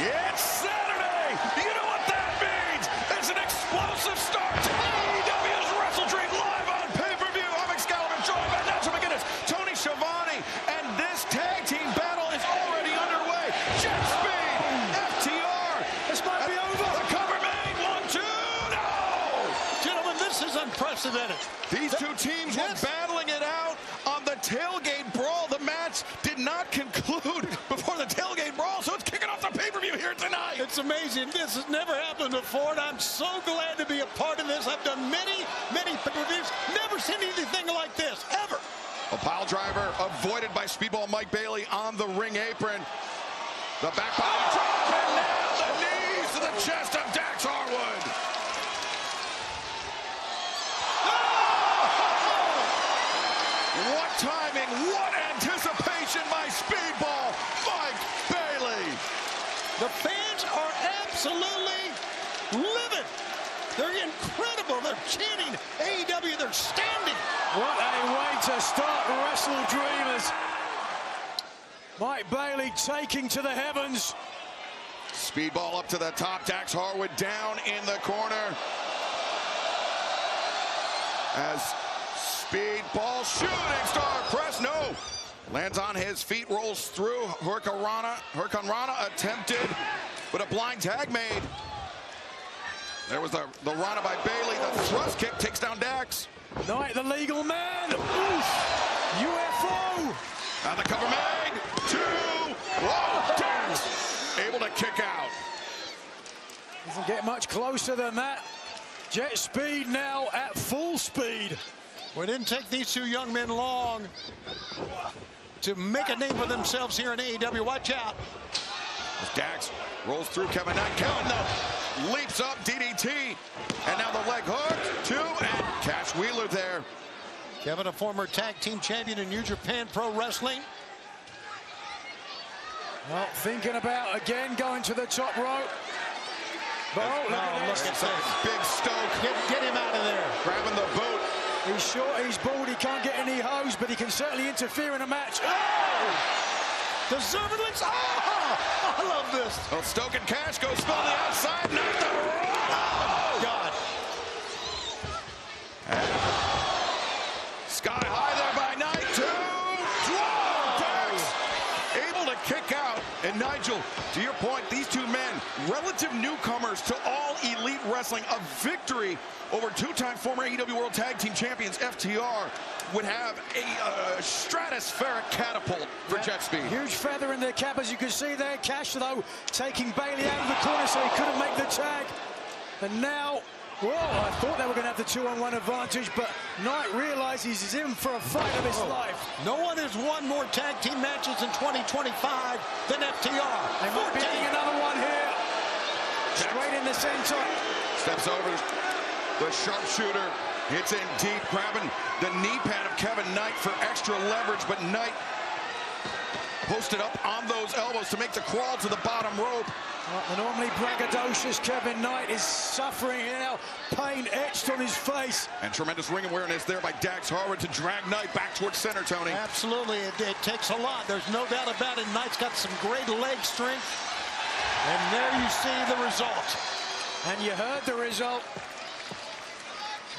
It's Saturday! You know what that means! It's an explosive start to AEW's WrestleDream live on pay-per-view. I'm Excalibur, joined by Nacho McGinnis, Tony Schiavone, and this tag team battle is already underway. Jet Speed, FTR. This might be over. The cover made 1, 2, no! Gentlemen, this is unprecedented. These two teams were battling it out on the tailgate brawl. The match did not conclude before the tailgate brawl, so it's kicking off the pay-per-view here tonight. It's amazing. This has never happened before, and I'm so glad to be a part of this. I've done many pay-per-views. Never seen anything like this, ever. A pile driver avoided by Speedball Mike Bailey on the ring apron. The back body drop, and now the knees to the chest of Dax Harwood. What timing, what anticipation by Speedball Mike Bailey. The fans are absolutely livid. They're incredible. They're chanting AEW. They're standing. What a way to start WrestleDreamers. Mike Bailey taking to the heavens. Speedball up to the top. Dax Harwood down in the corner. As Speedball shooting star press, no. Lands on his feet, rolls through. Hurricane Rana attempted, but a blind tag made. There was the Rana by Bailey. The thrust kick takes down Dax. Knight, the legal man. Oof. UFO. Now the cover made. 2. Whoa, Dax able to kick out. Doesn't get much closer than that. Jet Speed now at full speed. Well, it didn't take these two young men long to make a name for themselves here in AEW. Watch out. As Dax rolls through Kevin Knight. Kevin though leaps up, DDT. And now the leg hook, 2, and Cash Wheeler there. Kevin, a former tag team champion in New Japan Pro Wrestling. Well, thinking about again going to the top rope. But look at this. Big Stoke. Get him out of there. Grabbing the boot. He's short, he's bald, he can't get any hose, but he can certainly interfere in a match. Oh! Deservedly. Oh! I love this. Well, Stoke and Cash go spill on the outside. Not the Oh, God. And sky high there by Knight. 2. Dax able to kick out. And Nigel, to your point, these two men, relative newcomers to all elite wrestling, a victory over two-time former AEW World Tag Team Champions FTR would have a stratospheric catapult for Jet Speed. Huge feather in their cap, as you can see there. Cash, though, taking Bailey out of the corner so he couldn't make the tag. And now, whoa, I thought they were going to have the 2-on-1 advantage, but Knight realizes he's in for a fight of his life. No one has won more tag team matches in 2025 than FTR. They might be getting another one here. Straight in the center. Steps over the sharpshooter. Hits in deep, grabbing the knee pad of Kevin Knight for extra leverage, but Knight posted up on those elbows to make the crawl to the bottom rope. Well, the normally braggadocious Kevin Knight is suffering now, pain etched on his face. And tremendous ring awareness there by Dax Harwood to drag Knight back towards center, Tony. Absolutely, it takes a lot. There's no doubt about it. Knight's got some great leg strength. And there you see the result. And you heard the result.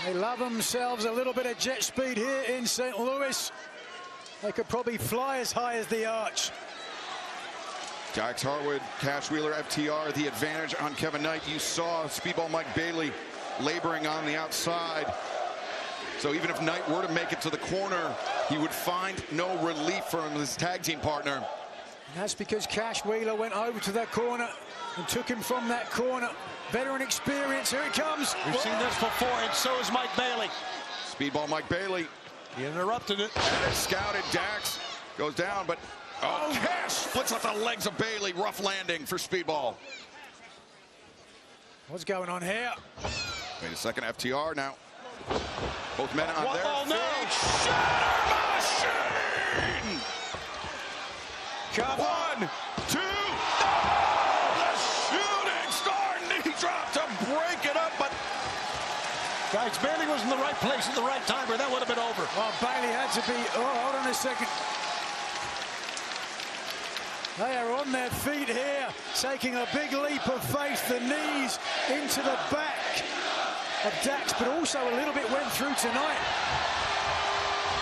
They love themselves a little bit of jet speed here in St. Louis. They could probably fly as high as the arch. Dax Harwood, Cash Wheeler, FTR, the advantage on Kevin Knight. You saw Speedball Mike Bailey laboring on the outside. So even if Knight were to make it to the corner, he would find no relief from his tag team partner. And that's because Cash Wheeler went over to that corner and took him from that corner. Veteran experience, here it comes. We've seen this before, and so is Mike Bailey. Speedball Mike Bailey. He interrupted it. And it's scouted. Dax goes down, but Cash splits off the legs of Bailey. Rough landing for Speedball. What's going on here? Wait a second, FTR now. Both men on their no. feet. Shatter Machine! Come on. 1, 2. The shooting star knee drop to break it up, but Guys, Bailey was in the right place at the right time, or that would have been over. Well, Bailey had to be, hold on a second. They are on their feet here, taking a big leap of faith. The knees into the back of Dax, but also a little bit went through tonight.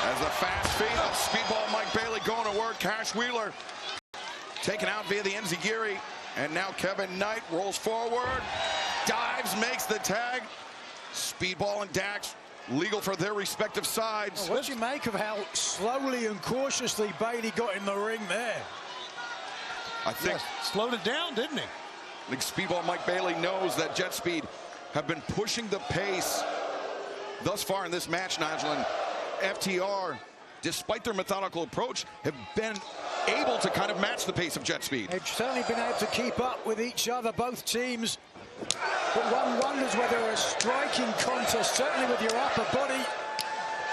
As the fast feed of Speedball Mike Bailey going to work. Cash Wheeler taken out via the enziguri. And now Kevin Knight rolls forward, dives, makes the tag. Speedball and Dax legal for their respective sides. What do you make of how slowly and cautiously Bailey got in the ring there? I think slowed it down, didn't he? I think Speedball Mike Bailey knows that Jet Speed have been pushing the pace thus far in this match, Nigel. And FTR, despite their methodical approach, have been able to kind of match the pace of Jet Speed. They've certainly been able to keep up with each other, both teams. But one wonders whether a striking contest, certainly with your upper body,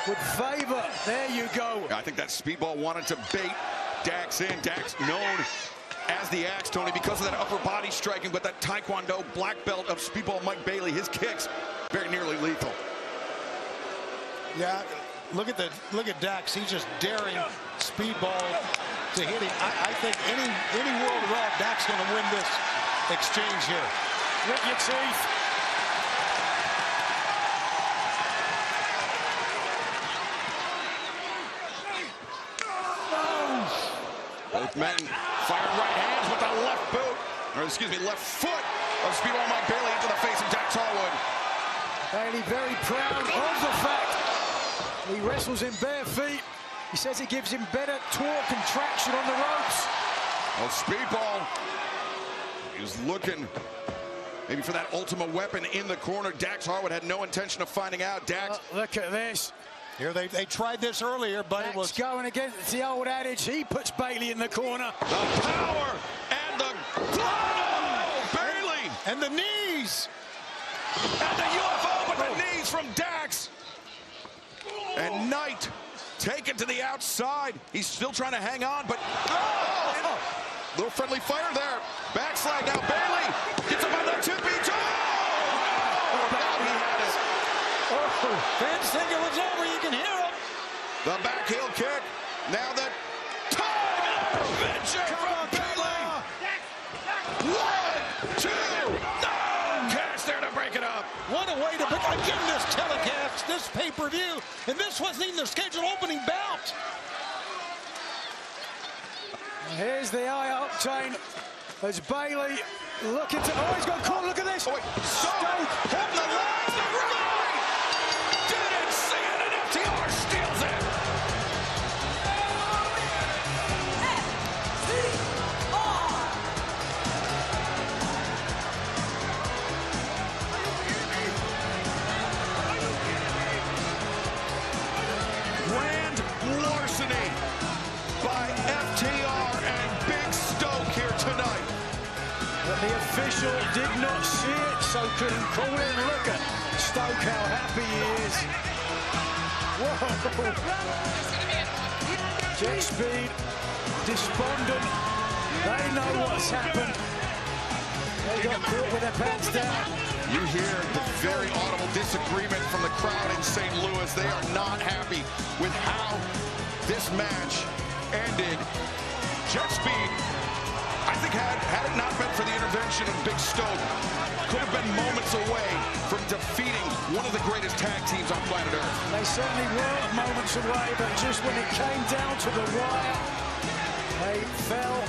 would favor. There you go. I think that Speedball wanted to bait Dax in. Dax known as the Axe, Tony, because of that upper body striking, but that Taekwondo black belt of Speedball Mike Bailey, his kicks very nearly lethal. Yeah, look at Dax. He's just daring Speedball to hit him. I think any world of all, Dax going to win this exchange here. Rip your teeth. Both men firing right hands with the left boot, or excuse me, left foot of Speedball Mike Bailey into the face of Dax Harwood. Bailey very proud of the fact he wrestles in bare feet. He says it gives him better torque and traction on the ropes. Well, Speedball is looking maybe for that ultimate weapon in the corner. Dax Harwood had no intention of finding out. Dax. Look at this. Here they tried this earlier, but Dax it was going against the old adage. He puts Bailey in the corner. The power and the Bailey and the knees. And the UFO, but the knees from Dax. And Knight taken to the outside. He's still trying to hang on, but little friendly fire there. Backslide now. Bailey gets up on the tippy toe. Now he had it. Fans think it was over. You can hear him. The back heel kick. Now the time adventure from Bailey. 1, 2. No! Cash there to break it up. What a way to begin this telecast, this pay-per-view, and this wasn't even the scheduled opening bout. Here's the eye octane as Bailey looking to. Oh, he's got caught. Look at this. Oh, wait. Stoke holding the line. Didn't see it, and FTR steals it. Grand larceny by FTR and Big Stoke here tonight. But the official did not see it, so couldn't call it. And look at Stoke, how happy he is. Whoa. Jet Speed, despondent. They know what's happened. They got caught with their pants down. You hear the very audible disagreement from the crowd in St. Louis. They are not happy with how this match ended. Jet Speed, I think had it not been for the intervention of Big Stoke, could have been moments away from defeating one of the greatest tag teams on planet Earth. They certainly were moments away, but just when it came down to the wire, they fell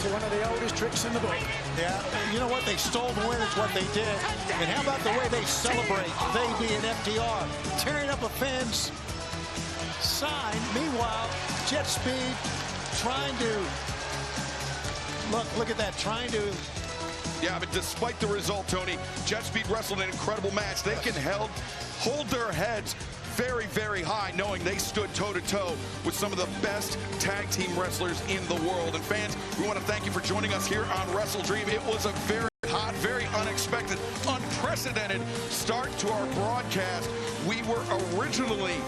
to one of the oldest tricks in the book. Yeah, you know what? They stole the win is what they did. And how about the way they celebrate, they being FTR, tearing up a fan's sign. Meanwhile, Jet Speed trying to, look at that, trying to. Yeah, but despite the result, Tony, Jet Speed wrestled an incredible match. They can hold their heads very, very high, knowing they stood toe-to-toe with some of the best tag team wrestlers in the world. And fans, we want to thank you for joining us here on WrestleDream. It was a very hot, very unexpected, unprecedented start to our broadcast. We were originally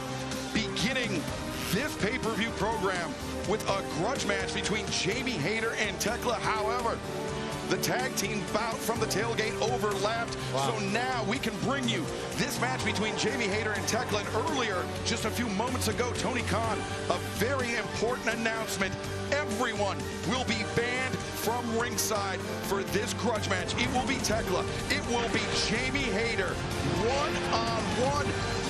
beginning this pay-per-view program with a grudge match between Jamie Hayter and Tekla. However, the tag team bout from the tailgate overlapped. Wow. So now we can bring you this match between Jamie Hayter and Tekla. And earlier, just a few moments ago, Tony Khan, a very important announcement. Everyone will be banned ringside for this grudge match. It will be Tekla. It will be Jamie Hayter. One-on-one,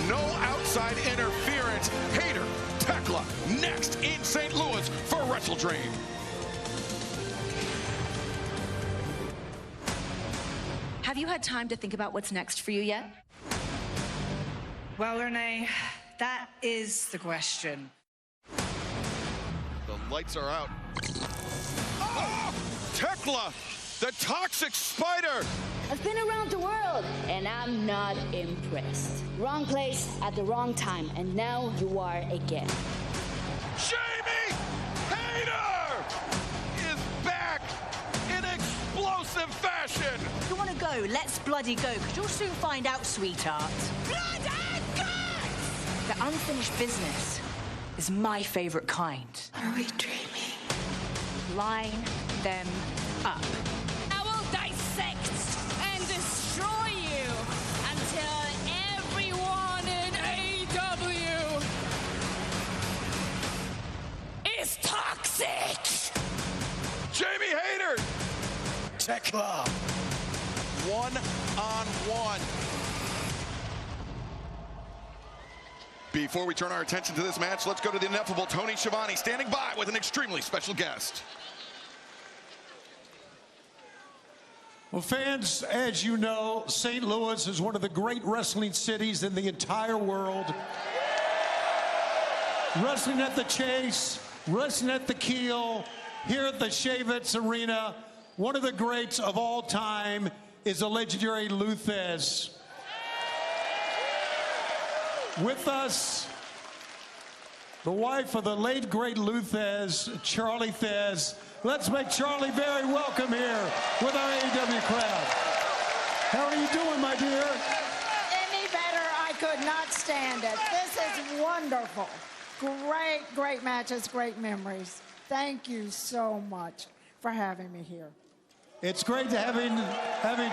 no outside interference. Hayter, Tekla, next in St. Louis for WrestleDream. Have you had time to think about what's next for you yet? Well, Renee, that is the question. The lights are out. Oh! Tekla, the toxic spider. I've been around the world, and I'm not impressed. Wrong place at the wrong time, and now you are again. Jamie Hayter is back in explosive fashion. You want to go? Let's bloody go, because you'll soon find out, sweetheart. Blood and guts! The unfinished business is my favorite kind. Are we dreaming? Line them up. I will dissect and destroy you until everyone in AEW is toxic! Jamie Hayter, Tekla. one-on-one. Before we turn our attention to this match, let's go to the ineffable Tony Schiavone standing by with an extremely special guest. Well, fans, as you know, St. Louis is one of the great wrestling cities in the entire world. Wrestling at the Chase, wrestling at the Keel, here at the Shavitz Arena, one of the greats of all time is the legendary Lou Thesz. With us, the wife of the late great Lou Thesz, Charlie Thesz. Let's make Charlie very welcome here with our AEW crowd. How are you doing, my dear? Any better, I could not stand it. This is wonderful. Great, great matches, great memories. Thank you so much for having me here. It's great to having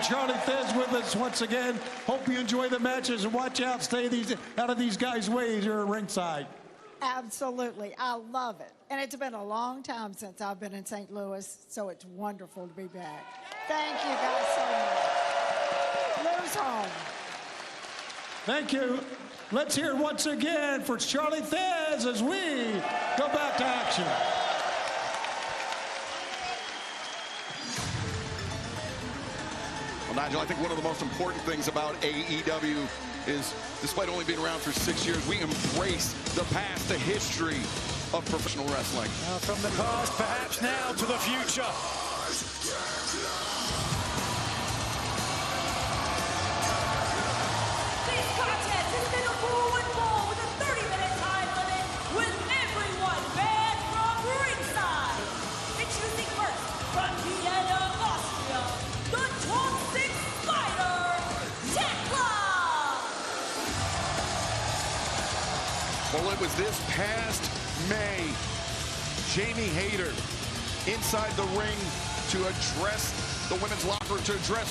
Charlie Thesz with us once again. Hope you enjoy the matches and watch out, stay out of these guys' ways here at ringside. Absolutely. I love it. And it's been a long time since I've been in St. Louis, so it's wonderful to be back. Thank you guys so much. Lou's home. Thank you. Let's hear it once again for Charlie Thesz as we go back to action. Well, Nigel, I think one of the most important things about AEW is, despite only being around for 6 years, we embrace the past, the history of professional wrestling. From the past, perhaps now to the future. This contest has been a brawl and ball with a 30-minute time limit, with everyone banned from ringside. Introducing first, from Vienna, Austria, the toxic spider, Tekla! Well, it was this past May, Jamie Hayter inside the ring to address the women's locker room, to address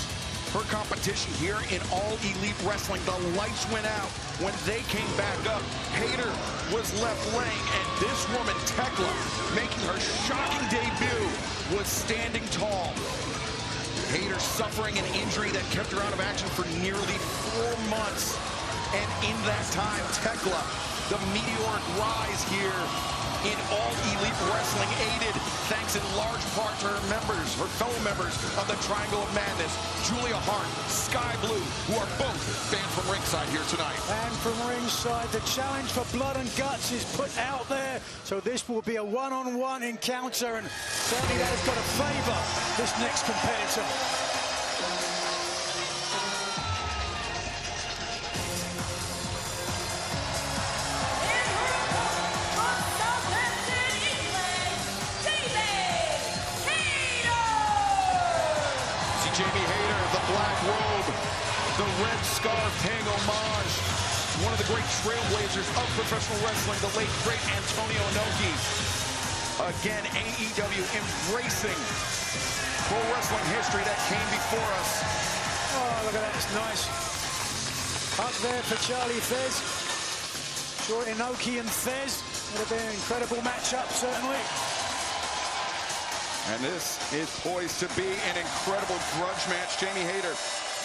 her competition here in All Elite Wrestling. The lights went out. When they came back up, Hayter was left laying, and this woman, Tekla, making her shocking debut, was standing tall. Hayter suffering an injury that kept her out of action for nearly 4 months. And in that time, Tekla, the meteoric rise here in All Elite Wrestling, aided thanks in large part to her members, her fellow members of the Triangle of Madness, Julia Hart, Sky Blue, who are both banned from ringside here tonight. And from ringside, the challenge for blood and guts is put out there. So this will be a one-on-one encounter, and certainly that has got to favor this next competitor. Jamie Hayter, the black robe, the red scarf paying homage to one of the great trailblazers of professional wrestling, the late, great Antonio Inoki. Again, AEW embracing pro wrestling history that came before us. Oh, look at that, it's nice. Up there for Charlie Thesz. Sure, Inoki and Thesz would have been an incredible matchup, certainly. And this is poised to be an incredible grudge match. Jamie Hayter,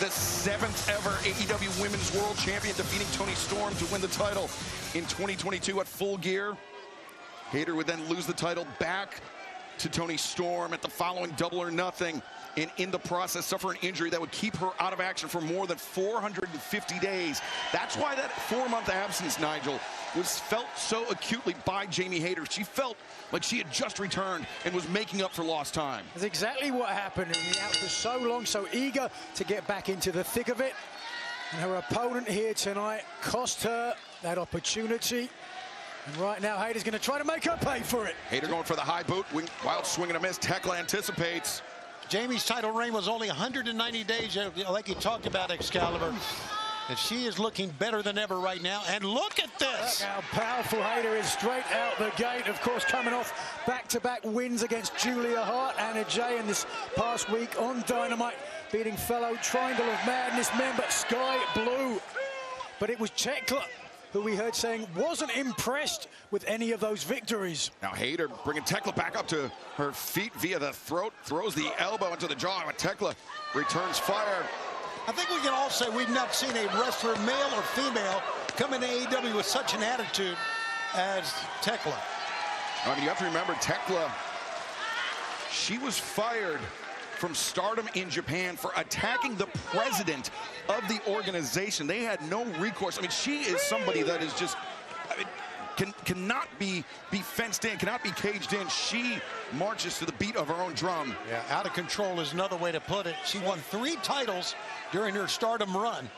the 7th ever AEW Women's World Champion, defeating Toni Storm to win the title in 2022 at Full Gear. Hayter would then lose the title back to Toni Storm at the following Double or Nothing, and in the process suffer an injury that would keep her out of action for more than 450 days. That's why that 4-month absence, Nigel, was felt so acutely by Jamie Hayter. She felt like she had just returned and was making up for lost time. That's exactly what happened. And out for so long, so eager to get back into the thick of it. And her opponent here tonight cost her that opportunity. And right now, Hayter's going to try to make her pay for it. Hayter going for the high boot, wild swing and a miss. Tekla anticipates. Jamie's title reign was only 190 days, like you talked about, Excalibur. And she is looking better than ever right now. And look at this. Look how powerful Hayter is straight out the gate. Of course, coming off back-to-back wins against Julia Hart, Anna Jay, and this past week on Dynamite, beating fellow Triangle of Madness member Sky Blue. But it was Tekla who we heard saying wasn't impressed with any of those victories. Now Hayter bringing Tekla back up to her feet via the throat, throws the elbow into the jaw, and Tekla returns fire. I think we can all say we've not seen a wrestler, male or female, come in AEW with such an attitude as Tekla. I mean, you have to remember, Tekla, she was fired from Stardom in Japan for attacking the president of the organization. They had no recourse. I mean, she is somebody that is just, I mean, cannot be fenced in, cannot be caged in. She marches to the beat of her own drum. Yeah, out of control is another way to put it. She won 3 titles during her Stardom run.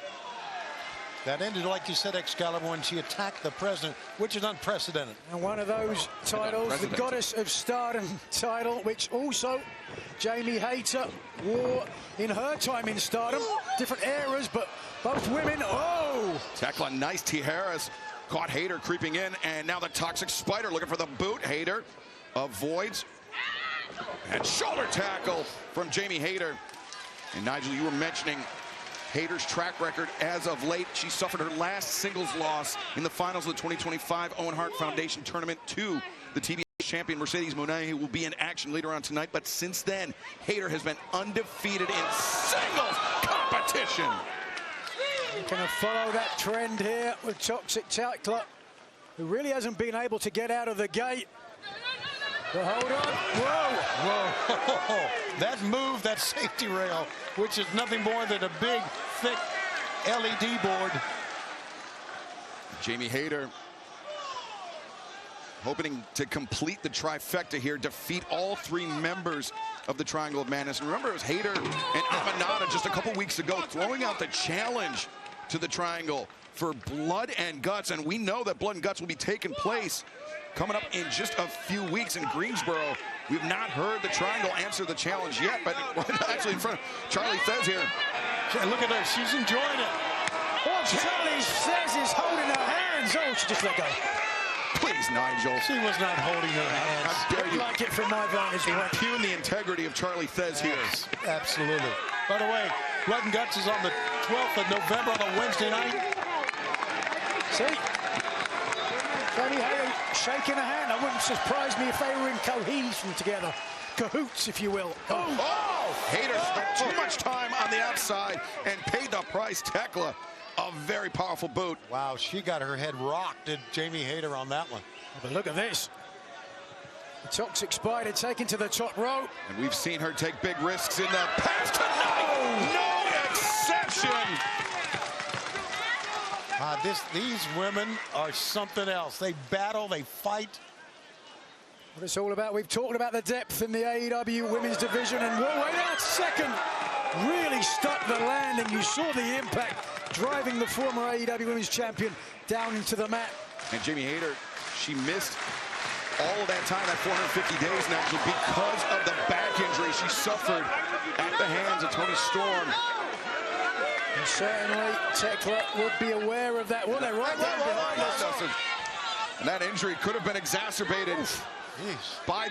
That ended, like you said, Excalibur, when she attacked the president, which is unprecedented. And one of those titles, the Goddess of Stardom title, which also Jamie Hayter wore in her time in Stardom. Different eras, but both women. Oh! Tekla, nice tijeras. Caught Hayter creeping in, and now the Toxic Spider looking for the boot. Hayter avoids. And shoulder tackle from Jamie Hayter. And Nigel, you were mentioning Hayter's track record as of late. She suffered her last singles loss in the finals of the 2025 Owen Hart Foundation tournament to the TBS champion Mercedes Moné, who will be in action later on tonight. But since then, Hayter has been undefeated in singles competition. Going to follow that trend here with Toxic Tekla, who really hasn't been able to get out of the gate. But hold on. Whoa. Whoa. That move, that safety rail, which is nothing more than a big, thick LED board. Jamie Hayter hoping to complete the trifecta here, defeat all 3 members of the Triangle of Madness. And remember, it was Hayter and Amanada just a couple weeks ago throwing out the challenge to the Triangle for blood and guts. And we know that blood and guts will be taking place coming up in just a few weeks in Greensboro. We've not heard the Triangle answer the challenge yet, but actually in front of Charlie Thez here. Look at her, she's enjoying it. Oh, Charlie Thez is holding her hands. Oh, she just let go. Please, Nigel. She was not holding her hands. How dare you like it from my vantage point. Impugn the integrity of Charlie Thez here. Absolutely. By the way, Blood and Guts is on the 12th of November on a Wednesday night. See? Jamie Hayter shaking a hand. It wouldn't surprise me if they were in cohesion together. Cahoots, if you will. Oh! Hayter spent too much time on the outside and paid the price. Tekla, a very powerful boot. Wow, she got her head rocked, did Jamie Hayter, on that one. But look at this. The Toxic Spider taken to the top rope. And we've seen her take big risks in the past tonight. No exception. These women are something else. They battle, they fight. What it's all about. We've talked about the depth in the AEW women's division, and whoa, wait a second. Really stuck the landing. You saw the impact driving the former AEW women's champion down into the mat. And Jamie Hayter, she missed all of that time, that 450 days, Nigel, because of the back injury she suffered at the hands of Toni Storm. And certainly Tekla would be aware of that. Well, they're right there behind us. And that injury could have been exacerbated by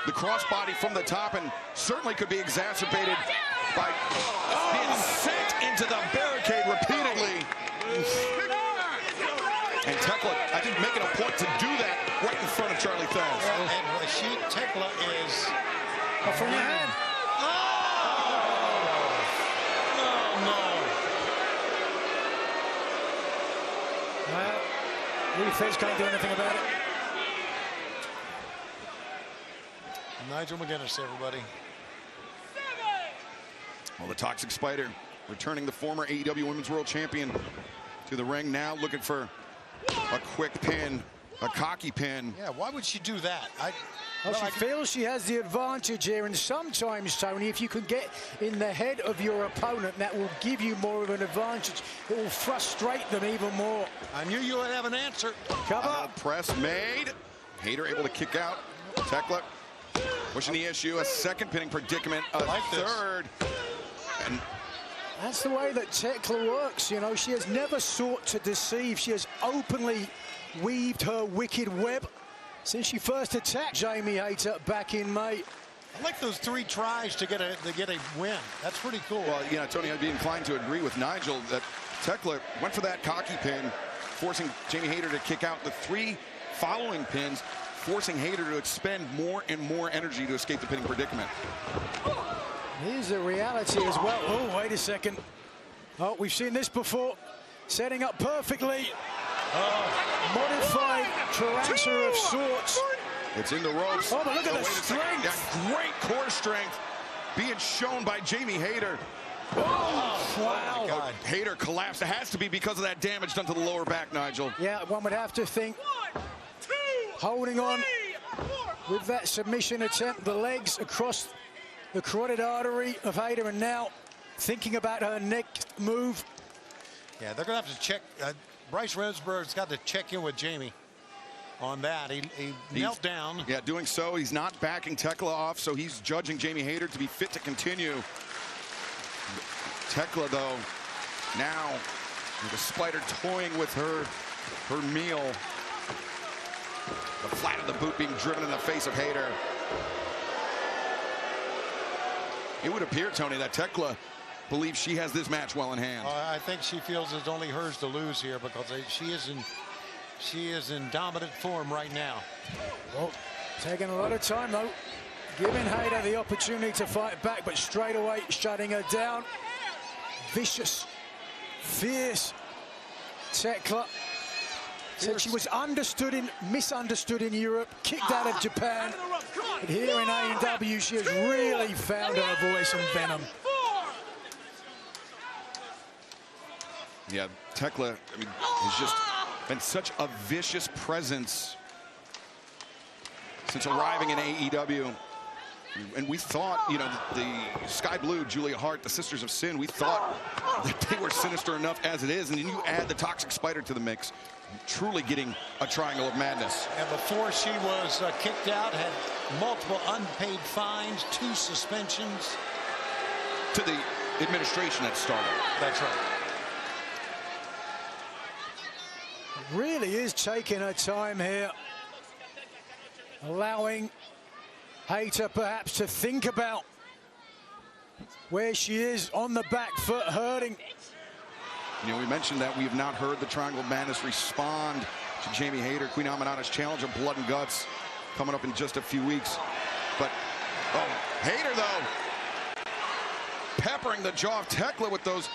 the crossbody from the top, and certainly could be exacerbated by being sent into the barricade repeatedly. And Tekla, I think, making a point to do that right in front of Charlie Thez. And Tekla is From your hand. Well, Fez can't do anything about it. Nigel McGuinness, everybody. Well, the Toxic Spider returning the former AEW Women's World Champion to the ring now, looking for a quick pin, a cocky pin. Yeah, why would she do that? She feels she has the advantage here, and sometimes, Tony, if you can get in the head of your opponent, that will give you more of an advantage. It will frustrate them even more. I knew you would have an answer. Cover. Press made. Hayter able to kick out. Tekla pushing the issue. A second pinning predicament. A third. And that's the way that Tekla works. You know, she has never sought to deceive. She has openly weaved her wicked web since she first attacked Jamie Hayter back in May. I like those 3 tries to get a win. That's pretty cool. Well, yeah, Tony, I'd be inclined to agree with Nigel that Tekla went for that cocky pin, forcing Jamie Hayter to kick out. The 3 following pins, forcing Hayter to expend more and more energy to escape the pinning predicament. Here's the reality as well. Oh, wait a second. Oh, we've seen this before. Setting up perfectly. Modified tarantula of sorts. It's in the ropes. Oh, but look at the strength. Yeah, great core strength being shown by Jamie Hayter. Oh, wow. Oh, my God. Hayter collapsed. It has to be because of that damage done to the lower back, Nigel. Yeah, one would have to think. Holding on with that submission attempt, the legs across the carotid artery of Hayter, and now thinking about her next move. Yeah, they're going to have to check. Bryce Remsburg's got to check in with Jamie on that. He knelt down. Yeah, doing so. He's not backing Tekla off, so he's judging Jamie Hayter to be fit to continue. Tekla, though, now with the Spider toying with her meal. The flat of the boot being driven in the face of Hayter. It would appear, Tony, that Tekla believes she has this match well in hand. I think she feels it's only hers to lose here because she is in dominant form right now. Well, taking a lot of time, though. Giving Hayter the opportunity to fight back, but straight away shutting her down. Vicious, fierce Tekla. Said she was misunderstood in Europe, kicked out of Japan. But here in AEW, she has really found her voice and venom. Yeah, Tekla, I mean, has just been such a vicious presence since arriving in AEW. And we thought, you know, the Sky Blue, Julia Hart, the Sisters of Sin, we thought that they were sinister enough as it is. And then you add the Toxic Spider to the mix, truly getting a triangle of madness. And before she was kicked out, had multiple unpaid fines, 2 suspensions. To the administration that started. That's right. Really is taking her time here, allowing Hayter perhaps to think about where she is on the back foot, hurting. You know, we mentioned that we have not heard the Triangle of Madness respond to Jamie Hayter, Queen Aminata's challenge of Blood and Guts coming up in just a few weeks. But, Hayter, though, peppering the jaw of Tekla with those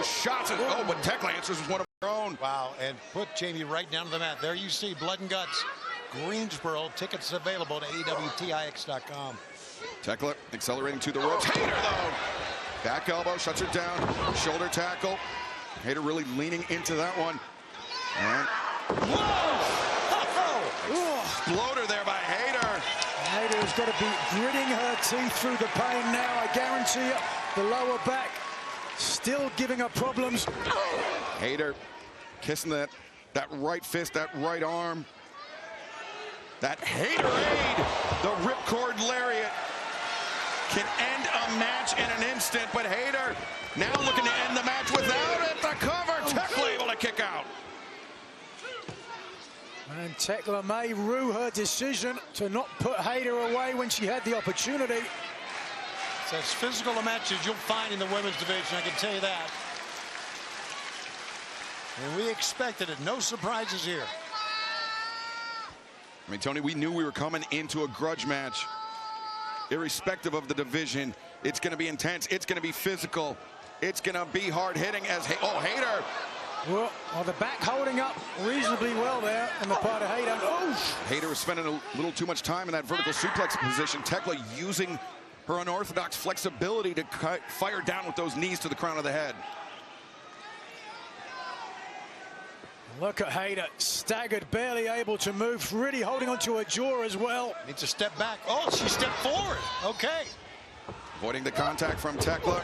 shots. And, but Tekla answers with one of her own. Wow, and put Jamie right down to the mat. There you see Blood and Guts, Greensboro. Tickets available at AWTIX.com. Tekla accelerating to the ropes. Hayter, though, back elbow, shuts her down, shoulder tackle. Hayter really leaning into that one. And exploder there by Hayter. Hayter has got to be gritting her teeth through the pain now. I guarantee you, the lower back still giving her problems. Hayter kissing that right fist, that right arm. That Hayterade, the ripcord lariat, can end a match in an instant. But Hayter now looking to end the match without it. The cover, Tekla able to kick out. And Tekla may rue her decision to not put Hayter away when she had the opportunity. It's as physical a match as you'll find in the women's division, I can tell you that. And we expected it. No surprises here. I mean, Tony, we knew we were coming into a grudge match. irrespective of the division. It's going to be intense. It's going to be physical. It's going to be hard hitting as Hayter. Well, the back holding up reasonably well there on the part of Hayter. Oh! Hayter was spending a little too much time in that vertical suplex position. Tekla using her unorthodox flexibility to fire down with those knees to the crown of the head. Look at Hayter, staggered, barely able to move, really holding onto her jaw as well. Needs to step back. Oh, she stepped forward. Okay. Avoiding the contact from Tekla.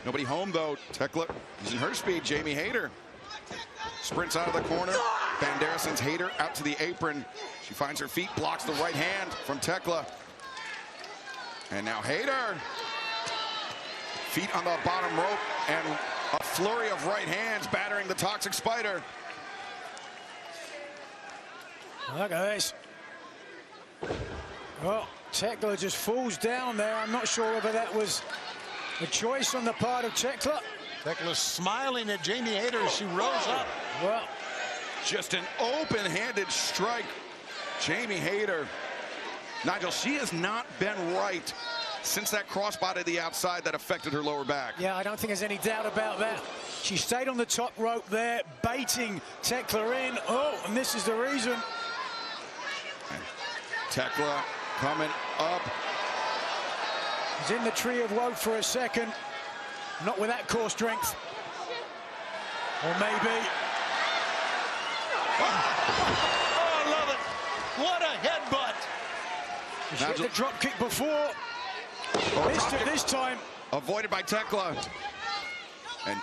Nobody home, though. Tekla using her speed. Jamie Hayter sprints out of the corner. Bandera sends Hayter out to the apron. She finds her feet, blocks the right hand from Tekla. And now Hayter. Feet on the bottom rope and a flurry of right hands battering the Toxic Spider. Look at this. Well, Tekla just falls down there. I'm not sure whether that was a choice on the part of Tekla. Tekla's smiling at Jamie Hayter as she rose up. Well, just an open-handed strike. Jamie Hayter. Nigel, she has not been right since that crossbody to the outside that affected her lower back. Yeah, I don't think there's any doubt about that. She stayed on the top rope there, baiting Tekla in. Oh, and this is the reason. Tekla coming up. He's in the tree of woe for a second. Not with that core strength. Or maybe. Oh, I love it. What a headbutt. She hit the drop kick before. Missed it this time. Avoided by Tekla. And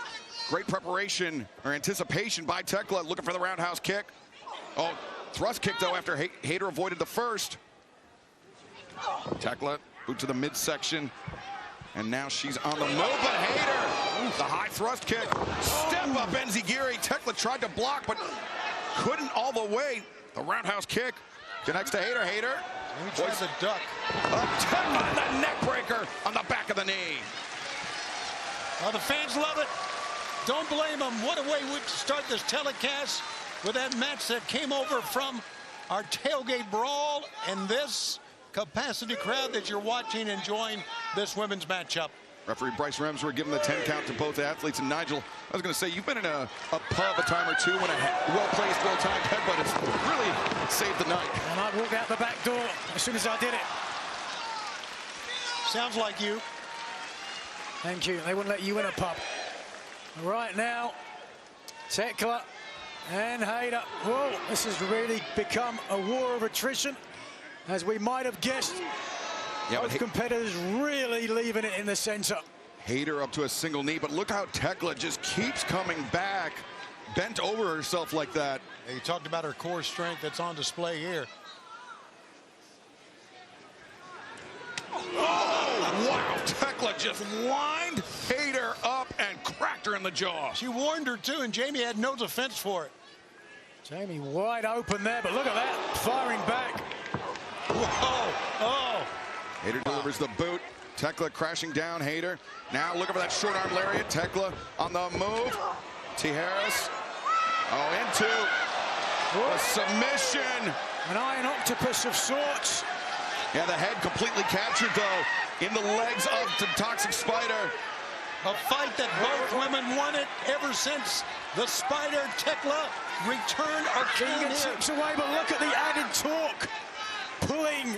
great preparation or anticipation by Tekla, looking for the roundhouse kick. Oh, thrust kick, though, after Hayter avoided the first. Tekla boot to the midsection. And now she's on the move, but Hayter, the high thrust kick. Step up Enziguri. Tekla tried to block, but couldn't all the way. The roundhouse kick connects to Hayter. Hayter. He tries to duck. Tekla on the neck breaker on the back of the knee. Oh, the fans love it. Don't blame them. What a way to start this telecast with that match that came over from our tailgate brawl and this capacity crowd that you're watching, enjoying this women's matchup. Referee Bryce Remsworth giving the 10 count to both athletes. And Nigel, I was going to say, you've been in a pub a time or two when a well-placed, well-timed headbutt has really saved the night. And I walked out the back door as soon as I did it. Sounds like you. Thank you. They wouldn't let you in a pub. Right now, Tekla and Hayter. Whoa, this has really become a war of attrition, as we might have guessed. Yeah, both competitors really leaving it in the center. Hayter up to a single knee, but look how Tekla just keeps coming back, bent over herself like that. Yeah, you talked about her core strength that's on display here. Oh, wow. Tekla just lined Hayter up and cracked her in the jaw. She warned her, too, and Jamie had no defense for it. Jamie wide open there, but look at that, firing back. Whoa, oh. Hayter delivers the boot. Tekla crashing down Hayter. Now looking for that short arm lariat. Tekla on the move. Tijeras. Oh, into a submission. An iron octopus of sorts. Yeah, the head completely captured, though, in the legs of the Toxic Spider. A fight that both women wanted ever since the Spider Tekla returned our fingertips away, but look at the added torque. Pulling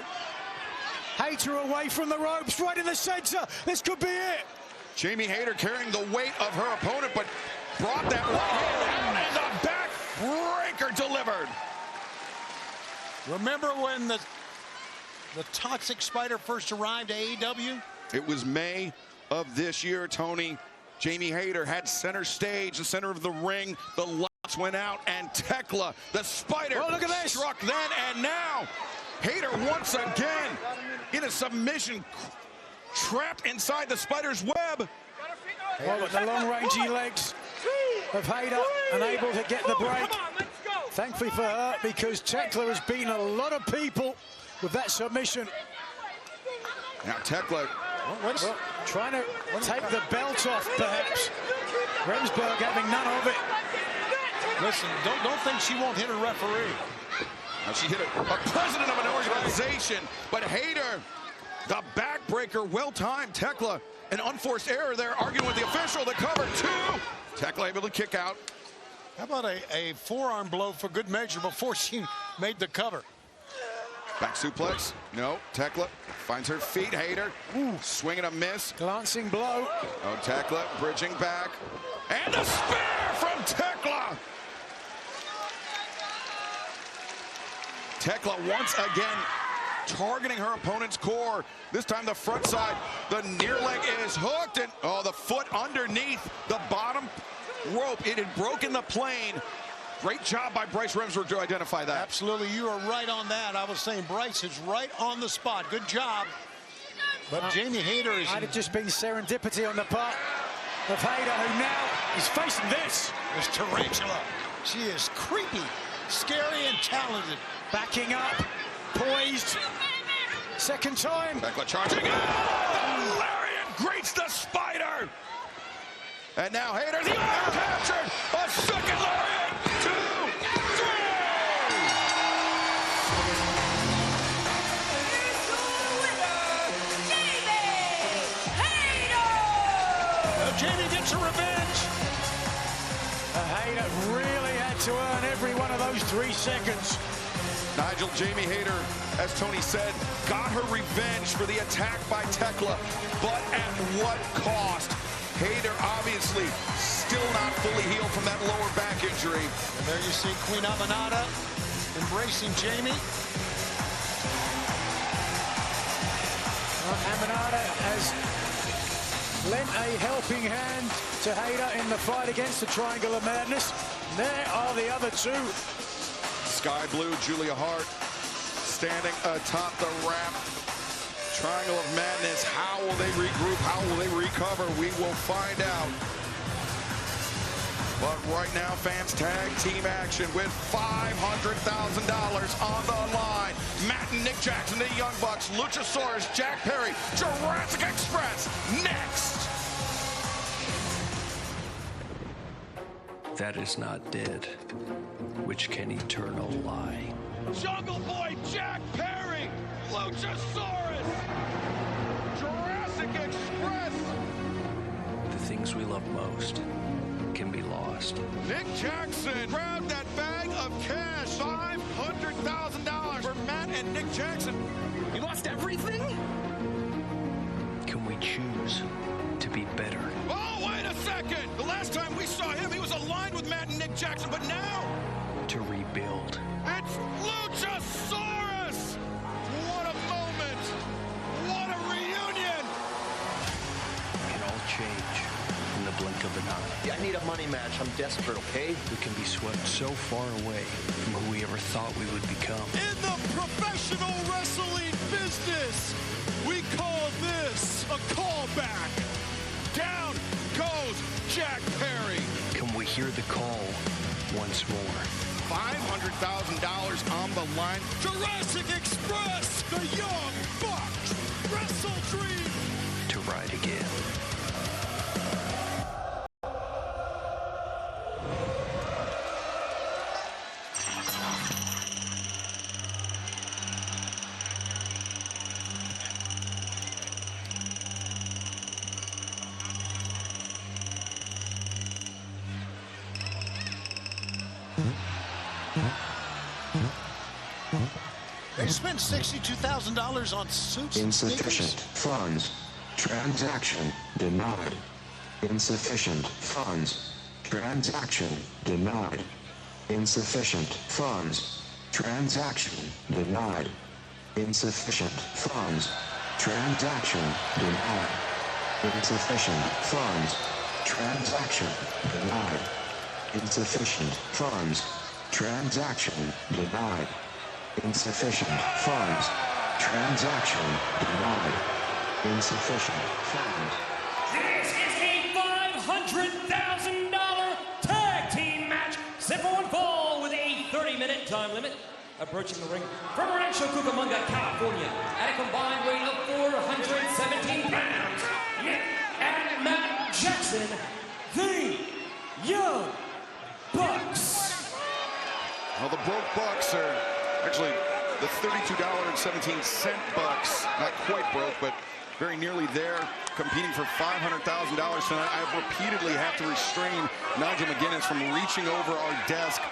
Hayter away from the ropes, right in the center. This could be it. Jamie Hayter carrying the weight of her opponent, but brought that right hand out, and the back breaker delivered. Remember when the Toxic Spider first arrived at AEW? It was May of this year, Tony. Jamie Hayter had center stage, the center of the ring. The lights went out, and Tekla, the Spider, look at this. Struck then, and now Hayter once again in a submission, trapped inside the Spider's web. Oh, but the long-rangey legs of Hayter unable to get the break. Thankfully for her, because Tekla has beaten a lot of people with that submission. Now Tekla trying to take the belt off, perhaps. Remsburg having none of it. Listen, don't think she won't hit a referee. Now she hit a president of an organization, but Hayter The backbreaker, well-timed. Tekla, an unforced error there, arguing with the official. The cover, 2. Tekla able to kick out. How about a forearm blow for good measure before she made the cover? Back suplex. No. Tekla finds her feet. Hayter. Swing and a miss. Glancing blow. Oh, Tekla bridging back. And a spear from Tekla. Tekla once again targeting her opponent's core. This time the front side. The near leg is hooked. And oh, the foot underneath the bottom rope. It had broken the plane. Great job by Bryce Remsburg to identify that. Absolutely, you are right on that. I was saying Bryce is right on the spot. Good job. But Jamie Hayter is... Might have just been serendipity on the part of Hayter, who now is facing this. This tarantula. She is creepy, scary, and talented. Backing up, poised. Second time. Tekla charging. Oh, the lariat greets the spider. And now Hayter, the arm captured. A second lariat. 2, 3. Jamie gets her revenge. Hayter really had to earn every one of those 3 seconds. Nigel, Jamie Hayter, as Tony said, got her revenge for the attack by Tekla, but at what cost? Hayter obviously still not fully healed from that lower back injury. And there you see Queen Aminata embracing Jamie. Aminata has lent a helping hand to Hayter in the fight against the Triangle of Madness. There are the other 2. Sky Blue, Julia Hart, standing atop the ramp. Triangle of Madness, how will they regroup? How will they recover? We will find out. But right now, fans, tag team action with $500,000 on the line. Matt and Nick Jackson, the Young Bucks, Luchasaurus, Jack Perry, Jurassic Express, next. That is not dead, which can eternal lie. Jungle Boy, Jack Perry, Luchasaurus, Jurassic Express. The things we love most can be lost. Nick Jackson grabbed that bag of cash. $500,000 for Matt and Nick Jackson. You lost everything? Can we choose to be better? Oh, wait a second. The last time we saw him, he was aligned with Matt and Nick Jackson, but now... To rebuild. It's Luchasaurus! What a moment! What a reunion! It can all change in the blink of an eye. Yeah, I need a money match. I'm desperate, okay? We can be swept so far away from who we ever thought we would become. In the professional wrestling business, we call this a callback. Down goes Jack Perry. Can we hear the call once more? $500,000 on the line. Jurassic Express, the Young Bucks, WrestleDream. To ride again. They spent $62,000 on suits and Insufficient sneakers. funds. Transaction denied. Insufficient funds. Transaction denied. Insufficient funds. Transaction denied. Insufficient funds. Transaction denied. Insufficient funds. Transaction denied. Insufficient funds. Transaction denied. Insufficient funds. Transaction denied. Insufficient funds. This is a $500,000 tag team match. Set for one fall with a 30-minute time limit. Approaching the ring from Rancho Cucamonga, California, at a combined weight of 417 pounds, Nick and Matt Jackson, the Young Bucks. Well, the broke Bucks are actually the $32.17 bucks. Not quite broke, but very nearly there, competing for $500,000 tonight. I repeatedly have to restrain Nigel McGuinness from reaching over our desk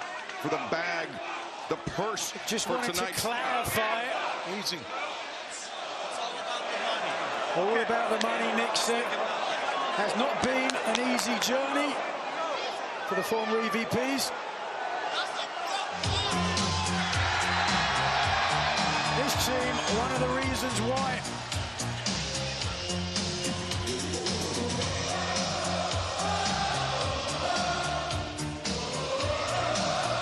for the bag, the purse Just for wanted tonight's. to clarify it. Easy. All about the money, Nick said. Has not been an easy journey for the former EVPs. This team, one of the reasons why.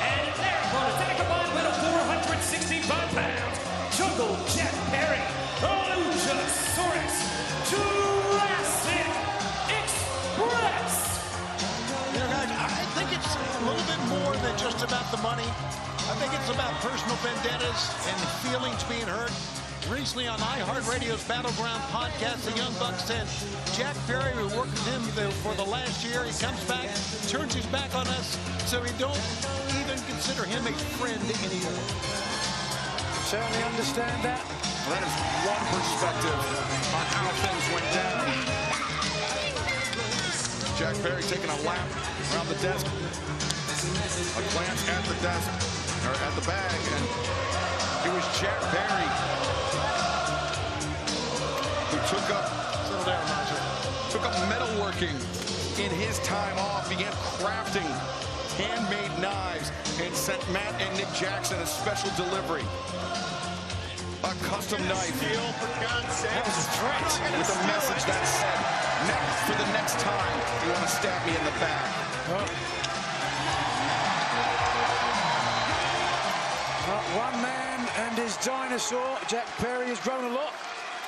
And they're going to take a combined weight of 465 pounds. Jungle Jack Perry, Luchasaurus, Jurassic Express. You know, guys, I think it's a little bit more than just about the money. I think it's about personal vendettas and feelings being hurt. Recently on iHeartRadio's Battleground podcast, the Young Buck said Jack Perry, we worked with him for the last year. He comes back, turns his back on us, so we don't even consider him a friend anymore. Certainly understand that. Well, that is one perspective on how things went down. Jack Perry taking a lap around the desk. A glance at the desk, or at the bag, and it was Jack Perry who took up metalworking in his time off, began crafting handmade knives, and sent Matt and Nick Jackson a special delivery. A custom knife. That was a threat. With a message that said, for the next time you want to stab me in the back. One man and his dinosaur. Jack Perry has grown a lot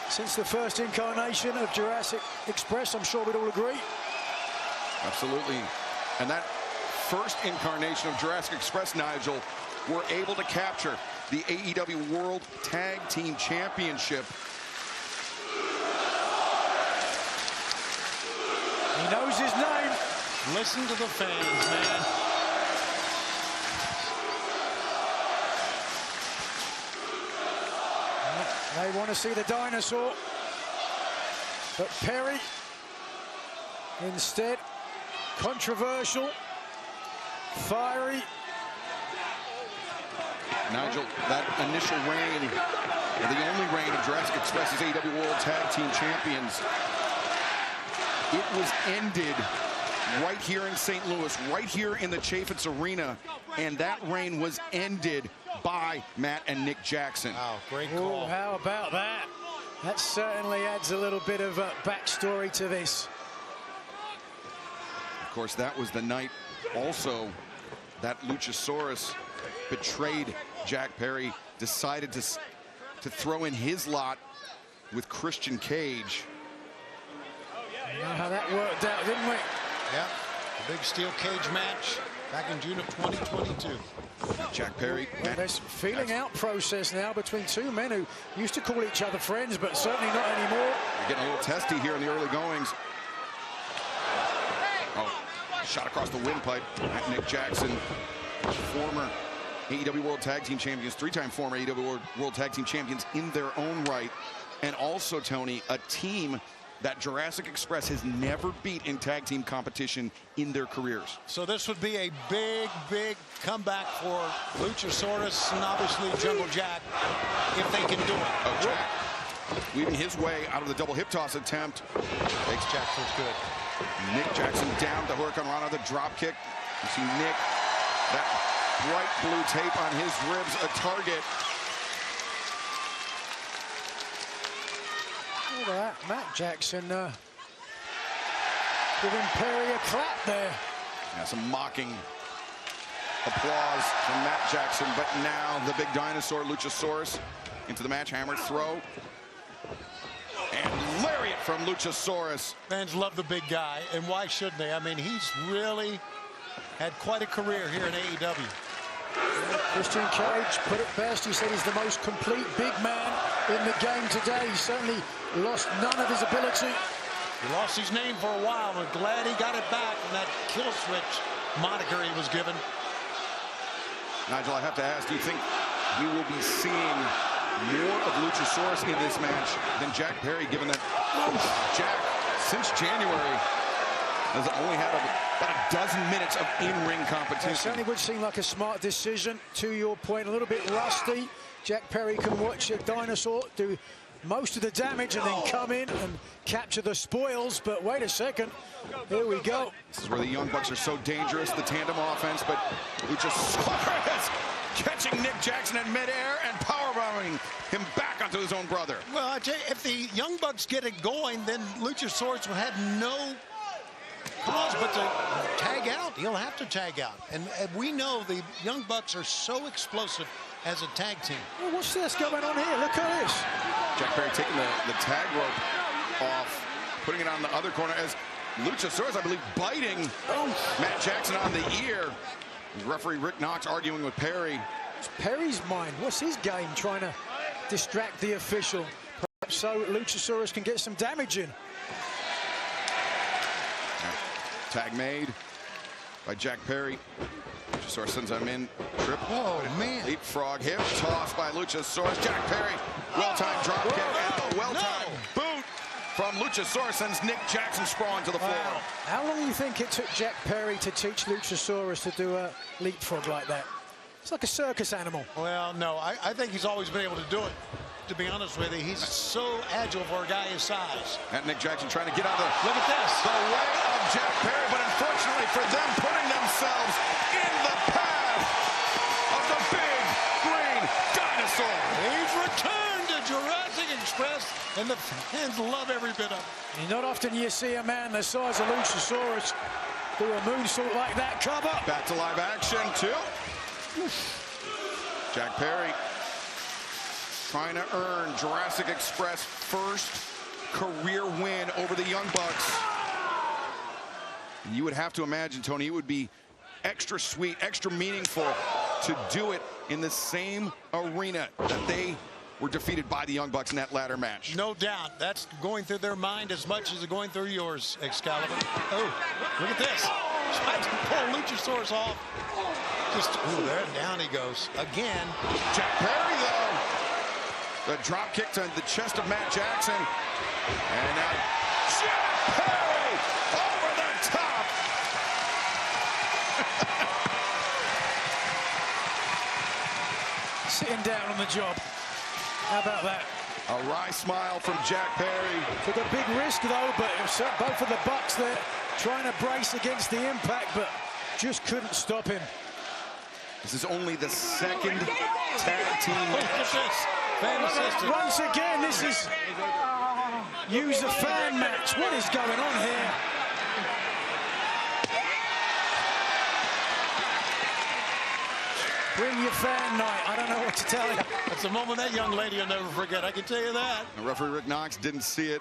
since the first incarnation of Jurassic Express. I'm sure we'd all agree. Absolutely. And that first incarnation of Jurassic Express, Nigel, were able to capture the AEW World Tag Team Championship. He knows his name. Listen to the fans, man. They want to see the dinosaur. But Perry, instead, controversial, fiery. Nigel, that initial reign, the only reign of Jurassic Express's AEW World Tag Team Champions, it was ended right here in St. Louis, right here in the Chaffetz Arena, and that reign was ended by Matt and Nick Jackson. Wow, great call. Ooh, how about that? That certainly adds a little bit of backstory to this. Of course, that was the night also that Luchasaurus betrayed Jack Perry, decided to throw in his lot with Christian Cage. You know how that worked out, didn't we? Yeah, the big steel cage match back in June of 2022. Jack Perry. Well, there's feeling out process now between two men who used to call each other friends, but certainly not anymore. They're getting a little testy here in the early goings. Oh, shot across the windpipe at Nick Jackson, former AEW World Tag Team Champions, three-time former AEW World Tag Team Champions in their own right. And also, Tony, a team that Jurassic Express has never beat in tag team competition in their careers. So this would be a big, big comeback for Luchasaurus and obviously Jungle Jack if they can do it. Oh, Jack weaving his way out of the double hip toss attempt. Makes Jackson's good. Nick Jackson down, the Hurricane Rana, the drop kick. You see Nick, that bright blue tape on his ribs, a target. Look at that, Matt Jackson giving Perry a clap there. Yeah, some mocking applause from Matt Jackson, but now the big dinosaur Luchasaurus into the match, hammer throw. And lariat from Luchasaurus. Fans love the big guy, and why shouldn't they? I mean, he's really had quite a career here in AEW. Christian Cage put it best. He said he's the most complete big man in the game today. He certainly lost none of his ability. He lost his name for a while. We're glad he got it back from that kill switch moniker he was given. Nigel, I have to ask, do you think we will be seeing more of Luchasaurus in this match than Jack Perry, given that Jack, since January, has only had about a dozen minutes of in-ring competition. It certainly would seem like a smart decision. To your point, a little bit rusty. Jack Perry can watch a dinosaur do most of the damage and then come in and capture the spoils. But wait a second, here we go. This is where the Young Bucks are so dangerous, the tandem offense, but Luchasaurus catching Nick Jackson in midair and powerbombing him back onto his own brother. Well, I tell you, if the Young Bucks get it going, then Luchasaurus will have no cause but to tag out. He'll have to tag out. And we know the Young Bucks are so explosive as a tag team. Well, what's this going on here? Look at this. Jack Perry taking the tag rope off, putting it on the other corner as Luchasaurus, I believe, biting Matt Jackson on the ear. Referee Rick Knox arguing with Perry. It's Perry's mind. What's his game? Trying to distract the official. Perhaps so Luchasaurus can get some damage in. Tag made by Jack Perry. Luchasaurus sends him in. Trip. Oh, man. Leapfrog hip toss by Luchasaurus. Jack Perry. Well-timed drop kick and a well-timed boot from Luchasaurus sends Nick Jackson sprawling to the floor. Wow. How long do you think it took Jack Perry to teach Luchasaurus to do a leapfrog like that? It's like a circus animal. Well, no, I think he's always been able to do it. To be honest with you, he's so agile for a guy his size. And Nick Jackson trying to get out of the, look at this, the way of Jack Perry, but unfortunately for them, putting themselves in the path of the big green dinosaur. He's returned to Jurassic Express, and the fans love every bit of it. Not often you see a man the size of Luchasaurus do a moonsault like that. Cover. Back to live action, too. Jack Perry trying to earn Jurassic Express' first career win over the Young Bucks. You would have to imagine, Tony, it would be extra sweet, extra meaningful to do it in the same arena that they were defeated by the Young Bucks in that ladder match. No doubt. That's going through their mind as much as it's going through yours, Excalibur. Oh, look at this. Tried to pull Luchasaurus off. Just, ooh, there, down he goes. Again. Jack Perry, though. The drop kick to the chest of Matt Jackson. And now Jack Perry over the top. Sitting down on the job. How about that? A wry smile from Jack Perry. Took a big risk, though, but both of the Bucks there trying to brace against the impact, but just couldn't stop him. This is only the second tag team match. Once again, this is use a fan match. What is going on here? Bring your fan night. I don't know what to tell you. That's a moment that young lady will never forget. I can tell you that. The referee Rick Knox didn't see it.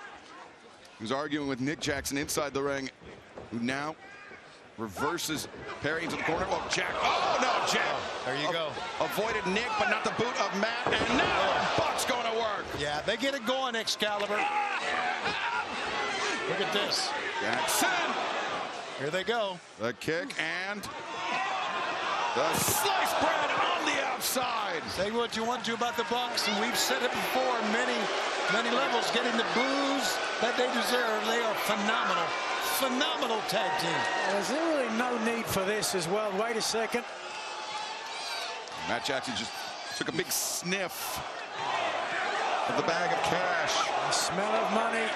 He was arguing with Nick Jackson inside the ring, who now reverses Perry into the corner. Oh, Jack. Oh, no, Jack. There you go. Avoided Nick, but not the boot of Matt. And now Buck's going to work. Yeah, they get it going, Excalibur. Look at this. Jackson. Here they go. The kick and the sliced bread on the outside. Say what you want to about the Bucks, and we've said it before on many levels, getting the boos that they deserve. They are phenomenal. Phenomenal tag team. There's really no need for this as well. Wait a second. Matt Jackson just took a big sniff of the bag of cash. The smell of money.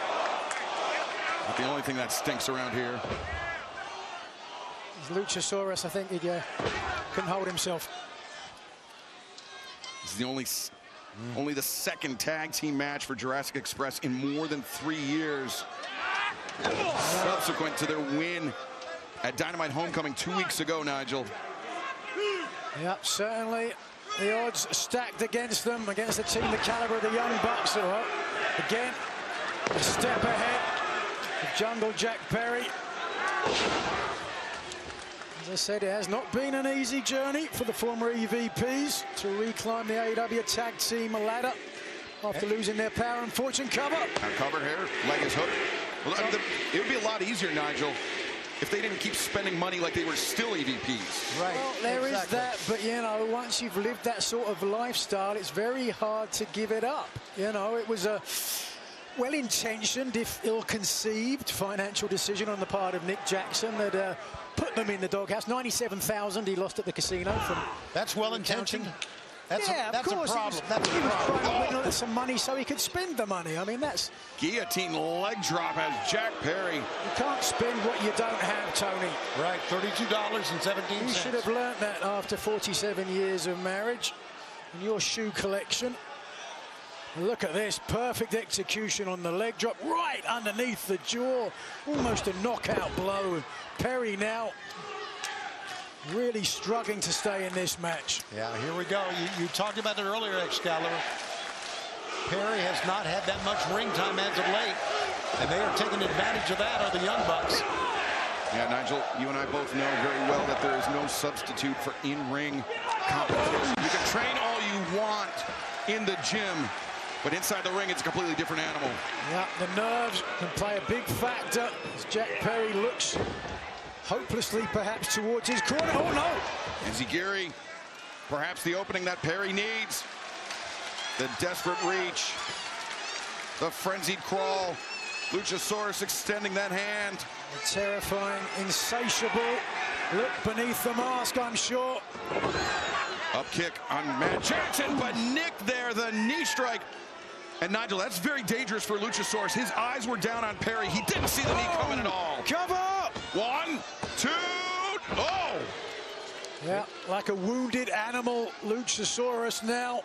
Not the only thing that stinks around here. Luchasaurus, I think he couldn't hold himself. This is the only the second tag team match for Jurassic Express in more than 3 years. Subsequent to their win at Dynamite Homecoming 2 weeks ago, Nigel. Yep, certainly the odds stacked against them, against the team the caliber of the Young Bucks. Again, a step ahead of Jungle Jack Perry. As I said, it has not been an easy journey for the former EVPs to reclimb the AEW tag team ladder after losing their power and fortune. Cover. Cover here, leg is hooked. Well, it would be a lot easier, Nigel, if they didn't keep spending money like they were still EVPs. Right. Well, there is that, but you know, once you've lived that sort of lifestyle, it's very hard to give it up. You know, it was a well-intentioned, if ill-conceived, financial decision on the part of Nick Jackson that put them in the doghouse. 97,000 he lost at the casino from. That's well-intentioned. That's yeah, a problem. That's a he was problem. trying to win some money so he could spend the money. I mean, that's... Guillotine leg drop as Jack Perry. You can't spend what you don't have, Tony. Right, $32.17. You should have learned that after 47 years of marriage and your shoe collection. Look at this, perfect execution on the leg drop, right underneath the jaw. Almost a knockout blow. Perry now really struggling to stay in this match. Yeah, here we go. You talked about it earlier, Excalibur. Perry has not had that much ring time as of late, and they are taking advantage of that, are the Young Bucks. Yeah, Nigel, you and I both know very well that there is no substitute for in-ring competition. You can train all you want in the gym, but inside the ring, it's a completely different animal. Yeah, the nerves can play a big factor as Jack Perry looks hopelessly perhaps towards his corner. Oh no! Enziguri, perhaps the opening that Perry needs. The desperate reach. The frenzied crawl. Luchasaurus extending that hand. A terrifying, insatiable look beneath the mask, I'm sure. Up kick on Matt Jackson, but Nick there, the knee strike. And Nigel, that's very dangerous for Luchasaurus. His eyes were down on Perry. He didn't see the knee coming at all. Cover! 1, 2, oh! Yeah, like a wounded animal, Luchasaurus now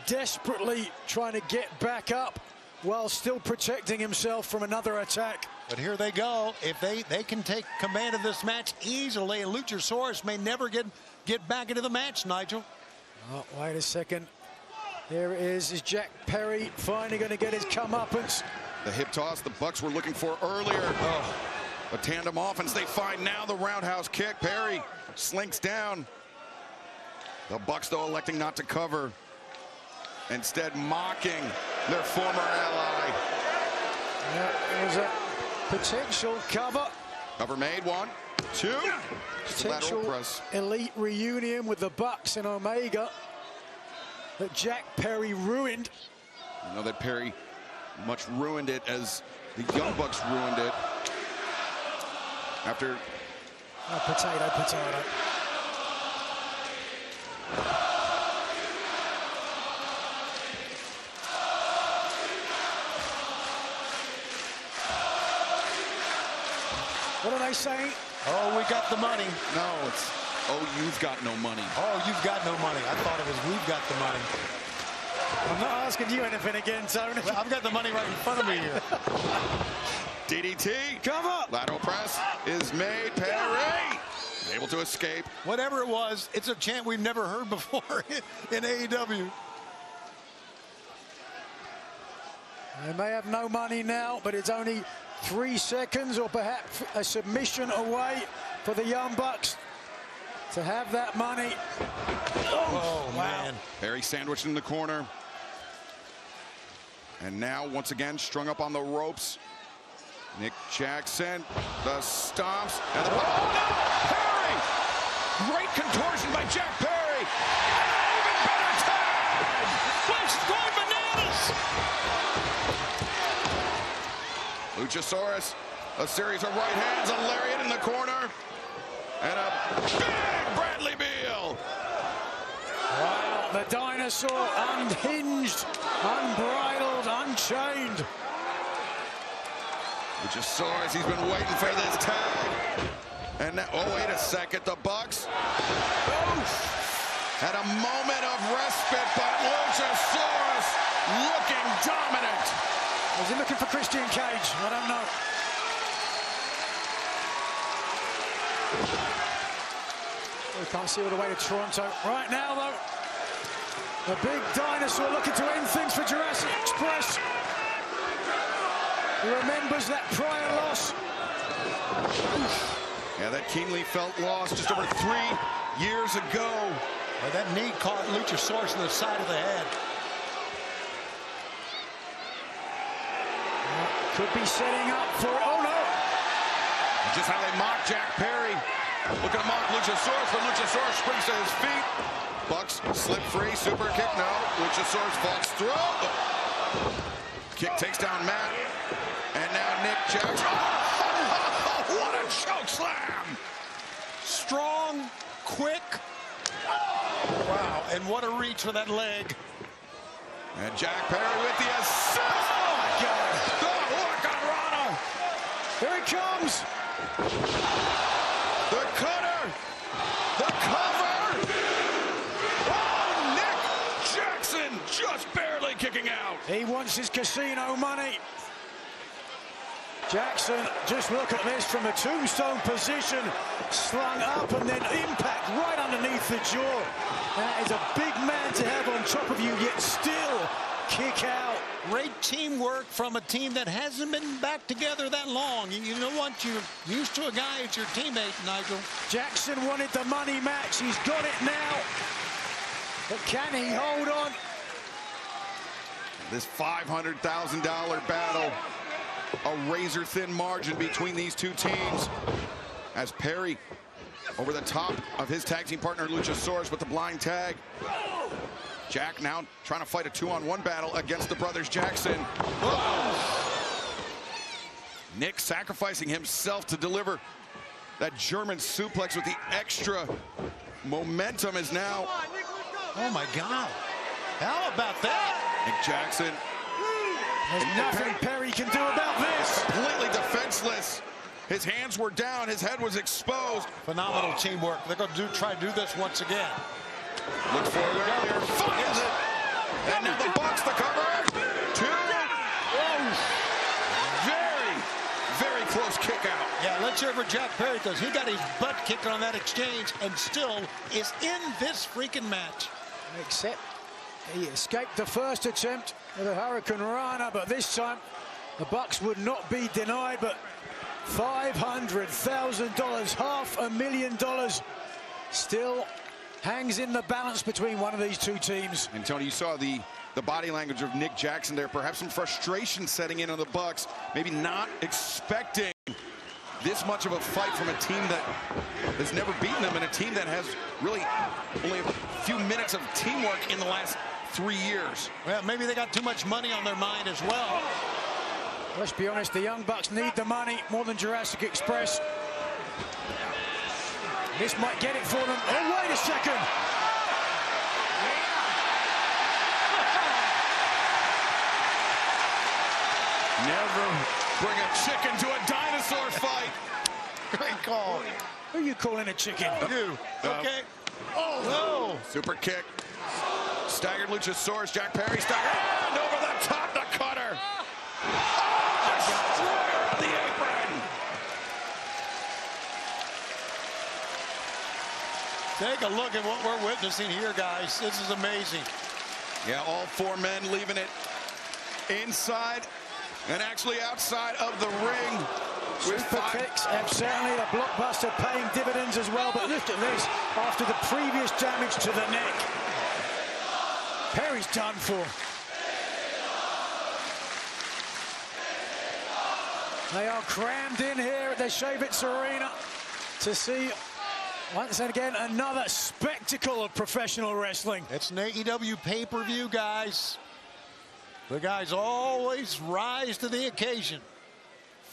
desperately trying to get back up while still protecting himself from another attack. But here they go. If they can take command of this match easily, Luchasaurus may never get back into the match, Nigel. Oh, wait a second. There it is Jack Perry finally going to get his comeuppance. The hip toss the Bucks were looking for earlier. Oh, a tandem offense they find now. The roundhouse kick. Perry slinks down. The Bucks, though, electing not to cover. Instead, mocking their former ally. Yeah, it was a potential cover. Cover made. 1, 2. Potential elite reunion with the Bucks and Omega that Jack Perry ruined. I know that Perry much ruined it as the Young Bucks ruined it. After potato. What are they saying? Oh, we got the money. No, it's, oh, you've got no money. Oh, you've got no money. I thought it was we've got the money. I'm not asking you anything again, Tony. Well, I've got the money right in front of me here. DDT. Cover. Lateral press is made. Perry able to escape. Whatever it was, it's a chant we've never heard before in AEW. They may have no money now, but it's only 3 seconds or perhaps a submission away for the Young Bucks to have that money. Oh, wow. Man. Perry sandwiched in the corner. And now, once again, strung up on the ropes. Nick Jackson, the stomps, and the... Oh, no! Perry! Great contortion by Jack Perry! And even better tag! Flash is going bananas! Luchasaurus, a series of right hands, a lariat in the corner, and a big Bradley Beal! Wow, the dinosaur unhinged, unbridled, unchained. Luchasaurus, he's been waiting for this tag. And now, oh, wait a second, the Bucks had a moment of respite, but Luchasaurus looking dominant. Was he looking for Christian Cage? I don't know. We can't see all the way to Toronto. Right now, though, the big dinosaur looking to end things for Jurassic Express. He remembers that prior loss. Yeah, that keenly felt loss just over 3 years ago. Well, that knee caught Luchasaurus in the side of the head. Could be setting up for it. Oh, no. Just how they mock Jack Perry. Looking to mock Luchasaurus, but Luchasaurus springs to his feet. Bucks slip free, super kick, no. Luchasaurus falls through. Kick takes down Matt. And now Nick Jackson. Oh, what a choke slam! Strong, quick. Wow, and what a reach for that leg. And Jack Perry with the assist. Oh, my God. Oh, Hurricane Rana. Here it comes. The cutter. The cover. Oh, Nick Jackson just barely kicking out. He wants his casino money. Jackson, just look at this from a tombstone position, slung up and then impact right underneath the jaw. That is a big man to have on top of you, yet still kick out. Great teamwork from a team that hasn't been back together that long. You know what? You're used to a guy as your teammate, Nigel. Jackson wanted the money match. He's got it now. But can he hold on? This $500,000 battle. A razor-thin margin between these two teams. As Perry over the top of his tag team partner Luchasaurus with the blind tag. Jack now trying to fight a 2-on-1 battle against the brothers Jackson. Nick sacrificing himself to deliver that German suplex with the extra momentum is now. Oh my God. How about that? Nick Jackson. There's nothing Perry can do about this. Completely defenseless. His hands were down. His head was exposed. Phenomenal teamwork. They're going to try to do this once again. Look for it earlier. Finds it. And now the Bucks, the cover. 2. Very, very close kick out. Yeah, let's hear for Jack Perry because he got his butt kicked on that exchange and still is in this freaking match. Except he escaped the first attempt with a Hurricane Rana, but this time the Bucks would not be denied. But $500,000, $500,000 still hangs in the balance between one of these two teams. And Tony, you saw the body language of Nick Jackson there. Perhaps some frustration setting in on the Bucks. Maybe not expecting this much of a fight from a team that has never beaten them and a team that has really only a few minutes of teamwork in the last 3 years. Well, maybe they got too much money on their mind as well. Let's be honest, the Young Bucks need the money more than Jurassic Express. This might get it for them. Oh, wait a second. Never bring a chicken to a dinosaur fight. Great call. Who are you calling a chicken? You. Okay. Oh, no. Super kick. Staggered Luchasaurus. Jack Perry staggered. And over the top, the cutter. Destroyer of the apron. Take a look at what we're witnessing here, guys. This is amazing. Yeah, all 4 men leaving it inside and actually outside of the ring. Super kicks and certainly the blockbuster paying dividends as well. But look at this after the previous damage to the neck. Perry's done for. They are crammed in here at the Shavitz Arena to see once again another spectacle of professional wrestling. It's an AEW pay-per-view, guys. The guys always rise to the occasion.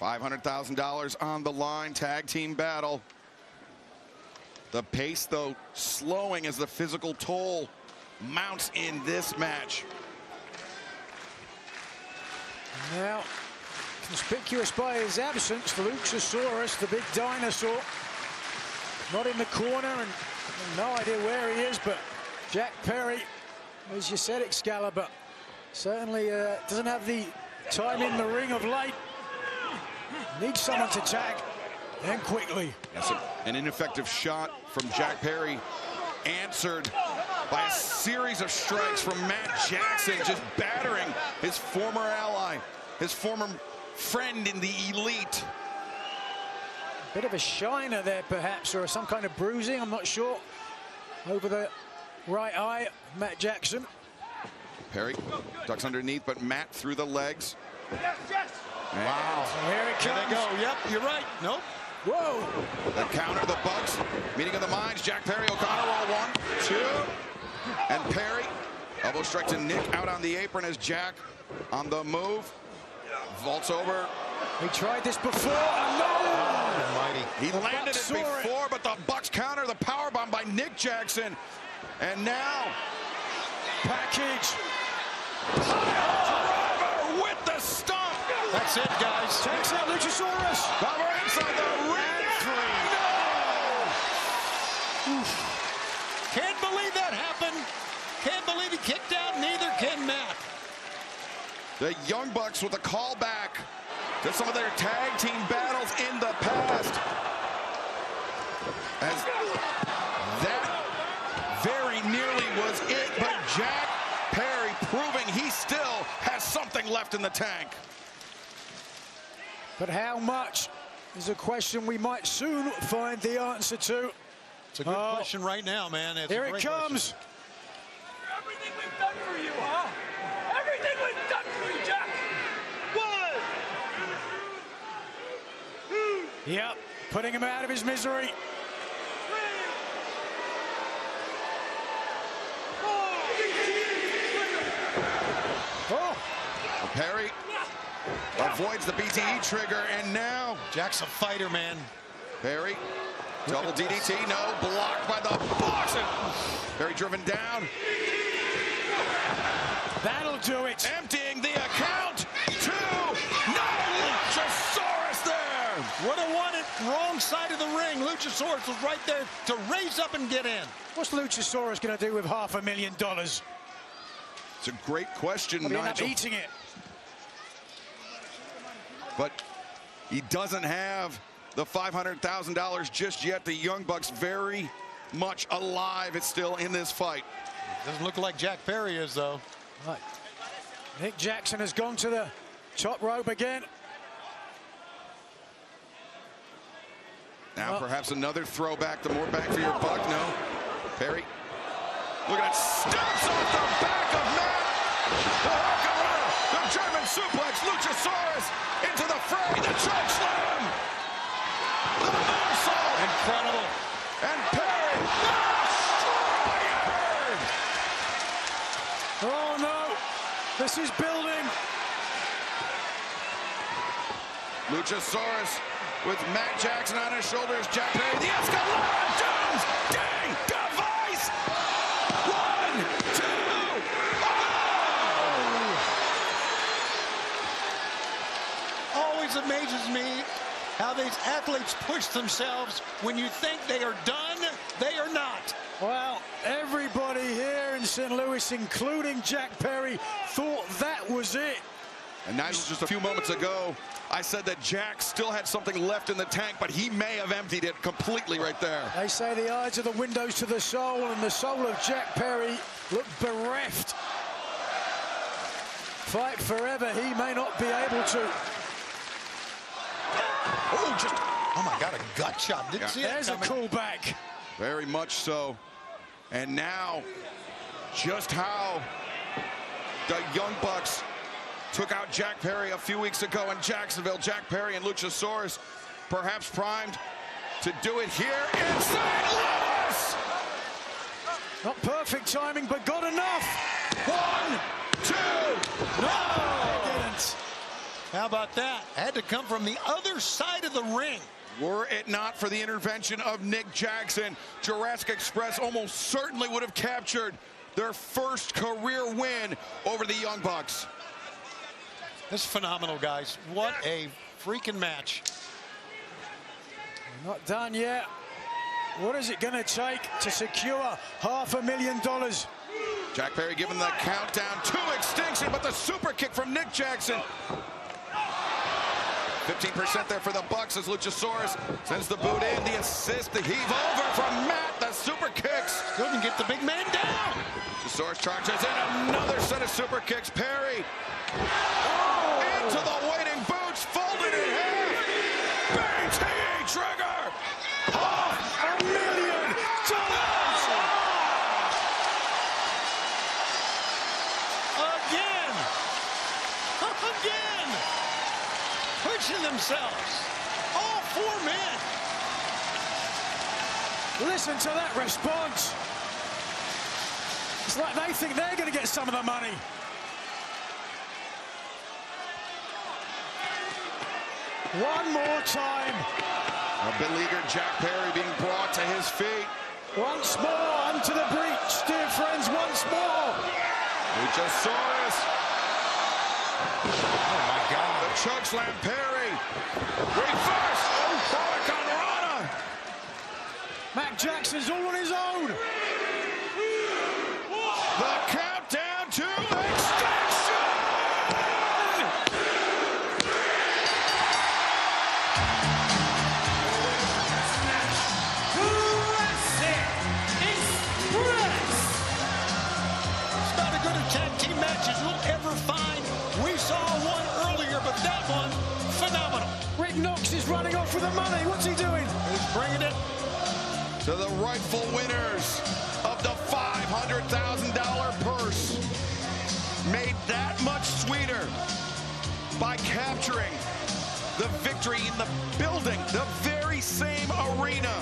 $500,000 on the line, tag team battle. The pace, though, slowing as the physical toll mounts in this match. Now, conspicuous by his absence, the Luchasaurus, the big dinosaur, not in the corner and no idea where he is, but Jack Perry, as you said, Excalibur, certainly doesn't have the time in the ring of late. Needs someone to tag, and quickly. Yes, an ineffective shot from Jack Perry, answered by a series of strikes from Matt Jackson, just battering his former ally, his former friend in the Elite. Bit of a shiner there, perhaps, or some kind of bruising, I'm not sure. Over the right eye, Matt Jackson. Perry ducks underneath, but Matt through the legs. Wow. So here it comes. There they go. Yep, you're right. Nope. Whoa. The counter, the Bucks, meeting of the minds. Jack Perry, O'Connor roll 1, 2. And Perry, elbow strike to Nick out on the apron as Jack on the move. Vaults over. He tried this before. No. He landed it before, but the Bucks counter the powerbomb by Nick Jackson. And now, package. Driver with the stomp. That's it, guys. Takes out Luchasaurus. Cover inside the ring. No! Can't believe that happened. Can't believe he kicked out. Neither can Matt. The Young Bucks with a callback to some of their tag team battles in the past. As that very nearly was it, but Jack Perry proving he still has something left in the tank. But how much is a question we might soon find the answer to. It's a good question right now, man. It's here it comes. Everything we've done for you, huh? Everything we've done for you, Jack. Yep, putting him out of his misery. Oh. Perry avoids the BTE trigger, and now Jack's a fighter, man. Perry, double DDT, no, blocked by the box. Perry driven down. That'll do it. Emptying the account. 2. No, Luchasaurus there. Would have won it wrong side of the ring. Luchasaurus was right there to raise up and get in. What's Luchasaurus going to do with $500,000? It's a great question, Nigel. Nigel. End up eating it. But he doesn't have the $500,000 just yet. The Young Bucks very much alive. It's still in this fight. Doesn't look like Jack Perry is, though. Right. Nick Jackson has gone to the top rope again. Now perhaps another throwback, the more bang for your buck. No. Perry. Look at that. Steps off the back of Matt. The Hurricane, the German suplex. Luchasaurus into the fray. The choke slam. The moonsault. Incredible. And Perry. Destroyer. Oh, no. This is building. Luchasaurus with Matt Jackson on his shoulders. Jack Perry, the Escalade, Doomsday device. 1, 2, Always amazes me how these athletes push themselves. When you think they are done, they are not. Well, everybody here in St. Louis, including Jack Perry, thought that was it. And Nigel, just a few moments ago, I said that Jack still had something left in the tank, but he may have emptied it completely right there. They say the eyes are the windows to the soul, and the soul of Jack Perry looked bereft. Fight forever, he may not be able to. Oh my God, a gut shot. Didn't see it. There's a callback. Very much so. And now, just how the Young Bucks took out Jack Perry a few weeks ago in Jacksonville. Jack Perry and Luchasaurus perhaps primed to do it here in St. Louis. Not perfect timing, but good enough. 1, 2. No, they didn't. How about that? Had to come from the other side of the ring. Were it not for the intervention of Nick Jackson, Jurassic Express almost certainly would have captured their first career win over the Young Bucks. This is phenomenal, guys. What a freaking match. Not done yet. What is it going to take to secure $500,000? Jack Perry giving the countdown to extinction, but the super kick from Nick Jackson. 15% there for the Bucks as Luchasaurus sends the boot in, the assist, the heave over from Matt, the super kicks. Couldn't get the big man down. Luchasaurus charges in, another set of super kicks. Perry into the waiting boots, folded in half. BTE trigger. $500,000. Again. Pushing themselves. All 4 men. Listen to that response. It's like they think they're going to get some of the money. One more time. A beleaguered Jack Perry being brought to his feet. Once more onto the breach, dear friends, once more. Luchasaurus. Oh, my God. The chokeslam Perry. Reverse. Hurricane Rana. Matt Jackson's all on his own. The countdown to extinction. It's not as good a tag team match as we'll ever find. We saw one earlier, but that one, phenomenal. Rick Knox is running off with the money. What's he doing? He's bringing it to the rightful winners of the $500,000 purse. Made that much sweeter by capturing the victory in the building, the very same arena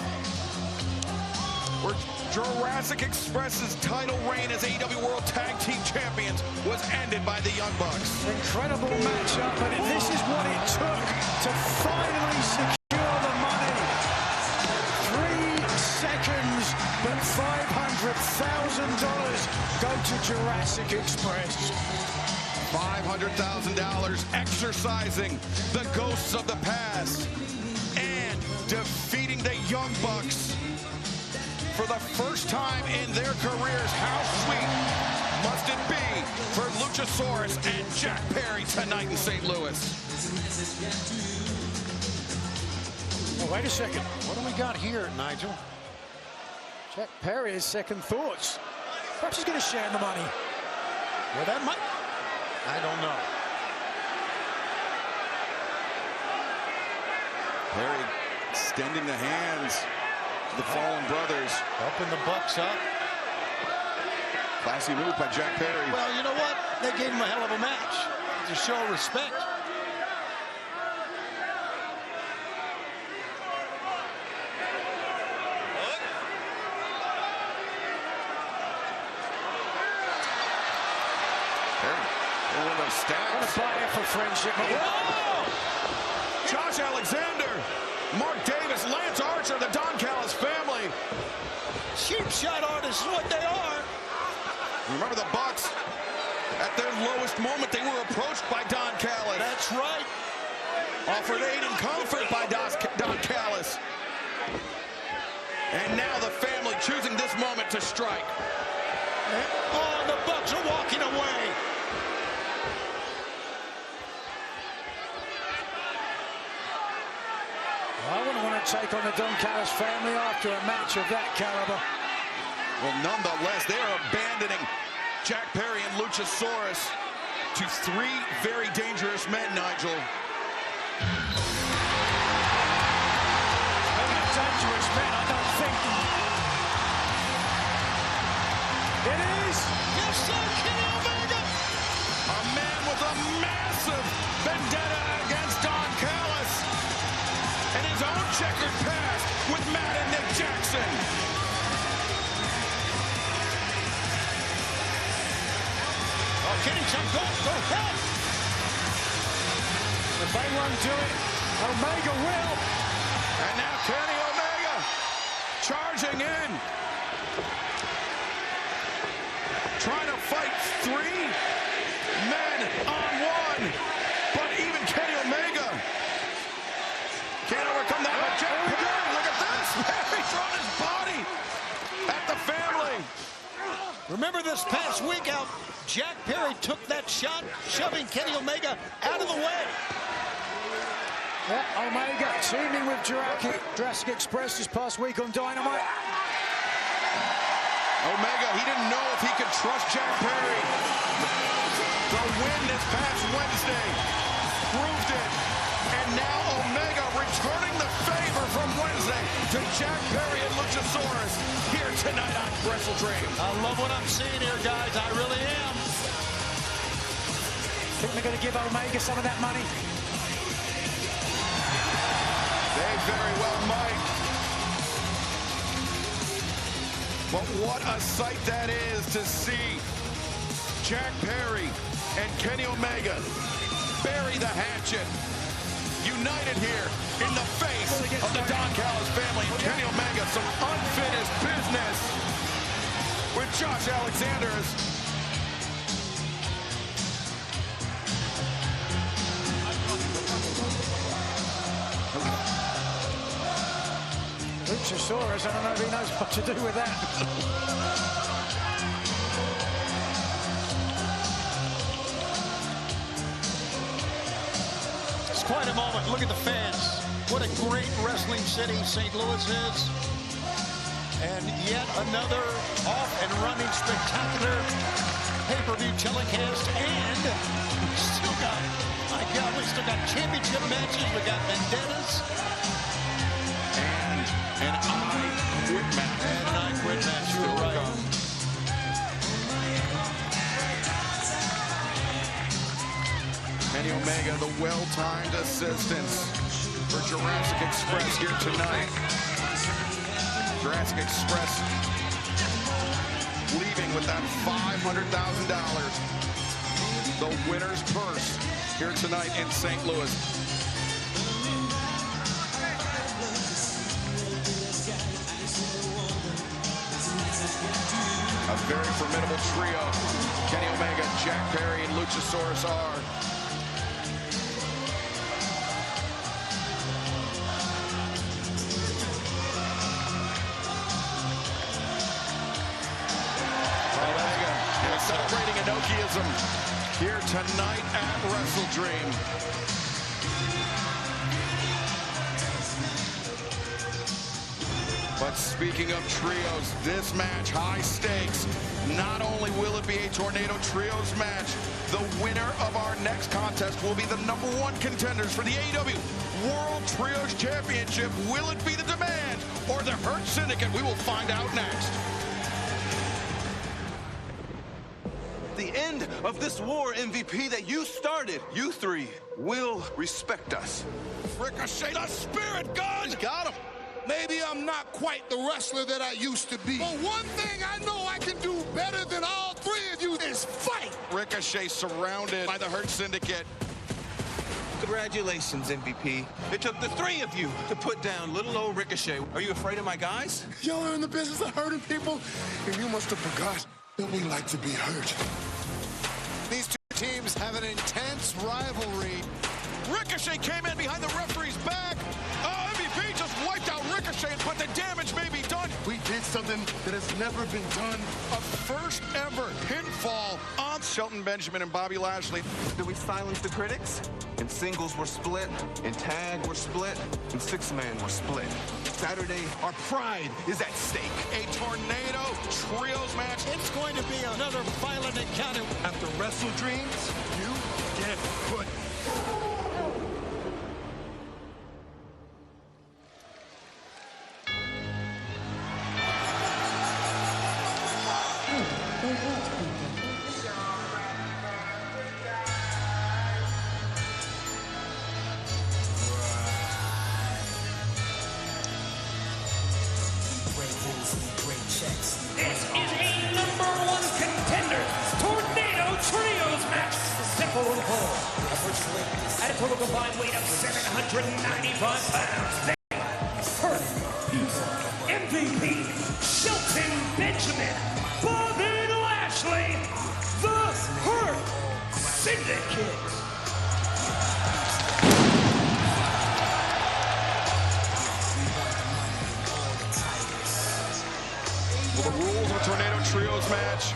where Jurassic Express's title reign as AEW World Tag Team Champions was ended by the Young Bucks. Incredible matchup, and this is what it took to finally secure the money. 3 seconds, but $500,000 go to Jurassic Express. $500,000 exercising the ghosts of the past and defeating the Young Bucks for the first time in their careers. How sweet must it be for Luchasaurus and Jack Perry tonight in St. Louis? Oh, wait a second. What do we got here, Nigel? Jack Perry has second thoughts. Perhaps he's going to share the money. Well, that might... I don't know. Perry extending the hands of the fallen brothers. Helping the Bucks up. Classy move by Jack Perry. Well, you know what? They gave him a hell of a match to show respect. What a buyer for friendship. Whoa! Josh Alexander, Mark Davis, Lance Archer, the Don Callis family. Cheap shot artists is what they are. Remember the Bucks? At their lowest moment, they were approached by Don Callis. That's right. Offered aid and comfort by Don Callis. And now the family choosing this moment to strike. Oh, the Bucks are walking away. I wouldn't want to take on the Don Callis family after a match of that caliber. Well, nonetheless, they are abandoning Jack Perry and Luchasaurus to 3 very dangerous men, Nigel. They're not dangerous men, I don't think. It is. Yes, sir, Kenny Omega. A man with a massive vendetta against Don Callis and his own checkered past with Matt and Nick Jackson. Oh, Kenny, go ahead. If they won't do it, Omega will. And now Kenny Omega charging in. Trying to fight 3 men on 1. But even Kenny Omega can't overcome that. But Jack Perry, look at this. Perry's thrown his body at the family. Remember this past week out, Jack Perry took that shot, shoving Kenny Omega out of the way. Yeah, Omega teaming with Jurassic Express this past week on Dynamite. Omega, he didn't know if he could trust Jack Perry. The win this past Wednesday proved it. And now Omega returning the favor from Wednesday to Jack Perry and Luchasaurus here tonight on WrestleDream. I love what I'm seeing here, guys. I really am. Think they're going to give Omega some of that money? They very well might. But what a sight that is to see Jack Perry and Kenny Omega bury the hatchet. United here in the face of the Don Callis family. And Kenny Omega, some unfinished business with Josh Alexander. Luchasaurus, I don't know if he knows what to do with that. It's quite a moment. Look at the fans. What a great wrestling city St. Louis is. And yet another off and running spectacular pay-per-view telecast. And we still got, my God, we still got championship matches. We got vendettas. And an I Quit match. And an I Quit match. You're right. Kenny Omega, the well-timed assistance for Jurassic Express here tonight. Jurassic Express leaving with that $500,000. The winner's purse here tonight in St. Louis. A very formidable trio. Kenny Omega, Jack Perry, and Luchasaurus are. Omega celebrating Enochiism here tonight at WrestleDream. But speaking of trios, this match, high stakes. Not only will it be a Tornado Trios match, the winner of our next contest will be the #1 contenders for the AEW World Trios Championship. Will it be the Demand or the Hurt Syndicate? We will find out next. The end of this war, MVP, that you started. You three will respect us. Ricochet, the Spirit God! Got him. Maybe I'm not quite the wrestler that I used to be. But one thing I know I can do better than all three of you is fight. Ricochet surrounded by the Hurt Syndicate. Congratulations, MVP. It took the three of you to put down little old Ricochet. Are you afraid of my guys? Y'all are in the business of hurting people, and you must have forgot that we like to be hurt. These two teams have an intense rivalry. Ricochet came in behind the referee's back. MVP just wiped out Ricochet, but the damage may be done. We did something that has never been done. A first ever pinfall on Shelton Benjamin and Bobby Lashley. Did we silence the critics? In singles we're split, in tag we're split, in six-man we're split. Saturday, our pride is at stake. A Tornado Trios match. It's going to be another violent encounter. After WrestleDreams, You get put. This is a #1 contender Tornado Trios match. Simple and full. At a total combined weight of 795 pounds. First, MVP, Shelton Benjamin, Bobby Lashley, the Hurt Syndicate. Well, the rules of a Tornado Trios match,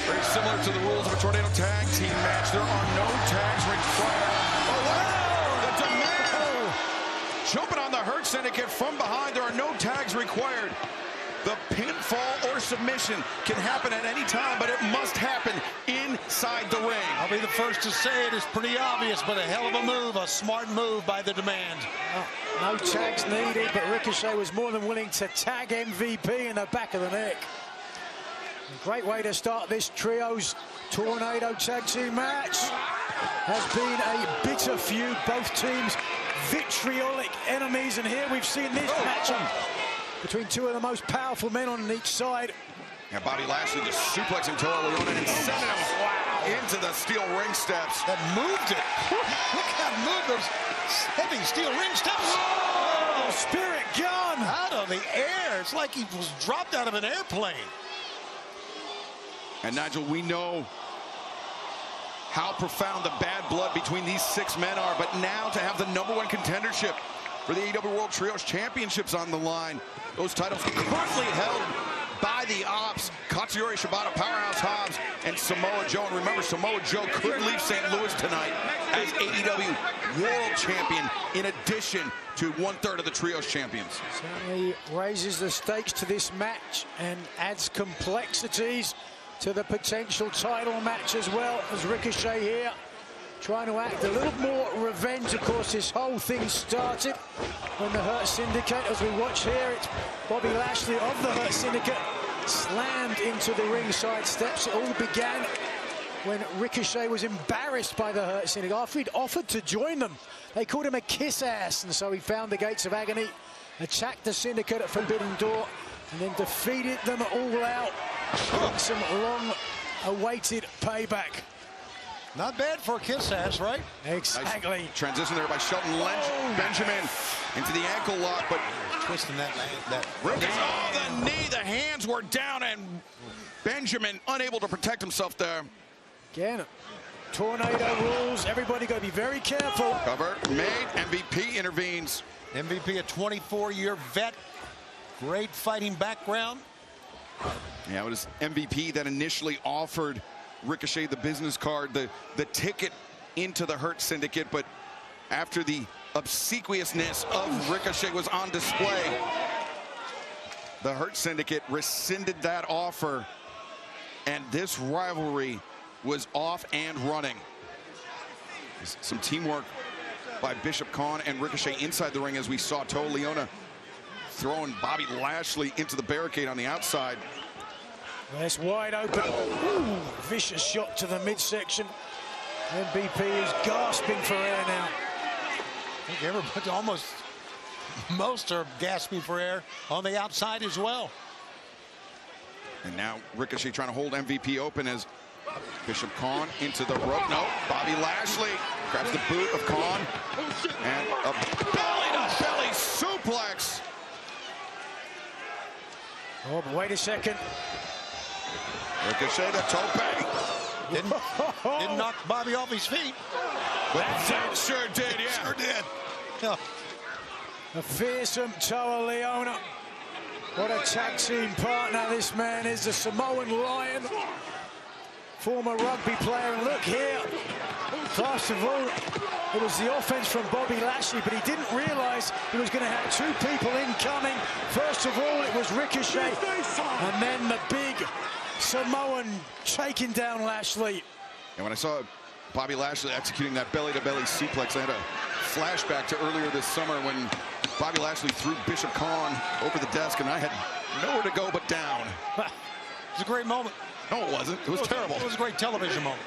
very similar to the rules of a Tornado Tag Team match. There are no tags required. Oh, wow! The Demand! Jumping on the Hurt Syndicate from behind. There are no tags required. The pinfall or submission can happen at any time, but it must happen inside the ring. I'll be the first to say it is pretty obvious, but a hell of a move, a smart move by the Demand. No tags needed, but Ricochet was more than willing to tag MVP in the back of the neck. A great way to start this Trios Tornado Tag Team match. Has been a bitter feud, both teams vitriolic enemies, and here we've seen this matchup between two of the most powerful men on each side. And Bobby Lashley just suplexing Toa Leona and sending him into the steel ring steps. That moved it. Look how moved those heavy steel ring steps. Oh, Spirit gun out of the air. It's like he was dropped out of an airplane. And Nigel, we know how profound the bad blood between these 6 men are, but now to have the #1 contendership for the AEW World Trios Championships on the line. Those titles currently held by the Ops, Katsuyori Shibata, Powerhouse Hobbs, and Samoa Joe. And remember, Samoa Joe could leave St. Louis tonight as AEW World Champion, in addition to 1/3 of the Trios Champions. Certainly raises the stakes to this match and adds complexities to the potential title match as well, as Ricochet here trying to act a little more revenge. Of course, this whole thing started when the Hurt Syndicate, as we watch here, it's Bobby Lashley of the Hurt Syndicate slammed into the ringside steps. It all began when Ricochet was embarrassed by the Hurt Syndicate after he'd offered to join them. They called him a kiss ass, and so he found the gates of agony, attacked the Syndicate at Forbidden Door, and then defeated them all out. Some long-awaited payback. Not bad for a kiss ass, right? Exactly. Nice transition there by Shelton Benjamin into the ankle lock, but twisting that Ricochet, the knee, the hands were down, and Benjamin unable to protect himself there. Again, tornado rules. Everybody got to be very careful. Cover made. MVP intervenes. MVP, a 24-year vet. Great fighting background. Yeah, it was MVP that initially offered Ricochet the business card, the ticket into the Hurt Syndicate, but after the obsequiousness of Ricochet was on display, the Hurt Syndicate rescinded that offer, and this rivalry was off and running. Some teamwork by Bishop Kaun and Ricochet inside the ring, as we saw Toa Leona throwing Bobby Lashley into the barricade on the outside. That's wide open. Ooh, vicious shot to the midsection. MVP is gasping for air now. I think everybody, most are gasping for air on the outside as well. And now Ricochet trying to hold MVP open as Bishop Kaun into the rope. No, Bobby Lashley grabs the boot of Kaun and a belly-to-belly suplex. Oh, but wait a second. Ricochet the tope. Didn't knock Bobby off his feet. But that sure did, yeah. Sure did. A fearsome Toa Leona. What a tag team partner this man is, the Samoan Lion. Former rugby player, and look here. First of all, it was the offense from Bobby Lashley, but he didn't realize he was going to have 2 people incoming. First of all, it was Ricochet, and then the big Samoan taking down Lashley. And when I saw Bobby Lashley executing that belly-to-belly suplex, I had a flashback to earlier this summer when Bobby Lashley threw Bishop Kaun over the desk, and I had nowhere to go but down. It was a great moment. No, it wasn't. It was terrible. It was a great television moment.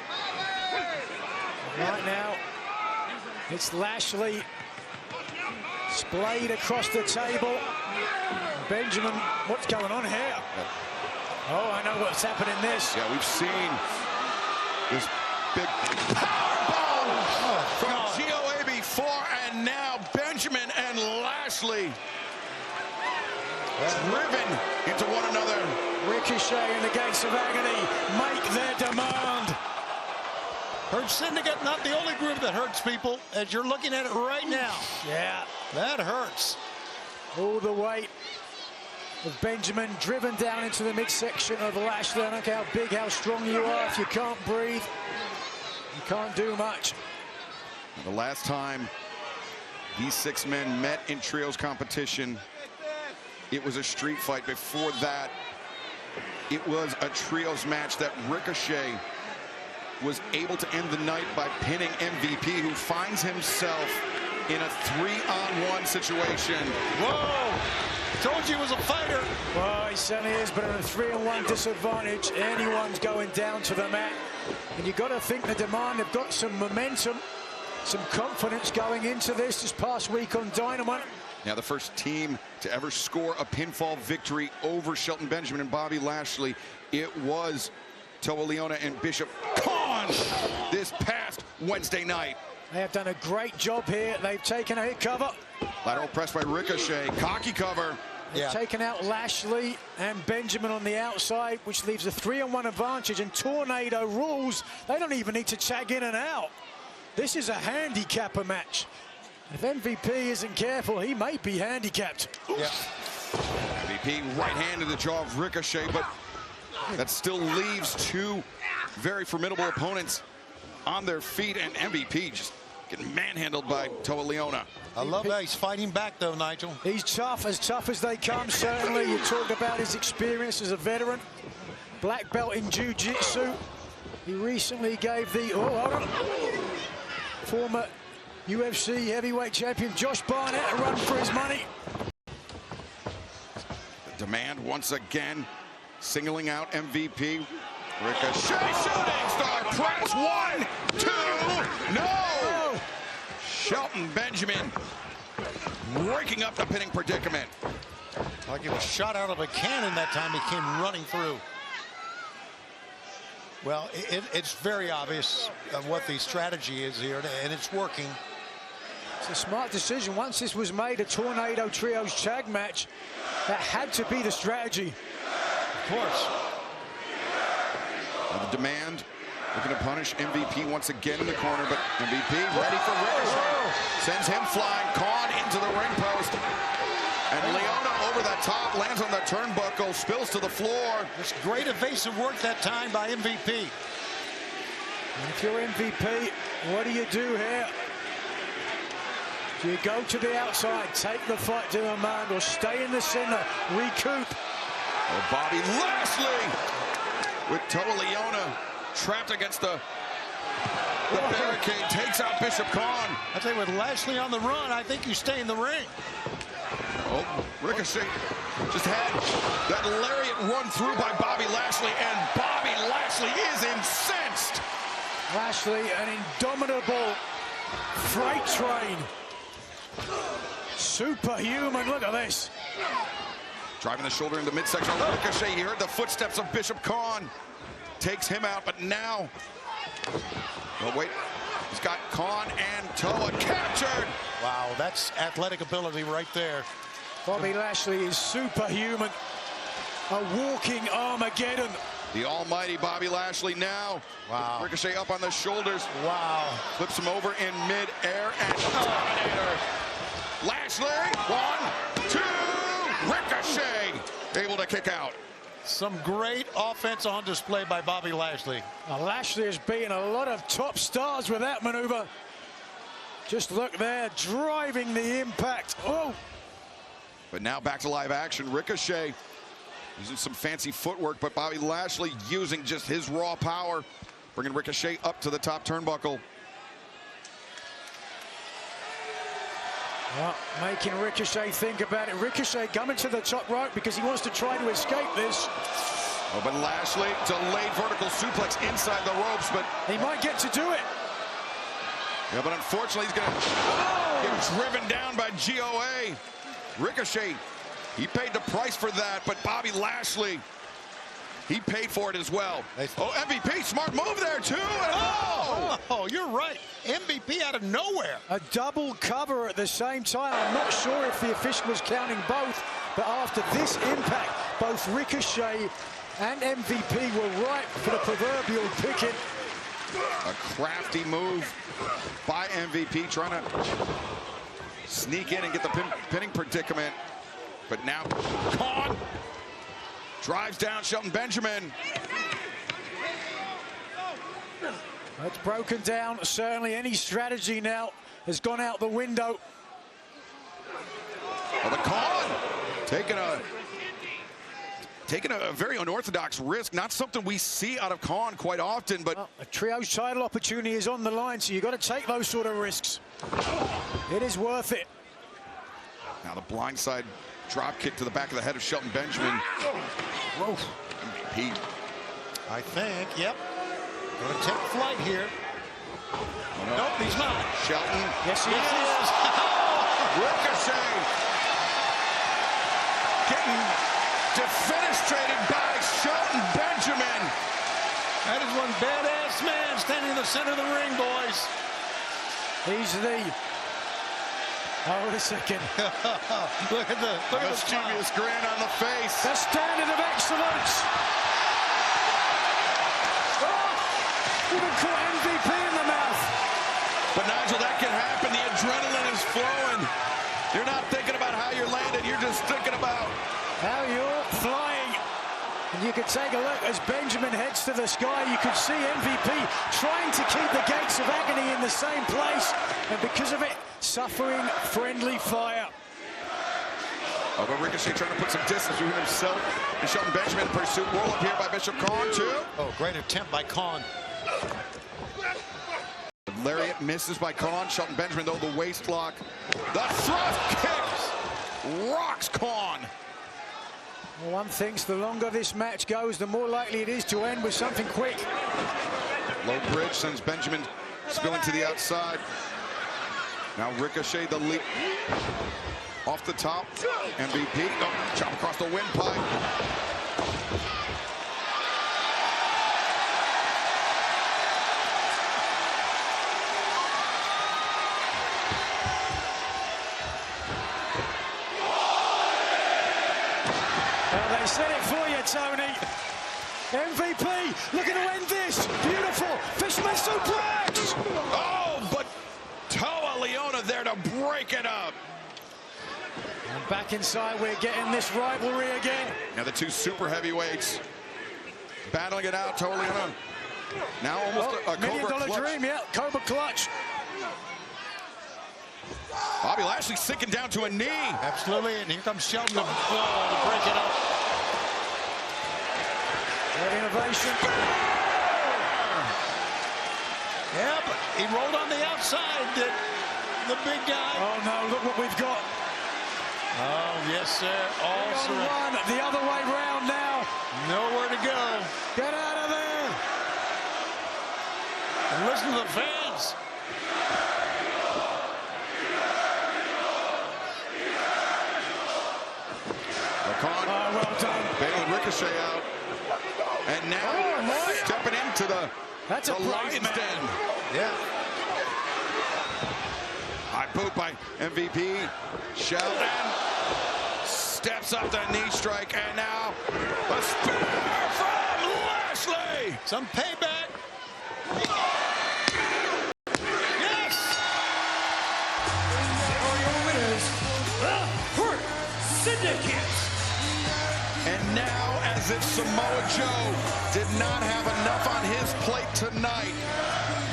Right now, it's Lashley splayed across the table. Benjamin, what's going on here? Oh, I know what's happening this. Yeah, we've seen this big powerbomb from GOA before, and now Benjamin and Lashley driven into one another. Ricochet in the gates of agony make their demand. Hurt Syndicate, not the only group that hurts people, as you're looking at it right now. Yeah. That hurts. All the weight of Benjamin driven down into the midsection of Lashley. I don't care how big, how strong you are. If you can't breathe, you can't do much. The last time these 6 men met in trios competition, it was a street fight. Before that, it was a trios match that Ricochet was able to end the night by pinning MVP, who finds himself in a 3-on-1 situation. Whoa! Told you he was a fighter. Well, he certainly is, but in a 3-on-1 disadvantage, anyone's going down to the mat. And you've got to think the Demand have got some momentum, some confidence going into this past week on Dynamite. Now the first team to ever score a pinfall victory over Shelton Benjamin and Bobby Lashley, it was Toa Liona and Bishop Khan this past Wednesday night. They have done a great job here. They've taken a hit cover. Lateral press by Ricochet, cocky cover. They've taken out Lashley and Benjamin on the outside, which leaves a 3-on-1 advantage. And Tornado rules, they don't even need to tag in and out. This is a handicapper match. If MVP isn't careful, he may be handicapped. Yeah. MVP right hand in the jaw of Ricochet, but that still leaves two very formidable opponents on their feet, and MVP just getting manhandled by Toa Liona. I love that he's fighting back, though, Nigel. He's tough as they come, certainly. You talked about his experience as a veteran. Black belt in jiu-jitsu. He recently gave the, former UFC heavyweight champion Josh Barnett a run for his money. The Demand once again singling out MVP. Ricochet shooting star press. 1, 2, no! Shelton Benjamin breaking up the pinning predicament. Like he was shot out of a cannon that time. He came running through. Well, it's very obvious what the strategy is here, and it's working. It's a smart decision. Once this was made a Tornado Trios tag match, that had to be the strategy. Of course. The Demand looking to punish MVP once again in the corner, but MVP ready for Ricochet. Sends him flying. Khan into the ring post. And Leona over the top, lands on the turnbuckle, spills to the floor. It's great evasive work that time by MVP. And if you're MVP, what do you do here? Do you go to the outside, take the fight to the man, or stay in the center, recoup? Oh, Bobby Lashley with Toa Liona trapped against the barricade, takes out Bishop Khan. I tell you, with Lashley on the run, I think you stay in the ring. Oh, Ricochet just had that lariat run through by Bobby Lashley, and Bobby Lashley is incensed. Lashley, an indomitable freight train. Superhuman, look at this. Driving the shoulder into midsection. Ricochet, you heard the footsteps of Bishop Khan. Takes him out, but now, oh wait, he's got Khan and Toa captured. Wow, that's athletic ability right there. Bobby Lashley is superhuman. A walking Armageddon. The almighty Bobby Lashley now. Wow. Ricochet up on the shoulders. Wow. Flips him over in mid-air and Terminator. Lashley, 1, 2, Ricochet able to kick out. Some great offense on display by Bobby Lashley. Lashley has beaten a lot of top stars with that maneuver. Just look there, driving the impact. Oh! But now back to live action. Ricochet using some fancy footwork, but Bobby Lashley using just his raw power, bringing Ricochet up to the top turnbuckle. Well, making Ricochet think about it. Ricochet coming to the top rope because he wants to try to escape this. Oh, but Lashley delayed vertical suplex inside the ropes, but he might get to do it. Yeah, but unfortunately he's going to get driven down by GOA. Ricochet, he paid the price for that, but Bobby Lashley, he paid for it as well. Oh, MVP, smart move there too. Oh, you're right. MVP out of nowhere. A double cover at the same time. I'm not sure if the official was counting both, but after this impact, both Ricochet and MVP were ripe for the proverbial picking. A crafty move by MVP, trying to sneak in and get the pinning predicament. But now Khan drives down Shelton Benjamin. It's broken down. Certainly any strategy now has gone out the window. Oh, the Khan taking a very unorthodox risk. Not something we see out of Khan quite often, but a trios title opportunity is on the line, so you've got to take those sort of risks. It is worth it. Now the blindside drop kick to the back of the head of Shelton Benjamin. Whoa. He, I think, yep. Going to take flight here. Oh, no. Nope, he's not. Shelton. Yes, he is. Ricochet getting defenestrated by Shelton Benjamin. That is one badass man standing in the center of the ring, boys. He's the... Oh, wait a second. Look at the mischievous grin on the face. The standard of excellence. Oh, even caught MVP in the mouth. But Nigel, that can happen. The adrenaline is flowing. You're not thinking about how you're landed. You're just thinking about how you're flying. And you could take a look as Benjamin heads to the sky. You could see MVP trying to keep the gates of agony in the same place. And because of it, suffering friendly fire. Although Ricochet trying to put some distance between himself and Shelton Benjamin in pursuit. Roll up here by Bishop Khan, too. Oh, great attempt by Khan. Lariat misses by Khan. Shelton Benjamin, though, the waist lock. The thrust kicks. Rocks Khan. Well, one thing's the longer this match goes, the more likely it is to end with something quick. Low bridge sends Benjamin spilling to the outside. Now Ricochet, the leap off the top. MVP, chop across the windpipe. Well, they said it for you, Tony. MVP looking to end this. Beautiful fisherman suplex. Oh, but Toa Leona there to break it up. And back inside, we're getting this rivalry again. Now the two super heavyweights battling it out. Toa Leona now almost a $1 million Cobra clutch. dream, yeah, Cobra clutch. Bobby Lashley sinking down to a knee. Absolutely, and here comes Shelton to break it up. Great innovation. Yeah, but he rolled on the outside, did the big guy. Oh, no, look what we've got. Oh, yes, sir. Also Run the other way round now. Nowhere to go. Get out of there. And listen to the fans. Oh, well done. Bailing Ricochet out. And now stepping into the lion's den. Yeah. High boot by MVP. Shelton steps up the knee strike, and now a spear from Lashley. Some payback. Yes. Your winners, the Hurt Syndicate. And now, as if Samoa Joe did not have enough on his plate tonight,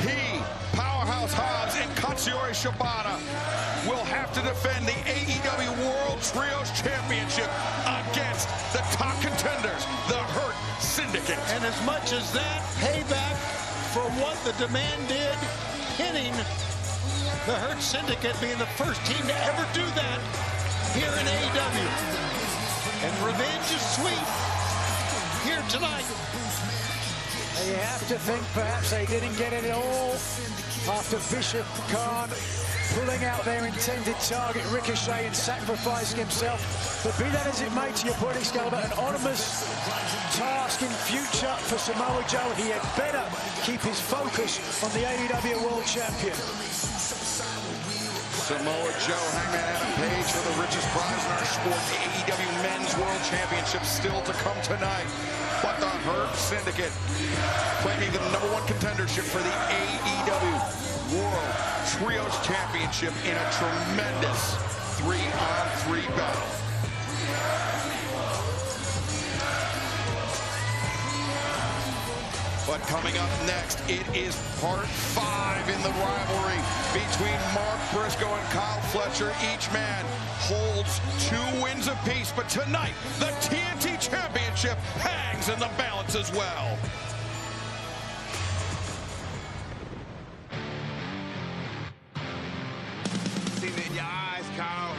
he, Powerhouse Hobbs, and Katsuyori Shibata will have to defend the AEW World Trios Championship against the top contenders, the Hurt Syndicate. And as much as that payback for what the demand did, pinning the Hurt Syndicate being the first team to ever do that here in AEW. And revenge is sweet here tonight. You have to think perhaps they didn't get it all after Bishop Khan pulling out their intended target, Ricochet, and sacrificing himself. But be that as it may, to your point, Excalibur, an onerous task in future for Samoa Joe. He had better keep his focus on the AEW World Champion. Samoa Joe, Hangman Adam Page for the richest prize in our sport, the AEW Men's World Championship still to come tonight. But the Hurt Syndicate claiming the #1 contendership for the AEW World Trios Championship in a tremendous 3-on-3 battle. But coming up next, it is part 5 in the rivalry between Mark Briscoe and Kyle Fletcher. Each man holds 2 wins apiece, but tonight, the TNT Championship hangs in the balance as well. Seen it in your eyes, Kyle.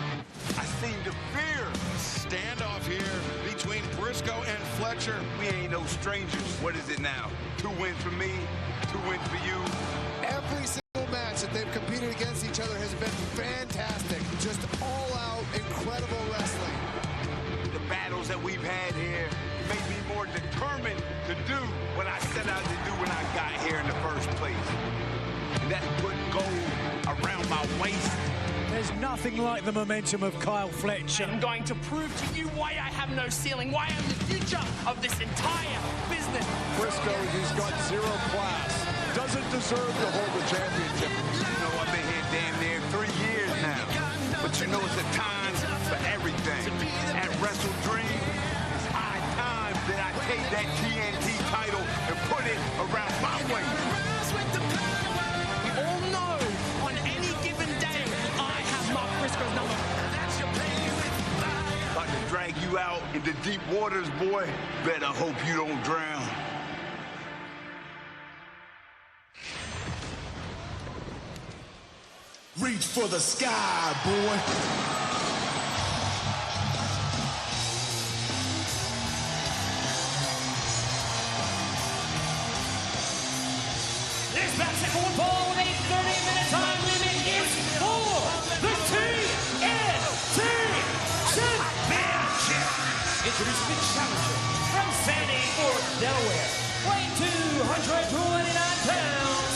I seen the fear. Standoff here between Briscoe and Fletcher. We ain't no strangers. What is it now? 2 wins for me, 2 wins for you. Every single match that they've competed against each other has been fantastic. Just had here made me more determined to do what I set out to do when I got here in the first place. And that's putting gold around my waist. There's nothing like the momentum of Kyle Fletcher. I'm going to prove to you why I have no ceiling, why I'm the future of this entire business. Briscoe, who's got zero class, doesn't deserve to hold the championship. You know, I've been here damn near 3 years now. But you know, it's a time for everything. At WrestleDream, it's high time that I take that TNT title and put it around my waist. We all know on any given day, I have Mark Briscoe's number. About to drag you out into deep waters, boy. Better hope you don't drown. Reach for the sky, boy. This match at football with a 30-minute time limit is for the TNT Championship. Introducing the challenger from Sandy Fort, Delaware, weighing 229 pounds,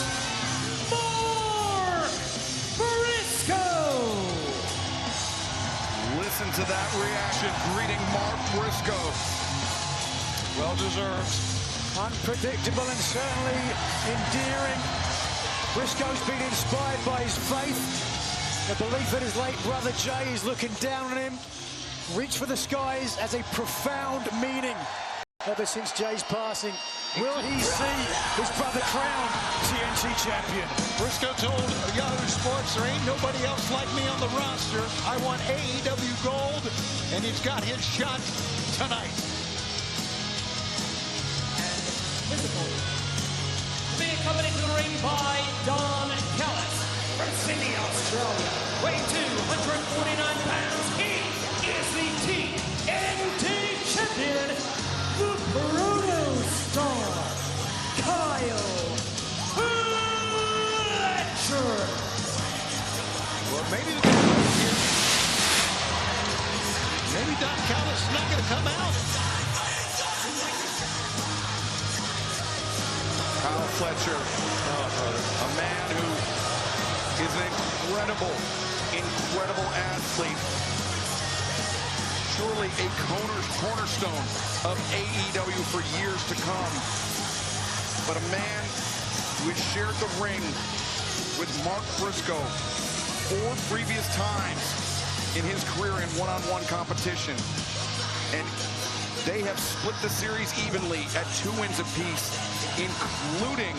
Mark Briscoe. Listen to that reaction greeting Mark Briscoe. Well deserved. Unpredictable and certainly endearing. Briscoe's been inspired by his faith, the belief that his late brother Jay is looking down on him. Reach for the skies has a profound meaning ever since Jay's passing. Will he see his brother crowned TNT champion? Briscoe told Yahoo Sports, there ain't nobody else like me on the roster. I want AEW gold, and he's got his shot tonight. Being accompanied to the ring by Don Callis from Sydney, Australia, weighing 249 pounds. He is the TNT champion, the Proto Star, Kyle Fletcher. Well, maybe Don Callis is not going to come out. Kyle Fletcher, a man who is an incredible athlete. Surely a cornerstone of AEW for years to come. But a man who has shared the ring with Mark Briscoe 4 previous times in his career in one-on-one competition. And they have split the series evenly at 2 wins apiece, including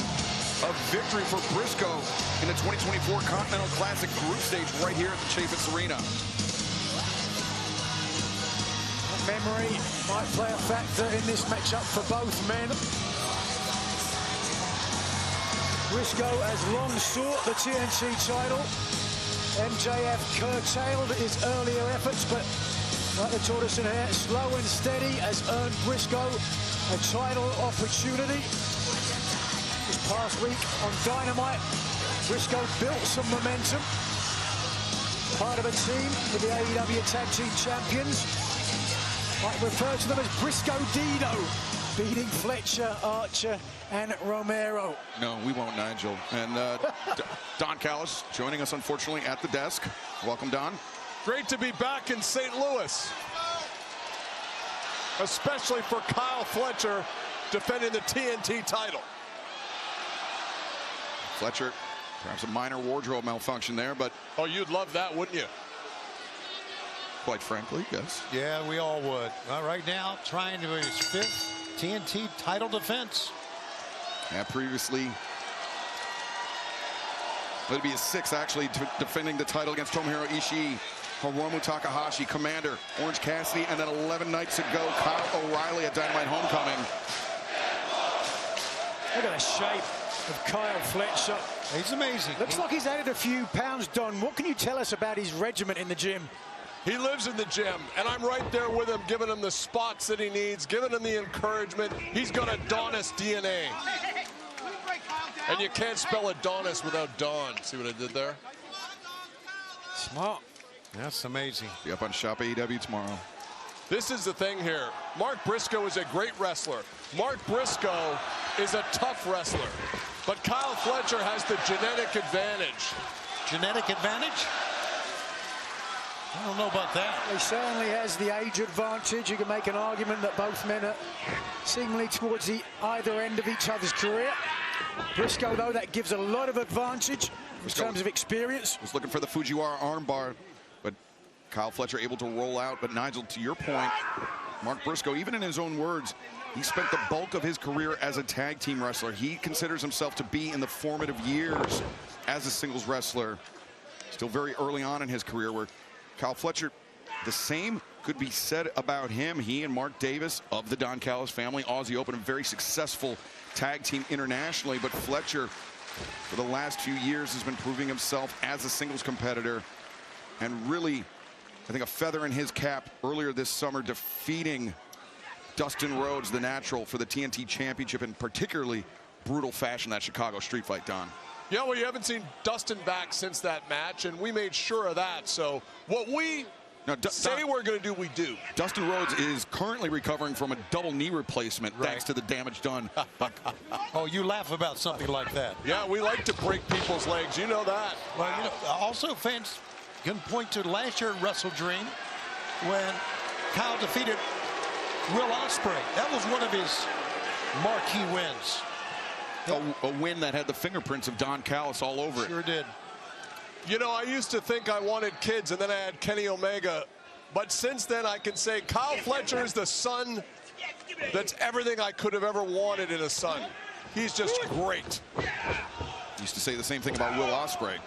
a victory for Briscoe in the 2024 Continental Classic group stage right here at the Chaffetz Arena. Memory might play a factor in this matchup for both men. Briscoe has long sought the TNT title. MJF curtailed his earlier efforts, but like the tortoise and hare, slow and steady has earned Briscoe a title opportunity. This past week on Dynamite, Briscoe built some momentum. Part of a team with the AEW Tag Team Champions. Might refer to them as Briscoe Dino, beating Fletcher, Archer, and Romero. No, we won't, Nigel. And Don Callis joining us, unfortunately, at the desk. Welcome, Don. Great to be back in St. Louis, especially for Kyle Fletcher defending the TNT title. Fletcher, perhaps a minor wardrobe malfunction there, but... Oh, you'd love that, wouldn't you? Quite frankly, yes. Yeah, we all would. Right now, trying to his 5th TNT title defense. Yeah, previously, it'd be his 6th, actually, defending the title against Tomohiro Ishii, Hiromu Takahashi, Commander, Orange Cassidy, and then 11 nights ago, Kyle O'Reilly at Dynamite Homecoming. Look at the shape of Kyle Fletcher. He's amazing. Looks like he's added a few pounds, Don. What can you tell us about his regiment in the gym? He lives in the gym, and I'm right there with him, giving him the spots that he needs, giving him the encouragement. He's got Adonis DNA. And you can't spell Adonis without Don. See what I did there? Smart. That's amazing. Be up on Shop AEW tomorrow. This is the thing here. Mark Briscoe is a great wrestler. Mark Briscoe is a tough wrestler. But Kyle Fletcher has the genetic advantage. Genetic advantage? I don't know about that. He certainly has the age advantage. You can make an argument that both men are seemingly towards the either end of each other's career. Briscoe, though, that gives a lot of advantage in terms of experience. Was looking for the Fujiwara armbar, but Kyle Fletcher able to roll out. But Nigel, to your point, Mark Briscoe, even in his own words, he spent the bulk of his career as a tag team wrestler. He considers himself to be in the formative years as a singles wrestler. Still very early on in his career, where Kyle Fletcher, the same could be said about him. He and Mark Davis of the Don Callis family, Aussie Open, a very successful tag team internationally. But Fletcher, for the last few years, has been proving himself as a singles competitor, and really, I think, a feather in his cap earlier this summer, defeating Dustin Rhodes, the Natural, for the TNT Championship in particularly brutal fashion, that Chicago street fight, Don. Yeah, well, you haven't seen Dustin back since that match, and we made sure of that. So what we say we're going to do, we do. Dustin Rhodes is currently recovering from a double knee replacement, thanks to the damage done. Oh, you laugh about something like that. Yeah, we like to break people's legs. You know that. Well, you know, also fans can point to last year at Wrestle Dream when Kyle defeated Will Ospreay. That was one of his marquee wins. A win that had the fingerprints of Don Callis all over it. Sure did. You know, I used to think I wanted kids, and then I had Kenny Omega. But since then, I can say Kyle Fletcher is the son that's everything I could have ever wanted in a son. He's just great. Used to say the same thing about Will Ospreay.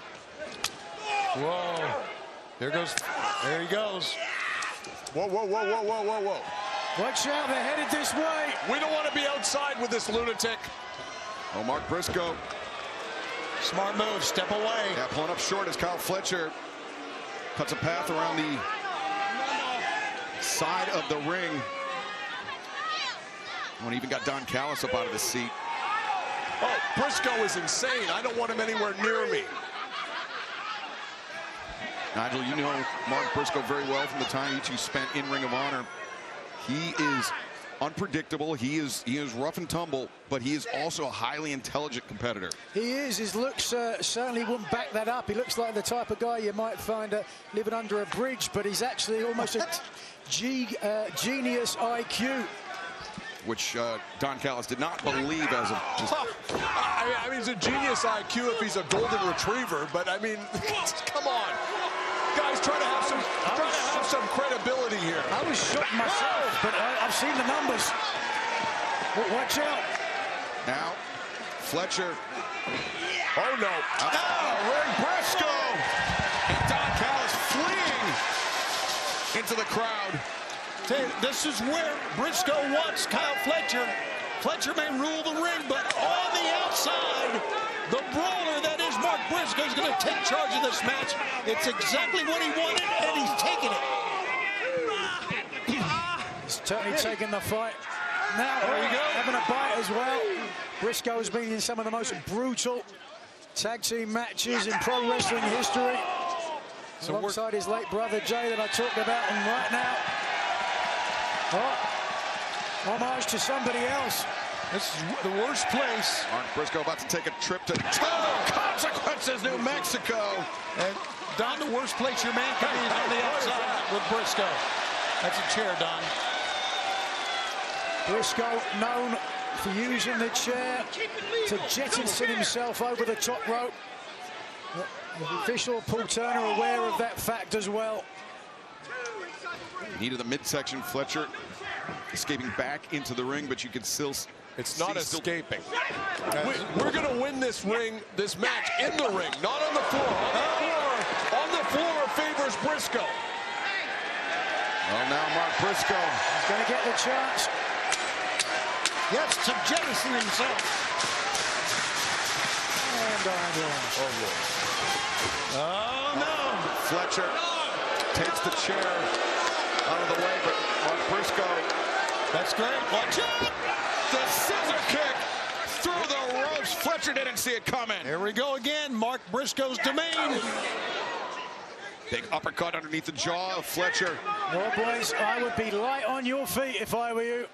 Whoa. There he goes. Whoa, whoa, whoa, whoa, whoa, whoa, whoa. Watch out, they're headed this way. We don't want to be outside with this lunatic. Oh, Mark Briscoe. Smart move, step away. Yeah, pulling up short as Kyle Fletcher cuts a path around the side of the ring. One even got Don Callis up out of his seat. Oh, Briscoe is insane. I don't want him anywhere near me. Nigel, you know Mark Briscoe very well from the time you two spent in Ring of Honor. He is unpredictable. He is rough and tumble, but he is also a highly intelligent competitor. He is. His looks certainly wouldn't back that up. He looks like the type of guy you might find living under a bridge, but he's actually almost a genius IQ. Which Don Callis did not believe as a... I mean, he's a genius IQ if he's a golden retriever, but I mean, come on. Guys, try to have some credibility here. I was shocked myself, but I've seen the numbers. But watch out. Now, Fletcher. Oh, no. Ring Briscoe. And Don Callis fleeing into the crowd. This is where Briscoe wants Kyle Fletcher. Fletcher may rule the ring, but on the outside, the brawler that is Mark Briscoe is going to take charge of this match. It's exactly what he wanted, and he's taking it. He's certainly taking the fight. Now, there you go. Having a bite as well. Briscoe has been in some of the most brutal tag team matches in pro wrestling history. So alongside his late brother Jay that I talked about him right now. Oh, homage to somebody else. This is the worst place. Mark Briscoe about to take a trip to Total Consequences, New Mexico. And Don, the worst place your man can be is on the outside with Briscoe. That's a chair, Don. Briscoe known for using the chair to jettison himself over the top rope. The official, Paul Turner, aware of that fact as well. Knee to the midsection, Fletcher escaping back into the ring, but you can still... It's not escaping. We're going to win this match in the ring, not on the floor. On the floor favors Briscoe. Well, now Mark Briscoe. He's going to get the chance. Yes, to jettison himself. And oh, no. Fletcher takes the chair out of the way, but Mark Briscoe. That's great. Watch out. The scissor kick through the ropes. Fletcher didn't see it coming. Here we go again. Mark Briscoe's domain. Big uppercut underneath the jaw of Fletcher. Well, boys, I would be light on your feet if I were you.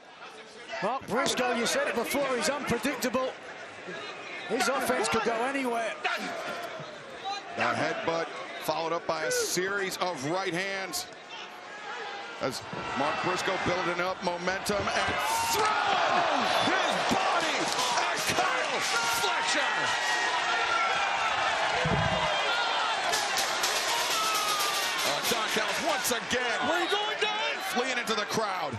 Mark Briscoe, you said it before, he's unpredictable. His offense could go anywhere. The headbutt followed up by a series of right hands. As Mark Briscoe building up momentum and throwing his body at Kyle Fletcher. Don Callis once again. Where are you going, Don? Fleeing into the crowd.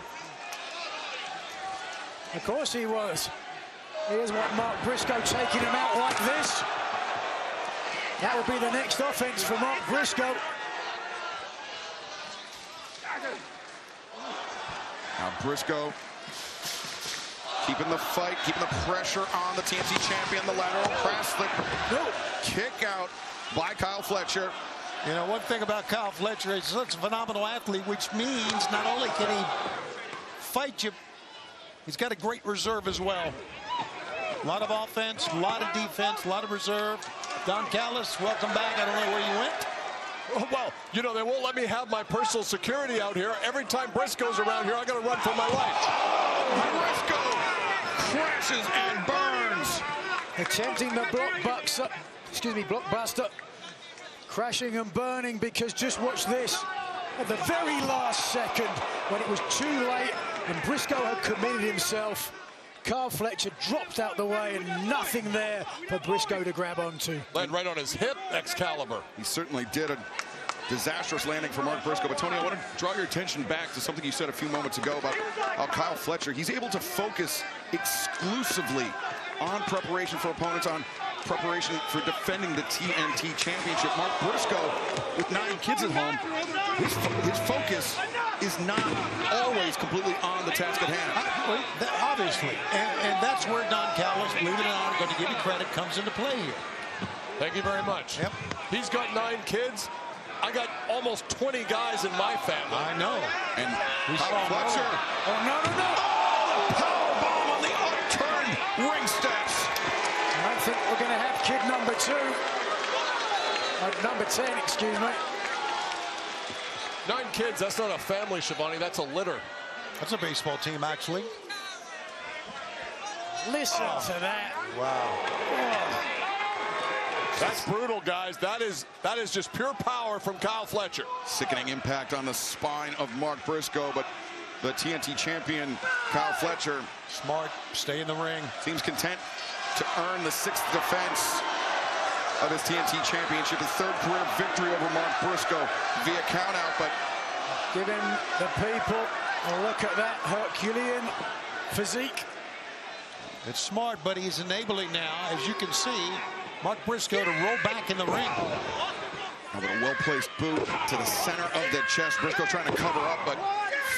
Of course he was. Here's what Mark Briscoe taking him out like this. That will be the next offense for Mark Briscoe. Now Briscoe keeping the fight, keeping the pressure on the TNT champion. The lateral press, the kick out by Kyle Fletcher. You know, one thing about Kyle Fletcher is he's such a phenomenal athlete, which means not only can he fight you, he's got a great reserve as well. A lot of offense, a lot of defense, a lot of reserve. Don Callis, welcome back. I don't know where you went. Oh, well, you know, they won't let me have my personal security out here. Every time Briscoe's around here, I got to run for my life. Briscoe crashes and burns. Attempting the blockbuster. Crashing and burning, because just watch this. At the very last second, when it was too late and Briscoe had committed himself, Kyle Fletcher dropped out the way and nothing there for Briscoe to grab onto. Landed right on his hip, Excalibur. He certainly did. A disastrous landing for Mark Briscoe. But Tony, I want to draw your attention back to something you said a few moments ago about how Kyle Fletcher, he's able to focus exclusively on preparation for opponents, on preparation for defending the TNT championship. Mark Briscoe, with 9 kids at home, his focus is not always completely on the task at hand. Obviously, and that's where Don Callis, believe it or not, I'm going to give you credit, comes into play here. Thank you very much. Yep. He's got 9 kids. I got almost 20 guys in my family. I know. And Kyle Fletcher. Oh, no. Oh, the power bomb on the upturned ring steps. I think we're going to have kid number 2. Number 10, excuse me. 9 kids, that's not a family, Shivani, that's a litter. That's a baseball team, actually. Listen to that. Wow. That's brutal, guys. That is just pure power from Kyle Fletcher. Sickening impact on the spine of Mark Briscoe, but the TNT champion, Kyle Fletcher, smart, stay in the ring. Seems content to earn the 6th defense of his TNT championship, his 3rd career victory over Mark Briscoe via countout. But giving the people a look at that Herculean physique. It's smart, but he's enabling now, as you can see, Mark Briscoe to roll back in the ring. With a well-placed boot to the center of the chest. Briscoe trying to cover up, but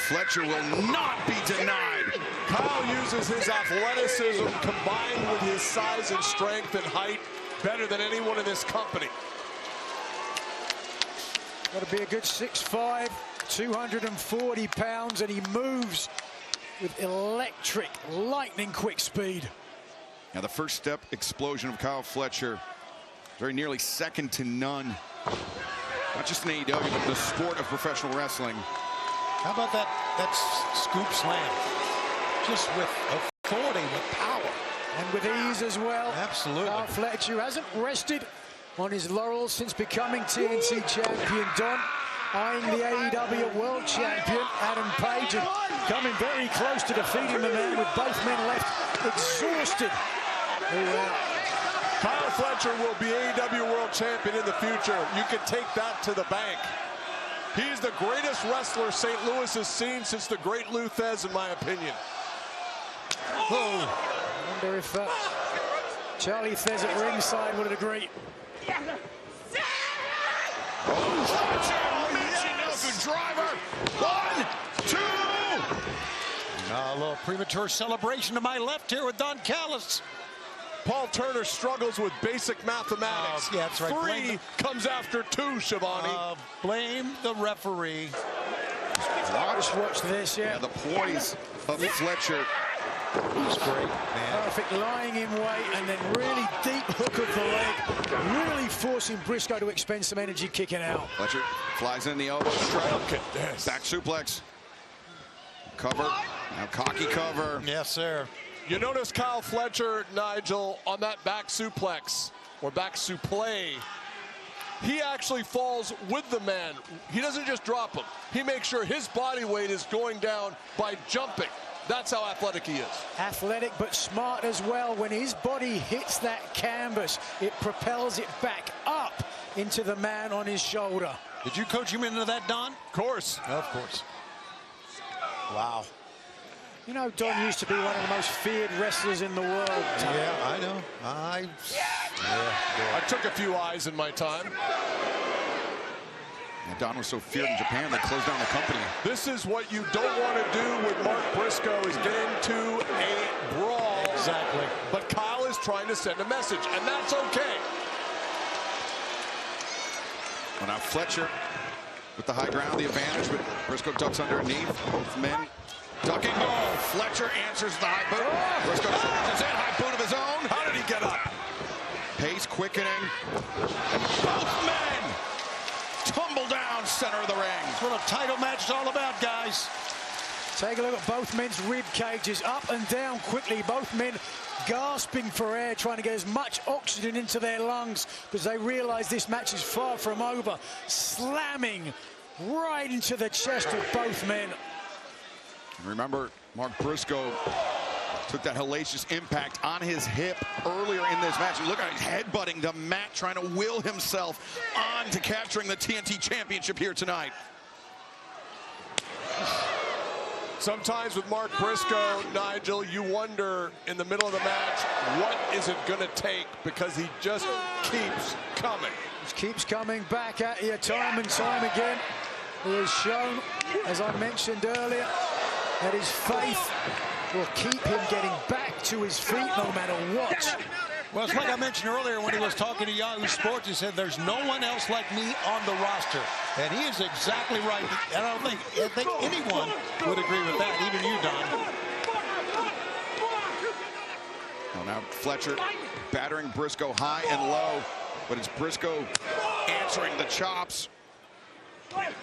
Fletcher will not be denied. Kyle uses his athleticism combined with his size and strength and height better than anyone in this company. Got to be a good 6'5", 240 pounds, and he moves with electric, lightning quick speed. Now the first step explosion of Kyle Fletcher, very nearly second to none. Not just in AEW, but the sport of professional wrestling. How about that scoop slam? Just with authority, with power. And with ease as well. Absolutely. Kyle Fletcher hasn't rested on his laurels since becoming TNT champion. Don eyeing the AEW world champion, Adam Page, and coming very close to defeating the man with both men left exhausted. Kyle Fletcher will be AEW world champion in the future. You can take that to the bank. He's the greatest wrestler St. Louis has seen since the great Lou Thez, in my opinion. Oh. I wonder if Charlie Thez at ringside would agree. Driver. 1, 2. A little premature celebration to my left here with Don Callis. Paul Turner struggles with basic mathematics. Yeah, that's right. 3 comes after 2, Shivani. Blame the referee. Just watch this, yeah. The poise of Fletcher He's great, man. Perfect lying in wait and then really deep hook of the leg, really forcing Briscoe to expend some energy kicking out. Fletcher flies in the elbow strike. Look at this. Back suplex. Cover. Now cocky cover. Yes, sir. You notice Kyle Fletcher, Nigel, on that back suplex or back suplex. He actually falls with the man. He doesn't just drop him. He makes sure his body weight is going down by jumping. That's how athletic he is. Athletic but smart as well. When his body hits that canvas, it propels it back up into the man on his shoulder. Did you coach him into that, Don? Of course. Of course. Wow. You know, Don used to be one of the most feared wrestlers in the world. Yeah, I know. I took a few eyes in my time. And Don was so feared in Japan, they closed down the company. This is what you don't want to do with Mark Briscoe, is get into a brawl. Exactly. But Kyle is trying to send a message, and that's okay. Well, now Fletcher with the high ground, the advantage, but Briscoe ducks underneath. Both men ducking. Oh, Fletcher answers the high boot. Briscoe charges in, high boot of his own. How did he get up? Pace quickening. And both men tumble down center of the ring. That's what a title match is all about, guys. Take a look at both men's rib cages up and down quickly. Both men gasping for air, trying to get as much oxygen into their lungs because they realize this match is far from over. Slamming right into the chest of both men. Remember, Mark Briscoe took that hellacious impact on his hip earlier in this match. And look at him headbutting the mat, trying to will himself on to capturing the TNT Championship here tonight. Sometimes with Mark Briscoe, Nigel, you wonder in the middle of the match, what is it going to take? Because he just keeps coming. Just keeps coming back at you time and time again. He has shown, as I mentioned earlier, that his faith will keep him getting back to his feet no matter what. Well, it's like I mentioned earlier when he was talking to Yahoo Sports. He said, there's no one else like me on the roster. And he is exactly right. And I think anyone would agree with that, even you, Don. Well, now Fletcher battering Briscoe high and low, but it's Briscoe answering the chops.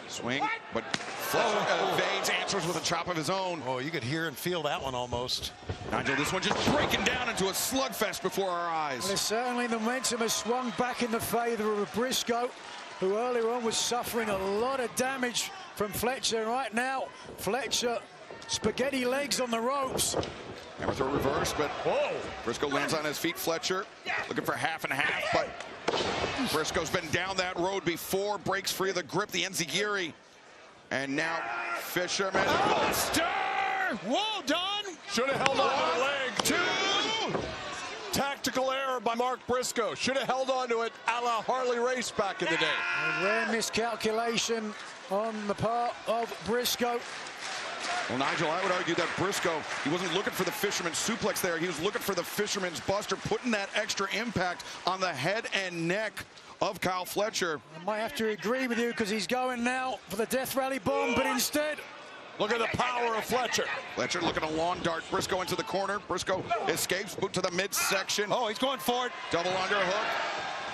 Swing, but Fletcher evades, answers with a chop of his own. Oh, you could hear and feel that one almost. Nigel, this one just breaking down into a slugfest before our eyes. Well, certainly the momentum has swung back in the favor of Briscoe, who earlier on was suffering a lot of damage from Fletcher. Right now, Fletcher, spaghetti legs on the ropes. Hammer throw reverse, but Briscoe lands on his feet. Fletcher looking for half and half, but Briscoe's been down that road before, breaks free of the grip, the enziguri. And now Fisherman. Buster! Whoa, Don! Should have held on to the leg. 2. Tactical error by Mark Briscoe. Should have held on to it a la Harley Race back in the day. A rare miscalculation on the part of Briscoe. Well, Nigel, I would argue that Briscoe, he wasn't looking for the fisherman's suplex there. He was looking for the fisherman's buster, putting that extra impact on the head and neck of Kyle Fletcher. I might have to agree with you because he's going now for the Death Rally Bomb, but instead... Look at the power of Fletcher. Fletcher looking a long dart. Briscoe into the corner. Briscoe escapes, boot to the midsection. Oh, he's going for it. Double underhook.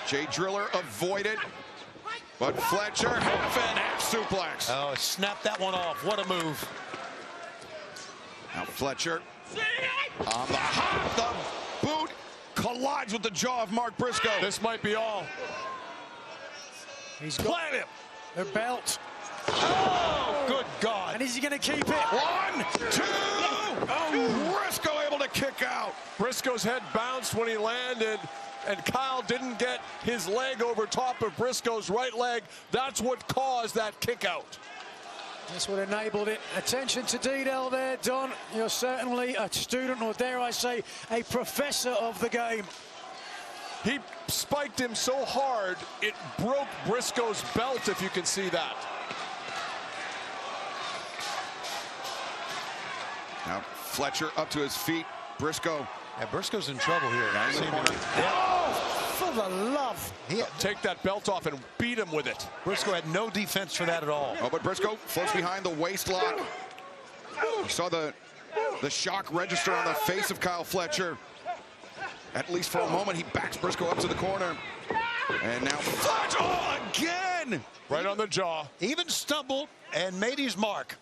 Jay Driller avoided. But Fletcher, half and half suplex. Oh, snap that one off. What a move. Now Fletcher on the hop. The boot collides with the jaw of Mark Briscoe. This might be all. He's got him. The belt. Oh, good God. And is he going to keep it? 1, 2. Oh, Briscoe able to kick out. Briscoe's head bounced when he landed, and Kyle didn't get his leg over top of Briscoe's right leg. That's what caused that kick out. That's what enabled it. Attention to detail there, Don. You're certainly a student, or dare I say, a professor of the game. He spiked him so hard, it broke Briscoe's belt, if you can see that. Now Fletcher up to his feet. Briscoe. Yeah, Briscoe's in trouble here. For the love. Take that belt off and beat him with it. Briscoe had no defense for that at all. Oh, but Briscoe floats behind the waist lock. You saw the The shock register on the face of Kyle Fletcher. At least for a moment, he backs Briscoe up to the corner. And now Fletcher, oh, again! Right on the jaw. Even stumbled and made his mark.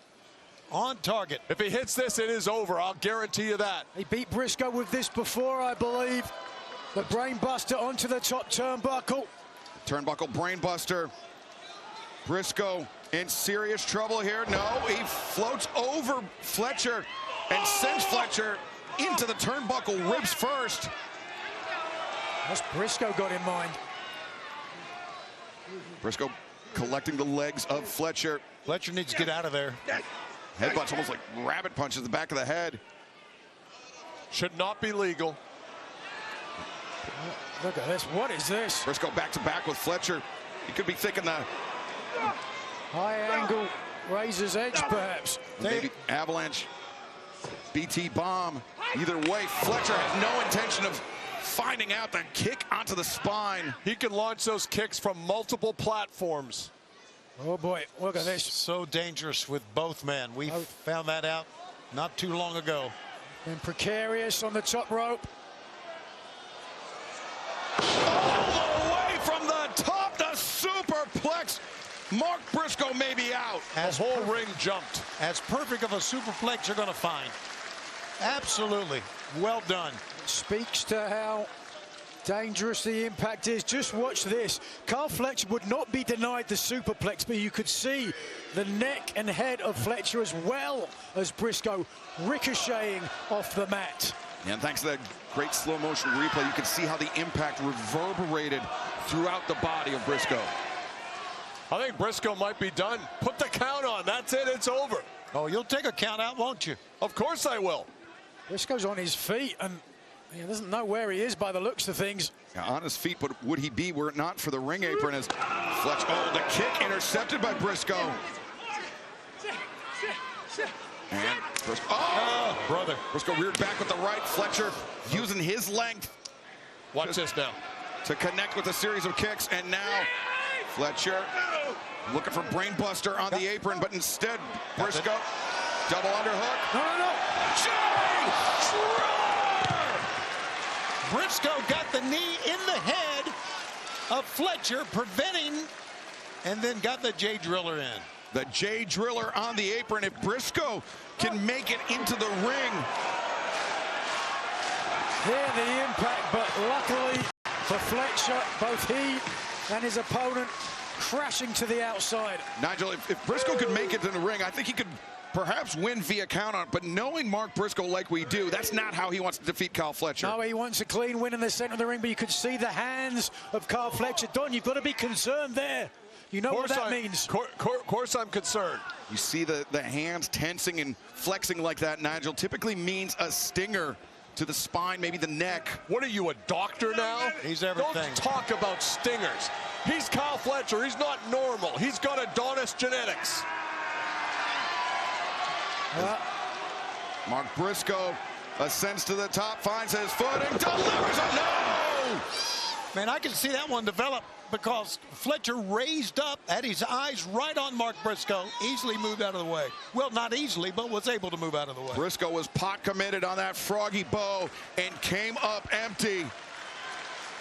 On target. If he hits this, it is over. I'll guarantee you that. He beat Briscoe with this before, I believe. The brainbuster onto the top turnbuckle. Turnbuckle brainbuster. Briscoe in serious trouble here. No, he floats over Fletcher and sends Fletcher into the turnbuckle ribs first. What's Briscoe got in mind? Briscoe collecting the legs of Fletcher. Fletcher needs to get out of there. Headbutts almost like rabbit punches the back of the head. Should not be legal. Look at this. What is this? Briscoe back to back with Fletcher. He could be thinking the high angle razor's edge, perhaps. Maybe avalanche, BT bomb. Either way, Fletcher has no intention of finding out the kick onto the spine. He can launch those kicks from multiple platforms. Oh boy, look at this. So dangerous with both men. We found that out not too long ago. And precarious on the top rope. All the way from the top, the superplex. Mark Briscoe may be out. The whole ring jumped. As perfect of a superplex you're going to find. Absolutely. Well done. Speaks to how dangerous the impact is. Just watch this. Kyle Fletcher would not be denied the superplex, but you could see the neck and head of Fletcher as well as Briscoe ricocheting off the mat. And thanks to that great slow motion replay, you can see how the impact reverberated throughout the body of Briscoe. I think Briscoe might be done. Put the count on. That's it. It's over. Oh, you'll take a count out, won't you? Of course I will. Briscoe's on his feet and he doesn't know where he is by the looks of things. Yeah, on his feet, but would he be were it not for the ring apron as Fletcher, oh, the kick intercepted by Briscoe. And Briscoe, oh, brother. Briscoe reared back with the right. Fletcher using his length. Watch this now. To connect with a series of kicks, and now Fletcher looking for brainbuster on the apron, but instead Briscoe double underhook. No. Briscoe got the knee in the head of Fletcher, preventing, and then got the J Driller in. The J Driller on the apron. If Briscoe can make it into the ring. Here the impact, but luckily for Fletcher, both he and his opponent crashing to the outside. Nigel, if Briscoe could make it to the ring, I think he could perhaps win via count on it, but knowing Mark Briscoe like we do, that's not how he wants to defeat Kyle Fletcher. No, he wants a clean win in the center of the ring, but you could see the hands of Kyle Fletcher. Don, you've got to be concerned there. You know what that means. Of course I'm concerned. You see the hands tensing and flexing like that, Nigel, typically means a stinger to the spine, maybe the neck. What are you, a doctor now? He's everything. Don't talk about stingers. He's Kyle Fletcher. He's not normal. He's got Adonis genetics. Mark Briscoe ascends to the top, finds his footing, delivers it. No! Man, I can see that one develop because Fletcher raised up, had his eyes right on Mark Briscoe, easily moved out of the way. Well, not easily, but was able to move out of the way. Briscoe was pot committed on that froggy bow and came up empty.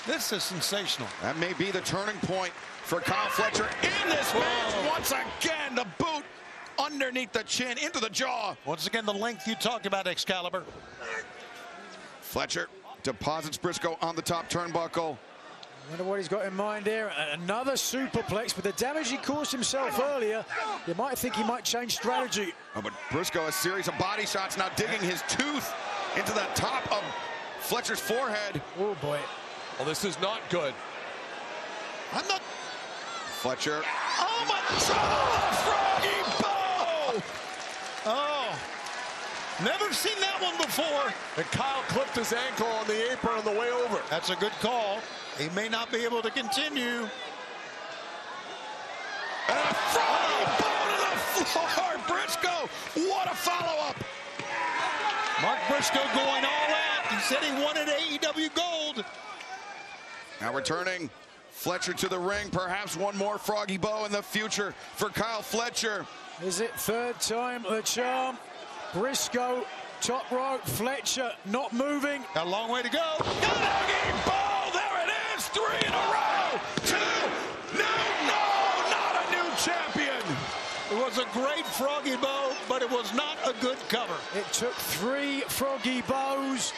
This is sensational. That may be the turning point for Kyle Fletcher in this match. Once again, the boot underneath the chin, into the jaw. Once again, the length you talked about, Excalibur. Fletcher deposits Briscoe on the top turnbuckle. I wonder what he's got in mind here. Another superplex. With the damage he caused himself earlier, you might think he might change strategy. Oh, but Briscoe, a series of body shots, now digging his tooth into the top of Fletcher's forehead. Oh, boy. Well, this is not good. I'm not... Fletcher. Oh, my... Froggy bow! Oh. Never seen that one before. And Kyle clipped his ankle on the apron on the way over. That's a good call. He may not be able to continue. And a froggy bow to the floor. Briscoe, what a follow-up. Mark Briscoe going all out. He said he wanted AEW gold. Now returning Fletcher to the ring. Perhaps one more froggy bow in the future for Kyle Fletcher. Is it third time the charm? Briscoe Top rope, Fletcher not moving. Got a long way to go. Doggy ball, there it is, 3 in a row. 2, no, not a new champion. It was a great froggy bow, but it was not a good cover. It took 3 froggy bows.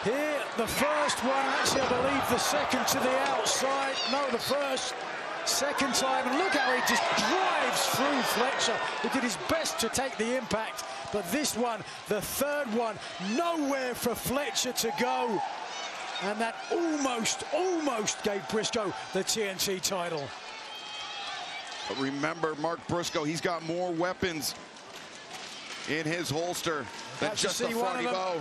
Here, the first one, actually, I believe the second to the outside. No, the first. Second time, and look how he just drives through Fletcher. He did his best to take the impact, but this one, the third one, nowhere for Fletcher to go. And that almost gave Briscoe the TNT title. But remember, Mark Briscoe, he's got more weapons in his holster than just the froggy bow.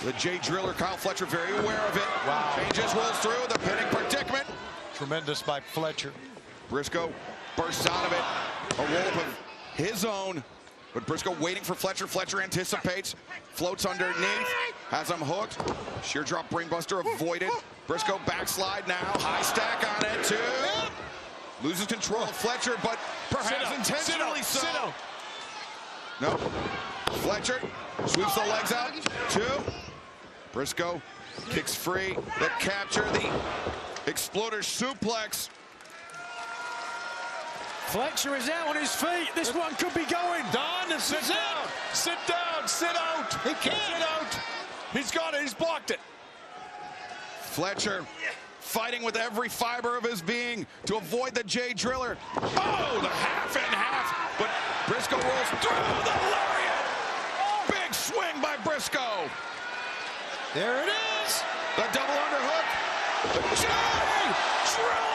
The Jay Driller, Kyle Fletcher, very aware of it. Wow. Changes, rolls through the pinning predicament. Tremendous by Fletcher. Briscoe bursts out of it. A roll-up of his own. But Briscoe waiting for Fletcher. Fletcher anticipates. Floats underneath. Has him hooked. Sheer drop brainbuster avoided. Briscoe backslide now. High stack on it, too. Loses control of Fletcher, but perhaps intentionally so. No. Fletcher sweeps the legs out. 2. Briscoe kicks free. The capture, the exploder suplex. Fletcher is out on his feet. This one could be going. Don, sit down. Sit down. Sit out. He can't. Sit out. He's got it. He's blocked it. Fletcher fighting with every fiber of his being to avoid the Jay Driller. Oh, the half and half. But Briscoe rolls through the lariat. Big swing by Briscoe. There it is. The double underhook. The Jay Driller.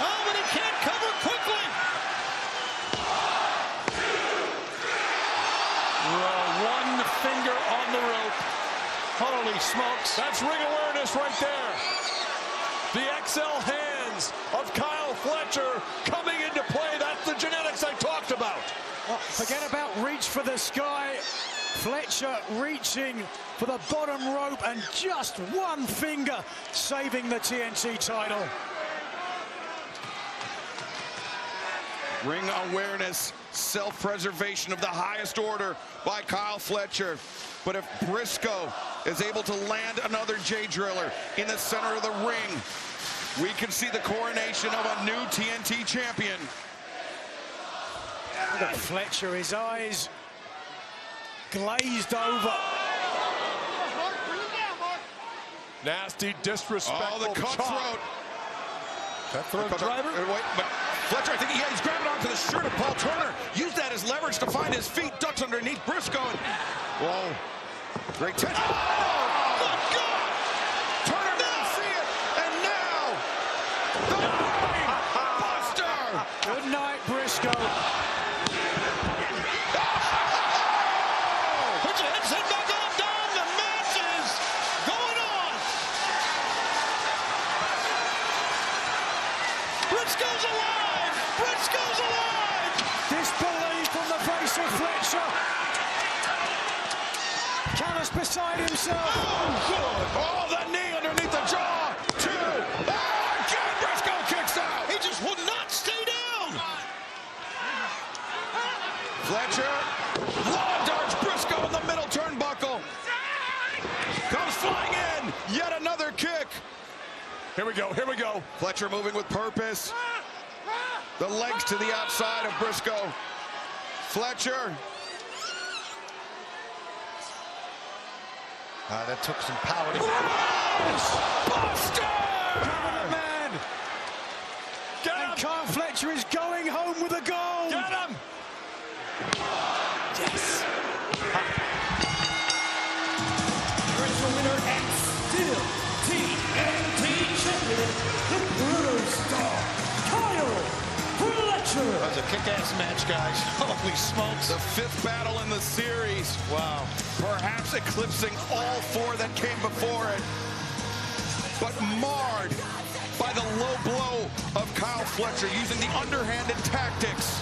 Oh, but he can't cover quickly. One finger on the rope. Holy smokes. That's ring awareness right there. The XL hands of Kyle Fletcher coming into play. That's the genetics I talked about. Oh, forget about reach for the sky. Fletcher reaching for the bottom rope and just one finger saving the TNT title. Ring awareness, self-preservation of the highest order by Kyle Fletcher. But if Briscoe is able to land another Jay Driller in the center of the ring, we can see the coronation of a new TNT champion. Look at Fletcher, his eyes glazed over. Nasty, disrespectful. Oh, the cutthroat. Cutthroat driver. Wait, but Fletcher, I think he's grabbing onto the shirt of Paul Turner. Used that as leverage to find his feet. Ducks underneath Briscoe. And, whoa. Great touch. Oh, my God. Turner didn't see it. And now, the Buster. Good night, Briscoe. Put your headset back on, Don. The match is going on. Briscoe's alive. Briscoe's alive. Disbelief on the face of Fletcher. Callis beside himself. Oh, good. Oh, the knee underneath the jaw. 2. Oh, again, Briscoe kicks out. He just would not stay down. Fletcher law darts Briscoe in the middle turnbuckle. Comes flying in. Yet another kick. Here we go. Here we go. Fletcher moving with purpose. The legs to the outside of Briscoe. Fletcher. That took some power. Buster! Cover the man. Get him. And Kyle Fletcher is going home with a goal. Get him. Yes. Here's the winner and still TNT champion, the Brutal Star, Kyle Fletcher. That was a kick-ass match, guys. Holy smokes. The 5th battle in the series. Wow. Perhaps eclipsing all 4 that came before it. But marred by the low blow of Kyle Fletcher using the underhanded tactics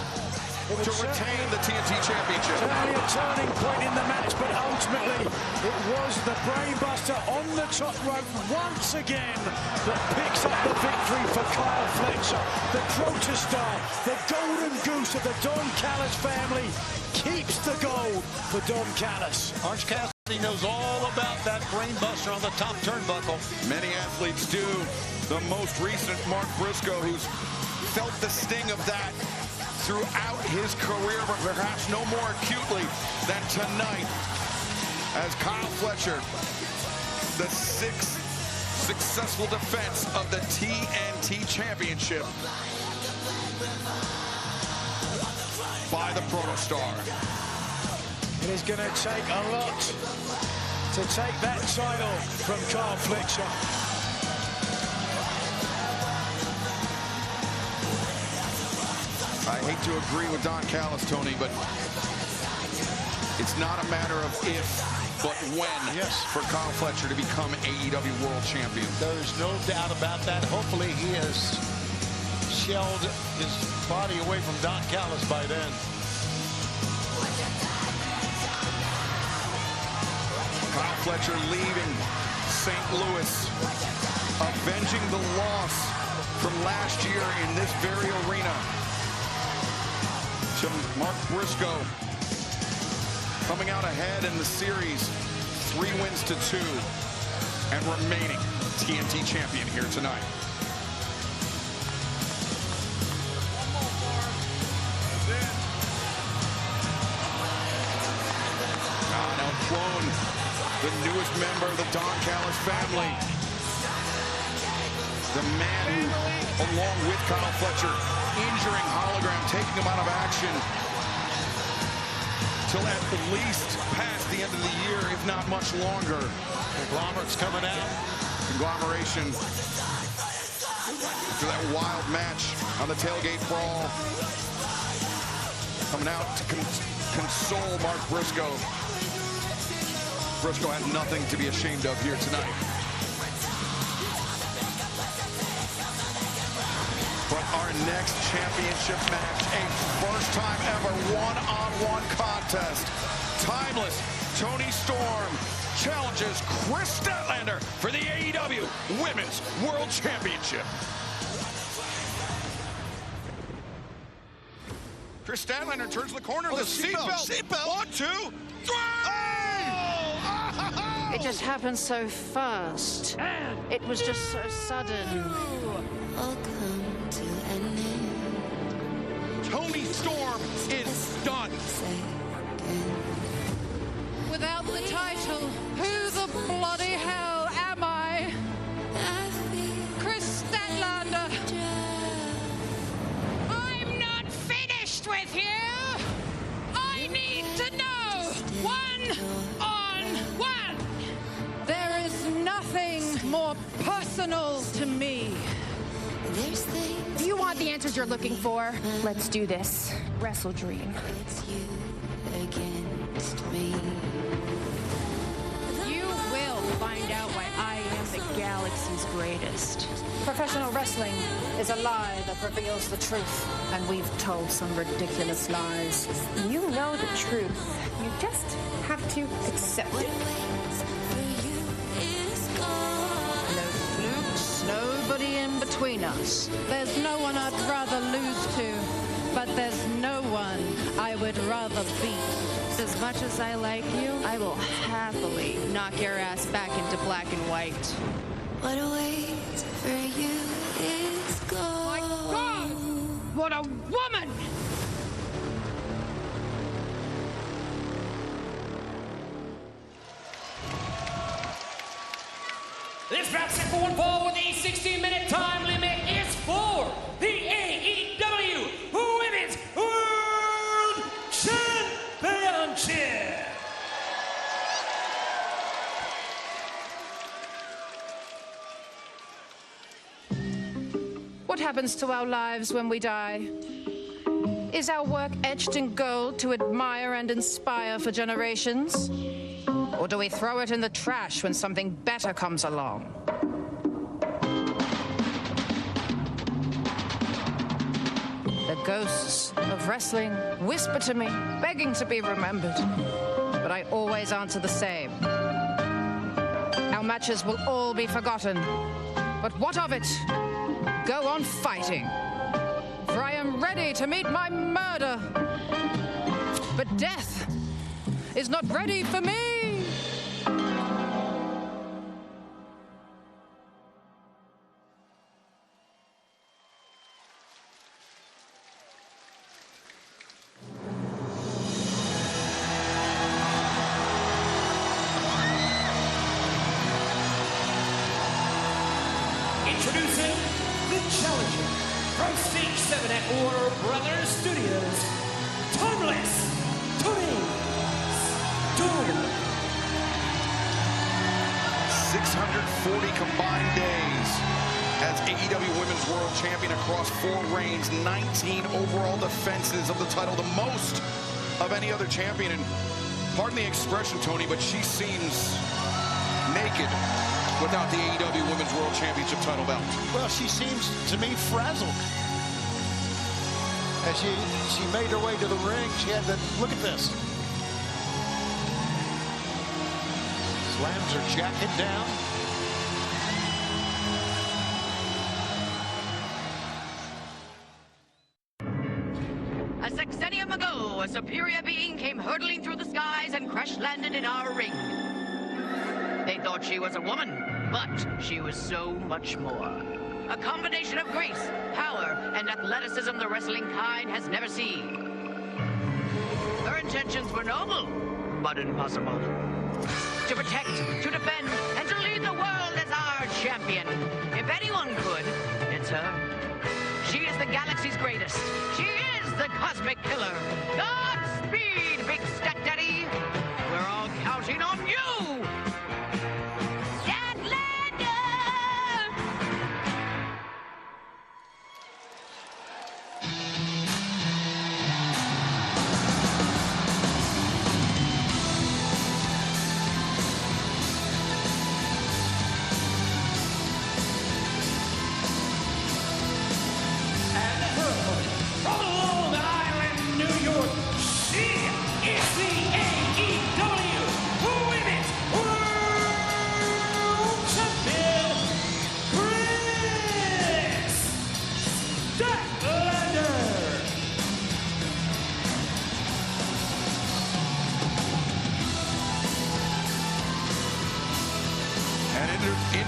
to retain the TNT Championship. Certainly a turning point in the match, but ultimately it was the brainbuster on the top rope once again that picks up the victory for Kyle Fletcher. The protestar, the golden goose of the Don Callis family, keeps the gold for Don Callis. Orange Cassidy knows all about that brain buster on the top turnbuckle. Many athletes do. The most recent, Mark Briscoe, who's felt the sting of that throughout his career, but perhaps no more acutely than tonight, as Kyle Fletcher, the 6th successful defense of the TNT Championship by the Protostar. It is going to take a lot to take that title from Kyle Fletcher. I hate to agree with Don Callis, Tony, but it's not a matter of if, but when for Kyle Fletcher to become AEW World Champion. There's no doubt about that. Hopefully he has shelled his body away from Don Callis by then. Kyle Fletcher leaving St. Louis, avenging the loss from last year in this very arena to Mark Briscoe, coming out ahead in the series, 3 wins to 2, and remaining TNT champion here tonight. Now Clone, the newest member of the Don Callis family. The man who, along with Kyle Fletcher, injuring Hologram, taking him out of action till at least past the end of the year, if not much longer. Conglomerate's coming out. Conglomeration after that wild match on the tailgate brawl. Coming out to console Mark Briscoe. Briscoe had nothing to be ashamed of here tonight. But our next championship match, a first time ever one-on-one contest. Timeless Tony Storm challenges Chris Statlander for the AEW Women's World Championship. Chris Statlander turns the corner. The seatbelt. 1, 2, 3! Oh! It just happened so fast. It was just so sudden. Tony Storm is done. Without the title, who the bloody hell am I? Chris Statlander. I'm not finished with you. I need to know one-on-one. There is nothing more personal to me. Do you want the answers you're looking for? Let's do this. Wrestle Dream. It's you against me. You will find out why I am the galaxy's greatest. Professional wrestling is a lie that reveals the truth. And we've told some ridiculous lies. You know the truth. You just have to accept it. No flukes, nobody in between us. There's no one I'd rather lose to, but there's no one I would rather beat. As much as I like you, I will happily knock your ass back into black and white. What awaits for you is gold. My God! What a woman! This match set for one fall with a 16-minute time limit is for the AEW Women's World Championship. What happens to our lives when we die? Is our work etched in gold to admire and inspire for generations? Or do we throw it in the trash when something better comes along? The ghosts of wrestling whisper to me, begging to be remembered. But I always answer the same. Our matches will all be forgotten. But what of it? Go on fighting. For I am ready to meet my murder. But death is not ready for me. Introducing the challenger from Stage 7 at Warner Brothers Studios, Timeless Tony Storm. 640 combined days as AEW Women's World Champion across 4 reigns, 19 overall defenses of the title, the most of any other champion. And pardon the expression, Tony, but she seems naked without the AEW Women's World Championship title belt. Well, she seems to me frazzled. As she made her way to the ring, she had to look at this. Slams her jacket down. A sexennium ago, a superior being came hurtling through the skies and crash-landed in our ring. They thought she was a woman, but she was so much more. A combination of grace, power, and athleticism the wrestling kind has never seen. Her intentions were noble, but impossible. To protect, to defend, and to lead the world as our champion. If anyone could, it's her. She is the galaxy's greatest. She is the cosmic killer. Godspeed, Big Stat Daddy. We're all counting on you.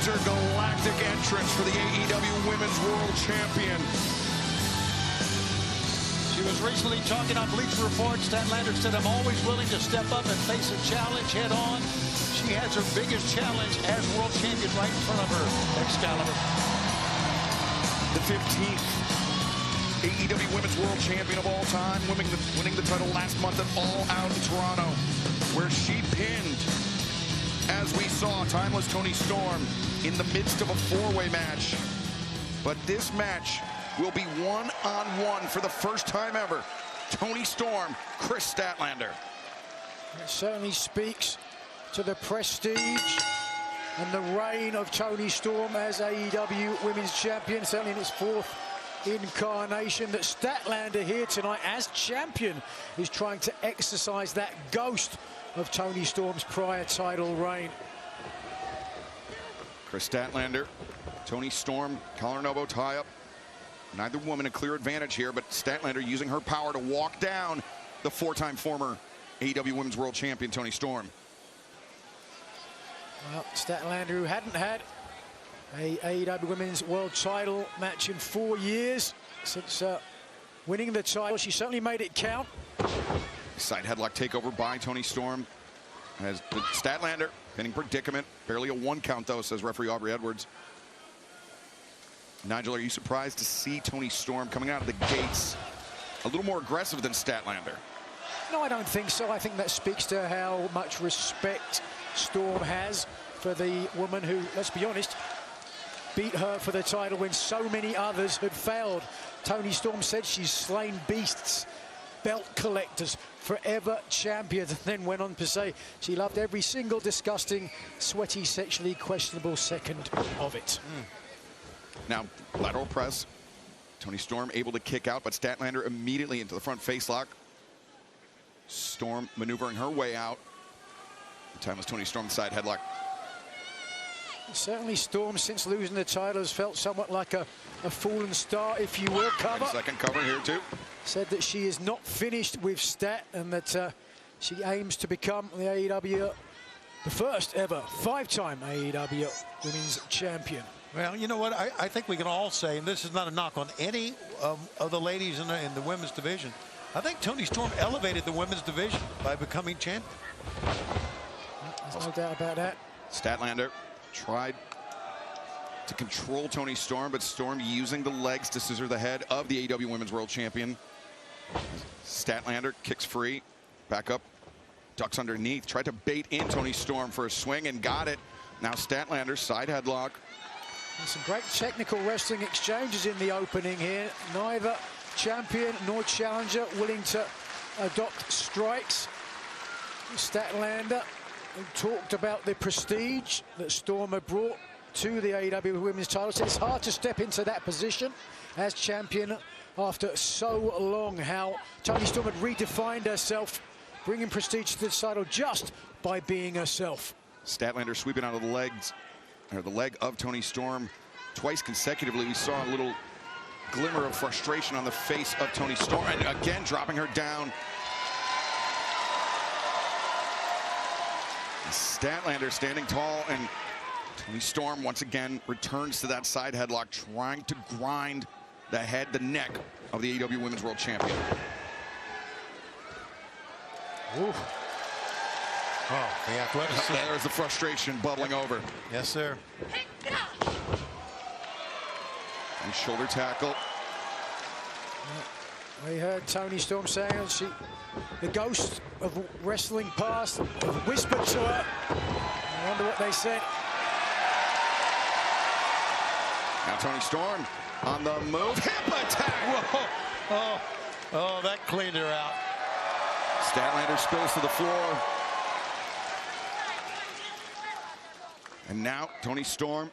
Intergalactic entrance for the AEW Women's World Champion. She was recently talking on Bleacher Report. Statlander said, "I'm always willing to step up and face a challenge head on." She has her biggest challenge as world champion right in front of her, Excalibur. The 15th AEW Women's World Champion of all time, winning the title last month at All Out in Toronto, where she pinned, as we saw, Timeless Tony Storm in the midst of a 4-way match. But this match will be one-on-one for the first time ever. Tony Storm, Chris Statlander. It certainly speaks to the prestige and the reign of Tony Storm as AEW Women's Champion, certainly in its 4th incarnation. That Statlander here tonight as champion is trying to exercise that ghost of Tony Storm's prior title reign. Chris Statlander, Tony Storm, collar and elbow tie-up. Neither woman a clear advantage here, but Statlander using her power to walk down the 4-time former AEW Women's World Champion, Tony Storm. Well, Statlander, who hadn't had a AEW Women's World title match in 4 years since winning the title. She certainly made it count. Side headlock takeover by Tony Storm. As the Statlander pinning predicament. Barely a 1 count, though, says referee Aubrey Edwards. Nigel, are you surprised to see Tony Storm coming out of the gates a little more aggressive than Statlander? No, I don't think so. I think that speaks to how much respect Storm has for the woman who, let's be honest, beat her for the title when so many others had failed. Tony Storm said she's slain beasts, belt collectors, forever champions, and then went on to say she loved every single disgusting, sweaty, sexually questionable second of it. Now, lateral press. Tony Storm able to kick out, but Statlander immediately into the front face lock. Storm maneuvering her way out. The time was Tony Storm's side headlock. Certainly Storm, since losing the title, has felt somewhat like a fallen star, if you will. Cover. Second cover here, too. Said that she is not finished with Stat and that she aims to become the AEW, the first ever 5-time AEW Women's Champion. Well, you know what? I think we can all say, and this is not a knock on any of the ladies in the women's division, I think Toni Storm elevated the women's division by becoming champion. There's no doubt about that. Statlander tried to control Toni Storm, but Storm using the legs to scissor the head of the AEW Women's World Champion. Statlander kicks free, back up, ducks underneath, tried to bait in Toni Storm for a swing and got it. Now Statlander side headlock. And some great technical wrestling exchanges in the opening here. Neither champion nor challenger willing to adopt strikes. Statlander talked about the prestige that Storm had brought to the AEW Women's title. So it's hard to step into that position as champion after so long. How Toni Storm had redefined herself, bringing prestige to the title just by being herself. Statlander sweeping out of the legs, or the leg of Toni Storm twice consecutively. We saw a little glimmer of frustration on the face of Toni Storm, and again dropping her down. Statlander standing tall, and Toni Storm once again returns to that side headlock, trying to grind the head, the neck of the AEW Women's World Champion. Ooh. Oh, the athleticism. There's the frustration bubbling over. Yes, sir. And shoulder tackle. We heard Toni Storm saying that the ghost of wrestling past whispered to her. I wonder what they said. Now Toni Storm on the move. Hip attack. Whoa. Oh, that cleaned her out. Statlander spills to the floor. And now Toni Storm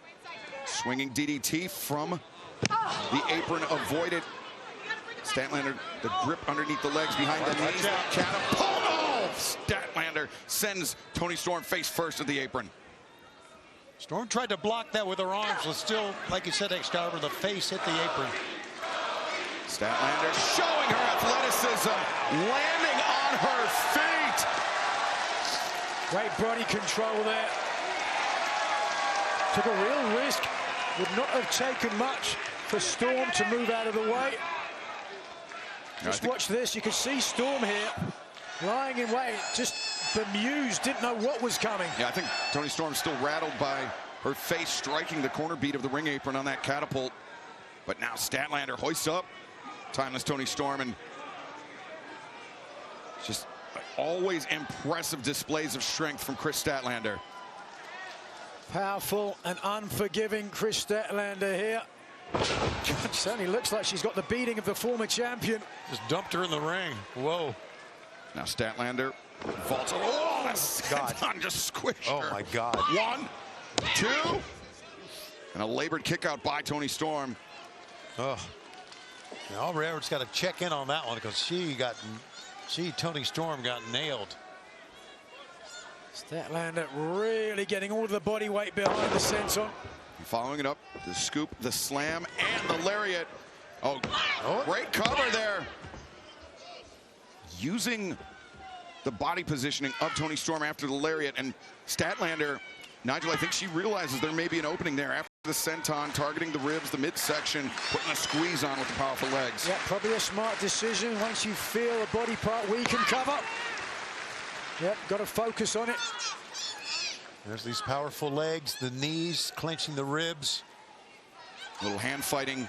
swinging DDT from the apron, avoided. Statlander, the grip underneath the legs, behind the knees. Catapult. Oh! Statlander sends Toni Storm face first at the apron. Storm tried to block that with her arms, but still, like you said, Excalibur, the face hit the apron. Statlander showing her athleticism, landing on her feet. Great body control there. Took a real risk. Would not have taken much for Storm to move out of the way. Just watch this. You can see Storm here lying in wait, just bemused, didn't know what was coming. Yeah, I think Toni Storm's still rattled by her face striking the corner bead of the ring apron on that catapult. But now Statlander hoists up timeless Toni Storm, and just always impressive displays of strength from Kris Statlander. Powerful and unforgiving Kris Statlander here. Certainly looks like she's got the beating of the former champion. Just dumped her in the ring. Whoa. Now Statlander vaults. Oh, that's God. Just squished her. Oh, my God. 1, 2. And a labored kick out by Toni Storm. Oh. Now, Everett's got to check in on that one because Toni Storm got nailed. Statlander really getting all of the body weight behind the senton. Following it up, the scoop, the slam, and the lariat. Oh, great cover there. Using the body positioning of Toni Storm after the lariat, and Statlander, Nigel, I think she realizes there may be an opening there after the senton, targeting the ribs, the midsection, putting a squeeze on with the powerful legs. Yeah, probably a smart decision. Once you feel a body part weak and cover, yep, got to focus on it. There's these powerful legs, the knees, clenching the ribs. A little hand fighting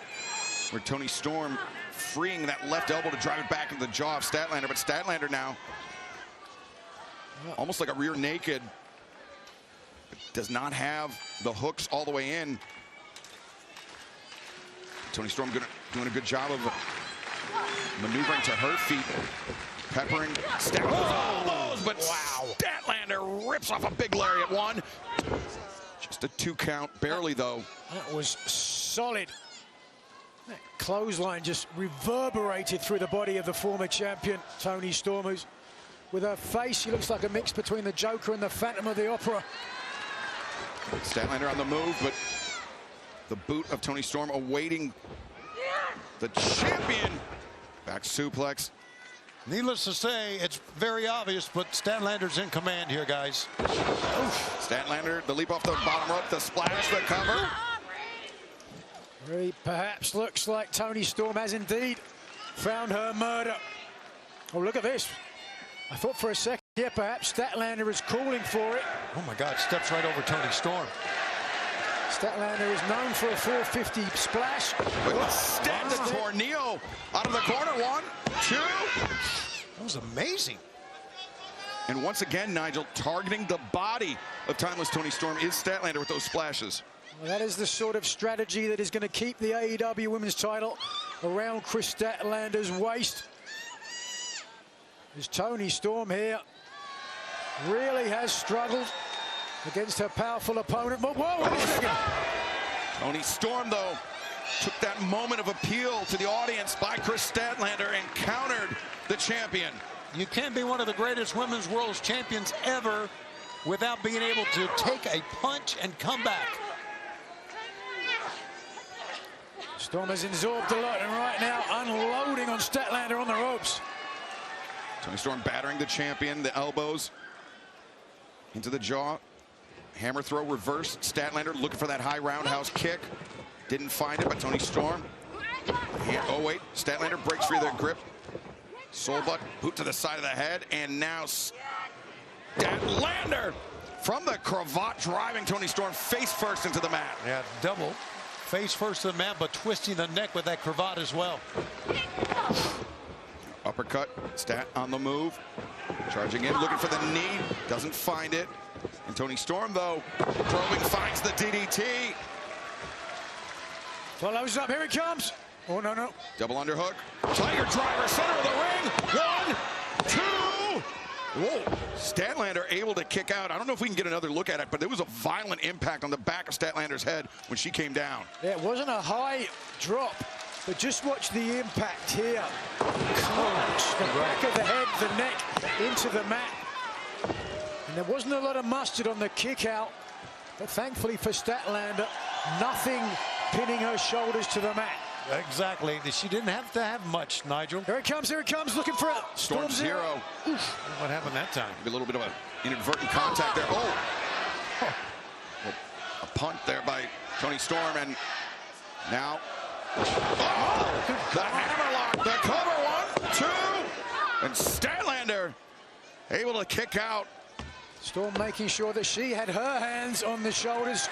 where Toni Storm freeing that left elbow to drive it back into the jaw of Statlander, but Statlander now almost like a rear naked. Does not have the hooks all the way in. Toni Storm doing a good job of maneuvering to her feet, peppering Statlander elbows, but Statlander rips off a big lariat. 1, just a 2 count, barely though. That was solid. That clothesline just reverberated through the body of the former champion, Toni Storm, who's with her face, she looks like a mix between the Joker and the Phantom of the Opera. Statlander on the move, but the boot of Toni Storm awaiting the champion. Back suplex. Needless to say, it's very obvious, but Statlander's in command here, guys. Statlander, the leap off the bottom rope, the splash, the cover. Perhaps looks like Toni Storm has indeed found her murder. Oh, look at this. I thought for a second, yeah, perhaps Statlander is calling for it. Oh my God, steps right over Toni Storm. Statlander is known for a 450 splash. Stat the tornado out of the corner. 1, 2. That was amazing. And once again, Nigel, targeting the body of Timeless Toni Storm is Statlander with those splashes. Well, that is the sort of strategy that is going to keep the AEW Women's title around Chris Statlander's waist. As Toni Storm here really has struggled against her powerful opponent. But whoa, wait a second. Toni Storm, though, took that moment of appeal to the audience by Chris Statlander and countered the champion. You can't be one of the greatest women's world champions ever without being able to take a punch and come back. Storm has absorbed a lot, and right now unloading on Statlander on the ropes. Toni Storm battering the champion, the elbows into the jaw. Hammer throw, reverse. Statlander looking for that high roundhouse kick. Didn't find it, but Toni Storm. Oh, wait. Statlander breaks free of their grip. Soul butt, boot to the side of the head. And now Statlander from the cravat, driving Toni Storm face first into the mat. Yeah, double. Face first to the mat, but twisting the neck with that cravat as well. Uppercut. Stat on the move. Charging in, looking for the knee. Doesn't find it. And Toni Storm, though, probing, finds the DDT. Follows up. Here it comes. Oh, no, no. Double underhook. Tiger driver, center of the ring. 1, 2. Whoa. Statlander able to kick out. I don't know if we can get another look at it, but there was a violent impact on the back of Statlander's head when she came down. Yeah, it wasn't a high drop, but just watch the impact here. Clutch. The back of the head, the neck, into the mat. And there wasn't a lot of mustard on the kick out, but thankfully for Statlander, nothing pinning her shoulders to the mat. Exactly. She didn't have to have much, Nigel. Here it comes, looking for it. Storm zero. What happened that time? Maybe a little bit of an inadvertent contact there. Oh. A punt there by Toni Storm, and now the hammerlock, the cover. 1, 2, and Statlander able to kick out. Storm making sure that she had her hands on the shoulders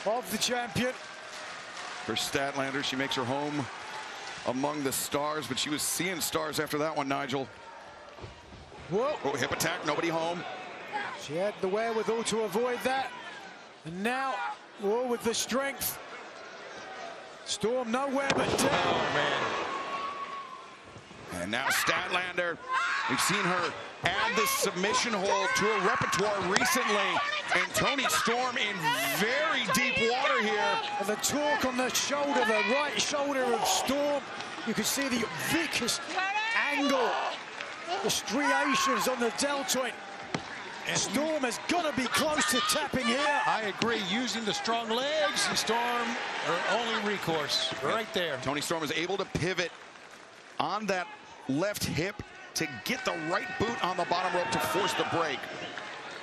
of the champion. For Statlander, she makes her home among the stars, but she was seeing stars after that one, Nigel. Whoa. Oh, hip attack, nobody home. She had the wherewithal to avoid that. And now, whoa, with the strength. Storm nowhere but down. Oh, man. And now Statlander, we've seen her add this submission hold to her repertoire recently. And Toni Storm in very deep water here. And the torque on the shoulder, the right shoulder of Storm. You can see the vicious angle, the striations on the deltoid. And Storm has got to be close to tapping here. I agree. Using the strong legs, and Storm, her only recourse, right there. Toni Storm is able to pivot on that left hip to get the right boot on the bottom rope to force the break.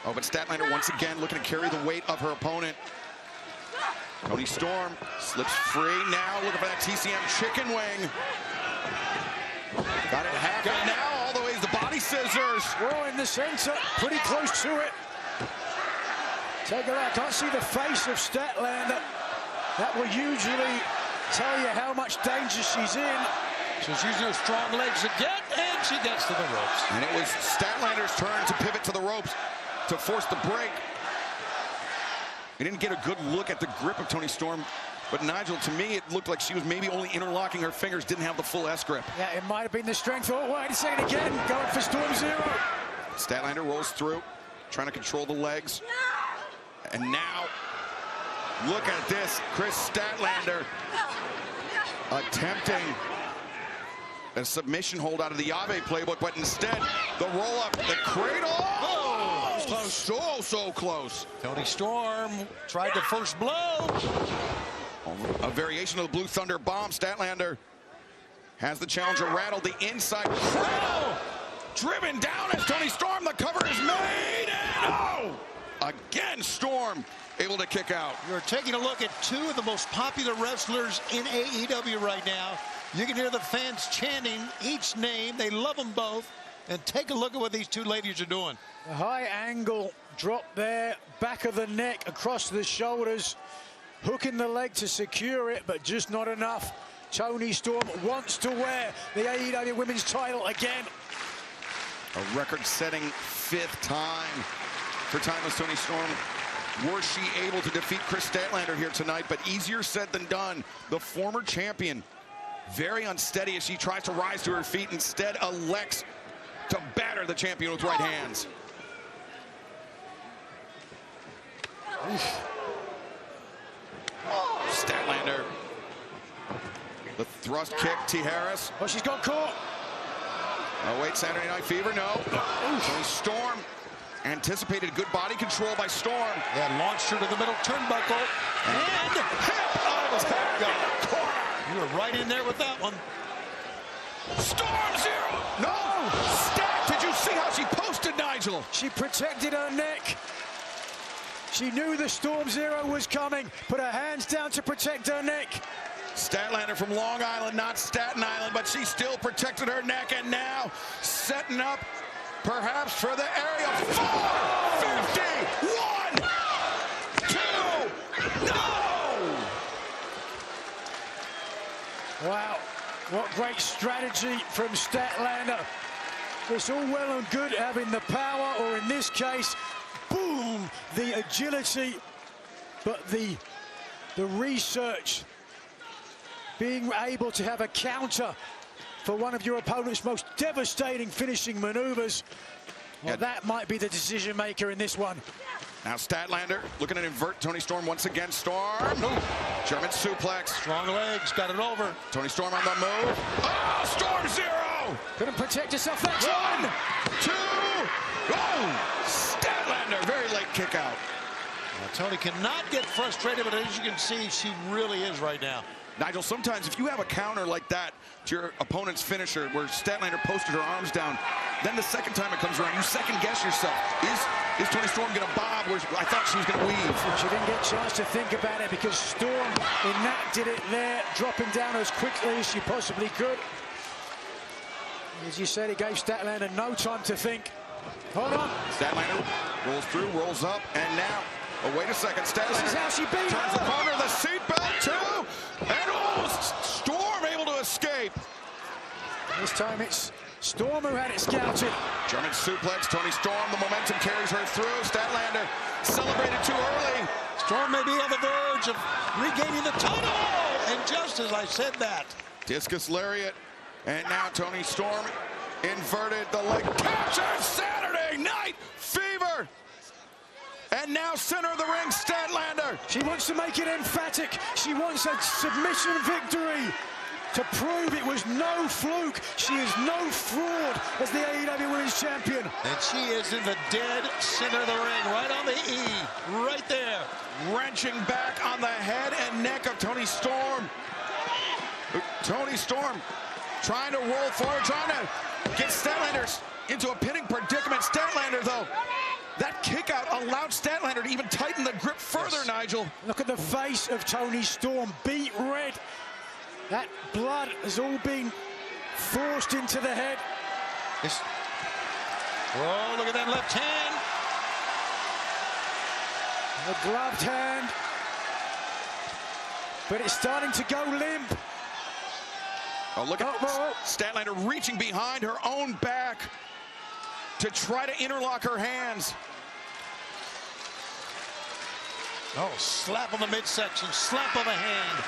Oh, but Statlander once again looking to carry the weight of her opponent. Toni Storm slips free now, looking for that TCM chicken wing. Got it happening now, all the way to the body scissors. Whoa, in the center, pretty close to it. Take a look, can't see the face of Statlander. That will usually tell you how much danger she's in. She's using her strong legs again, and she gets to the ropes. And it was Statlander's turn to pivot to the ropes to force the break. We didn't get a good look at the grip of Toni Storm, but Nigel, to me, it looked like she was maybe only interlocking her fingers, didn't have the full S grip. Yeah, it might have been the strength. Oh, wait a second again, going for Storm zero. Statlander rolls through, trying to control the legs. And now, look at this, Chris Statlander attempting a submission hold out of the Ave playbook, but instead, the roll-up, the cradle. Oh, close. So close. Toni Storm tried the first blow. A variation of the Blue Thunder bomb. Statlander has the challenger rattled. The inside cradle driven down as Toni Storm. The cover is made. And oh! Again, Storm able to kick out. You're taking a look at two of the most popular wrestlers in AEW right now. You can hear the fans chanting each name. They love them both. And take a look at what these two ladies are doing. A high angle drop there, back of the neck, across the shoulders, hooking the leg to secure it, but just not enough. Toni Storm wants to wear the AEW Women's title again. A record-setting 5th time for timeless Toni Storm. Were she able to defeat Kris Statlander here tonight, but easier said than done. The former champion, very unsteady as she tries to rise to her feet, instead elects to batter the champion with right hands. Statlander. The thrust kick, T. Harris. Oh, she's got caught. Oh, wait, Saturday Night Fever, no. Toni Storm anticipated good body control by Storm. Yeah, launched her to the middle turnbuckle. And hip! Oh, got corner. You were right in there with that one. Storm zero! No! Stat! Did you see how she posted, Nigel? She protected her neck. She knew the Storm Zero was coming. Put her hands down to protect her neck. Statlander from Long Island, not Staten Island, but she still protected her neck, and now setting up perhaps for the area. 450! 1, 2, no! Wow, what great strategy from Statlander. It's all well and good having the power, or in this case, boom, the agility, but the research, being able to have a counter for one of your opponent's most devastating finishing maneuvers. Well, that might be the decision maker in this one. Now Statlander looking to invert Toni Storm once again. Storm, German suplex. Strong legs, got it over. Toni Storm on the move. Oh, Storm zero! Couldn't protect herself that time. 1, 2, go! Statlander, very late kick out. Now, Toni cannot get frustrated, but as you can see, she really is right now. Nigel, sometimes if you have a counter like that to your opponent's finisher where Statlander posted her arms down, then the second time it comes around, you second guess yourself. Is Toni Storm going to bob where I thought she was going to weave? She didn't get a chance to think about it because Storm enacted it there, dropping down as quickly as she possibly could. As you said, it gave Statlander no time to think. Hold on. Statlander rolls through, rolls up, and now, oh, wait a second. Statlander this is how she beat turns the corner, the seatbelt too, and Storm able to escape. This time it's Storm who had it scouted. German suplex, Toni Storm, the momentum carries her through. Statlander celebrated too early. Storm may be on the verge of regaining the title, and just as I said that. Discus lariat, and now Toni Storm inverted the leg. Capture Saturday Night Fever! And now center of the ring, Statlander. She wants to make it emphatic. She wants a submission victory to prove it was no fluke. She is no fraud as the AEW Women's Champion. And she is in the dead center of the ring, right on the E, right there. Wrenching back on the head and neck of Toni Storm. Toni Storm trying to roll forward, trying to get Statlander into a pinning predicament. Statlander, though, that kick out allowed Statlander to even tighten the grip further, yes. Nigel. Look at the face of Toni Storm, beet red. That blood has all been forced into the head. Yes. Oh, look at that left hand. The gloved hand. But it's starting to go limp. Oh, look at Statlander reaching behind her own back to try to interlock her hands. Oh, slap on the midsection, slap on the hand.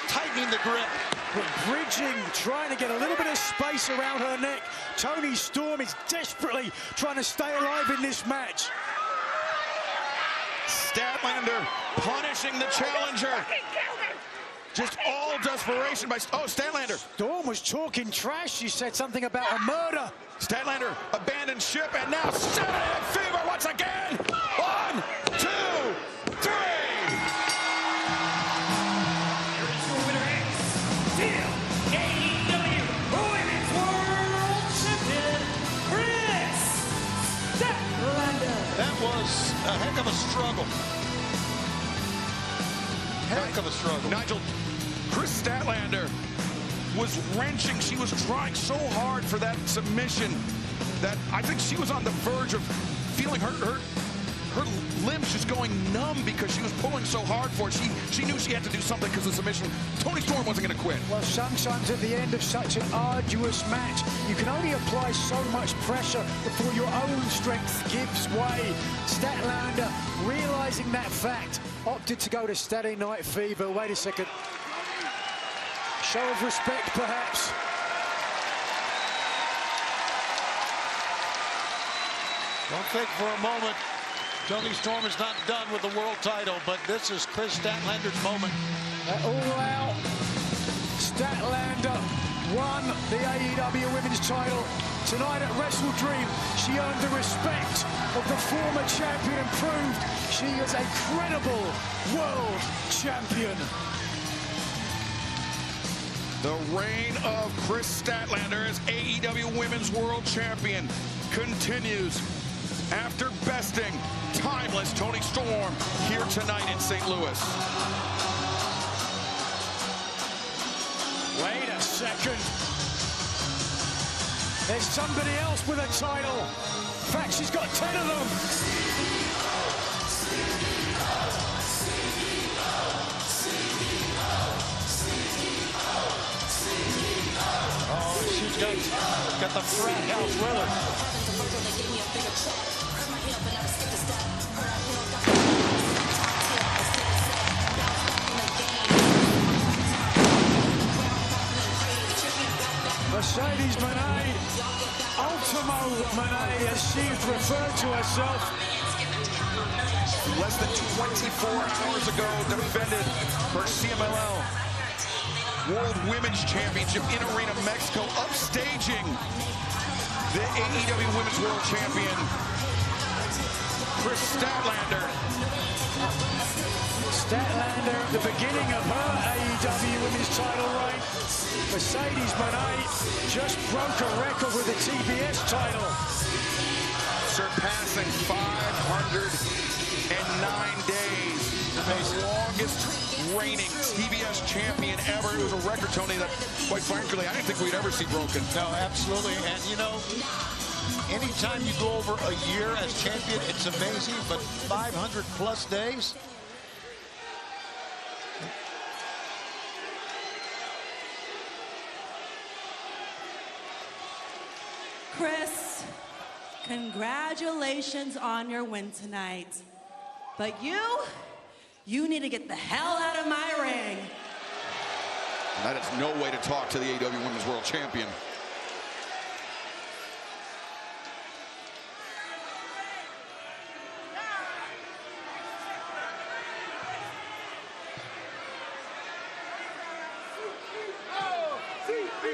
Tightening the grip. Bridging, trying to get a little bit of space around her neck. Toni Storm is desperately trying to stay alive in this match. Statlander punishing the challenger. Just all desperation by, oh, Statlander. Storm was talking trash. She said something about a murder. Statlander abandoned ship, and now Saturday Night Fever once again. 1, 2, 3. Here is your winner, still AEW Women's World Champion, Chris Statlander. That was a heck of a struggle. Heck of a struggle. Nigel, Chris Statlander was wrenching. She was trying so hard for that submission that I think she was on the verge of feeling her limbs just going numb because she was pulling so hard for it. She knew she had to do something because of the submission. Toni Storm wasn't going to quit. Well, sometimes at the end of such an arduous match, you can only apply so much pressure before your own strength gives way. Statlander, realizing that fact, opted to go to Saturday Night Fever. Wait a second. Show of respect, perhaps. Don't think for a moment Toni Storm is not done with the world title, but this is Chris Statlander's moment. All out. Statlander won the AEW Women's title. Tonight at WrestleDream, she earned the respect of the former champion and proved she is a credible world champion. The reign of Chris Statlander as AEW Women's World Champion continues after besting timeless Toni Storm here tonight in St. Louis. Wait a second. There's somebody else with a title. In fact, she's got 10 of them. Oh, she's got the frat house with her. Mercedes Moné, Ultimo Moné, as she's referred to herself. Less than 24 hours ago, defended her CMLL World Women's Championship in Arena, Mexico, upstaging the AEW Women's World Champion, Chris Statlander. Statlander at the beginning of her AEW Women's title reign. Mercedes Moné just broke a record with the TBS title. Surpassing 509 days. The longest reigning TBS champion ever. It was a record, Tony, that, quite frankly, I didn't think we'd ever see broken. No, absolutely. And, you know, anytime you go over a year as champion, it's amazing. But 500-plus days? Chris, congratulations on your win tonight. But you need to get the hell out of my ring. And that is no way to talk to the AEW Women's World Champion.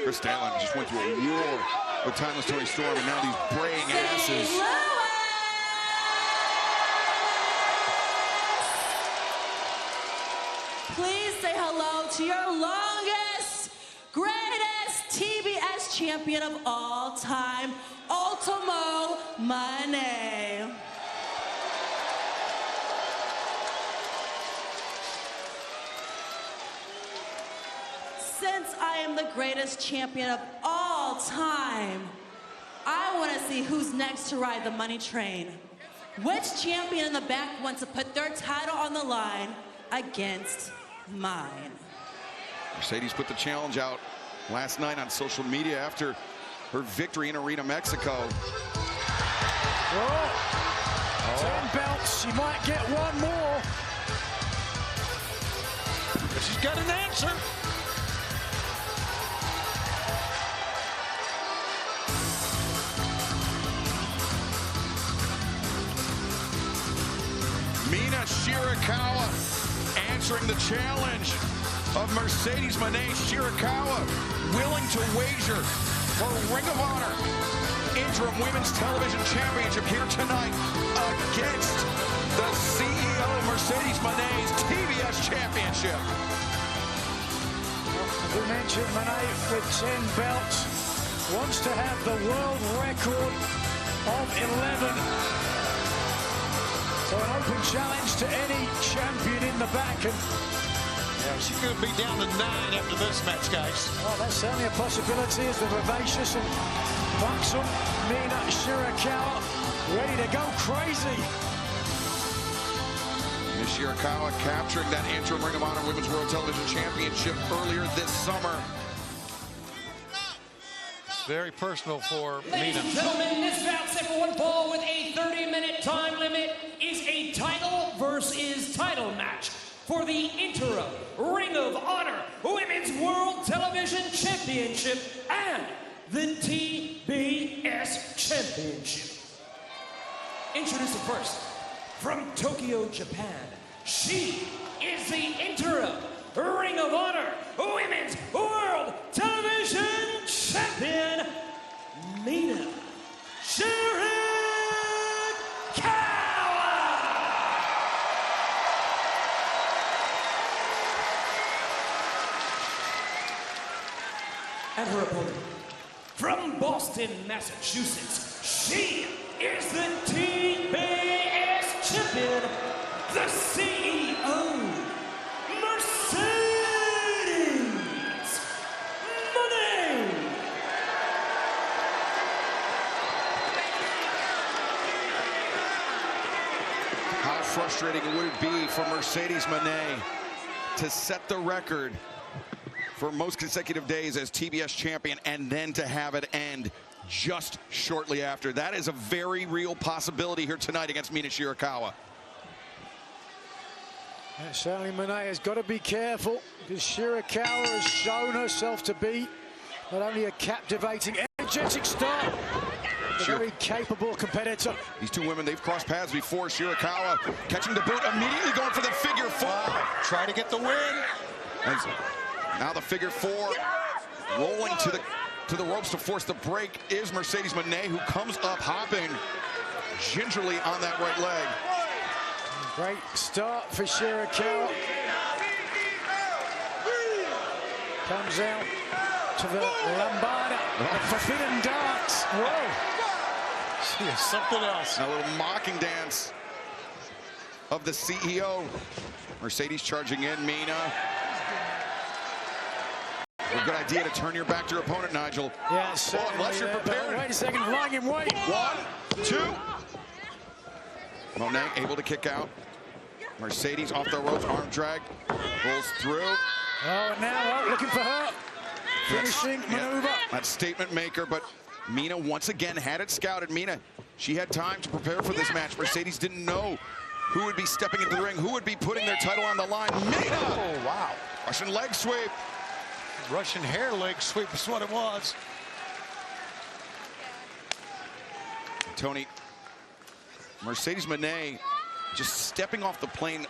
Chris Statlander just went through a war with timeless Toni Storm, and now these braying asses. Please say hello to your longest, greatest TBS champion of all time, Ultimo Moné. Since I am the greatest champion of all time, I want to see who's next to ride the money train. Which champion in the back wants to put their title on the line against mine? Mercedes put the challenge out last night on social media after her victory in Arena, Mexico. Oh. 10 belts, she might get one more. But she's got an answer. Mina Shirakawa answering the challenge. of Mercedes Moné Shirakawa willing to wager for Ring of Honor Interim Women's Television Championship here tonight against the CEO of Mercedes Moné's TBS Championship. As we mentioned, Moné with 10 belts wants to have the world record of 11. So an open challenge to any champion in the back. And yeah, she could be down to 9 after this match, guys. Oh, that's certainly a possibility as the vivacious and buxom Mina Shirakawa ready to go crazy. Ms. Shirakawa capturing that interim Ring of Honor Women's World Television Championship earlier this summer. Very personal for Ladies Mina. and gentlemen, this bout set for one fall with a 30-minute time limit is a title versus title match for the interim Ring of Honor Women's World Television Championship and the TBS Championship. Introducing first, from Tokyo, Japan, she is the interim Ring of Honor Women's World Television Champion, Mina Shirakawa. And her opponent, from Boston, Massachusetts, she is the TBS Champion, the CEO, Mercedes Moné. How frustrating would it be for Mercedes Moné to set the record for most consecutive days as TBS champion and then to have it end just shortly after? That is a very real possibility here tonight against Mina Shirakawa. Yeah, certainly Moné has got to be careful because Shirakawa has shown herself to be not only a captivating, energetic star, but a very capable competitor. These two women, they've crossed paths before. Shirakawa catching the boot, immediately going for the figure four. Try to get the win. And now the figure four, rolling to the ropes to force the break is Mercedes Moné, who comes up hopping gingerly on that right leg. Great start for Shirakawa. Comes out to the lambada, the forbidden dance. Whoa. She is something else. A little mocking dance of the CEO. Mercedes charging in, Mina. A good idea to turn your back to your opponent, Nigel. Yeah, unless you're prepared. Wait a second, lying in wait. 1, 2. Moné able to kick out. Mercedes off the ropes, arm drag, rolls through. Oh, and now looking for her. Finishing maneuver. That statement maker, but Mina once again had it scouted. Mina, she had time to prepare for this match. Mercedes didn't know who would be stepping into the ring, who would be putting their title on the line. Mina! Oh, wow. Russian leg sweep. Russian hair leg sweep is what it was. Tony, Mercedes Moné just stepping off the plane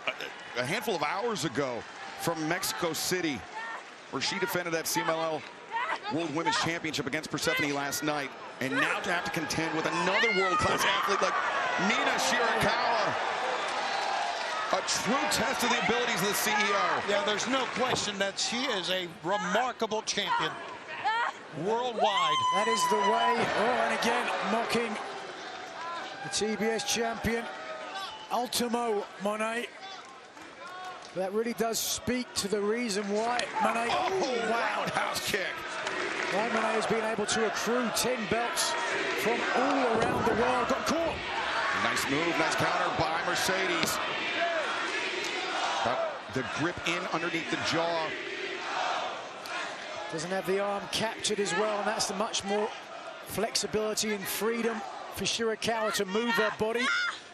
a handful of hours ago from Mexico City, where she defended that CMLL World Women's Championship against Persephone last night, and now to have to contend with another world-class athlete like Mina Shirakawa. A true test of the abilities of the CEO. Yeah, there's no question that she is a remarkable champion worldwide. That is the way. Oh, and again, mocking the TBS champion, Ultimo Moné. That really does speak to the reason why Moné... Oh, roundhouse kick. Why Moné has been able to accrue 10 belts from all around the world. Got caught. Nice move, nice counter by Mercedes. But the grip in underneath the jaw. Doesn't have the arm captured as well, and that's the much more flexibility and freedom for Shirakawa to move her body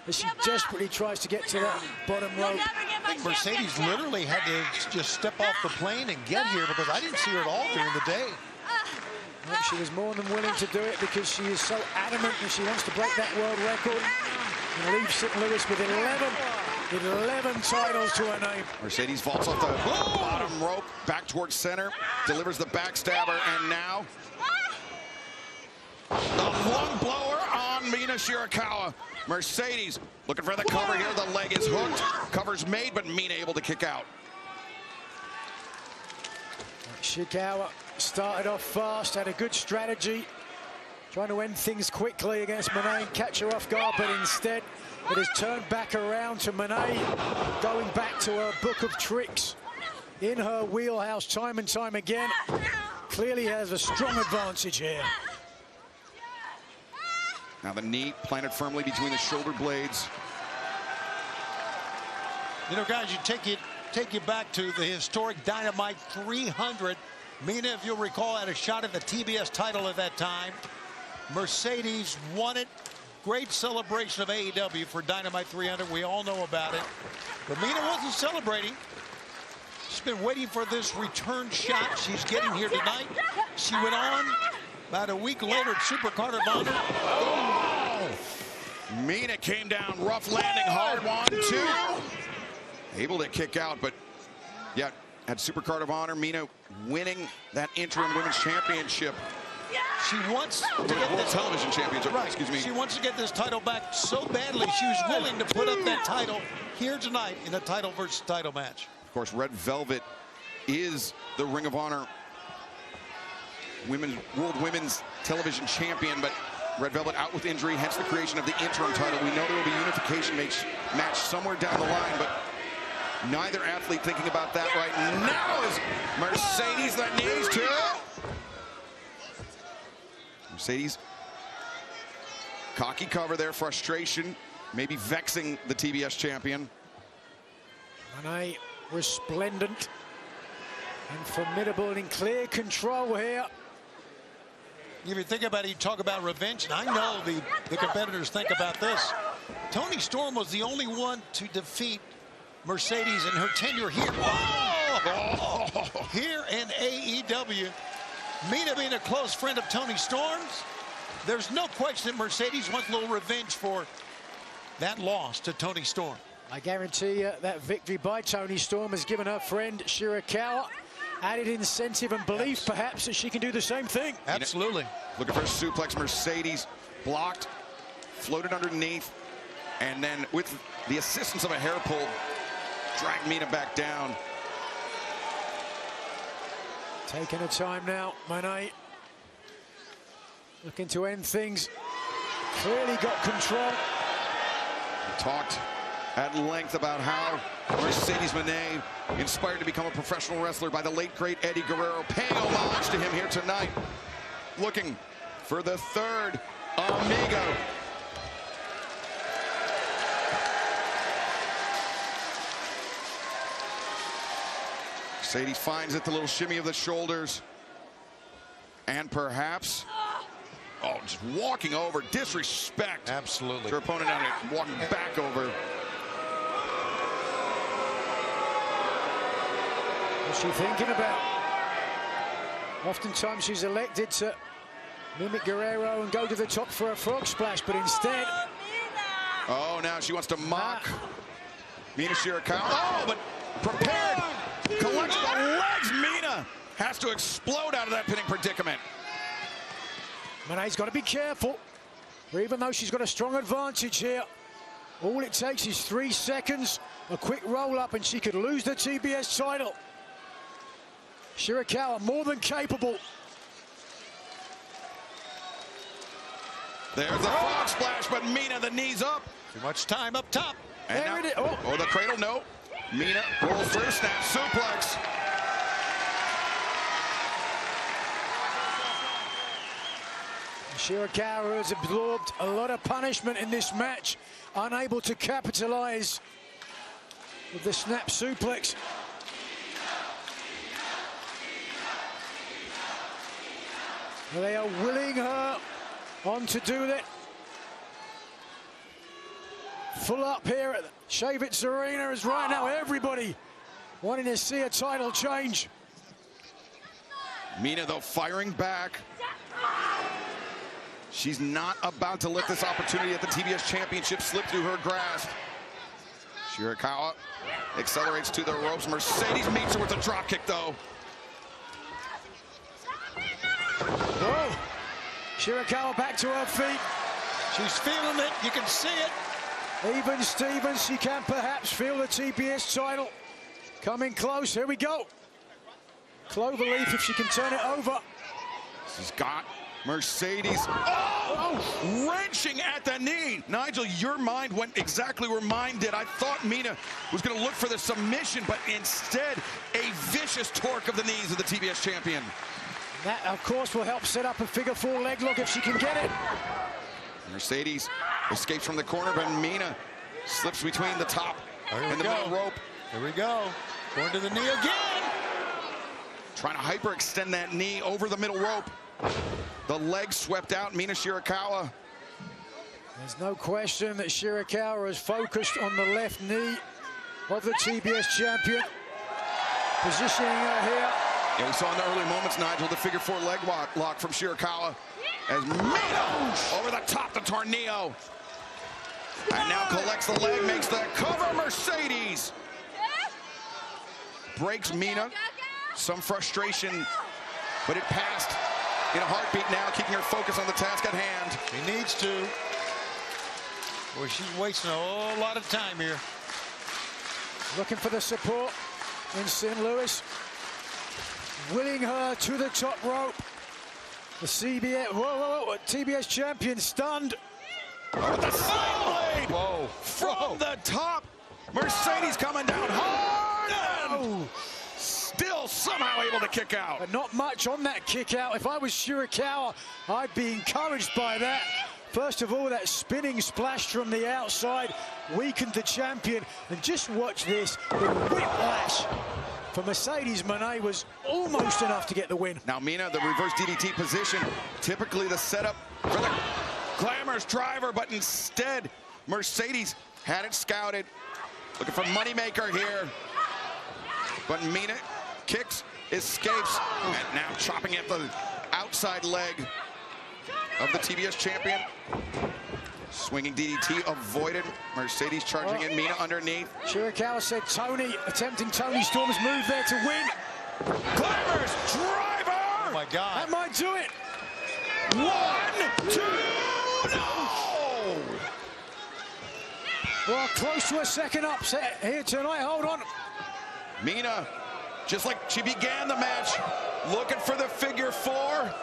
as she desperately tries to get to that bottom rope. I think Mercedes literally had to just step off the plane and get here because I didn't see her at all during the day. Well, she was more than willing to do it because she is so adamant that she wants to break that world record and leave St. Louis with 11 11 titles to her name. Mercedes vaults off the bottom rope, back towards center, delivers the backstabber, and now the lung blower on Mina Shirakawa. Mercedes looking for the cover here. The leg is hooked. Cover's made, but Mina able to kick out. Shirakawa started off fast, had a good strategy, trying to end things quickly against Monet, catch her off guard, but instead it has turned back around to Monet, going back to her book of tricks in her wheelhouse time and time again. Clearly has a strong advantage here. Now the knee planted firmly between the shoulder blades. You know, guys, take you back to the historic Dynamite 300. Mina, if you'll recall, had a shot at the TBS title at that time. Mercedes won it. Great celebration of AEW for Dynamite 300. We all know about it. But Mina wasn't celebrating. She's been waiting for this return shot. She's getting here tonight. She went on about a week later at Supercard of Honor. Oh. Mina came down, rough landing, hard 1-2. Able to kick out, but yeah, at Supercard of Honor, Mina winning that interim women's championship. She wants to get World this Television Championship. Right. Excuse me. She wants to get this title back so badly. She was willing to put up that title here tonight in a title versus title match. Of course, Red Velvet is the Ring of Honor World Women's Television Champion, but Red Velvet out with injury, hence the creation of the interim title. We know there will be a unification match somewhere down the line, but neither athlete thinking about that right now is Mercedes. The knees too. Mercedes, cocky cover there, frustration, maybe vexing the TBS champion. Monet resplendent and formidable and in clear control here. If you think about it, you talk about revenge, and I know the competitors think about this. Toni Storm was the only one to defeat Mercedes in her tenure here. Oh! Here in AEW. Mina being a close friend of Toni Storm's, there's no question that Mercedes wants a little revenge for that loss to Toni Storm. I guarantee you that victory by Toni Storm has given her friend Shirakawa added incentive and belief, perhaps, that she can do the same thing. Absolutely. Looking for a suplex. Mercedes blocked, floated underneath, and then with the assistance of a hair pull, dragged Mina back down. Taking her time now, Monet. Looking to end things. Clearly got control. We talked at length about how Mercedes Monet inspired to become a professional wrestler by the late, great Eddie Guerrero, paying homage to him here tonight. Looking for the third Amigo. Mercedes finds it, the little shimmy of the shoulders. And perhaps, oh, just walking over, disrespect. Absolutely. Her opponent on it, walking back over. What's she thinking about? Oftentimes she's elected to mimic Guerrero and go to the top for a frog splash, but instead... Oh, now she wants to mock Mina Shirakawa. Oh, but prepared. Collects the legs. Mina has to explode out of that pinning predicament. Monet's got to be careful. Even though she's got a strong advantage here, all it takes is 3 seconds, a quick roll-up, and she could lose the TBS title. Shirakawa more than capable. There's the frog splash, but Mina, the knees up. Too much time up top. And there now, it is. Oh, the cradle, no. Mina rolls through, snap, suplex. Shirakawa has absorbed a lot of punishment in this match, unable to capitalize with the snap suplex. They are willing her on to do that. Full up here at Shavitz Arena is right now everybody wanting to see a title change. Mina, though, firing back. She's not about to let this opportunity at the TBS Championship slip through her grasp. Shirakawa accelerates to the ropes. Mercedes meets her with a drop kick, though. Whoa. Shirakawa back to her feet. She's feeling it. You can see it. Even Stevens, she can perhaps feel the TBS title coming close. Here we go. Cloverleaf, if she can turn it over. She's got Mercedes. Oh! Wrenching at the knee. Nigel, your mind went exactly where mine did. I thought Mina was going to look for the submission, but instead, a vicious torque of the knees of the TBS champion. That, of course, will help set up a figure four leg lock if she can get it. Mercedes escapes from the corner, but Mina slips between the top and the middle rope. Here we go. Going to the knee again. Trying to hyperextend that knee over the middle rope. The leg swept out. Mina Shirakawa. There's no question that Shirakawa is focused on the left knee of the TBS champion. Positioning her here. Yeah, we saw in the early moments, Nigel, the figure four leg lock from Shirakawa. As Mina over the top to Tornillo. And now collects the leg, makes the cover. Mercedes breaks Mina. Some frustration, but it passed in a heartbeat now, keeping her focus on the task at hand. She needs to. Boy, she's wasting a whole lot of time here. Looking for the support in St. Louis. Willing her to the top rope. The CBS, TBS champion stunned. Oh, with the side blade! Whoa. From the top. Mercedes coming down hard and still somehow able to kick out. But not much on that kick out. If I was Shirakawa, I'd be encouraged by that. First of all, that spinning splash from the outside weakened the champion. And just watch this, the whiplash for Mercedes Moné was almost enough to get the win. Now Mina, the reverse DDT position, typically the setup for the glamorous driver, but instead Mercedes had it scouted. Looking for moneymaker here. But Mina kicks, escapes, and now chopping at the outside leg of the TBS champion. Swinging DDT avoided. Mercedes charging in, Mina underneath. Shirakawa said Tony, attempting Tony Storm's move there to win. Glamorous driver! Oh my God. That might do it. 1, 2, no! Well, close to a second upset here tonight. Hold on. Mina, just like she began the match, looking for the figure four.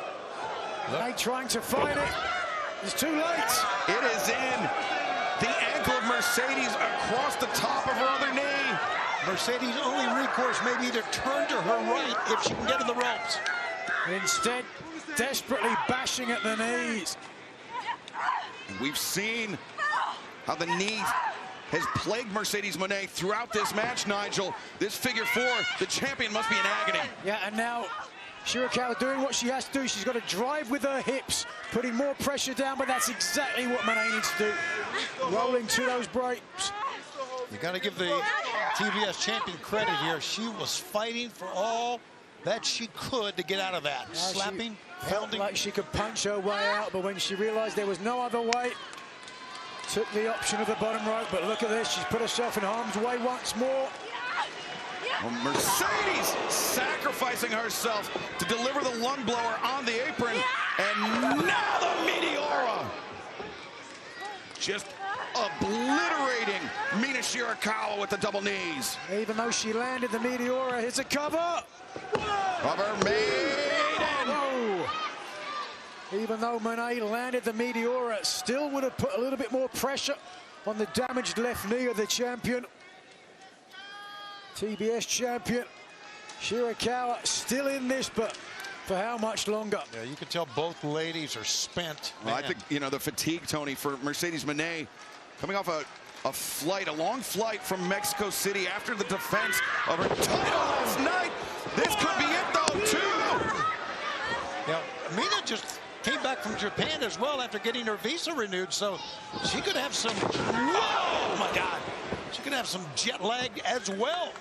They trying to fight it. It's too late. It is in. The ankle of Mercedes across the top of her other knee. Mercedes' only recourse may be to turn to her right if she can get to the ropes. Instead, desperately bashing at the knees. And we've seen how the knee has plagued Mercedes Moné throughout this match, Nigel. This figure four, the champion must be in agony. Yeah, and now Shirakawa doing what she has to do. She's got to drive with her hips, putting more pressure down, but that's exactly what Moné needs to do. Rolling to those breaks. You got to give the TBS champion credit here. She was fighting for all that she could to get out of that. Slapping, felt like she could punch her way out, but when she realized there was no other way, took the option of the bottom rope. But look at this, she's put herself in harm's way once more. Well, Mercedes sacrificing herself to deliver the lung blower on the apron. And now the Meteora. Just obliterating Mina Shirakawa with the double knees. Even though she landed the Meteora, here's a cover. Cover made. Whoa. Even though Moné landed the Meteora, still would have put a little bit more pressure on the damaged left knee of the champion. TBS champion Shirakawa still in this, but for how much longer? Yeah, you can tell both ladies are spent. Well, I think, you know, the fatigue, Tony, for Mercedes Moné, coming off a long flight from Mexico City after the defense of her title last night. This could be it, though, too. Yeah, Mina just came back from Japan as well after getting her visa renewed, so she could have some, whoa, oh my God, she could have some jet lag as well.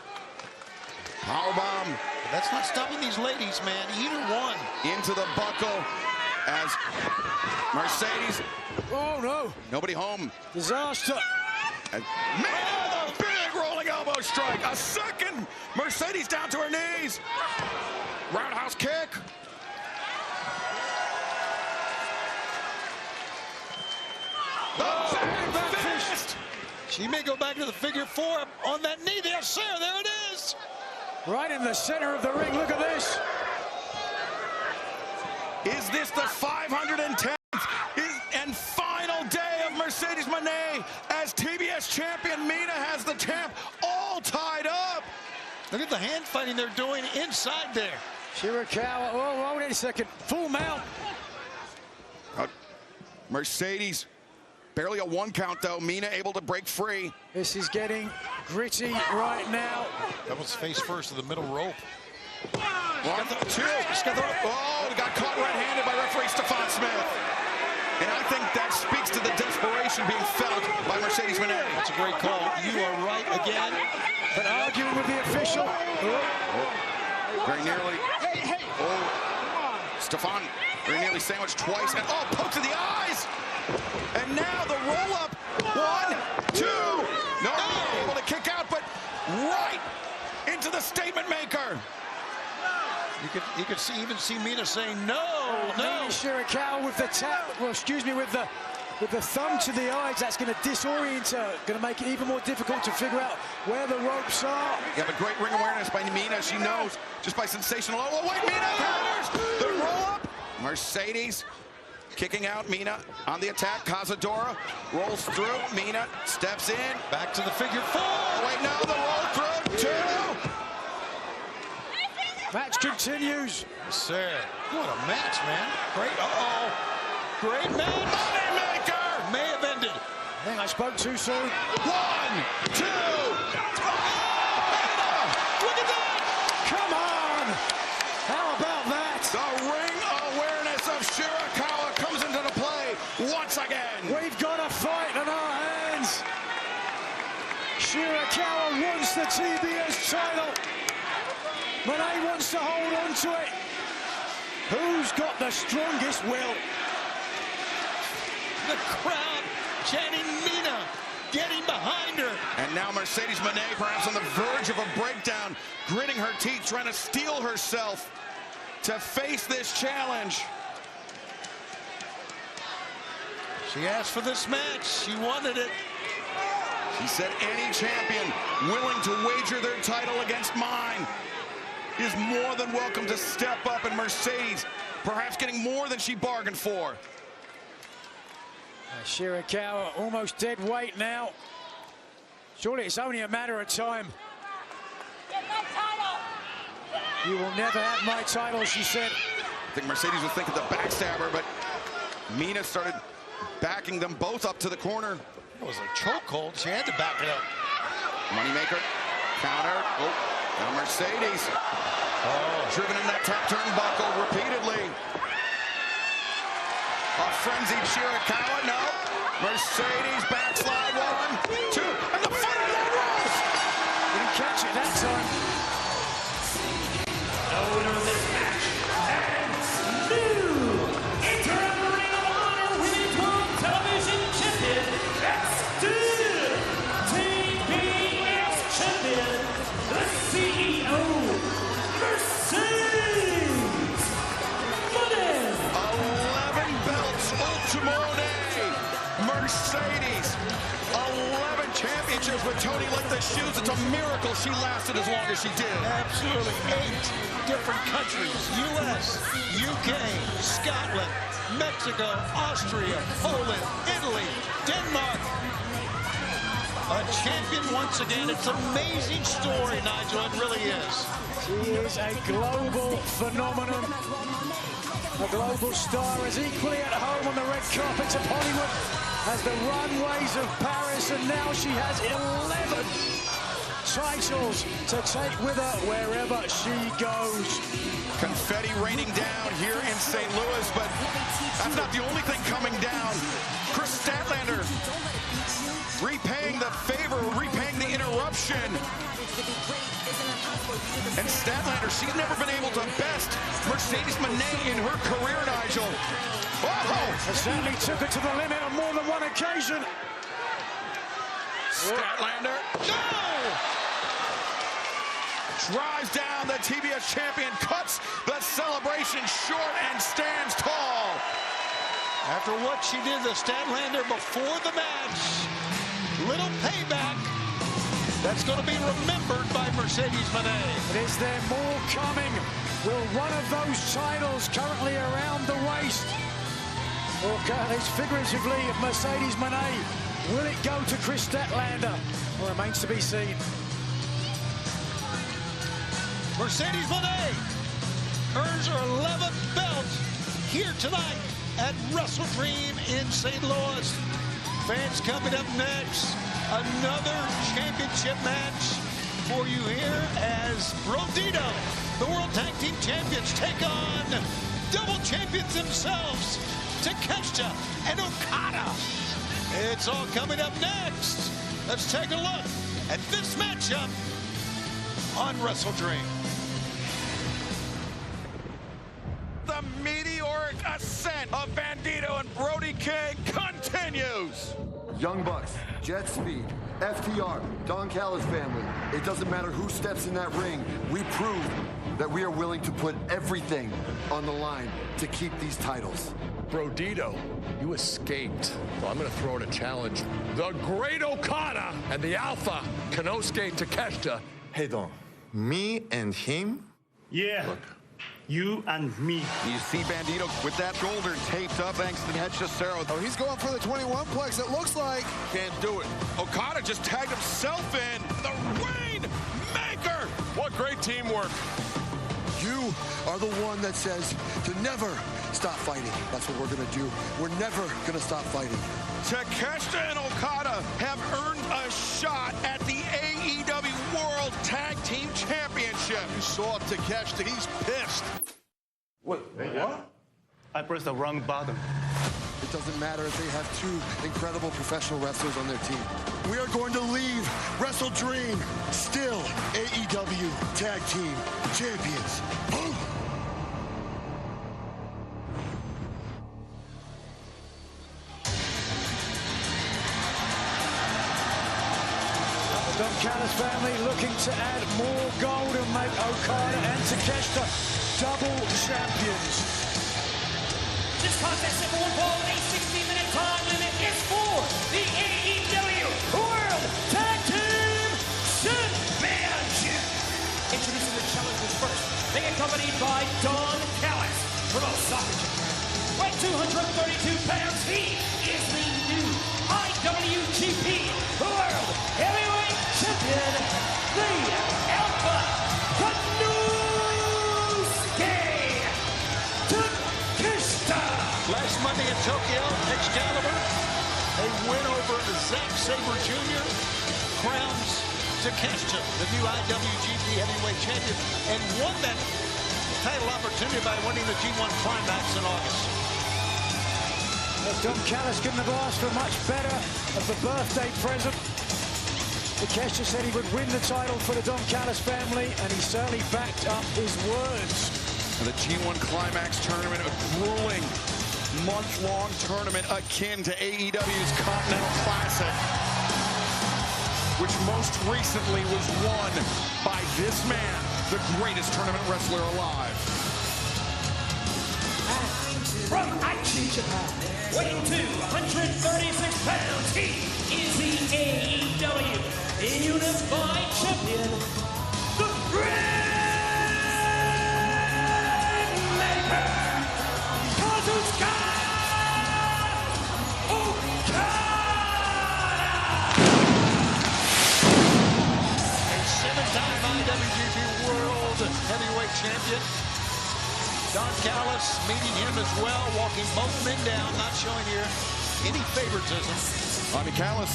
Powerbomb. But that's not stopping these ladies, man, either one. Into the buckle as Mercedes. Oh, no. Nobody home. Disaster. Man, the big elbow strike. A second. Mercedes down to her knees. Roundhouse kick. She may go back to the figure 4 on that knee. There, sir. There it is. Right in the center of the ring. Look at this. Is this the 510th and final day of Mercedes Moné as TBS champion? Mina has the champ all tied up. Look at the hand fighting they're doing inside there. Shirakawa. Oh, wait a second. Full mount. Mercedes. Barely a 1 count, though. Mina able to break free. This is getting gritty right now. That was face first to the middle rope. 1, 2. Oh, got caught red-handed by referee Stefan Smith. And I think that speaks to the desperation being felt by Mercedes Moné. That's a great call. You are right again. But arguing with the official. Very nearly. Oh, Stefan very nearly sandwiched twice. And poke to the eyes. And now the roll-up. 1, 2. No, able to kick out, but right into the statement maker. You could even see Mina saying no. Shirakawa with the tap. Well, excuse me, with the thumb to the eyes. That's going to disorient her. Going to make it even more difficult to figure out where the ropes are. Yeah, but great ring awareness by Mina. She knows just by sensational. Oh, wait, Mina counters the roll-up. Mercedes kicking out. Mina on the attack. Cazadora rolls through. Mina steps in. Back to the figure 4. Wait, now the roll through. 2. Match continues. Yes, sir. What a match, man. Great. Great match. Moneymaker. May have ended. I think I spoke too soon. 1, 2. Look at that. Come on. How about that? The ring awareness of Shirakawa comes into the play once again. We've got a fight on our hands. Shirakawa wants the TBS title. Moné wants to hold on to it. Who's got the strongest will? The crowd chanting Mina, getting behind her. And now Mercedes Moné perhaps on the verge of a breakdown, gritting her teeth, trying to steel herself to face this challenge. She asked for this match. She wanted it. She said any champion willing to wager their title against mine is more than welcome to step up, and Mercedes perhaps getting more than she bargained for. Shirakawa almost dead weight now. Surely it's only a matter of time. Get my title. You will never have my title, she said. I think Mercedes was thinking the backstabber, but Mina started backing them both up to the corner. It was a chokehold. She had to back it up. Moneymaker, counter. Oh, now Mercedes. Driven in that top turnbuckle repeatedly. A frenzied Shirakawa, no. Mercedes backslide, 1, 2, and the foot of the ropes. Didn't catch it that time. The winner of this match and new interim Ring of Honor Women's World Television Champion, that's still TBS Champion, the CEO, Mercedes Moné. 11 belts, Ultimone. Mercedes, 11 championships with Tony licked the shoes. It's a miracle she lasted as long as she did. Absolutely. 8 different countries. U.S., U.K., Scotland, Mexico, Austria, Poland, Italy, Denmark. A champion once again. It's an amazing story, Nigel. It really is. She is a global phenomenon. A global star is equally at home on the red carpets of Hollywood as the runways of Paris, and now she has 11 titles to take with her wherever she goes. Confetti raining down here in St. Louis, but that's not the only thing coming down. Chris Statlander repaying the favor, repaying the interruption. And Statlander, she's never been able to best Mercedes Moné in her career, Nigel. It certainly took her to the limit on more than one occasion. Statlander, no! drives down the TBS champion, cuts the celebration short, and stands tall. After what she did to Statlander before the match, little payback. That's going to be remembered by Mercedes Moné. But is there more coming? Will one of those titles currently around the waist, or at least figuratively of Mercedes Moné, will it go to Chris Statlander? Well, remains to be seen. Mercedes Moné earns her 11th belt here tonight at WrestleDream in St. Louis. Fans, coming up next, another championship match for you here as Brodito, the World Tag Team Champions, take on double champions themselves, Takeshita and Okada. It's all coming up next. Let's take a look at this matchup on WrestleDream. The meteoric ascent of Bandito and Brody King continues. Young Bucks, Jet Speed, FTR, Don Callis family. It doesn't matter who steps in that ring. We prove that we are willing to put everything on the line to keep these titles. Brodito, you escaped. So I'm going to throw in a challenge. The Great Okada and the Alpha, Konosuke Takeshita. Hey, Don, me and him? Yeah. Look. You and me. You see Bandito with that shoulder taped up thanks to the head Cesaro. Oh, he's going for the 21-plex, it looks like. Can't do it. Okada just tagged himself in. The Rainmaker! What great teamwork. You are the one that says to never stop fighting. That's what we're going to do. We're never going to stop fighting. Takeshita and Okada have earned a shot at the AEW World Tag Team Championship. You saw Takeshita, he's pissed. Wait, what? I pressed the wrong button. It doesn't matter if they have two incredible professional wrestlers on their team. We are going to leave WrestleDream still AEW Tag Team Champions. Boom! Don Callis family looking to add more gold and make Okada and Takeshita double champions. This contest at one fall with a 60-minute time limit is for the AEW World Tag Team Championship. Introducing the challengers first. They accompanied by Don Callis from Osaka, Japan. Weight 232 pounds, he is the new IWGP World Heavyweight Champion, the Alpha Konosuke Takeshita. Last Monday in Tokyo, Excalibur, a win over Zack Sabre Jr. crowns Takeshita the new IWGP Heavyweight Champion and won that title opportunity by winning the G1 Climax in August. Don Callis couldn't have asked for much better of the birthday present. Takeshita said he would win the title for the Don Callis family, and he certainly backed up his words. The G1 Climax tournament, a grueling month-long tournament akin to AEW's Continental Classic, which most recently was won by this man, the greatest tournament wrestler alive. From Aichi, Japan, weighing 236 pounds, he is the AEW Unified Champion, the Rainmaker, Kazuchika Okada! A 7-time IWGP World Heavyweight Champion. Don Callis meeting him as well, walking both men down, not showing here any favoritism. I mean, Callis,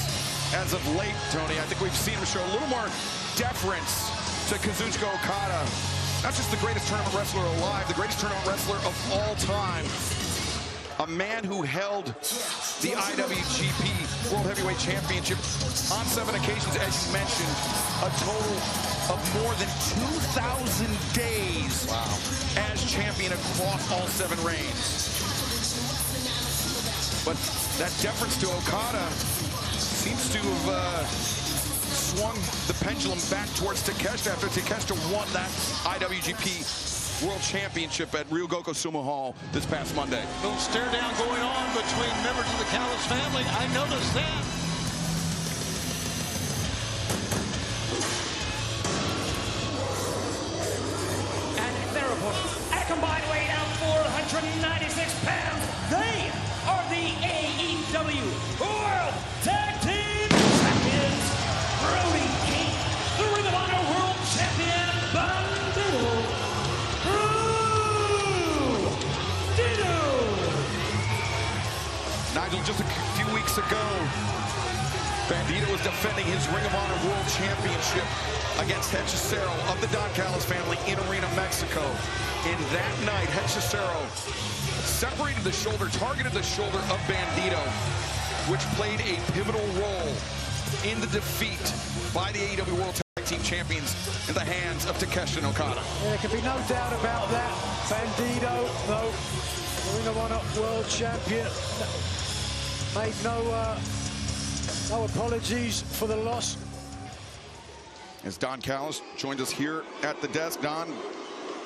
as of late, Tony, I think we've seen him show a little more deference to Kazuchika Okada. Not just the greatest tournament wrestler alive, the greatest tournament wrestler of all time. A man who held the IWGP World Heavyweight Championship on 7 occasions, as you mentioned, a total of more than 2,000 days as champion across all 7 reigns. But that deference to Okada seems to have swung the pendulum back towards Takeshita after Takeshita won that IWGP World Championship at Ryugoku Sumo Hall this past Monday. Little stare down going on between members of the Callis family. I noticed that. And their opponents, at a combined weight of 496 pounds, they are the AEW World Tag Team Champions, Brody King, the Ring of Honor World Champion, Bandito. Nigel, just a few weeks ago, Bandito was defending his Ring of Honor World Championship against Hechicero of the Don Callis family in Arena, Mexico. In that night, Hechicero separated the shoulder, targeted the shoulder of Bandito, which played a pivotal role in the defeat by the AEW World Tag Team Champions in the hands of Takeshita and Okada. There can be no doubt about that. Bandito, though, the Ring of Honor World Champion, made no apologies for the loss. As Don Callis joined us here at the desk. Don,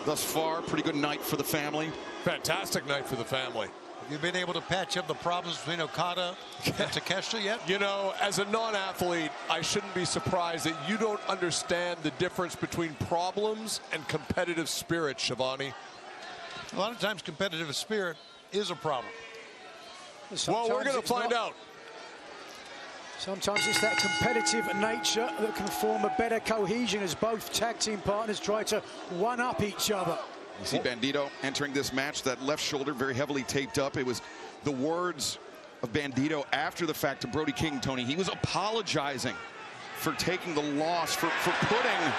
thus far, pretty good night for the family. Fantastic night for the family. Have you been able to patch up the problems between Okada and Takeshita yet? You know, as a non-athlete, I shouldn't be surprised that you don't understand the difference between problems and competitive spirit, Shivani. A lot of times competitive spirit is a problem. Well, we're going to find out. Sometimes it's that competitive nature that can form a better cohesion as both tag team partners try to one-up each other. You see Bandito entering this match, that left shoulder very heavily taped up. It was the words of Bandito after the fact to Brody King, Tony. He was apologizing for taking the loss, for putting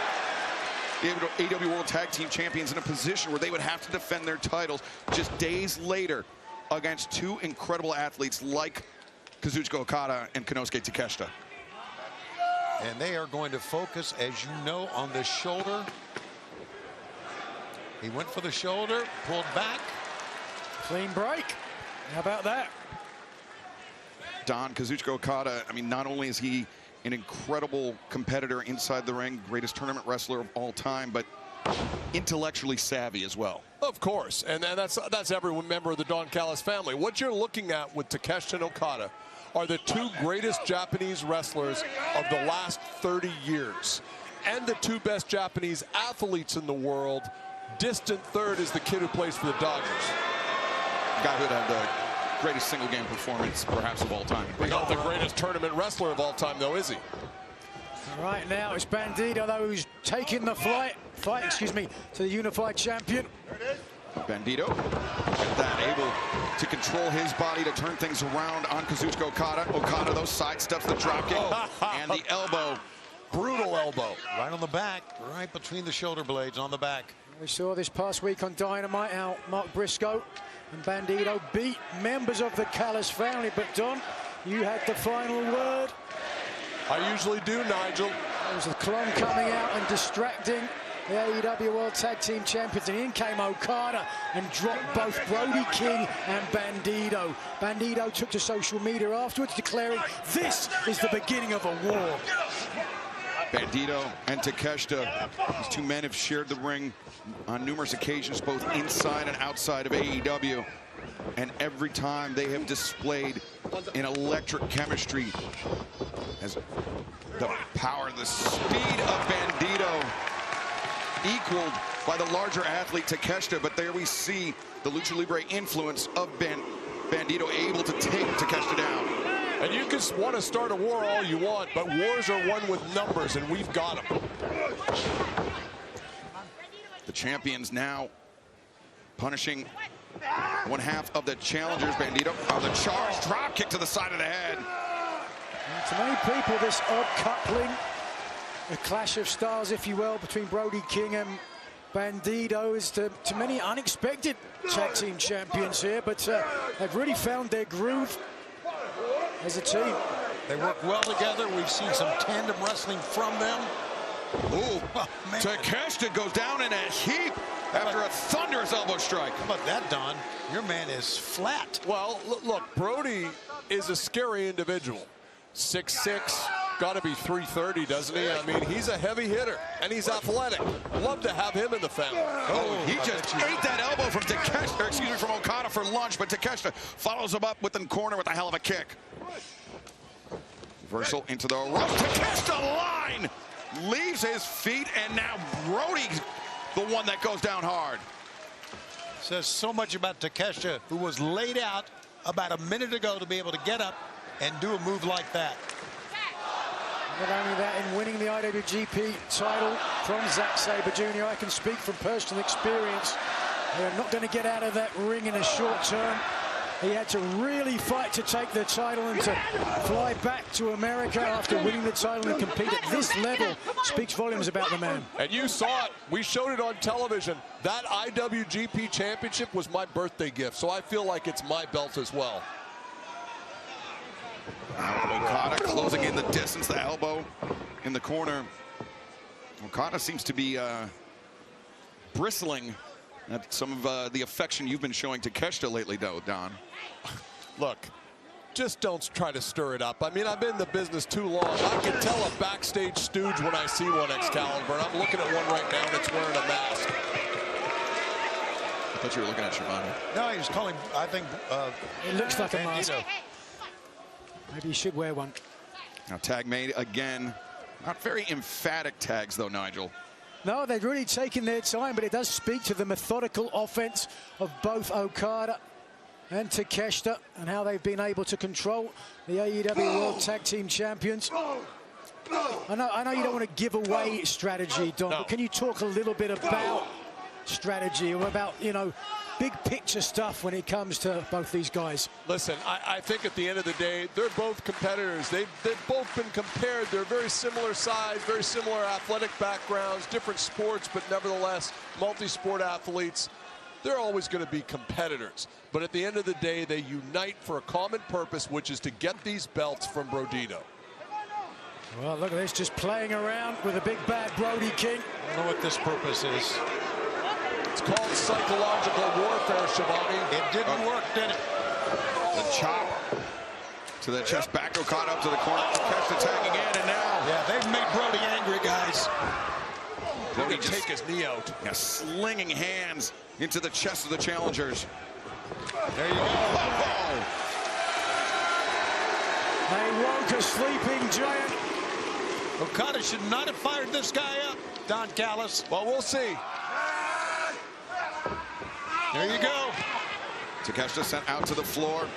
the AEW World Tag Team Champions in a position where they would have to defend their titles just days later against two incredible athletes like Kazuchika Okada and Konosuke Takeshita. And they are going to focus, as you know, on the shoulder. He went for the shoulder, pulled back. Clean break. How about that? Don, Kazuchika Okada, I mean, not only is he an incredible competitor inside the ring, greatest tournament wrestler of all time, but intellectually savvy as well. Of course, and that's every member of the Don Callis family. What you're looking at with Takeshita and Okada are the two greatest Japanese wrestlers of the last 30 years, and the two best Japanese athletes in the world. Distant third is the kid who plays for the Dodgers. Guy who had the greatest single game performance perhaps of all time. Not the greatest tournament wrestler of all time, though, is he? Right now it's Bandito, though, who's taking the fight, to the unified champion. Bandito, that able to control his body to turn things around on Kazuchika Okada. Okada, though, sidesteps the dropkick and the elbow. Brutal elbow. Right on the back, right between the shoulder blades on the back. We saw this past week on Dynamite how Mark Briscoe and Bandito beat members of the Callis family. But Don, you had the final word. I usually do, Nigel. There was a clone coming out and distracting the AEW World Tag Team Champions, and in came Okada and dropped both Brody King and Bandito. Bandito took to social media afterwards, declaring this is the beginning of a war. Bandito and Takeshita, these two men have shared the ring on numerous occasions, both inside and outside of AEW. And every time they have displayed an electric chemistry as the power, the speed of Bandito equaled by the larger athlete Takeshita. But there we see the Lucha Libre influence of Bandito able to take Takeshita down. And you can want to start a war all you want, but wars are won with numbers, and we've got them. The champions now punishing one half of the challengers. Bandito on the charge, drop kick to the side of the head. And to many people, this odd coupling, a clash of styles, if you will, between Brody King and Bandito is to many unexpected tag team champions here, but they've really found their groove as a team. They work well together. We've seen some tandem wrestling from them. Ooh, Takeshita goes down in a heap after a thunderous elbow strike. How about that, Don? Your man is flat. Well, look, Brody is a scary individual. 6'6", got to be 330, doesn't he? I mean, he's a heavy hitter, and he's athletic. Love to have him in the family. Oh, he just ate that elbow from from Okada for lunch, but Takeshita follows him up within corner with a hell of a kick. Reversal into the rope. Takeshita line leaves his feet, and now Brody's the one that goes down hard. Says so much about Takeshita, who was laid out about a minute ago to be able to get up and do a move like that. Not only that, in winning the IWGP title from Zack Sabre Jr., I can speak from personal experience. They're not going to get out of that ring in a short term. He had to really fight to take the title and to fly back to America after winning the title and compete at this level speaks volumes about the man. And you saw it. We showed it on television. That IWGP championship was my birthday gift, so I feel like it's my belt as well. Okada closing in the distance, the elbow in the corner. Okada seems to be bristling at some of the affection you've been showing to Takeshita lately, though, Don. Look, just don't try to stir it up. I mean, I've been in the business too long. I can tell a backstage stooge when I see one, Excalibur. And I'm looking at one right now that's wearing a mask. I thought you were looking at Shivani. No, he was calling, I think, it looks like a mask. Bandito. Maybe he should wear one. Now tag made again. Not very emphatic tags, though, Nigel. No, they've really taken their time, but it does speak to the methodical offense of both Okada and Takeshita and how they've been able to control the AEW World Tag Team Champions. I know you don't want to give away strategy, Don, but can you talk a little bit about strategy or about, you know, big picture stuff when it comes to both these guys? Listen, I think at the end of the day, they're both competitors. They've both been compared. They're very similar size, very similar athletic backgrounds, different sports, but nevertheless, multi-sport athletes. They're always going to be competitors. But at the end of the day, they unite for a common purpose, which is to get these belts from Brodito. Well, look at this, just playing around with a big bad Brody King. I don't know what this purpose is. It's called psychological warfare, Shivani. It didn't work, did it? The chop to the chest, back Okada up to the corner. Takeshita tagging in, and now. Yeah, they've made Brody angry, guys. Brody just take his knee out. Yeah, slinging hands into the chest of the challengers. There you go. Oh. They woke a sleeping giant. Okada should not have fired this guy up, Don Callis. Well, we'll see. There you go. Takeshita sent out to the floor.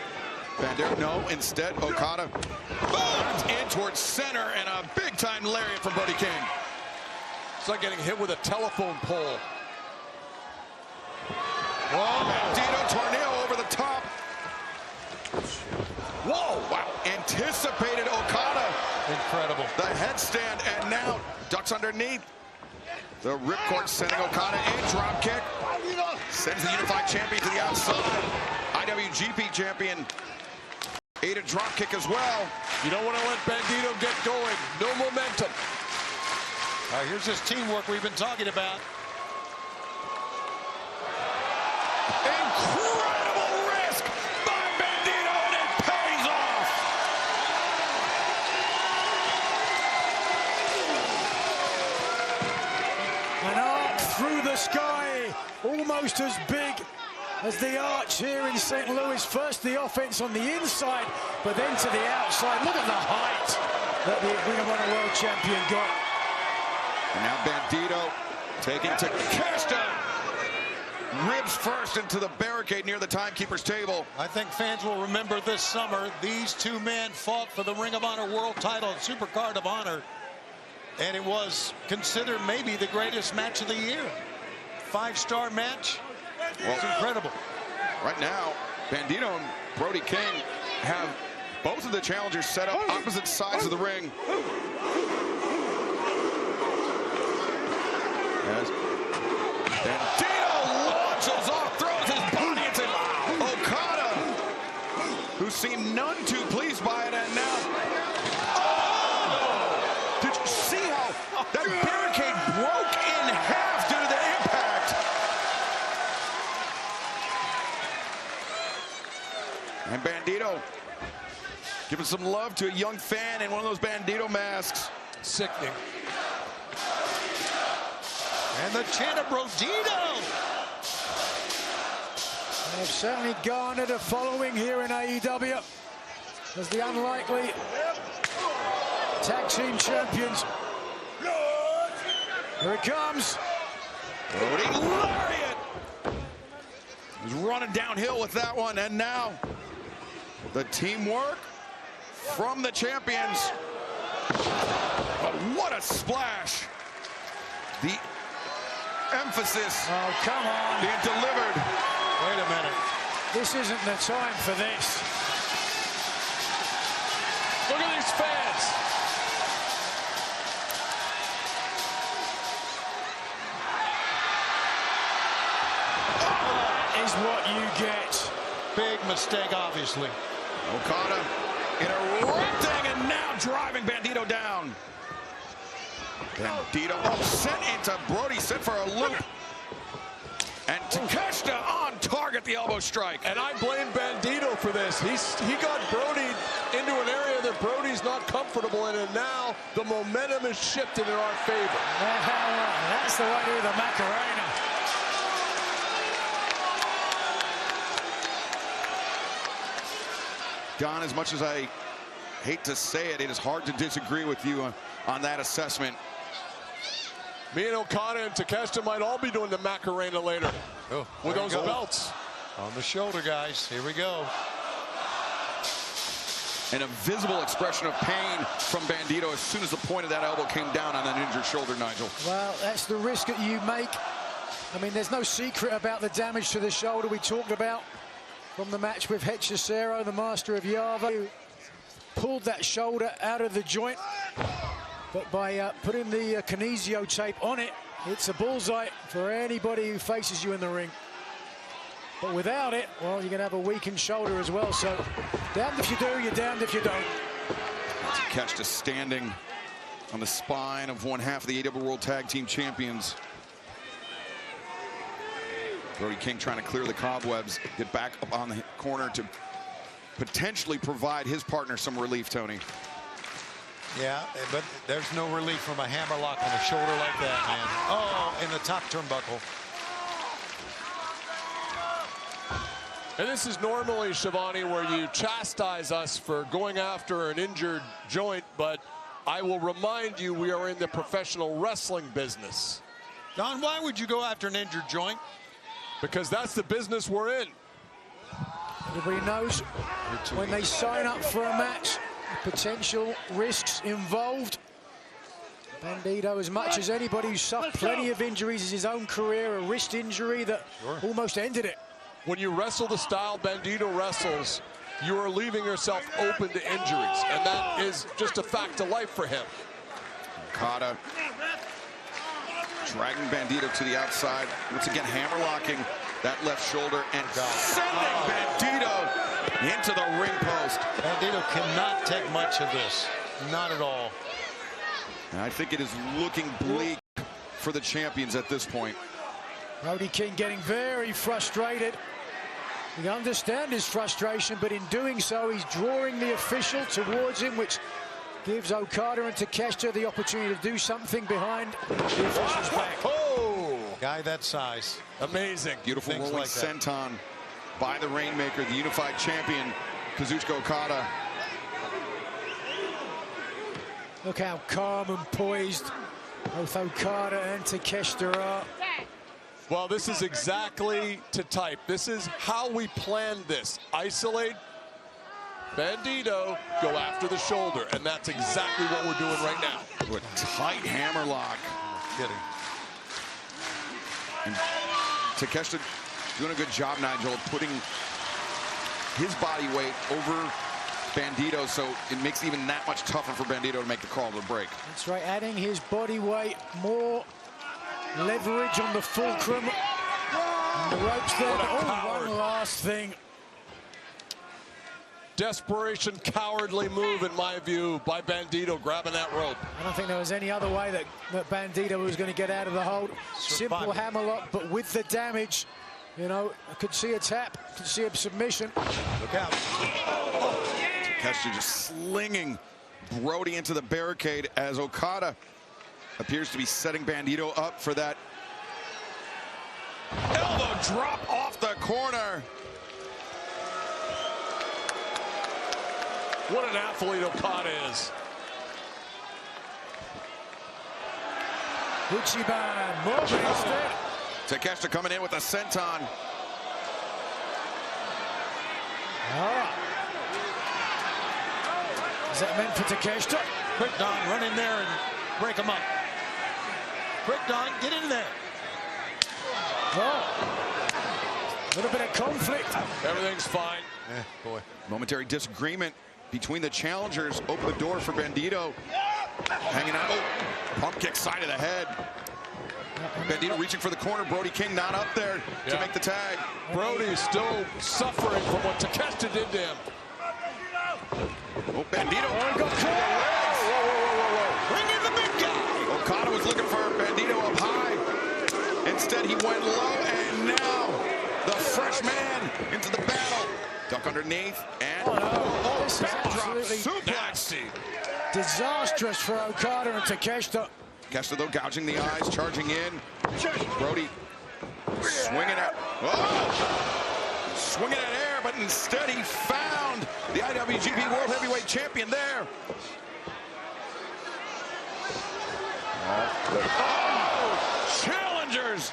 Bandera, no, instead Okada booms in towards center, and a big-time lariat from Brody King. It's like getting hit with a telephone pole. Whoa, Bandito tornado over the top. Whoa, wow, anticipated Okada. Incredible. The headstand, and now ducks underneath. The ripcord sending Okada a drop kick. Sends the unified champion to the outside. IWGP champion ate a drop kick as well. You don't want to let Bandito get going. No momentum. All right, here's this teamwork we've been talking about. Incredible risk by Bandito, and it pays off. An arc through the sky, almost as big as the arch here in St. Louis. First the offense on the inside, but then to the outside. Look at the height that the Ring of Honor World Champion got. And now Bandito taking Takeshita. Ribs first into the barricade near the timekeeper's table. I think fans will remember this summer, these two men fought for the Ring of Honor World title at Super Card of Honor. And it was considered maybe the greatest match of the year. 5-star match. Well, it's incredible. Right now, Bandito and Brody King have both of the challengers set up opposite sides of the ring. As Bandito launches off, throws his body into Okada, who seemed none too pleased by it, and now. Oh! Did you see how that barricade broke in half due to the impact? And Bandito Giving some love to a young fan in one of those Bandito masks. Sickening. And the chant of Brodito. They've certainly garnered a following here in AEW as the unlikely tag team champions. Here it comes. Brody lariat. He's running downhill with that one, and now the teamwork from the champions. But what a splash. The emphasis. Oh, come on. Being delivered. Wait a minute. This isn't the time for this. Look at these fans. That is what you get. Big mistake, obviously. Okada interrupting and now driving Bandito down. Bandito sent into Brody, sent for a loop. And Takeshita on target, the elbow strike. And I blame Bandito for this. He got Brody into an area that Brody's not comfortable in, and now the momentum is shifted in our favor. That's the way to do the Macarena. Don, as much as I hate to say it, it is hard to disagree with you on that assessment. Me and Okada and Takeshita might all be doing the Macarena later with those belts. On the shoulder, guys. Here we go. And a visible expression of pain from Bandito as soon as the point of that elbow came down on an injured shoulder, Nigel. Well, that's the risk that you make. I mean, there's no secret about the damage to the shoulder we talked about from the match with Hechicero, the master of Yava. Pulled that shoulder out of the joint. But by putting the kinesio tape on it, it's a bullseye for anybody who faces you in the ring. But without it, well, you're going to have a weakened shoulder as well. So damned if you do, you're damned if you don't. Takeshita standing on the spine of one half of the AEW World Tag Team Champions. Brody King trying to clear the cobwebs, get back up on the corner to potentially provide his partner some relief, Tony. Yeah, but there's no relief from a hammerlock on the shoulder like that, man. Oh, in the top turnbuckle. And this is normally, Shivani, where you chastise us for going after an injured joint, but I will remind you we are in the professional wrestling business. Don, why would you go after an injured joint? Because that's the business we're in. Everybody knows when they sign up for a match, potential risks involved. Bandito, as much as anybody who's suffered plenty of injuries in his own career, a wrist injury that almost ended it. When you wrestle the style Bandito wrestles, you are leaving yourself open to injuries, and that is just a fact of life for him. Okada dragging Bandito to the outside. Once again, hammerlocking that left shoulder and sending Bandito into the ring post. Bandito cannot take much of this. Not at all. And I think it is looking bleak for the champions at this point. Brody King getting very frustrated. You can understand his frustration, but in doing so, he's drawing the official towards him, which gives Okada and Takeshita the opportunity to do something behind the official's back. Oh! Guy that size. Amazing. Beautiful Things rolling like that. senton by the Rainmaker, the unified champion, Kazuchika Okada. Look how calm and poised both Okada and Takeshita are. Well, this is exactly to type. This is how we planned this. Isolate Bandito, go after the shoulder, and that's exactly what we're doing right now. With a tight hammerlock. Kidding. And Takeshita doing a good job, Nigel, of putting his body weight over Bandito, so it makes it even that much tougher for Bandito to make the call to the break. That's right, adding his body weight, more leverage on the fulcrum. And the ropes there. Oh, one last thing. Desperation, cowardly move, in my view, by Bandito grabbing that rope. I don't think there was any other way that Bandito was going to get out of the hold. Simple hammerlock, but with the damage, you know, I could see a tap, could see a submission. Look out. Takeshita just slinging Brody into the barricade as Okada appears to be setting Bandito up for that elbow drop off the corner. What an athlete Okada is. Ichiban moving instead. Takeshita coming in with a senton. Is that meant for Takeshita? Quick Don, run in there and break him up. Quick Don, get in there. A little bit of conflict. Everything's fine. Boy. Momentary disagreement between the challengers. Open the door for Bandito. Hanging out. Oh, pump kick side of the head. Bandito reaching for the corner. Brody King not up there to make the tag. Brody's still suffering from what Takeshita did to him. Oh, Bandito. Oh, got caught. Whoa. Bring in the big guy. Okada was looking for Bandito up high. Instead, he went low, and now the fresh man into the battle. Duck underneath, and this is absolutely suplex. Disastrous for Okada and Takeshita. Takeshita, though, gouging the eyes, charging in. Brody swinging at, swinging at air, but instead he found the IWGP World Heavyweight Champion there. Challengers!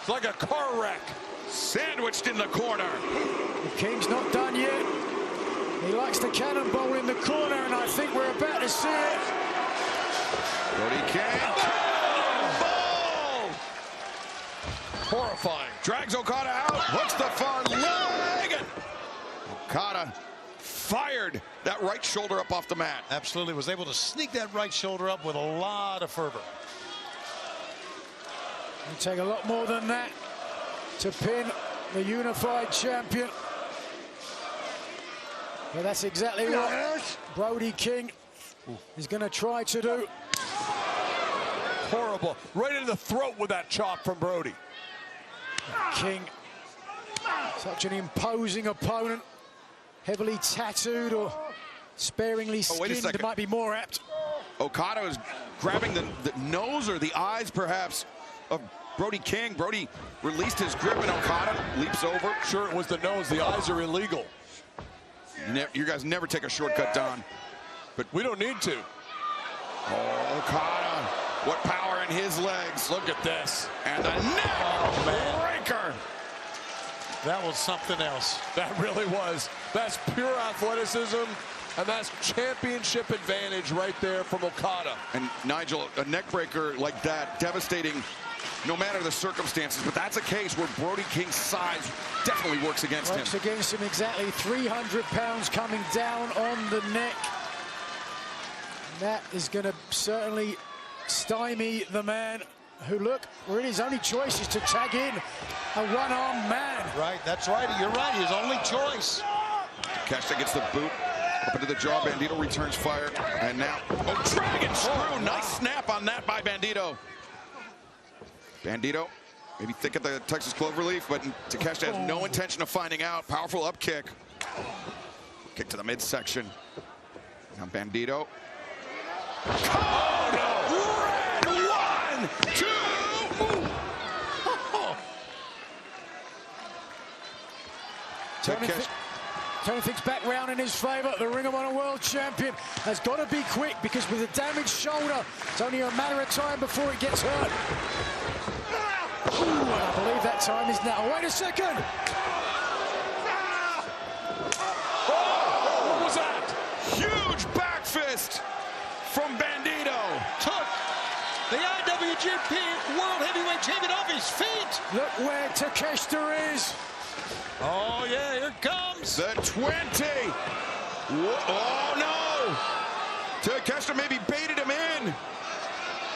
It's like a car wreck. Sandwiched in the corner. The King's not done yet. He likes the cannonball in the corner, and I think we're about to see it. Brody King. Ball! Horrifying. Drags Okada out. Hooks the far leg. And Okada fired that right shoulder up off the mat. Absolutely. Was able to sneak that right shoulder up with a lot of fervor. It'll take a lot more than that to pin the unified champion. But that's exactly what Brody King is going to try to do. Horrible. Right in the throat with that chop from Brody. King, such an imposing opponent. Heavily tattooed or sparingly skinned might be more apt. Okada is grabbing the nose or the eyes, perhaps, of Brody King. Brody released his grip, and Okada leaps over. Sure, it was the nose. The eyes are illegal. You guys never take a shortcut, Don. But we don't need to. Oh, Okada. What power in his legs. Look at this. And the neck breaker. That was something else. That really was. That's pure athleticism, and that's championship advantage right there from Okada. And Nigel, a neck breaker like that, devastating no matter the circumstances, but that's a case where Brody King's size definitely works against him. Works against him, exactly. 300 pounds coming down on the neck. That is going to certainly stymie the man who, look, really his only choice is to tag in a one-armed man. Right, that's right. You're right. His only choice. Takeshita gets the boot up into the jaw. Bandito returns fire. And now, dragon screw. Nice snap on that by Bandito. Bandito, maybe thick at the Texas Cloverleaf, but Takeshita has no intention of finding out. Powerful up kick. Kick to the midsection. Now Bandito. Oh, no. Red, 1, 2. Tony thinks back round in his favor. The Ring of Honor World Champion has got to be quick, because with a damaged shoulder, it's only a matter of time before it gets hurt. Ooh, and I believe that time is now. Wait a second. What was that? Huge back fist from Bandito. Took the IWGP World Heavyweight Champion off his feet. Look where Takeshita is. Oh, yeah, here it comes. The 20. Oh, no. Takeshita maybe baited him in.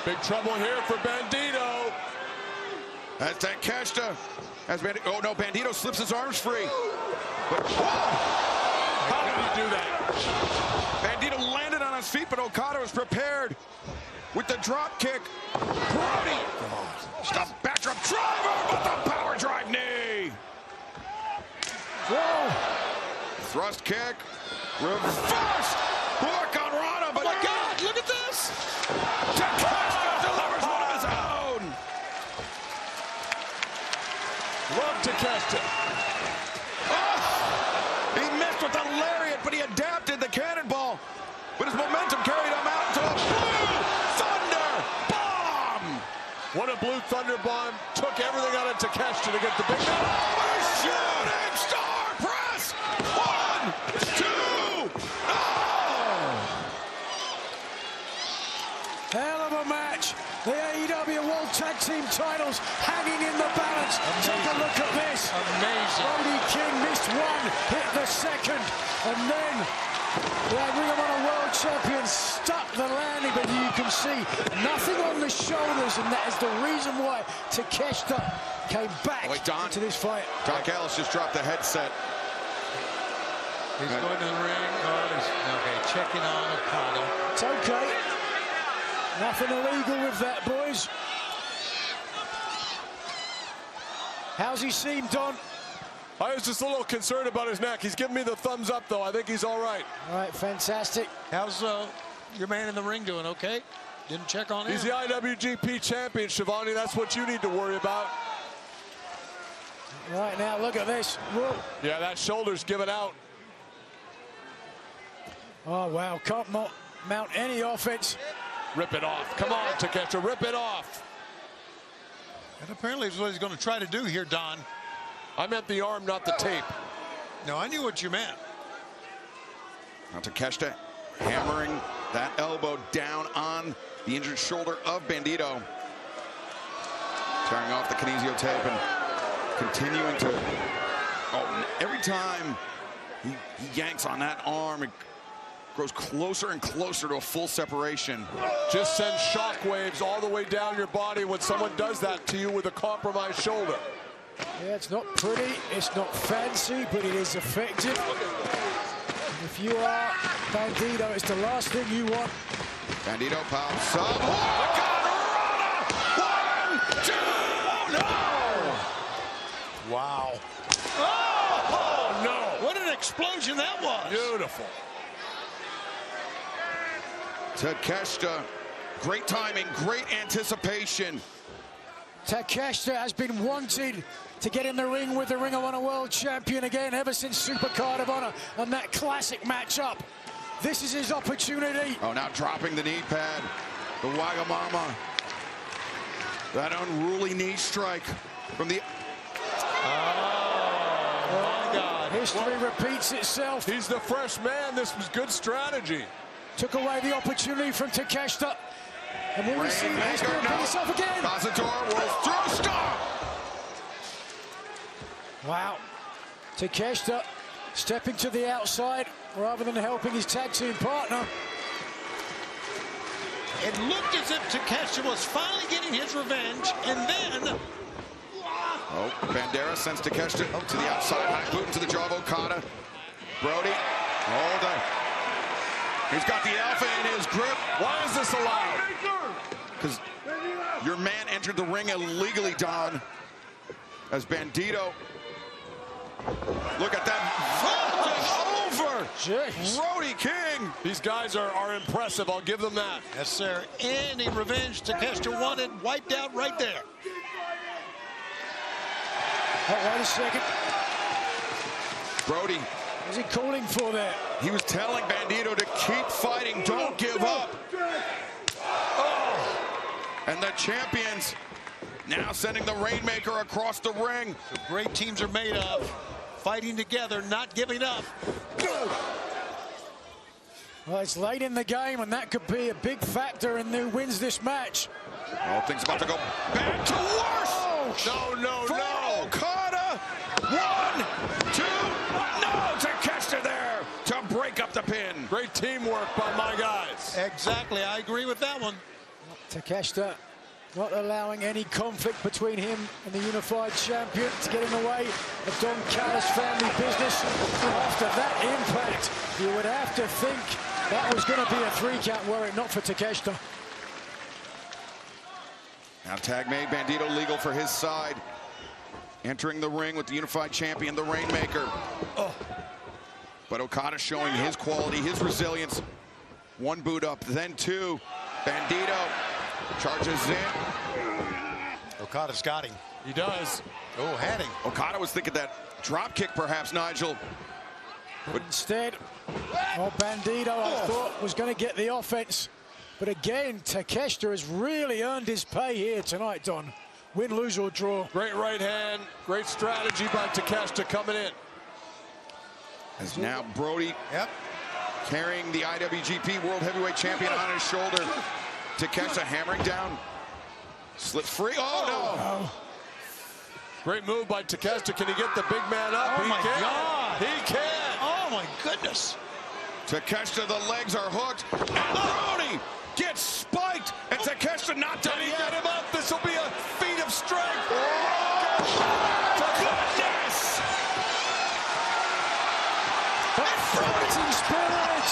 Big trouble here for Bandito. As Takeshita has Bandito. Oh, no, Bandito slips his arms free. But, how did he do that? Bandito landed on his feet, but Okada was prepared with the drop kick. Brody. The backdrop driver, but the power drive knee. Whoa. Thrust kick. Reverse! Hurricane Rana, but... Oh, my God, look at this! Takeshita delivers one of his own! Love Takeshita. Oh! He missed with the lariat, but he adapted the cannonball. But his momentum carried him out into a Blue Thunder Bomb! What a Blue Thunder Bomb. Took everything out of Takeshita to get the big... Oh, a shooting star press! 1, 2, Hell of a match. The AEW World Tag Team titles hanging in the balance. Take a look at this. Amazing. Brody King missed one, hit the second, and then the Ring of Honor World Champion stuck the landing, but you can see nothing on the shoulders, and that is the reason why Takeshita came back into this fight. Don Callis just dropped the headset. He's going to the ring. Okay, checking on Okada. It's okay. Nothing illegal with that, boys. How's he seem, Don? I was just a little concerned about his neck. He's giving me the thumbs up, though. I think he's all right. All right, fantastic. How's your man in the ring doing, okay? Didn't check on him? He's the IWGP champion, Shivani. That's what you need to worry about. Right now, look at this. Whoa. Yeah, that shoulder's given out. Oh, wow. Can't mount any offense. Rip it off. Come on, Takeshita, rip it off. And apparently it's what he's going to try to do here, Don. I meant the arm, not the tape. No, I knew what you meant. Now Takeshita hammering that elbow down on the injured shoulder of Bandito. Tearing off the kinesio tape and continuing to... Oh, every time he yanks on that arm, it grows closer and closer to a full separation. Just send shockwaves all the way down your body when someone does that to you with a compromised shoulder. Yeah, it's not pretty, it's not fancy, but it is effective. If you are Bandito, it's the last thing you want. Bandito pops up. Oh, God, 1, 2, no! Wow. Oh, no! What an explosion that was. Beautiful. Takeshita, great timing, great anticipation. Takeshita has been wanted to get in the ring with the Ring of Honor World Champion again ever since Supercard of Honor and that classic matchup. This is his opportunity. Oh, now dropping the knee pad. The Wagamama. That unruly knee strike from the... Oh, my God. History repeats itself. He's the fresh man. This was good strategy. Took away the opportunity from Takeshita. And will we see history repeat itself again? Cazador will throw star. Wow. Takeshita stepping to the outside rather than helping his tag team partner. It looked as if Takeshita was finally getting his revenge, and then... Oh, Bandera sends Takeshita to the outside, high boot into the jaw of Okada. Brody, hold on. He's got the alpha in his grip. Why is this allowed? Because your man entered the ring illegally, Don. As Bandito. Look at that. Over. Jeez. Brody King. These guys are impressive. I'll give them that. Yes, sir. Any revenge Takeshita wanted, wiped out right there. Oh, wait a second. Brody. What's he calling for there? He was telling Bandito to keep fighting, don't give up. Oh. And the champions now sending the Rainmaker across the ring. The great teams are made of fighting together, not giving up. Well, it's late in the game, and that could be a big factor in who wins this match. Oh, things about to go back to worse. Oh, no, for no. Okada. 1, 2, no, Takeshita there to break up the pin. Great teamwork by my guys. Exactly, I agree with that one. Takeshita not allowing any conflict between him and the unified champion to get in the way of Don Callis' family business. After that impact, you would have to think that was going to be a 3 count were it not for Takeshita. Now tag made, Bandito legal for his side. Entering the ring with the unified champion, the Rainmaker. Oh. But Okada showing his quality, his resilience. One boot up, then two. Bandito charges in. Okada's got him. He does. Oh, had him. Okada was thinking that drop kick, perhaps, Nigel. But instead, Bandito, I thought, was going to get the offense. But again, Takeshita has really earned his pay here tonight, Don. Win, lose, or draw. Great right hand. Great strategy by Takeshita coming in. As now Brody carrying the IWGP World Heavyweight Champion on his shoulder. Takeshita hammering down. Slips free. Oh, no. Great move by Takeshita. Can he get the big man up? Oh, my God. He can. Oh, my goodness. Takeshita, the legs are hooked. Brody gets spiked, and Takeshita not done yet. Get him up. This will be a feat of strength. Goodness! Fighting spirit.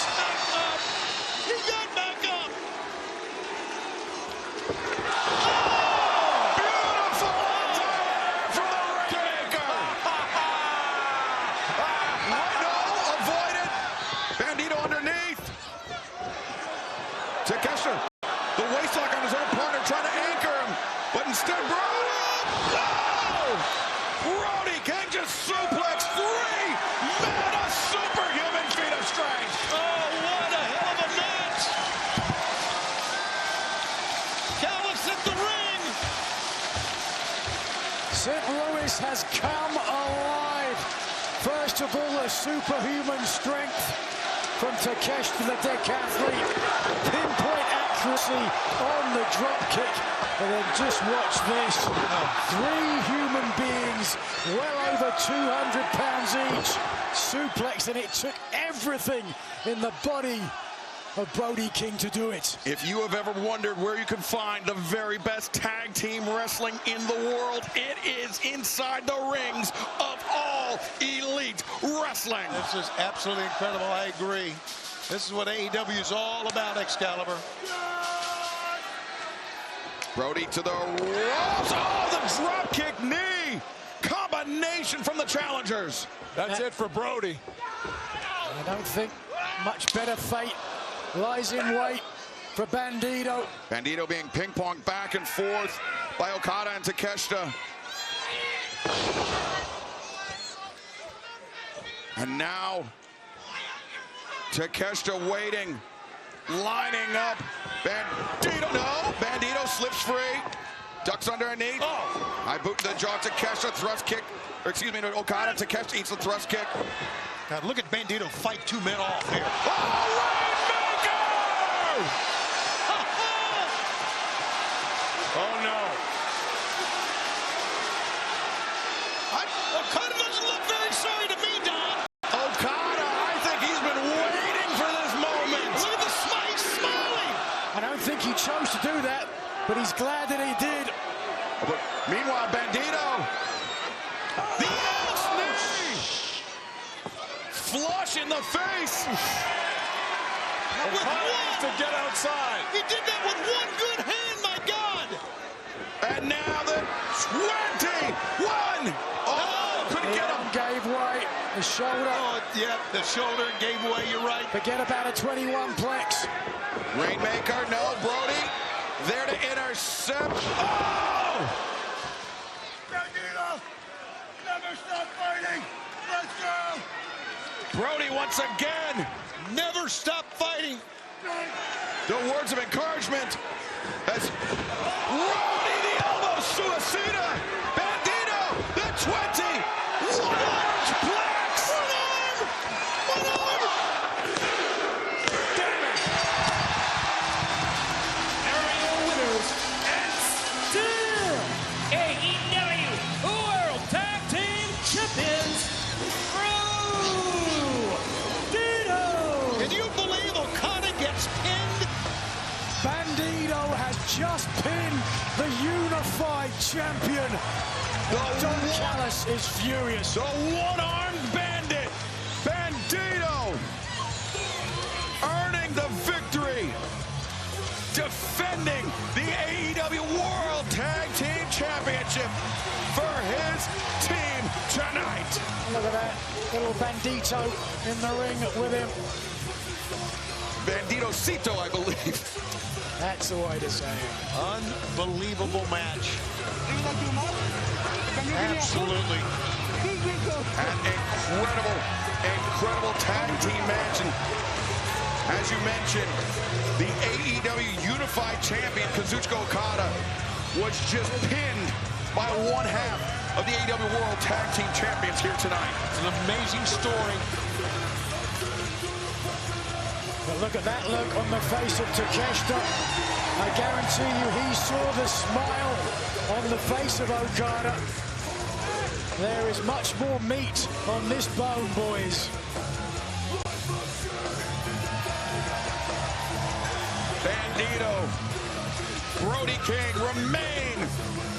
He got back up. Beautiful from the Rainmaker. No, avoided. Bandito underneath. Takeshita, the waistlock on his own partner, trying to anchor him, but instead Brody. No! Brody can just suplex three. Man, a superhuman feat of strength. Oh, what a hell of a match. Callis at the ring. St. Louis has come alive. First of all, a superhuman strength from Takeshita, the decathlete. Pinpoint accuracy on the drop kick. And then just watch this. Three human beings, well over 200 pounds each, suplex, and it took everything in the body of Brody King to do it. If you have ever wondered where you can find the very best tag team wrestling in the world, it is inside the rings of All Elite Wrestling. This is absolutely incredible. I agree. This is what AEW is all about, Excalibur. Brody to the ropes. Oh, the drop kick knee. Combination from the challengers. That's it for Brody. I don't think much better fate lies in wait for Bandito. Bandito being ping-ponged back and forth by Okada and Takeshita. And now Takeshita waiting, lining up. Bandito, no. Bandito slips free, ducks underneath. High boot to the jaw. Takeshita thrust kick. Or excuse me, Okada. Takeshita eats the thrust kick. God, look at Bandito fight two men off here. Oh, no. Okada doesn't look very sorry to me, Don. Okada, I think he's been waiting for this moment. Look at the smile, he's smiling. I don't think he chose to do that, but he's glad that he did. But meanwhile, Bandito. The ass knee. Flush in the face. With one. To get outside. He did that with one good hand, my God. And now the 21. Oh, couldn't get him. Gave way. The shoulder. Oh, yeah, the shoulder gave way, you're right. Forget about a 21 plex. Rainmaker, no, Brody. There to intercept. Oh! Bandito, never stop fighting. Let's go. Brody once again. Never stop fighting. The words of encouragement as Brody the elbow suicida. Bandito the 20. One arm plex. One arm. Damn it. Area winners and still AEW World Tag Team Champions. Can you believe Okada gets pinned? Bandito has just pinned the unified champion. Don Callis is furious. The one-armed bandit, Bandito, earning the victory, defending the AEW World Tag Team Championship for his team tonight. Look at that. Little Bandito in the ring with him. Bandito-cito, I believe. That's the way to say it. Unbelievable match. Absolutely. An incredible tag team match. And as you mentioned, the AEW Unified Champion, Kazuchika Okada, was just pinned by one half of the AEW World Tag Team Champions here tonight. It's an amazing story. But look at that look on the face of Takeshita. I guarantee you he saw the smile on the face of Okada. There is much more meat on this bone, boys. Bandito, Brody King remain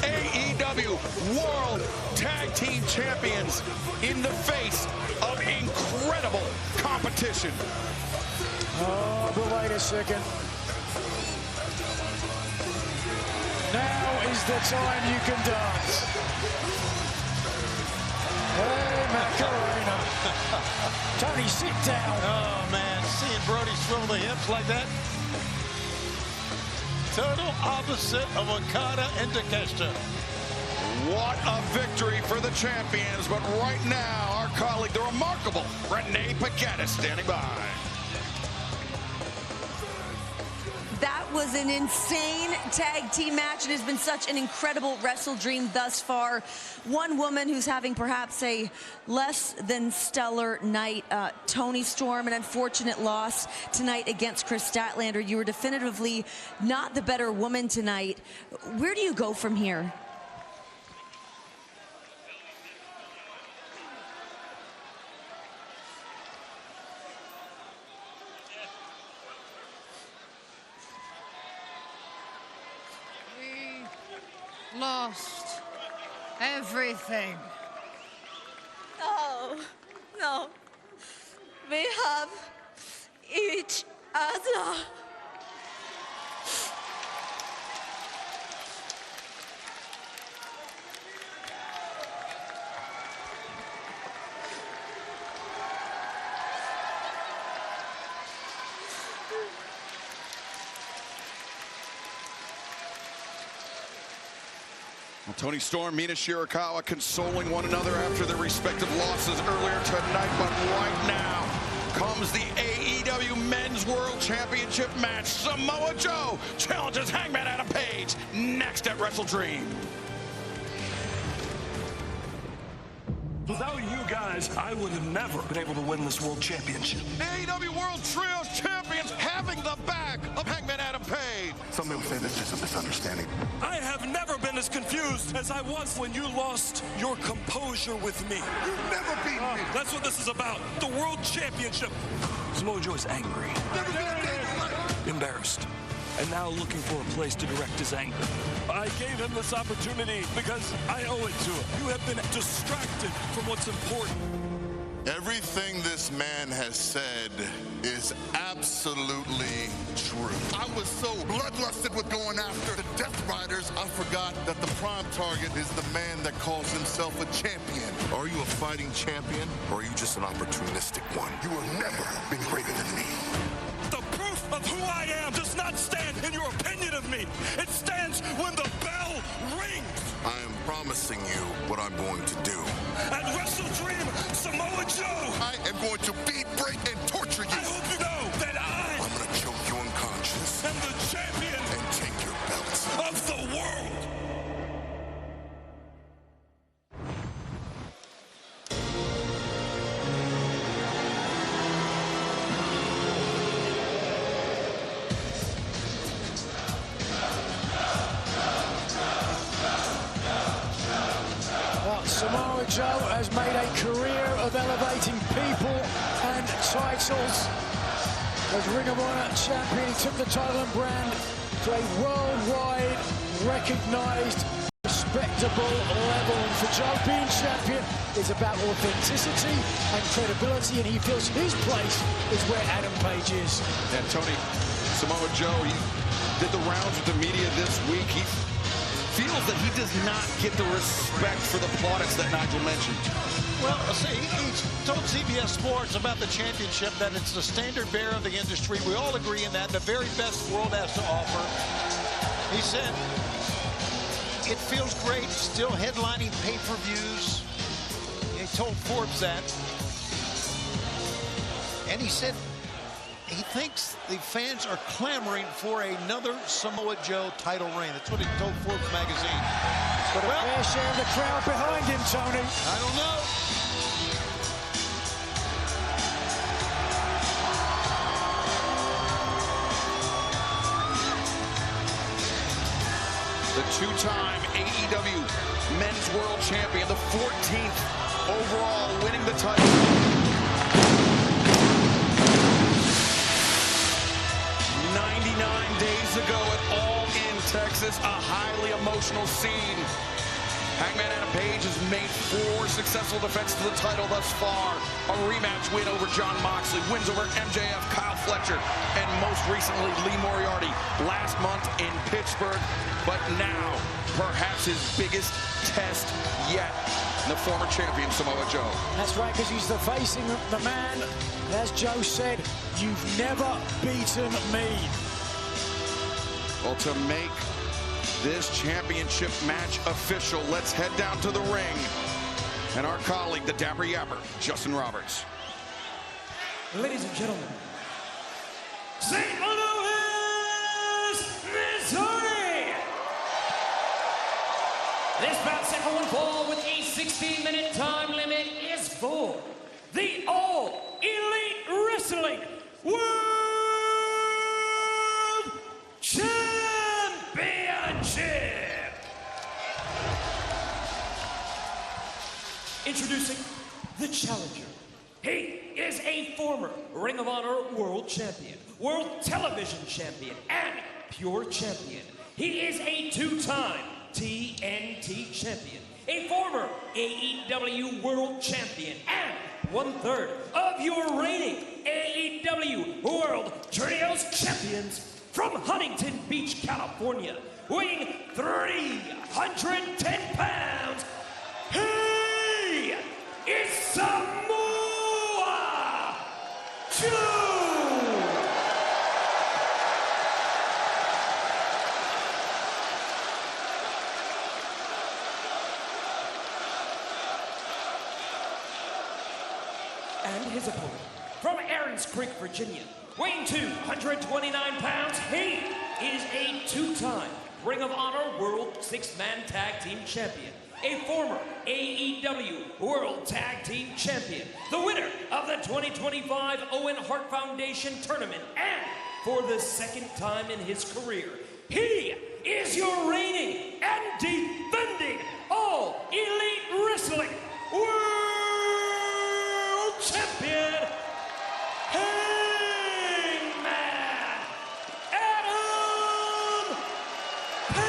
AEW World Tag Team Champions in the face of incredible competition. Oh, but wait a second. Now is the time you can dance. Hey, Macarena. Tony, sit down. Oh, man, seeing Brody swivel the hips like that. Total opposite of Okada and Takeshita. What a victory for the champions, but right now, our colleague, the remarkable Renee Paquette, is standing by. That was an insane tag team match. It has been such an incredible Wrestle Dream thus far. One woman who's having perhaps a less than stellar night, Toni Storm, an unfortunate loss tonight against Chris Statlander. You were definitively not the better woman tonight. Where do you go from here? Lost everything. No. We have each other. Well, Toni Storm, Mina Shirakawa consoling one another after their respective losses earlier tonight, but right now comes the AEW Men's World Championship match. Samoa Joe challenges Hangman Adam Page next at Wrestle Dream. Without you guys, I would have never been able to win this world championship. AEW World Trios Champions having the back of Hangman Adam Page. Some people say this is a misunderstanding. I have never been as confused as I was when you lost your composure with me. You never beat me. That's what this is about. The world championship. Samoa Joe is angry. Embarrassed. And now looking for a place to direct his anger. I gave him this opportunity because I owe it to him. You have been distracted from what's important. Everything this man has said is absolutely true. I was so bloodlusted with going after the Death Riders, I forgot that the prime target is the man that calls himself a champion. Are you a fighting champion, or are you just an opportunistic one? You will never be greater than me. The proof of who I am does not stand in your opinion of me. It stands when the bell rings. I am promising you what I'm going to do. At Wrestle Dream, Samoa Joe. I am going to beat, break, and torture you. I hope you know that I'm going to choke you unconscious. am the champion and take your belts of the world. Samoa Joe has made a career of elevating people and titles. As Ring of Honor champion, he took the title and brand to a worldwide recognized, respectable level. And for Joe being champion, it's about authenticity and credibility, and he feels his place is where Adam Page is. And Tony, Samoa Joe, he did the rounds with the media this week. He feels that he does not get the respect for the plaudits that Nigel mentioned. Well, see, he's told CBS Sports about the championship that it's the standard bearer of the industry. We all agree in that. The very best the world has to offer. He said, it feels great, still headlining pay-per-views. He told Forbes that. And he said he thinks the fans are clamoring for another Samoa Joe title reign. That's what he told Forbes magazine. But a fair share of the crowd behind him, Tony. I don't know. The two-time AEW Men's World Champion, the 14th overall, winning the title. 99 days ago at All In Texas, a highly emotional scene. Hangman Adam Page has made 4 successful defenses to the title thus far. A rematch win over Jon Moxley, wins over MJF, Kyle Fletcher, and most recently Lee Moriarty last month in Pittsburgh. But now, perhaps his biggest test yet, the former champion Samoa Joe. That's right, because he's facing the man, as Joe said, you've never beaten me. Well, to make this championship match official, let's head down to the ring. And our colleague, the Dapper Yapper, Justin Roberts. Ladies and gentlemen, St. Louis, Missouri. This bout set for one fall with a 16-minute time limit is for the All Elite Wrestling World Championship. Introducing the challenger. He is a former Ring of Honor World Champion, World Television Champion, and Pure Champion. He is a 2-time TNT Champion, a former AEW World Champion, and 1/3 of your reigning AEW World Trios Champions from Huntington Beach, California, weighing 310 pounds. He is Samoa Joe! And his opponent, from Aarons Creek, Virginia, weighing 229 pounds, he is a 2-time Ring of Honor World 6-Man Tag Team Champion, a former AEW World Tag Team Champion, the winner of the 2025 Owen Hart Foundation Tournament, and for the 2nd time in his career, he is your reigning and defending All Elite Wrestling World Champion, Hangman Adam Page.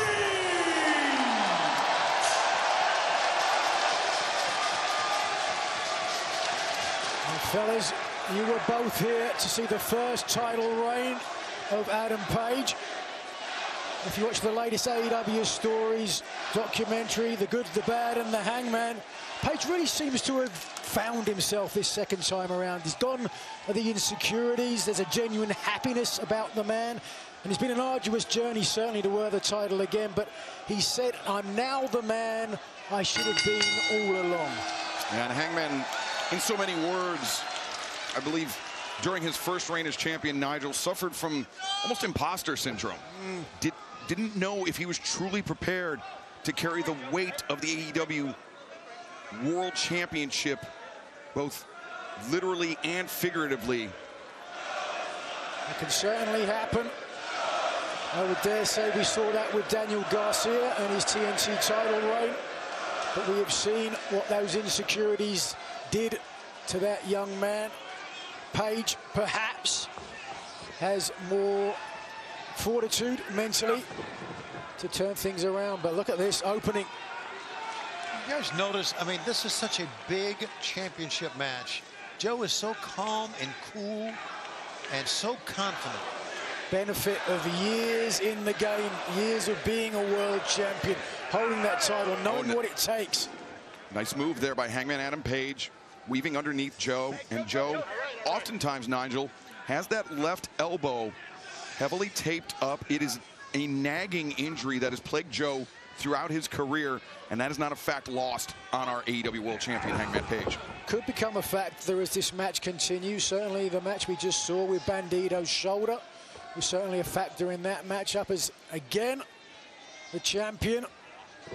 And fellas, you were both here to see the first title reign of Adam Page. If you watch the latest AEW stories, documentary, The Good, the Bad, and the Hangman, Page really seems to have found himself this 2nd time around. He's gone of the insecurities. There's a genuine happiness about the man. And it's been an arduous journey, certainly, to wear the title again. But he said, I'm now the man I should have been all along. Yeah, and Hangman, in so many words, I believe, during his first reign as champion, Nigel suffered from almost imposter syndrome. Didn't know if he was truly prepared to carry the weight of the AEW World Championship, both literally and figuratively. It can certainly happen. I would dare say we saw that with Daniel Garcia and his TNT title reign. But we have seen what those insecurities did to that young man. Page, perhaps, has more fortitude mentally to turn things around. But look at this opening. You guys notice, I mean, this is such a big championship match. Joe is so calm and cool and so confident. Benefit of years in the game, years of being a world champion, holding that title, knowing what it takes. Nice move there by Hangman Adam Page, weaving underneath Joe. And Joe, oftentimes, Nigel, has that left elbow heavily taped up. It is a nagging injury that has plagued Joe throughout his career, and that is not a fact lost on our AEW World Champion, Hangman Page. Could become a factor as this match continues. Certainly the match we just saw with Bandito's shoulder was certainly a factor in that matchup, as, again, the champion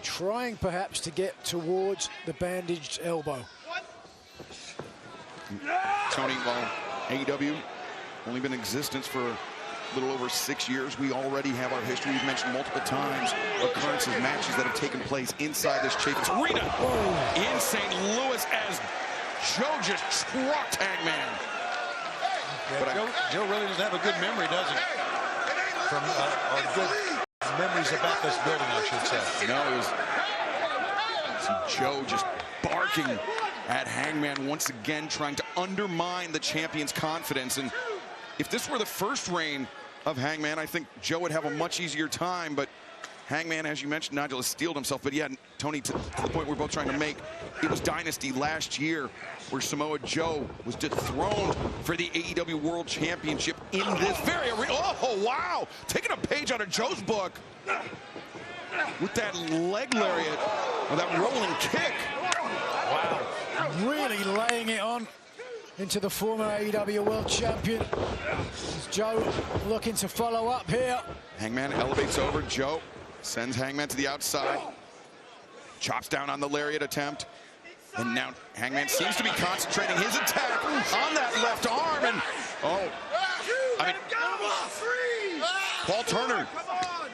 trying perhaps to get towards the bandaged elbow. Tony, well, AEW only been in existence for a little over 6 years. We already have our history. We've mentioned multiple times occurrences, matches that have taken place inside this Chafins Arena in St. Louis as Joe just trucked Hangman. Yeah, Joe really doesn't have a good memory, does he? From good memories about this building, I should say. No, it was Joe just barking at Hangman once again, trying to undermine the champion's confidence. And if this were the first reign of Hangman, I think Joe would have a much easier time. But Hangman, as you mentioned, Nigel, has steeled himself. But yeah, Tony, to the point we're both trying to make, it was Dynasty last year where Samoa Joe was dethroned for the AEW World Championship in this very arena. Oh, wow! Taking a page out of Joe's book with that leg lariat, or that rolling kick. Wow. Really laying it on into the former AEW World Champion. Is Joe looking to follow up here? Hangman elevates over. Joe sends Hangman to the outside. Chops down on the lariat attempt. And now Hangman seems to be concentrating his attack on that left arm. And, I mean, Paul Turner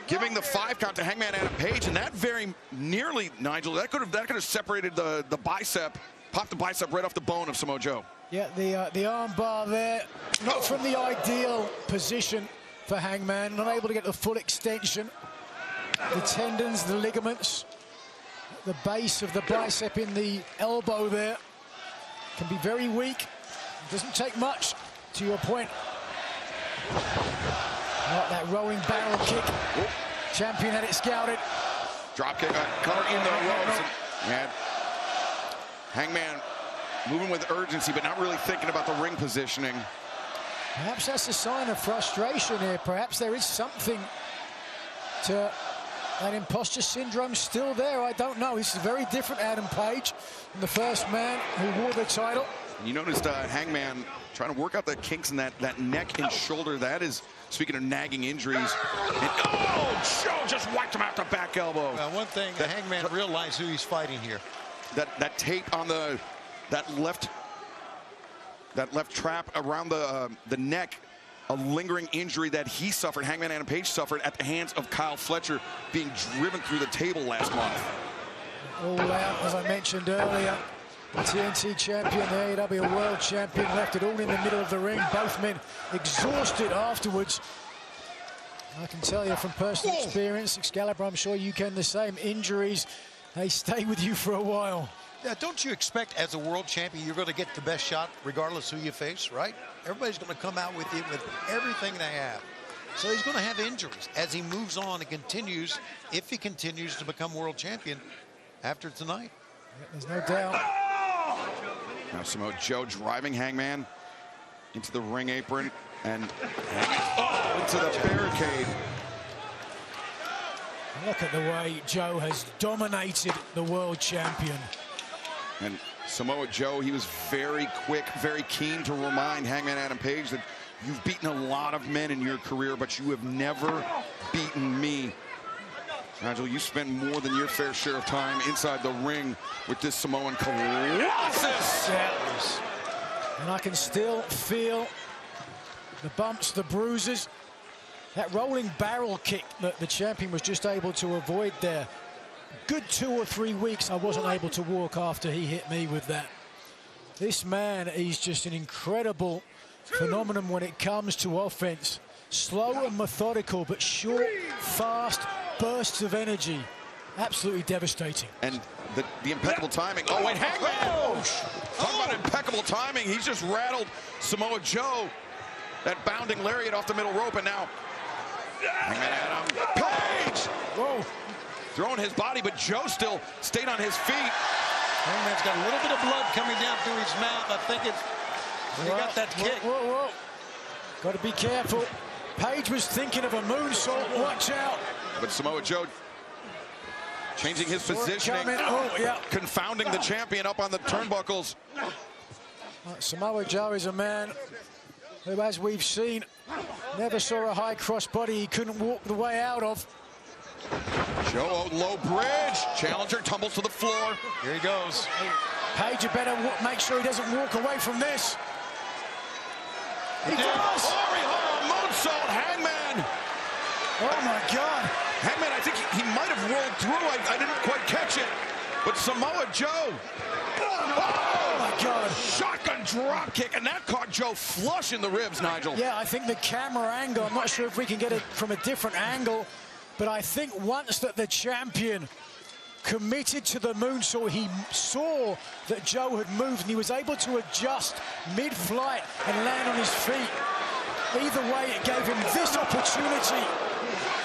giving the 5 count to Hangman Adam Page. And that very nearly, Nigel, that could have separated the bicep, popped the bicep right off the bone of Samoa Joe. Yeah, the arm bar there, not from the ideal position for Hangman, not able to get the full extension. The tendons, the ligaments, the base of the bicep in the elbow there can be very weak. It doesn't take much, to your point. Not that rolling barrel kick. Champion had it scouted. Drop kick, cover in the ropes. And Hangman moving with urgency, but not really thinking about the ring positioning. Perhaps that's a sign of frustration here. Perhaps there is something to that imposter syndrome still there. I don't know. This is a very different Adam Page than the first man who wore the title. You noticed Hangman trying to work out the kinks in that neck and shoulder. That is, speaking of nagging injuries. And, Joe just wiped him out the back elbow. One thing, the Hangman realized who he's fighting here. That tape on that left trap around the neck, a lingering injury that he suffered, Hangman Adam Page suffered at the hands of Kyle Fletcher, being driven through the table last month. All out, as I mentioned earlier, the TNT champion, the AEW World Champion, left it all in the middle of the ring. Both men exhausted afterwards. I can tell you from personal experience, Excalibur, I'm sure you can the same. Injuries, they stay with you for a while. Yeah, don't you expect as a world champion you're going to get the best shot regardless who you face, right? Everybody's going to come out with you with everything they have. So he's going to have injuries as he moves on and continues, if he continues to become world champion after tonight. Yeah, there's no doubt. Now Samoa Joe driving Hangman into the ring apron and into the barricade. Look at the way Joe has dominated the world champion. And Samoa Joe, he was very quick, very keen to remind Hangman Adam Page that you've beaten a lot of men in your career, but you have never beaten me. Nigel, you spent more than your fair share of time inside the ring with this Samoan Colossus. And I can still feel the bumps, the bruises. That rolling barrel kick that the champion was just able to avoid there. Good 2 or 3 weeks I wasn't able to walk after he hit me with that. This man, he's just an incredible phenomenon when it comes to offense. Slow and methodical, but short, fast bursts of energy. Absolutely devastating. And the impeccable timing. Oh, wait, Hangman! Talk about impeccable timing. He's just rattled Samoa Joe. That bounding lariat off the middle rope, and now Hangman Adam Page! Throwing his body, but Joe still stayed on his feet. Hangman's got a little bit of blood coming down through his mouth. I think it's when he got that kick. Whoa. Got to be careful. Page was thinking of a moonsault. Watch out. But Samoa Joe changing his positioning, confounding the champion up on the turnbuckles. Samoa Joe is a man who, as we've seen, never saw a high crossbody he couldn't walk the way out of. Joe, low bridge. Challenger tumbles to the floor. Here he goes. Page, you better make sure he doesn't walk away from this. He does. Moonsault, Hangman. Oh, my God. Hangman, I think he might have rolled through. I didn't quite catch it. But Samoa Joe. Oh, my God. Shotgun drop kick, and that caught Joe flush in the ribs, Nigel. Yeah, I think the camera angle, I'm not sure if we can get it from a different angle, but I think once that the champion committed to the moonsault, he saw that Joe had moved, and he was able to adjust mid-flight and land on his feet. Either way, it gave him this opportunity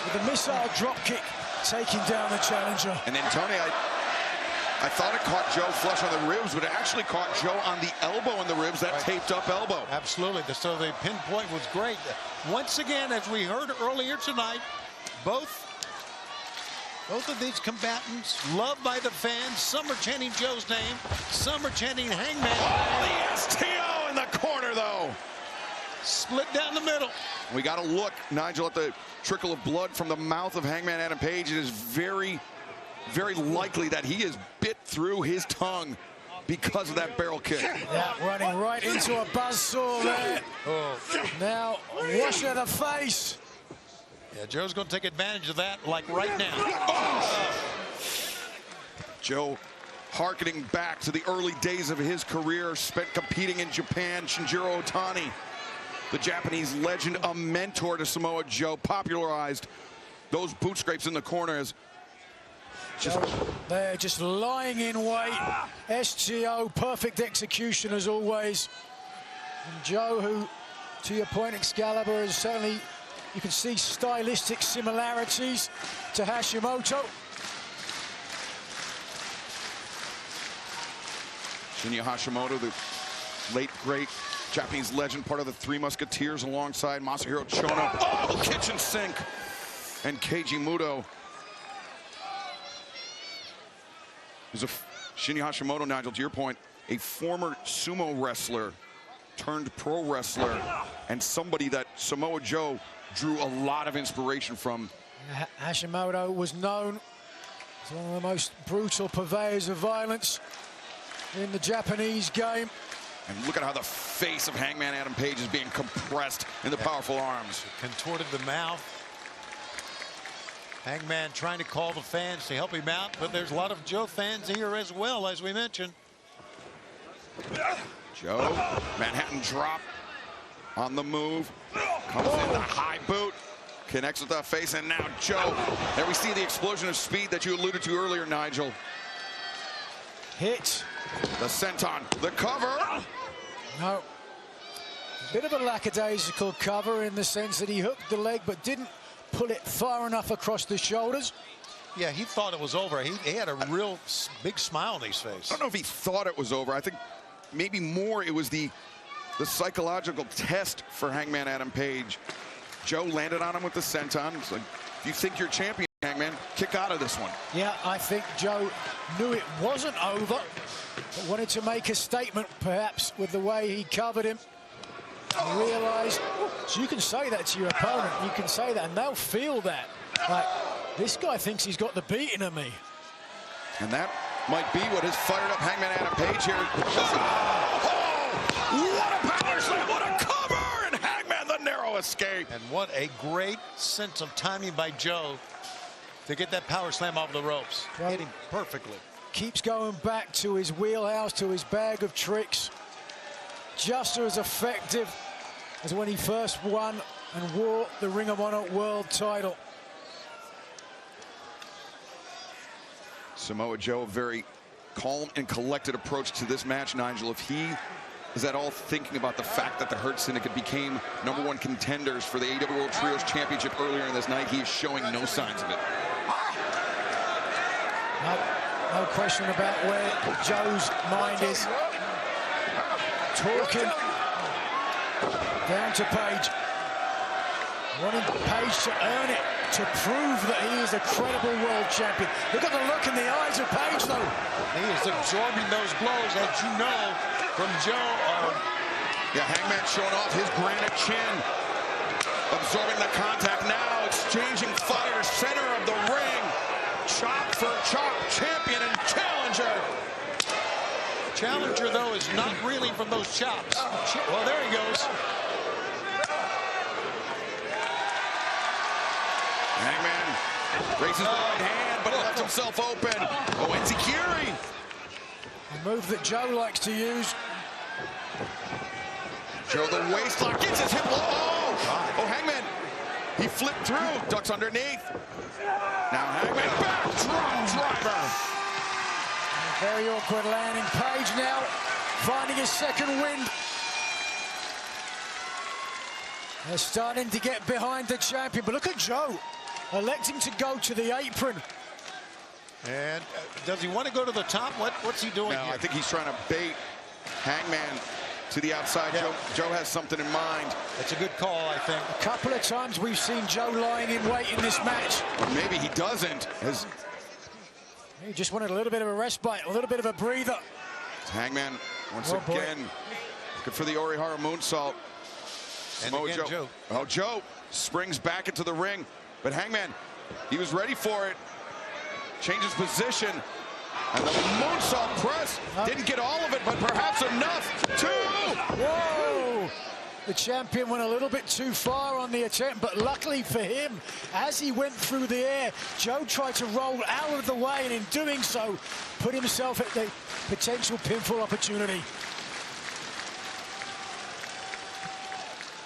with a missile drop kick, taking down the challenger. And then, Tony, I thought it caught Joe flush on the ribs, but it actually caught Joe on the elbow in the ribs, that taped up elbow. Absolutely. So the pinpoint was great. Once again, as we heard earlier tonight, both of these combatants loved by the fans. Some are chanting Joe's name, some are chanting Hangman. Oh, the STO in the corner, though. Split down the middle. We got to look, Nigel, at the trickle of blood from the mouth of Hangman Adam Page. It is very, very likely that he is bit through his tongue because of that barrel kick. Yeah, running right into a buzzsaw there. Now, wash of the face. Yeah, Joe's going to take advantage of that, like right now. Joe, harkening back to the early days of his career, spent competing in Japan. Shinjiro Otani, the Japanese legend, a mentor to Samoa Joe, popularized those boot scrapes in the corner as they're just lying in wait. STO, perfect execution as always. And Joe, who, to your point, Excalibur, is certainly, you can see stylistic similarities to Hashimoto. Shinya Hashimoto, the late, great Japanese legend, part of the Three Musketeers alongside Masahiro Chono. Oh, kitchen sink. And Keiji Muto. Shinya Hashimoto, Nigel, to your point, a former sumo wrestler turned pro wrestler and somebody that Samoa Joe drew a lot of inspiration from. Hashimoto was known as one of the most brutal purveyors of violence in the Japanese game. And look at how the face of Hangman Adam Page is being compressed in the powerful arms. Contorted the mouth. Hangman trying to call the fans to help him out, but there's a lot of Joe fans here as well, as we mentioned. Joe, Manhattan drop on the move. Comes in the high boot. Connects with the face, and now Joe. There we see the explosion of speed that you alluded to earlier, Nigel. Hit. The senton, the cover. No. A bit of a lackadaisical cover in the sense that he hooked the leg but didn't pull it far enough across the shoulders. Yeah, he thought it was over. He had a real big smile on his face. I don't know if he thought it was over. I think maybe more it was the psychological test for Hangman Adam Page. Joe landed on him with the senton. It's like, if you think you're champion, Hangman, kick out of this one. Yeah, I think Joe knew it wasn't over, but wanted to make a statement, perhaps, with the way he covered him. And realized, so you can say that to your opponent, you can say that, and they'll feel that. Like, this guy thinks he's got the beating of me. And that might be what has fired up Hangman Adam Page here. Oh, what a power slam, what a cover, and Hangman the narrow escape. And what a great sense of timing by Joe to get that power slam off the ropes. Hit him perfectly. Keeps going back to his wheelhouse, to his bag of tricks. Just as effective as when he first won and wore the Ring of Honor World title. Samoa Joe, a very calm and collected approach to this match, Nigel. If he is at all thinking about the fact that the Hurt Syndicate became #1 contenders for the AEW World Trios Championship earlier in this night, he is showing no signs of it. No question about where Joe's mind is. Talking down to Page. Wanting Page to earn it, to prove that he is a credible world champion. Look at the look in the eyes of Page, though. He is absorbing those blows, as you know, from Joe. Yeah, Hangman showing off his granite chin. Absorbing the contact now, exchanging fire, center of the ring. Chop for chop, champion and challenger. Challenger, though, is not reeling from those chops. Well, there he goes. Hangman raises the right hand, but he left himself open. Oh, Enzikiri. A move that Joe likes to use. Joe, the waistlock, gets his hip low. Oh, Hangman. He flipped through, ducks underneath. Now Hangman back, drop driver. Very awkward landing. Page now finding his second wind. They're starting to get behind the champion, but look at Joe electing to go to the apron. And does he want to go to the top? What's he doing here? I think he's trying to bait Hangman to the outside. Yeah. Joe has something in mind. That's a good call, I think. A couple of times we've seen Joe lying in wait in this match. Or maybe he doesn't. He just wanted a little bit of a respite, a little bit of a breather. Hangman once again looking for the Orihara moonsault. And again, Joe. Oh, Joe springs back into the ring, but Hangman, he was ready for it. Changes position, and the moonsault press didn't get all of it, but perhaps enough. 2. Whoa! The champion went a little bit too far on the attempt, but luckily for him, as he went through the air, Joe tried to roll out of the way, and in doing so, put himself at the potential pinfall opportunity.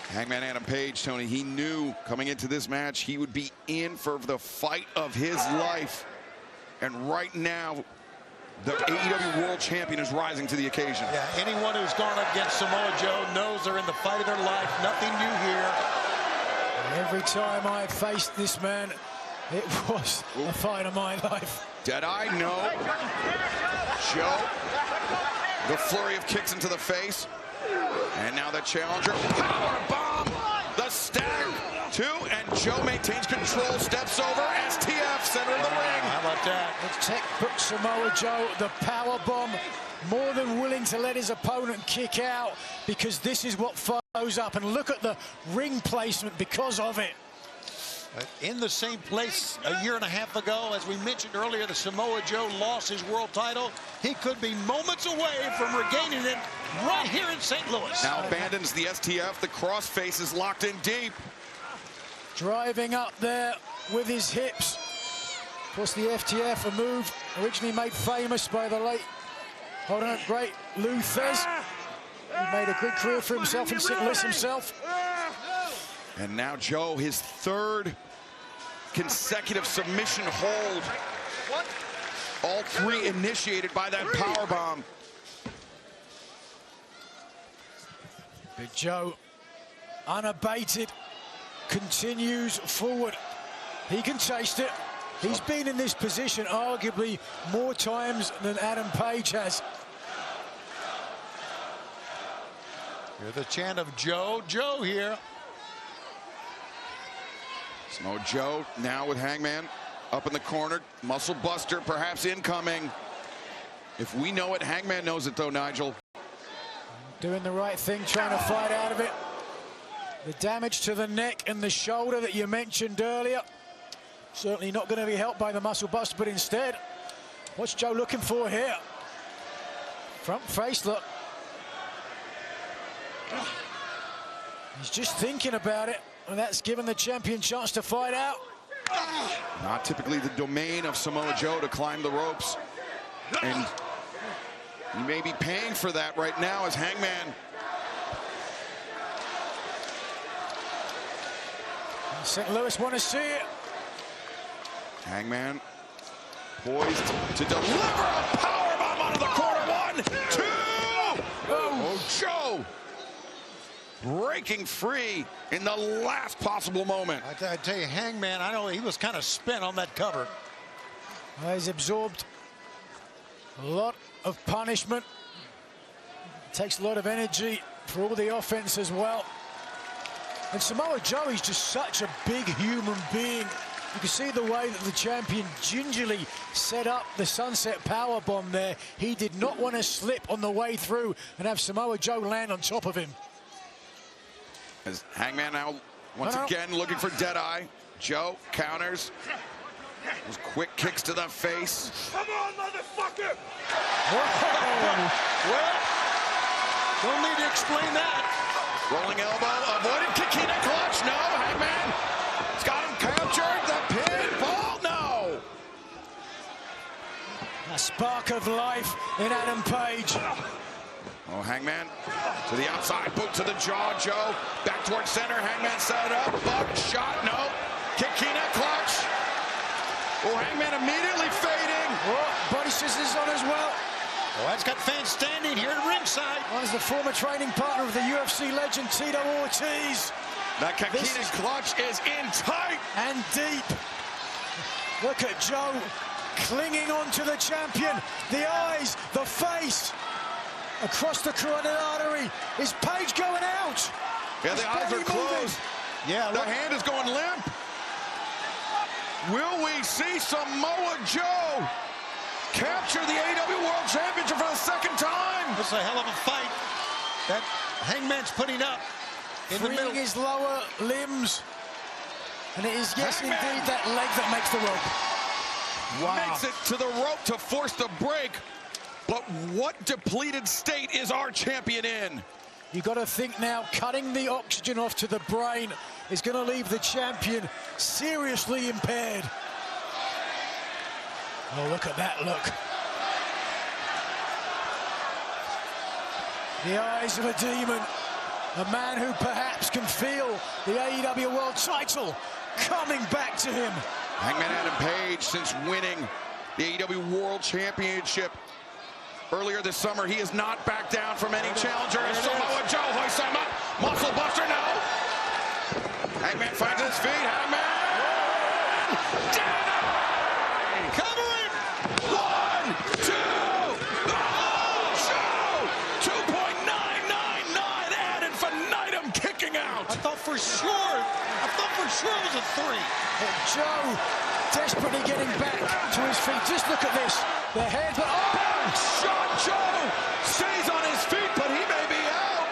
Hangman Adam Page, Tony, he knew coming into this match he would be in for the fight of his life. And right now, the AEW World Champion is rising to the occasion. Yeah, anyone who's gone up against Samoa Joe knows they're in the fight of their life. Nothing new here. And every time I faced this man, it was a fight of my life. Did I know? Joe, the flurry of kicks into the face. And now the challenger, power bomb, the stagger, 2, and Joe maintains control, steps over, STF, center of the ring. How about that? It's textbook Samoa Joe, the power bomb, more than willing to let his opponent kick out, because this is what follows up, and look at the ring placement because of it. In the same place a year and a half ago, as we mentioned earlier, the Samoa Joe lost his world title. He could be moments away from regaining it right here in St. Louis. Now abandons the STF. The crossface is locked in deep. Driving up there with his hips. Of course, the FTF, a move originally made famous by the late, great Lou Thez. He made a good career for himself in St. Louis himself. And now Joe, his 3rd consecutive submission hold. All 3 initiated by that powerbomb. Big Joe, unabated, continues forward. He can taste it. He's been in this position arguably more times than Adam Page has. Hear the chant of Joe, Joe here. Samoa Joe now with Hangman up in the corner. Muscle buster perhaps incoming. If we know it, Hangman knows it though, Nigel. Doing the right thing, trying to fight out of it. The damage to the neck and the shoulder that you mentioned earlier. Certainly not going to be helped by the muscle buster, but instead, what's Joe looking for here? Front face look. He's just thinking about it. And that's given the champion a chance to fight out. Not typically the domain of Samoa Joe to climb the ropes. And he may be paying for that right now as Hangman. St. Louis want to see it. Hangman poised to deliver a powerbomb out of the corner. 1, 2. Oh, Joe. Breaking free in the last possible moment. I tell you, Hangman, I know he was kind of spent on that cover. He's absorbed A lot of punishment. Takes a lot of energy for all the offense as well. And Samoa Joe is just such a big human being. You can see the way that the champion gingerly set up the sunset powerbomb there. He did not want to slip on the way through and have Samoa Joe land on top of him. As Hangman now once again looking for Deadeye. Joe counters. Those quick kicks to the face. Come on, motherfucker! Well, don't need to explain that. Rolling elbow, avoided Kikina clutch. No, Hangman. It's got him captured. The pinfall, no. A spark of life in Adam Page. Oh, Hangman to the outside, boot to the jaw. Joe back towards center. Hangman set up, buck shot, no. Kikina clutch. Oh, Hangman immediately fading. Oh, body scissors on as well. Oh, that's got fans standing here at ringside. One is the former training partner of the UFC legend Tito Ortiz. That Kikina clutch is in tight and deep. Look at Joe clinging on to the champion. The eyes, the face. Across the carotid artery. Is Page going out? Yeah, the eyes are closed. Yeah, the hand is going limp. Will we see Samoa Joe capture the AEW World Championship for the second time? That's a hell of a fight that Hangman's putting up in the middle. His lower limbs. And it is, yes, Hangman, indeed, that leg that makes the rope. Wow. Makes it to the rope to force the break. But what depleted state is our champion in? You got to think now, cutting the oxygen off to the brain is going to leave the champion seriously impaired. Oh, look at that look. The eyes of a demon. A man who perhaps can feel the AEW World title coming back to him. Hangman Adam Page, since winning the AEW World Championship earlier this summer, he has not backed down from any challenger. Samoa Joe hoists him up. Muscle buster, no. Hangman finds his feet. Hangman. Down. Covering. 1, 2. Oh, Joe. 2.999 ad infinitum kicking out. I thought for sure it was a 3. And Joe desperately getting back to his feet. Just look at this. The head, but shot. Joe stays on his feet, but he may be out.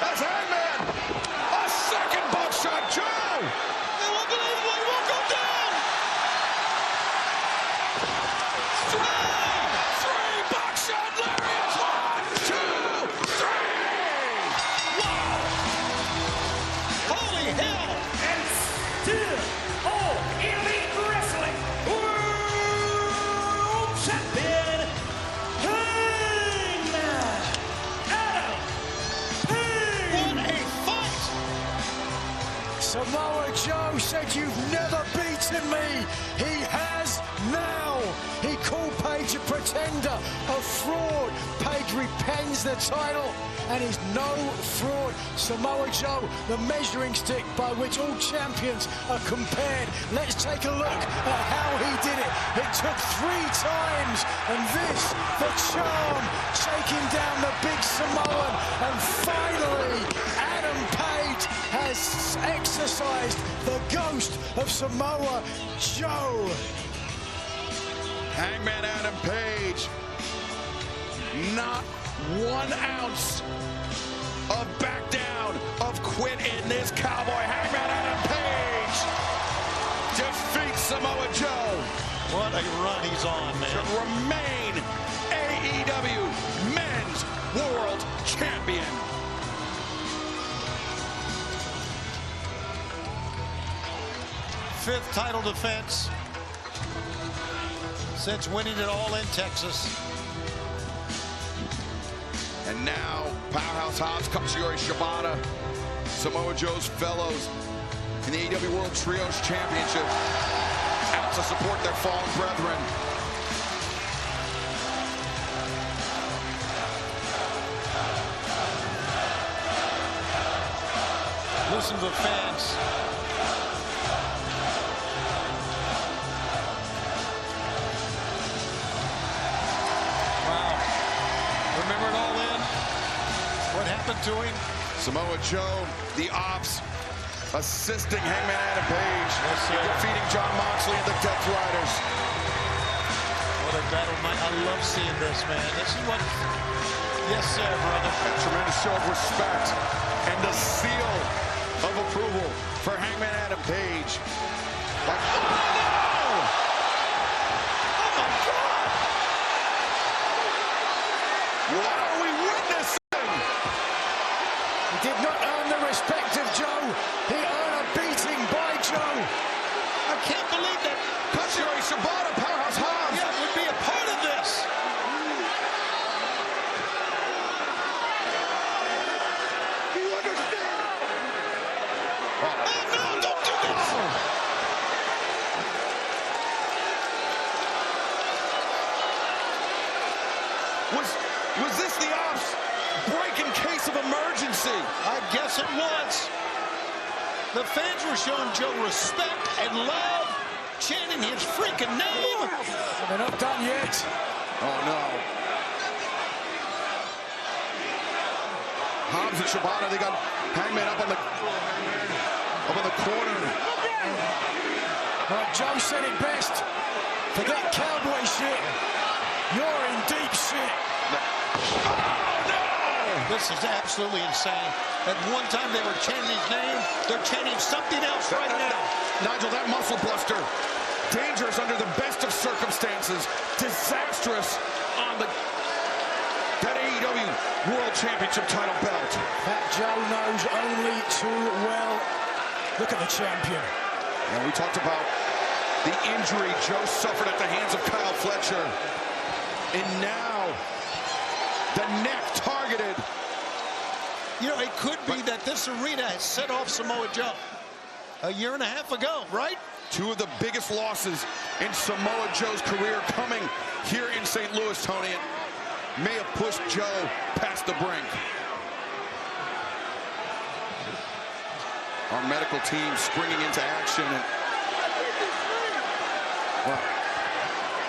That's Hangman. A second buckshot, Joe. It won't go down. 3 buckshot lariats. 1, 2, 3. Wow. Holy hell. And still, All Elite Wrestling World Champion Hangman Adam Page. What a fight. Samoa Joe said, "You've never beaten me." He has now. He called Page a pretender, a fraud. Page repends the title and is no fraud. Samoa Joe, the measuring stick by which all champions are compared. Let's take a look at how he did it. It took 3 times, and this, the charm, shaking down the big Samoan. And finally, Adam Page has exorcised the ghost of Samoa Joe. Hangman Adam Page, not 1 ounce of back down, of quit in this cowboy. Hangman Adam Page defeats Samoa Joe. What a run he's on, man. To remain AEW Men's World Champion. Fifth title defense since winning it all in Texas. And now, Powerhouse Hobbs, Katsuyori Shibata, Samoa Joe's fellows in the AEW World Trios Championship, out to support their fallen brethren. Listen to the fans. happened to him. Samoa Joe, the Ops, assisting Hangman Adam Page, defeating John Moxley and the Death Riders. What a battle, Mike. I love seeing this, man. This is what... Yes, sir, brother. A tremendous show of respect and the seal of approval for Hangman Adam Page. Like, oh, no! Oh, my God! What are we witnessing? He did not earn the respect of Joe. He earned a beating by Joe. I can't believe that Katsuyori Shibata, Powerhouse Hobbs, would be a part of this. Do you understand? Oh, no, don't do this. Was this the Ops break in case of emergency? I guess it was. The fans were showing Joe respect and love, chanting his freaking name. They're not done yet. Oh, no. Hobbs and Shibata, they got Hangman up on the corner. Well, Joe said it best. Forget cowboy shit. You're in deep shit. Oh, no! This is absolutely insane. At one time they were chanting his name. They're chanting something else right now. Nigel, that muscle buster. Dangerous under the best of circumstances. Disastrous on that AEW World Championship title belt. That Joe knows only too well. Look at the champion. And we talked about the injury Joe suffered at the hands of Kyle Fletcher. And now, the neck targeted. You know, it could be that this arena has set off Samoa Joe a year and a half ago, right? Two of the biggest losses in Samoa Joe's career coming here in St. Louis, Tony. It may have pushed Joe past the brink. Our medical team springing into action. And, well,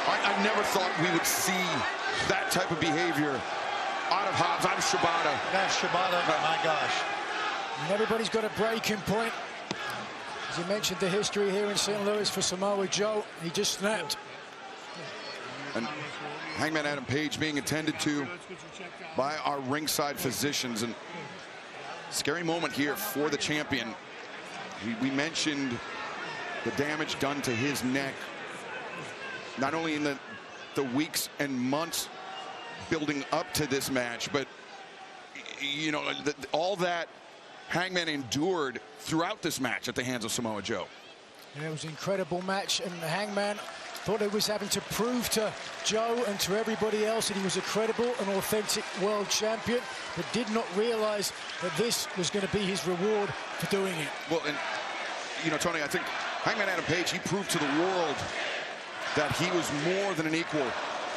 I never thought we would see that type of behavior out of Hobbs, out of Shibata. That's Shibata, my gosh. And everybody's got a breaking point. As you mentioned, the history here in St. Louis for Samoa Joe. He just snapped. And Hangman Adam Page being attended to by our ringside physicians. And scary moment here for the champion. We mentioned the damage done to his neck, not only in the weeks and months building up to this match, but you know, all that Hangman endured throughout this match at the hands of Samoa Joe. Yeah, it was an incredible match, and Hangman thought he was having to prove to Joe and to everybody else that he was a credible and authentic world champion, but did not realize that this was going to be his reward for doing it. Well, and you know, Tony, I think Hangman Adam Page, he proved to the world that he was more than an equal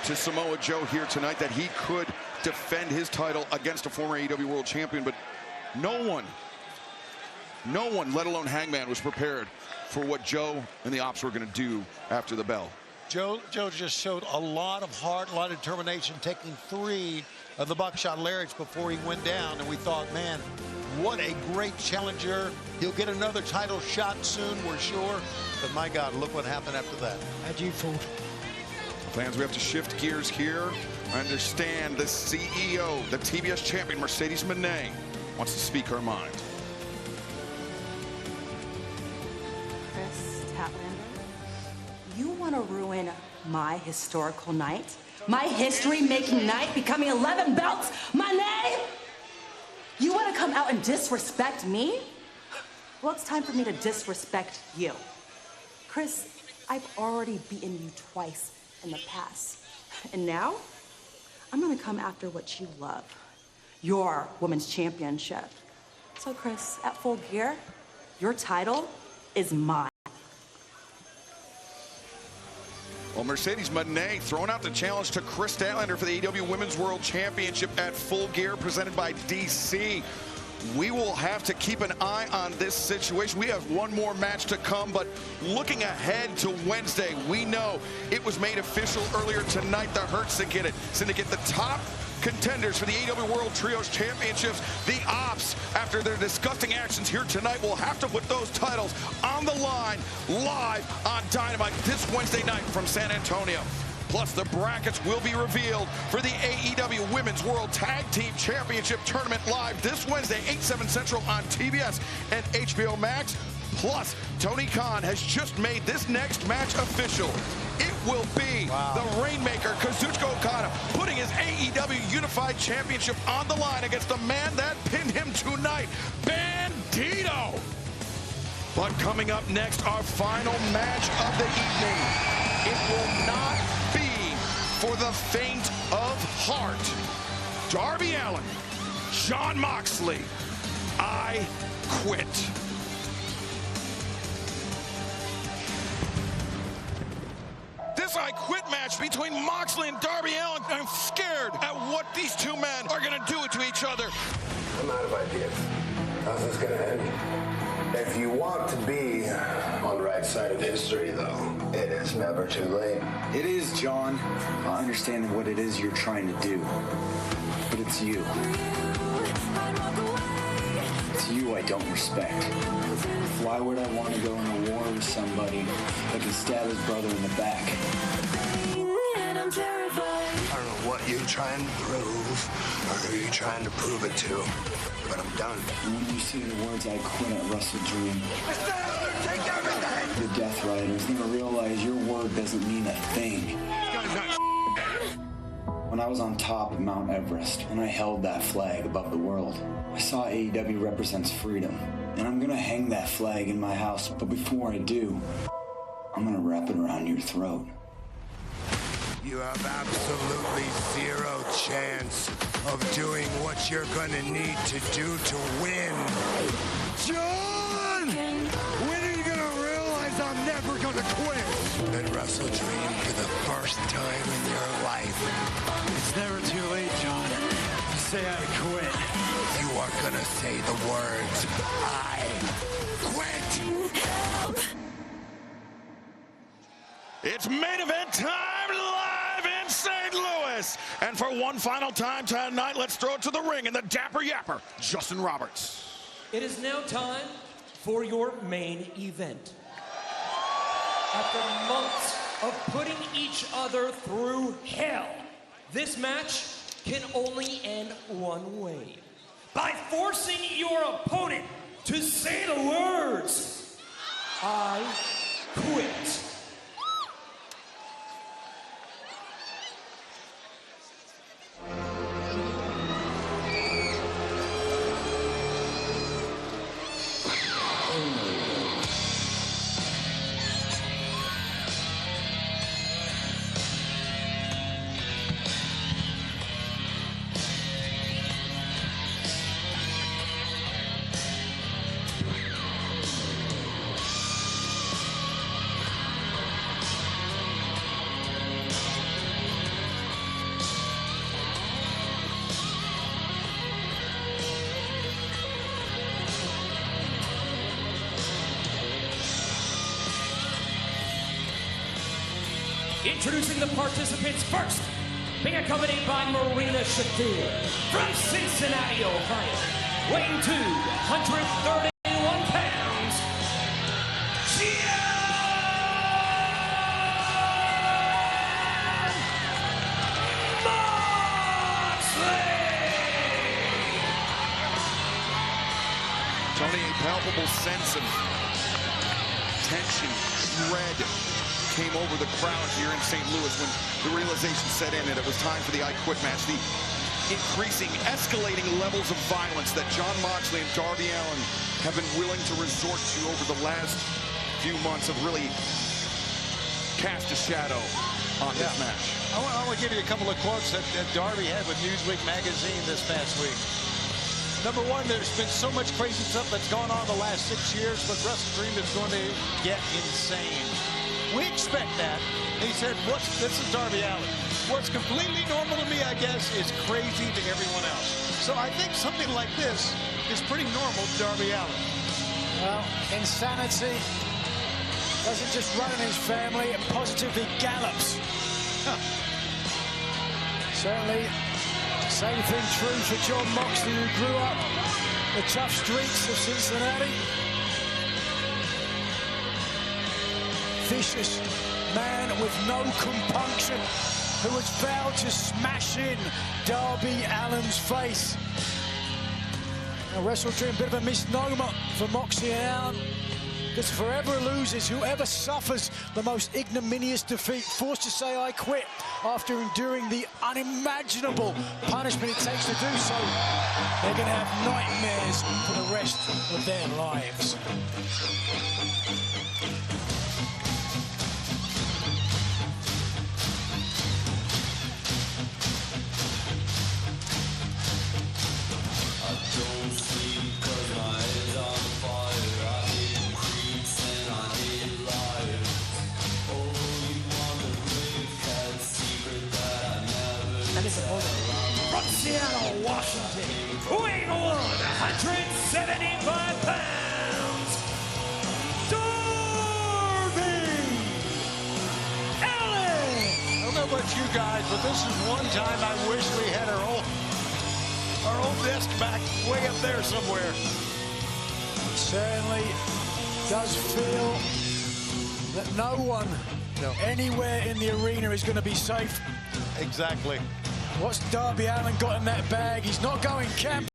to Samoa Joe here tonight, that he could defend his title against a former AEW World Champion, but no one, let alone Hangman, was prepared for what Joe and the Ops were going to do after the bell. Joe just showed a lot of heart, a lot of determination, taking 3 of the buckshot lariats before he went down, and we thought, man, what a great challenger. He'll get another title shot soon, we're sure, but my God, look what happened after that. Had you fooled? Fans, we have to shift gears here. I understand the CEO, the TBS champion, Mercedes Moné, wants to speak her mind. Chris Statlander, you want to ruin my historical night? My history-making night, becoming 11 belts, my name? You want to come out and disrespect me? Well, it's time for me to disrespect you. Chris, I've already beaten you twice in the past. And now, I'm going to come after what you love, your women's championship. So, Chris, at Full Gear, your title is mine. Well, Mercedes Moné throwing out the challenge to Chris Statlander for the AEW Women's World Championship at Full Gear, presented by DC. We will have to keep an eye on this situation. We have one more match to come, but looking ahead to Wednesday, we know it was made official earlier tonight. The Hurt Syndicate, the top contenders for the AEW World Trios Championships. The Ops, after their disgusting actions here tonight, will have to put those titles on the line live on Dynamite this Wednesday night from San Antonio. Plus, the brackets will be revealed for the AEW Women's World Tag Team Championship Tournament live this Wednesday, 8/7 Central on TBS and HBO Max. Plus, Tony Khan has just made this next match official. It will be the Rainmaker, Kazuchika Okada, putting his AEW Unified Championship on the line against the man that pinned him tonight, Bandito. But coming up next, our final match of the evening. It will not be for the faint of heart. Darby Allin, Jon Moxley, I Quit. This I Quit match between Moxley and Darby Allin, I'm scared at what these two men are going to do to each other. I'm out of ideas. How's this going to end? If you want to be on the right side of history, though, it is never too late. It is, John. I understand what it is you're trying to do. But it's you. It's you I don't respect. Why would I want to go into war with somebody that can stab his brother in the back? I don't know what you're trying to prove or who you're trying to prove it to, but I'm done. When you see the words I quit at wrestledream, the Death Riders never realize your word doesn't mean a thing. When I was on top of Mount Everest and I held that flag above the world, I saw AEW represents freedom. And I'm gonna hang that flag in my house, but before I do, I'm gonna wrap it around your throat. You have absolutely zero chance of doing what you're gonna need to do to win. John! When are you gonna realize I'm never gonna quit? At wrestledream for the first time in your life. It's never too late, John. Say I quit. You are gonna say the words, I quit. It's main event time live in St. Louis. And for one final time tonight, let's throw it to the ring in the Dapper Yapper, Justin Roberts. It is now time for your main event. After months of putting each other through hell, this match can only end one way. By forcing your opponent to say the words, I quit. Introducing the participants first, being accompanied by Marina Shafir from Cincinnati, Ohio, weighing 231 pounds, Tony, a palpable sense of tension, dread came over the crowd here in St. Louis when the realization set in that it was time for the I Quit match. The increasing, escalating levels of violence that Jon Moxley and Darby Allin have been willing to resort to over the last few months have really cast a shadow on this match. I want to give you a couple of quotes that Darby had with Newsweek magazine this past week. Number one, there's been so much crazy stuff that's gone on the last 6 years, but wrestledream is going to get insane. We expect that. He said, this is Darby Allin. What's completely normal to me, I guess, is crazy to everyone else. So I think something like this is pretty normal to Darby Allin. Well, insanity doesn't just run in his family, it positively gallops. Certainly Same thing true for John Moxley, who grew up the tough streets of Cincinnati. Vicious man with no compunction, who has vowed to smash in Darby Allin's face. Now, WrestleDream, a bit of a misnomer for Moxley and Allen, because forever loses whoever suffers the most ignominious defeat, forced to say I quit after enduring the unimaginable punishment it takes to do so. They're going to have nightmares for the rest of their lives. From Seattle, Washington, weighing 175 pounds, Darby Allin! I don't know about you guys, but this is one time I wish we had our old desk back way up there somewhere. It certainly does feel that no one anywhere in the arena is going to be safe. Exactly. What's Darby Allin got in that bag? He's not going camping.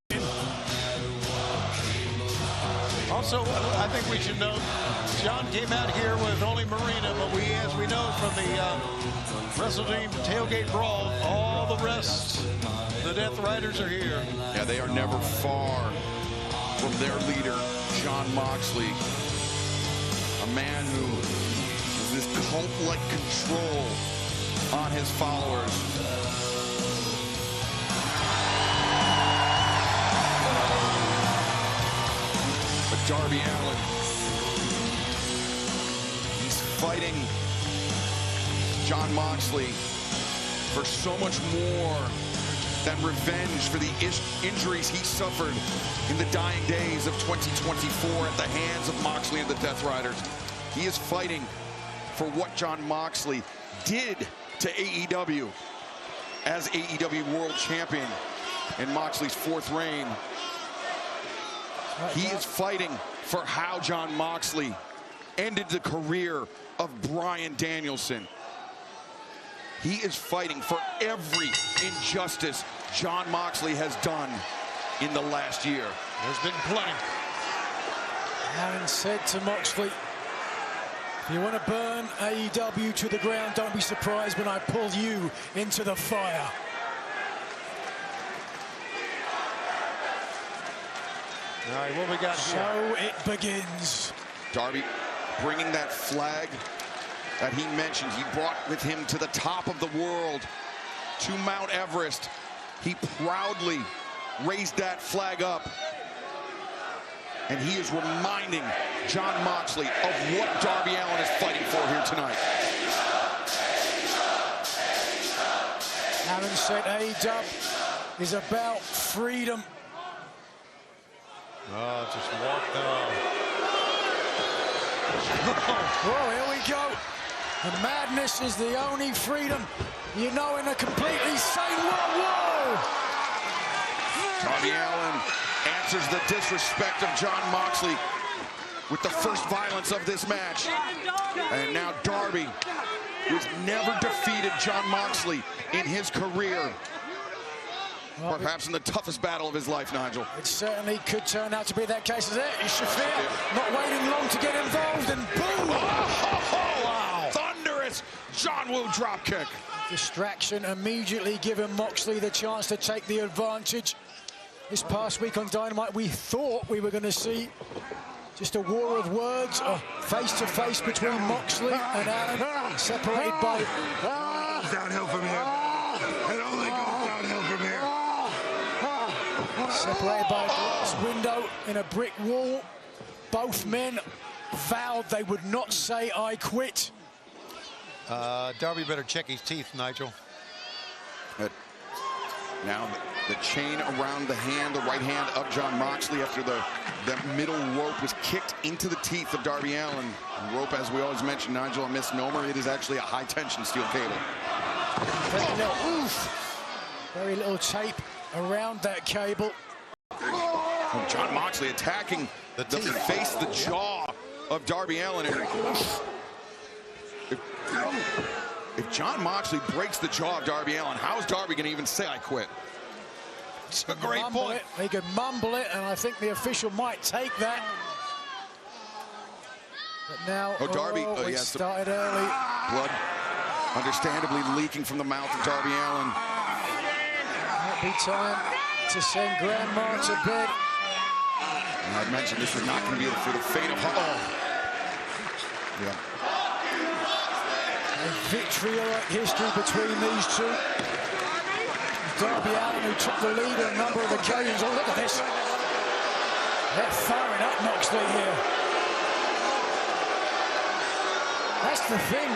Also, I think we should note, John came out here with only Marina, but as we know from the WrestleDream tailgate brawl, all the rest, the Death Riders are here. Yeah, they are never far from their leader, Jon Moxley. A man who has this cult-like control on his followers. But Darby Allin, he's fighting Jon Moxley for so much more than revenge for the injuries he suffered in the dying days of 2024 at the hands of Moxley and the Death Riders. He is fighting for what Jon Moxley did to AEW as AEW World Champion in Moxley's 4th reign. He is fighting for how Jon Moxley ended the career of Bryan Danielson. He is fighting for every injustice Jon Moxley has done in the last year. There's been plenty. Allen said to Moxley, if you want to burn AEW to the ground, don't be surprised when I pull you into the fire. All right, what we got here? So it begins. Darby bringing that flag that he mentioned. He brought with him to the top of the world, to Mount Everest. He proudly raised that flag up. And he is reminding Jon Moxley of what Darby Allin is fighting for here tonight. Allen said AEW is about freedom. Oh, just walked on. Whoa, here we go. The madness is the only freedom you know in a completely sane world. Whoa! Darby Allin answers the disrespect of Jon Moxley with the first violence of this match. And now Darby, who's never defeated Jon Moxley in his career. Perhaps in the toughest battle of his life, Nigel. It certainly could turn out to be that case. Is Shafir not waiting long to get involved, and boom! Wow! Thunderous John Woo dropkick. Distraction immediately giving Moxley the chance to take the advantage. This past week on Dynamite, we thought we were going to see just a war of words, face-to-face between Moxley and Allen, separated by... Downhill from here. It only goes downhill from here. Separated by a glass window in a brick wall. Both men vowed they would not say I quit. Darby better check his teeth, Nigel. But now the chain around the hand, the right hand of Jon Moxley after the middle rope was kicked into the teeth of Darby Allin. The rope, as we always mention, Nigel, a misnomer. It is actually a high-tension steel cable. Oof. Very little tape around that cable. John Moxley attacking the face, the jaw of Darby Allin. If John Moxley breaks the jaw of Darby Allin, how is Darby going to even say, I quit? It's a great point. He could mumble it, and I think the official might take that. But now, Darby, we started early. Blood understandably leaking from the mouth of Darby Allin. Might be time to send Grandma to bed. And I mentioned this was not going to be for the faint of heart. Yeah. A vitriolic history between these two. Darby Allin, who took the lead on a number of occasions. Oh, look at this. They're firing up Moxley here. That's the thing.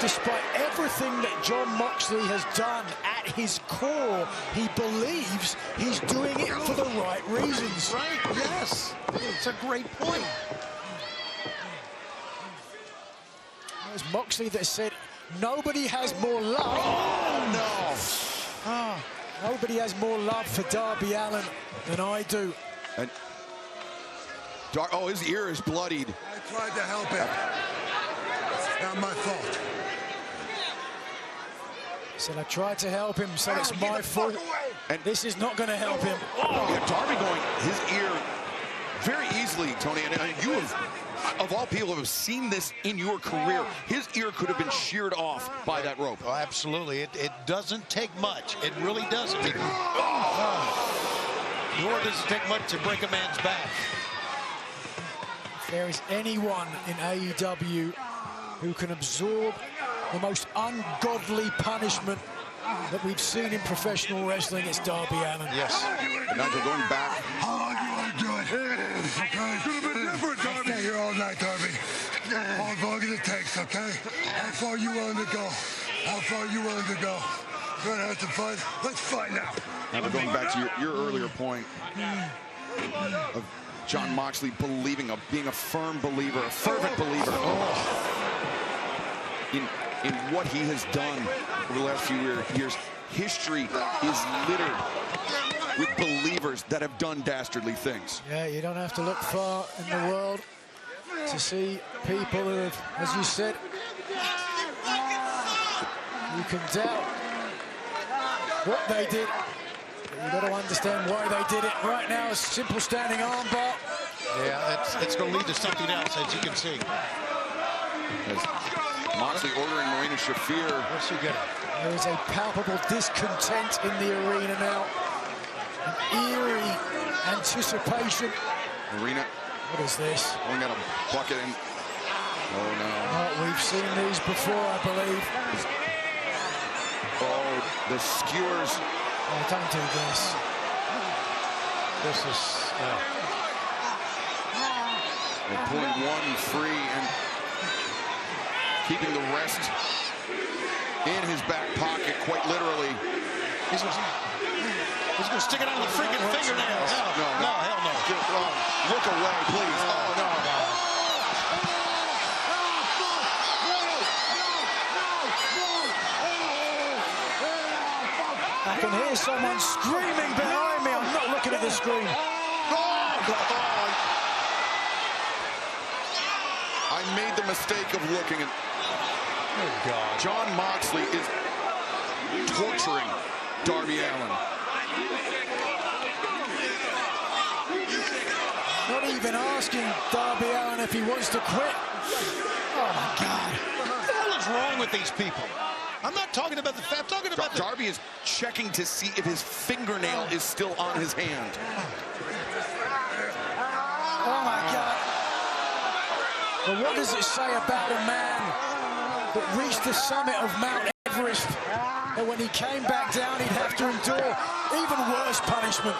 Despite everything that John Moxley has done, at his core, he believes he's doing it for the right reasons. Right, yes. It's a great point. It was Moxley that said, nobody has more love. Oh, no. Nobody has more love for Darby Allin than I do. And his ear is bloodied. I tried to help him. It's not my fault. Said I tried to help him, so it's my fault. And this is not going to help him. Yeah, Darby going his ear very easily, Tony. And you have, of all people, have seen this in your career. His ear could have been sheared off by that rope. Oh, absolutely. It doesn't take much. It really doesn't. Nor does it take much to break a man's back. If there is anyone in AEW who can absorb the most ungodly punishment that we've seen in professional wrestling, it's Darby Allin. Yes. And Nigel going back. How long do you want to do it? Okay. Could have been different, Darby. Stay here all night, Darby. As long as it takes, okay? How far you willing to go? How far you willing to go? You're gonna have to fight. Let's fight now. Now we're going back to your earlier point of John Moxley being a firm believer, a fervent believer. In what he has done over the last few years. History is littered with believers that have done dastardly things. Yeah, you don't have to look far in the world to see people who have, as you said, you can doubt what they did. But you got to understand why they did it. Right now, a simple standing armbar. Yeah, it's going to lead to something else, as you can see. Moxley ordering Marina Shafir. What's he getting? There is a palpable discontent in the arena now. An eerie anticipation. Marina. What is this? Only got a bucket in. Oh, no. Oh, we've seen these before, I believe. Oh, the skewers. Oh, don't do this. This is... They're pulling one free and keeping the rest in his back pocket, quite literally. He's going to stick it on the freaking fingernails. No, hell no. Look away, please. Oh, no. I can hear someone screaming behind me. I'm not looking at the screen. I made the mistake of looking at... Oh, God. John Moxley is torturing Darby Allin. Not even asking Darby Allin if he wants to quit. Oh, my God. What the hell is wrong with these people? I'm not talking about the fat, I'm talking about Darby is checking to see if his fingernail is still on his hand. Oh, my God. But what does it say about a man that reached the summit of Mount Everest, and when he came back down, he'd have to endure even worse punishment?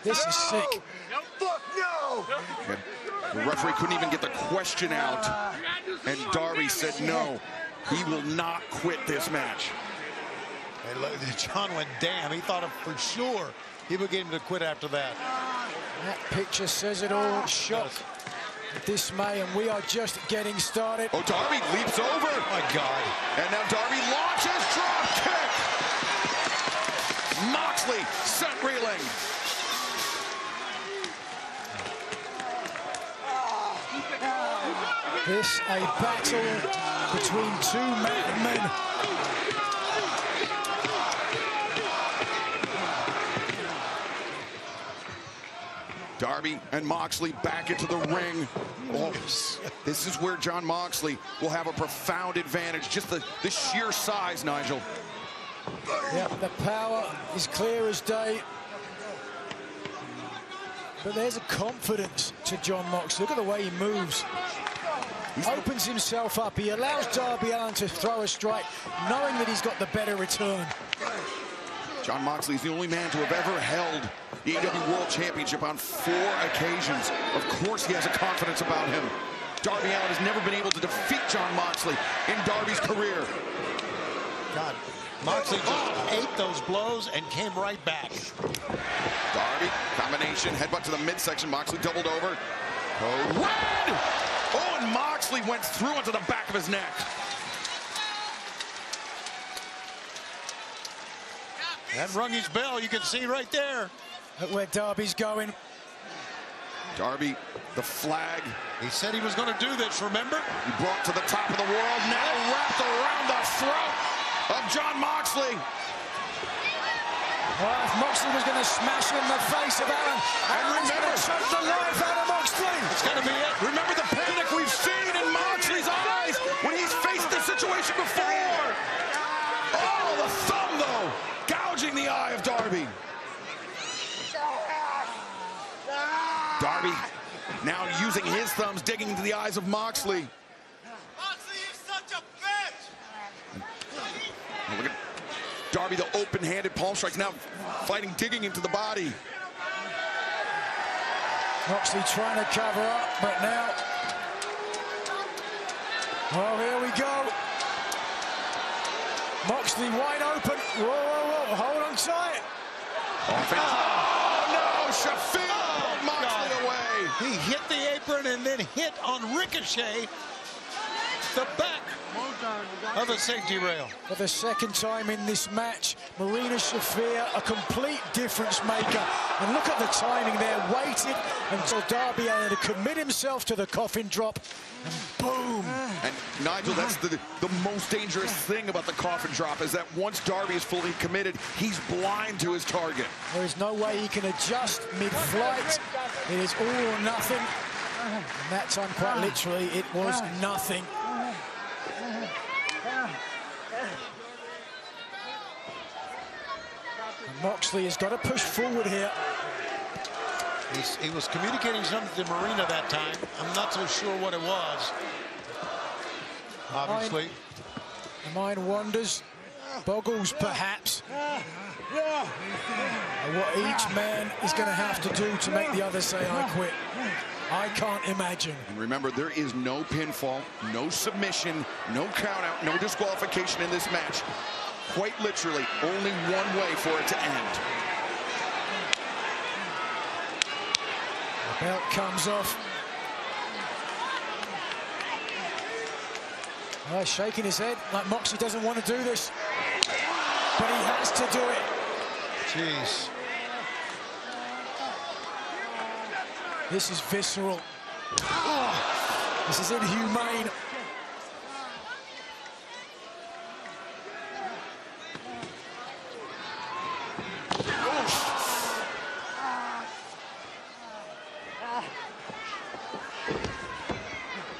This is sick. Fuck no! The referee couldn't even get the question out, and Darby said no, he will not quit this match. Hey, look, John went damn. He thought for sure he would get him to quit after that. That picture says it all. Shock Dismay, and we are just getting started. Oh, Darby leaps over. Oh my God. And now Darby launches, drop kick. Moxley sent reeling. This a battle between two madmen. Darby and Moxley back into the ring. Oh, this is where Jon Moxley will have a profound advantage. Just the sheer size, Nigel. Yeah, the power is clear as day. But there's a confidence to Jon Moxley. Look at the way he moves. Opens himself up. He allows Darby Allin to throw a strike, knowing that he's got the better return. Jon Moxley is the only man to have ever held the AEW World Championship on 4 occasions. Of course he has a confidence about him. Darby Allin has never been able to defeat Jon Moxley in Darby's career. God, Moxley just ate those blows and came right back. Darby, combination, headbutt to the midsection. Moxley doubled over. Code red! Oh, and Moxley went through onto the back of his neck. That rung his bell, you can see right there. Look where Darby's going. Darby, the flag. He said he was going to do this, remember? He brought to the top of the world, now wrapped around the throat of Jon Moxley. Well, if Moxley was going to smash in the face of Allin, Allin's going to choke the life out of Moxley. It's going to be it. Remember the panic we've seen in Moxley's eyes when he's faced this situation before. Oh, the thumb, though, gouging the eye of Darby. Darby now using his thumbs, digging into the eyes of Moxley. Moxley, you're such a bitch! Oh, look at Darby, the open-handed palm strikes, now fighting, digging into the body. Moxley trying to cover up, but now... Oh, here we go. Moxley wide open. Whoa, whoa, whoa, hold on tight. Oh, no, Shafir pulled Moxley away. He hit the apron and then hit on Ricochet the back of the safety rail. For the second time in this match, Marina Shafir, a complete difference maker. And look at the timing there, waited until Darby had to commit himself to the coffin drop, and boom. And Nigel, that's the most dangerous thing about the coffin drop, is that once Darby is fully committed, he's blind to his target. There is no way he can adjust mid-flight. It is all or nothing. And that time, quite literally, it was nothing. And Moxley has got to push forward here. He was communicating something to Marina that time. I'm not so sure what it was. Obviously. The mind wanders, boggles perhaps. What each man is going to have to do to make the other say, I quit. I can't imagine. And remember, there is no pinfall, no submission, no countout, no disqualification in this match. Quite literally, only one way for it to end. The belt comes off. Shaking his head like Moxley doesn't want to do this, but he has to do it. Jeez. This is visceral. Oh, this is inhumane.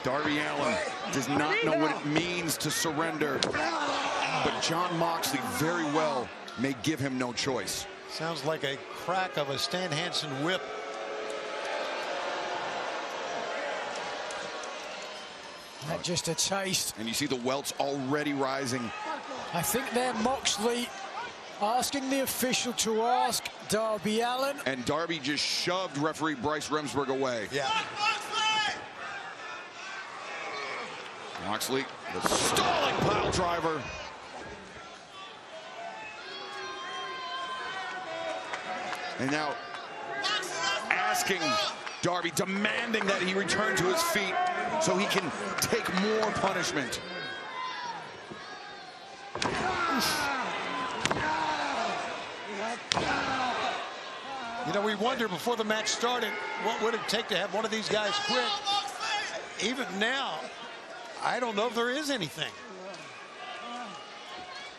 Darby Allin does not know what it means to surrender, but Jon Moxley very well may give him no choice. Sounds like a crack of a Stan Hansen whip. Not just a taste. And you see the welts already rising. I think they're Moxley asking the official to ask Darby Allin. And Darby just shoved referee Bryce Remsburg away. Yeah. Moxley, the stalling pile driver. And now asking Darby demanding that he return to his feet so he can take more punishment. You know, we wondered before the match started, what would it take to have one of these guys quit? Even now, I don't know if there is anything.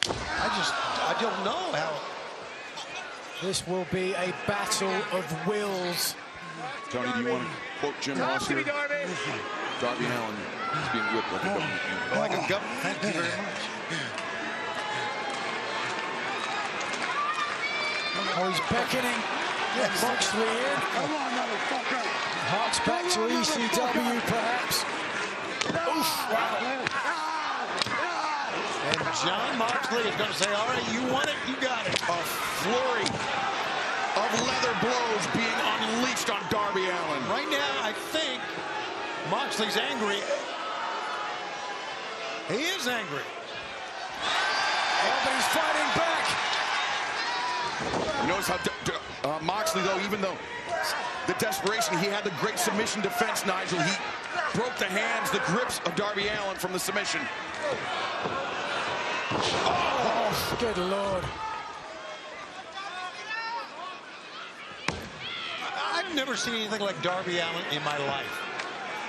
I don't know how. This will be a battle of wills. Tony, do you want to quote Jim Ross here? Darby Allin is being whipped like a government. Like a government. Thank you very much. Oh, he's beckoning Moxley in. Come on, motherfucker. Harks back to ECW, perhaps. Oof, wow. And John Moxley is going to say, all right, you want it, you got it. A flurry of leather blows being unleashed on Darby Allin. Right now, I think Moxley's angry. He is angry. Oh, but he's fighting back. You notice how Moxley, though, even though the desperation, he had the great submission defense, Nigel. He broke the hands, the grips of Darby Allin from the submission. Oh, good Lord. I've never seen anything like Darby Allin in my life.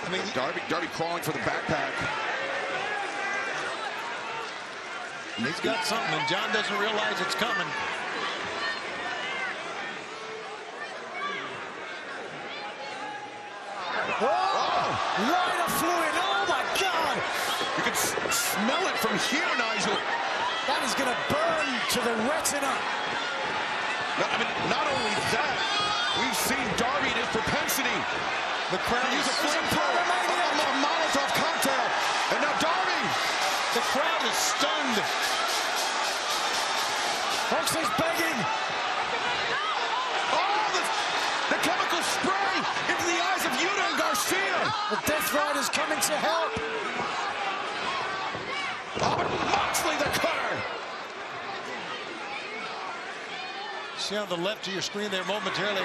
I mean, Darby crawling for the backpack. He's got something, and John doesn't realize it's coming. Oh, lighter fluid. Oh, my God. You can smell it from here, Nigel. That is going to burn to the retina. I mean, not only that, we've seen Darby and his propensity. The crowd use a flamethrower, a Molotov cocktail, and now Darby. The crowd is stunned. Moxley's begging. Oh, the chemical spray into the eyes of Yuta and Garcia. The Death Rider's coming to help. Oh, but Moxley the cutter. See on the left of your screen there momentarily.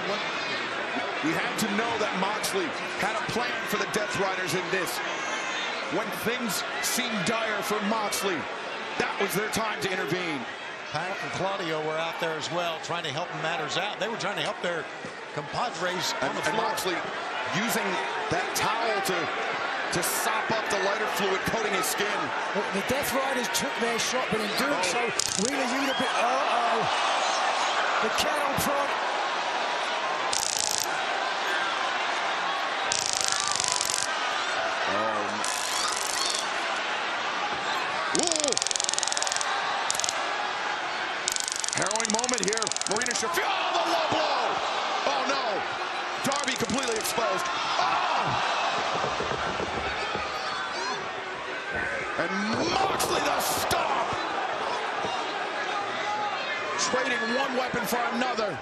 We had to know that Moxley had a plan for the Death Riders in this. When things seemed dire for Moxley, that was their time to intervene. Pac and Claudio were out there as well, trying to help matters out. They were trying to help their compadres on the floor. And Moxley using that towel to sop up the lighter fluid coating his skin. The Death Riders took their shot, but in doing so, Wheeler Yuta bit. The cattle prod. Harrowing moment here. Marina Shafir. Oh, the low blow. Oh, no. Darby completely exposed. Oh! And Moxley the stop. Trading one weapon for another.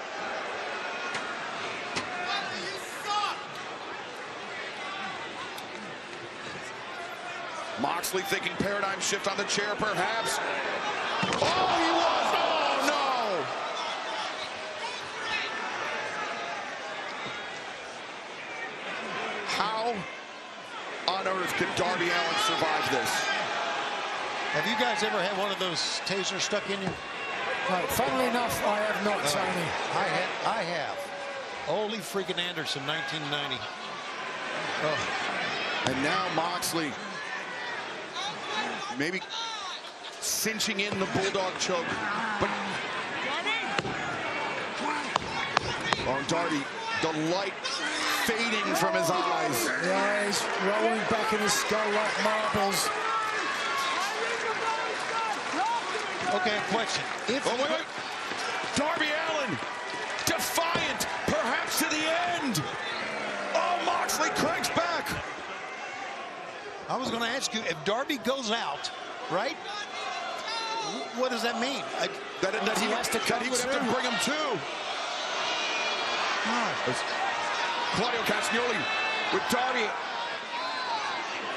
Moxley thinking paradigm shift on the chair, perhaps. Oh, he was. Oh, no. How on earth could Darby Allin survive this? Have you guys ever had one of those tasers stuck in you? No, funnily enough, I have not, Tony. I have. Ole freaking Anderson, 1990. Oh. And now Moxley maybe cinching in the Bulldog choke. But oh, Darby, the light fading from his eyes. Yeah, he's rolling back in his skull like marbles. Okay, question. Wait. Darby Allin, defiant, perhaps to the end. Oh, Moxley cranks back. I was going to ask you, if Darby goes out, right? What does that mean? That he has to cut. He would have to bring him to. Claudio Castagnoli with Darby.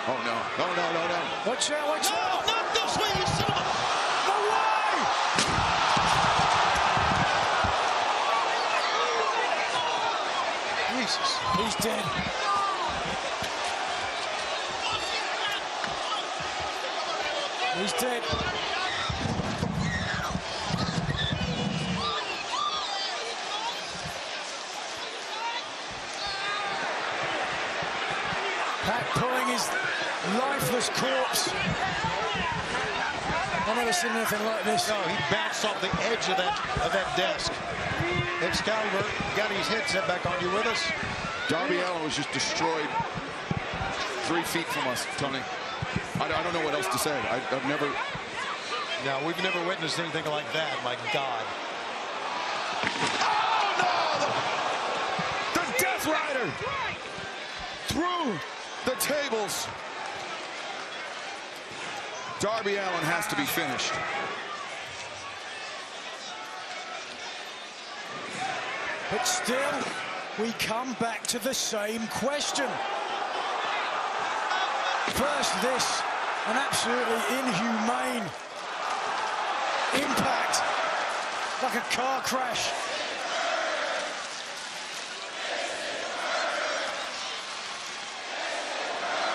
Oh, no. No. Watch out. Not this way, you son of a... No way! Jesus. He's dead. He's dead. Pat pulling his lifeless corpse. I've never seen anything like this. No, he bounced off the edge of that desk. Excalibur got his headset back on. You with us? Darby Allin was just destroyed 3 feet from us, Tony. I don't know what else to say. I've never... No, we've never witnessed anything like that. My God. Oh, no! The Death Rider! Through the tables. Darby Allin has to be finished. But still, we come back to the same question. First this, an absolutely inhumane impact, like a car crash.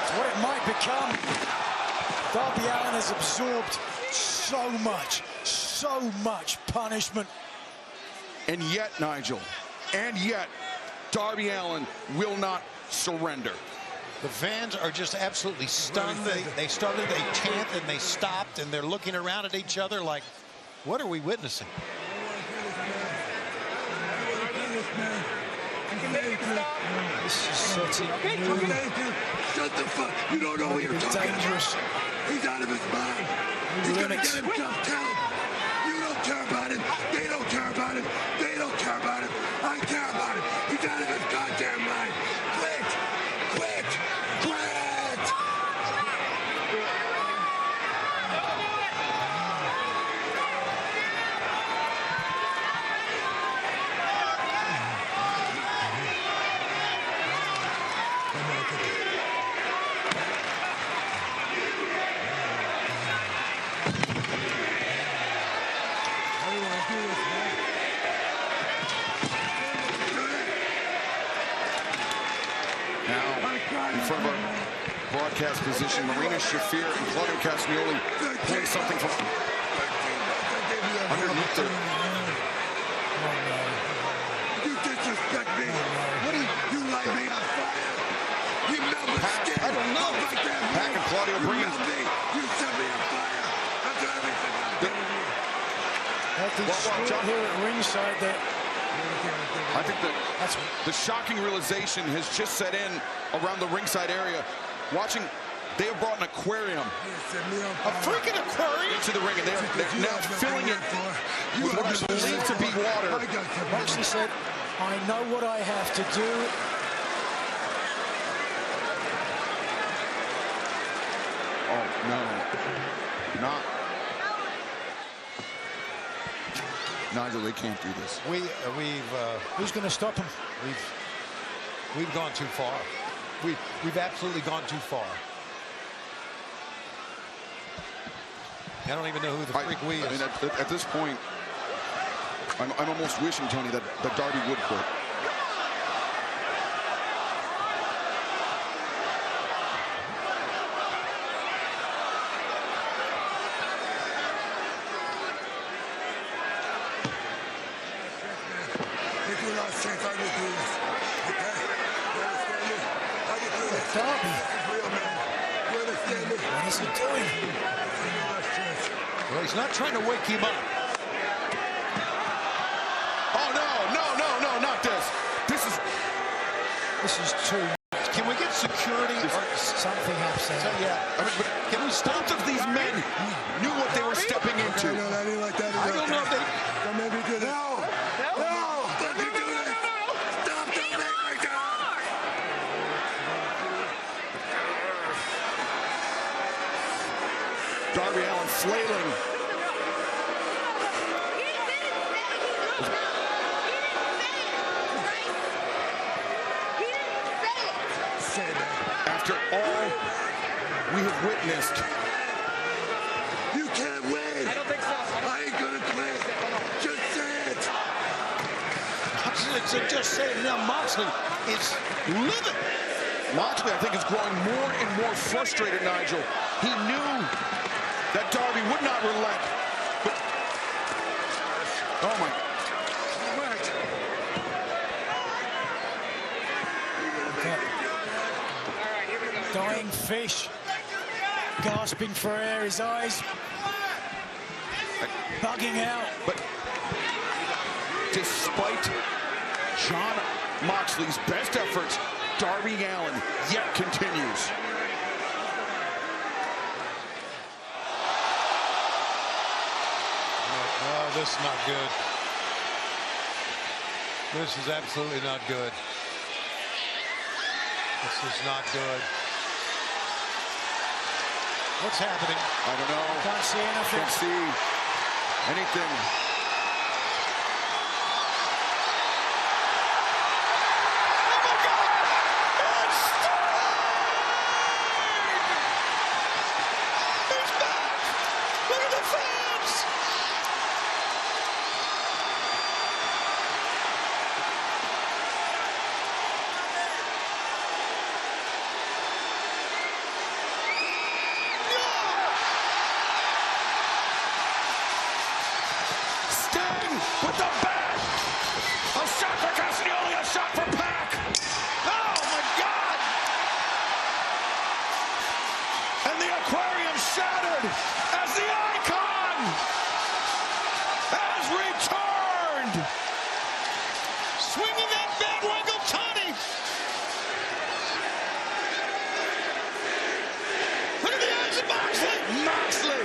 It's what it might become. Darby Allin has absorbed so much punishment. And yet, Nigel, and yet, Darby Allin will not surrender. The fans are just absolutely stunned. They started, they chant, and they stopped, and they're looking around at each other like, what are we witnessing? This is setting. Shut the fuck. You don't know what you're talking dangerous. about. He's out of his mind. He's gonna get himself killed. You don't care about him. They don't care about him. They don't care about him. I care about him. He's out of his goddamn mind. Quit. Quit. Quit. In front of our broadcast position, Marina Shafir and Claudio Castagnoli playing something from underneath the... You disrespect me. What do you light me on fire? You melt my skin. I don't know. Like that. Pac and Claudio You bringing... melt me. You set me on fire. That's everything I've done to you. At the sport here at ringside that I think that the shocking realization has just set in around the ringside area. Watching, they have brought an aquarium, A freaking aquarium? into the ring, and they're now filling it with what is believed to be water. Moxley said, I know what I have to do. Oh, no. Not. Nigel, they can't do this. Who's going to stop him? We've gone too far. We've absolutely gone too far. I don't even know who the freak we is. I mean, at this point, I'm almost wishing, Tony, that Darby would quit. Darby. What is he doing? Well, he's not trying to wake him up. Oh, no, not this. This is too much. Can we get security or something happening? So, yeah. I mean, but Can we stop? both of these men knew what they were stepping into. No, that ain't like that. I don't know if they... Don't make me do that. No! Don't you do that! Stop! Don't make me do that! Darby Allin flailing. After all we have witnessed. You can't win! I don't think so. I ain't gonna quit. Just say it! Just say it now, Moxley. is livid. Moxley, I think, is growing more and more frustrated, Nigel. He knew that Darby would not relent. But, oh, my. Dying fish, gasping for air, his eyes bugging out. But despite Jon Moxley's best efforts, Darby Allin yet continues. Oh, this is not good. This is absolutely not good. This is not good. What's happening? I don't know. Can't see anything. Can't see anything. Oh my God! It's Sting! He's back! Look at the fans! With the bat! A shot for Castagnoli, a shot for Pac! Oh my God! And the aquarium shattered as the icon has returned! Swinging that bat like Otani! Look at the eyes of Moxley! Moxley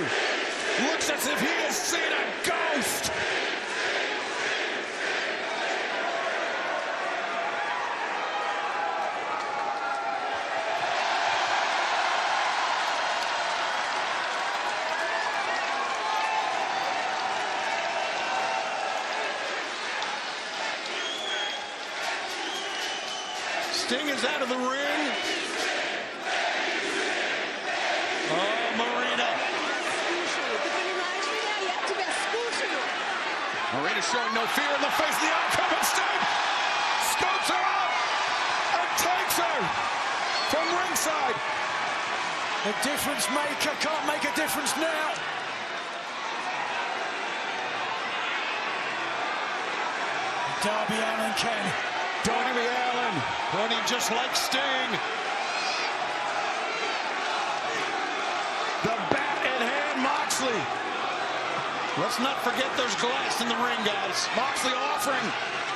looks as if he has seen a ghost! Sting is out of the ring. Oh, Marina. Marina showing no fear in the face of the outcome, and Sting scoops her up and takes her from ringside. The difference maker can't make a difference now. Darby Allin can. Darby Allin running just like Sting. The bat in hand, Moxley. Let's not forget there's glass in the ring, guys. Moxley offering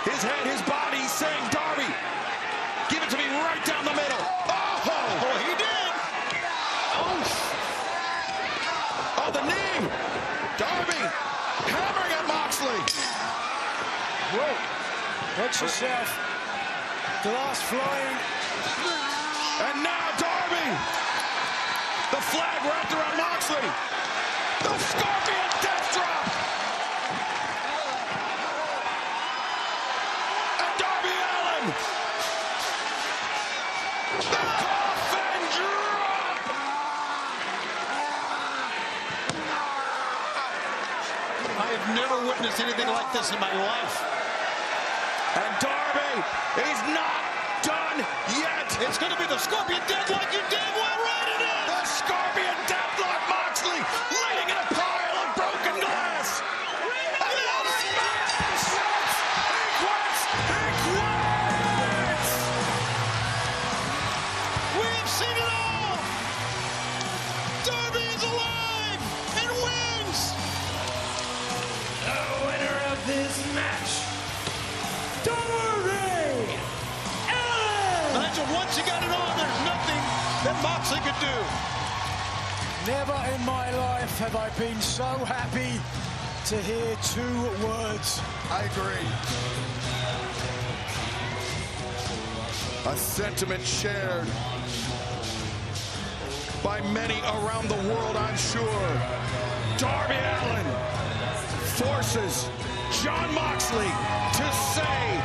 his head, his body, saying, Darby, give it to me right down the middle. Oh, he did. Oh, the knee. Darby hammering at Moxley. Whoa. Watch yourself. Glass flying. And now Darby. The flag wrapped around Moxley. The Scorpion death drop. And Darby Allin. The coffin drop. I have never witnessed anything like this in my life. And Darby is not done yet. It's going to be the Scorpion Deadlock. You're damn well right it is. The Scorpion Deadlock, Moxley laying in a pile of broken glass. And then smash! He quits! He quits! We have seen it all. Darby is alive and wins. The winner of this match, once you got it on, there's nothing that Moxley could do. Never in my life have I been so happy to hear two words. I agree. A sentiment shared by many around the world, I'm sure. Darby Allin forces Jon Moxley to say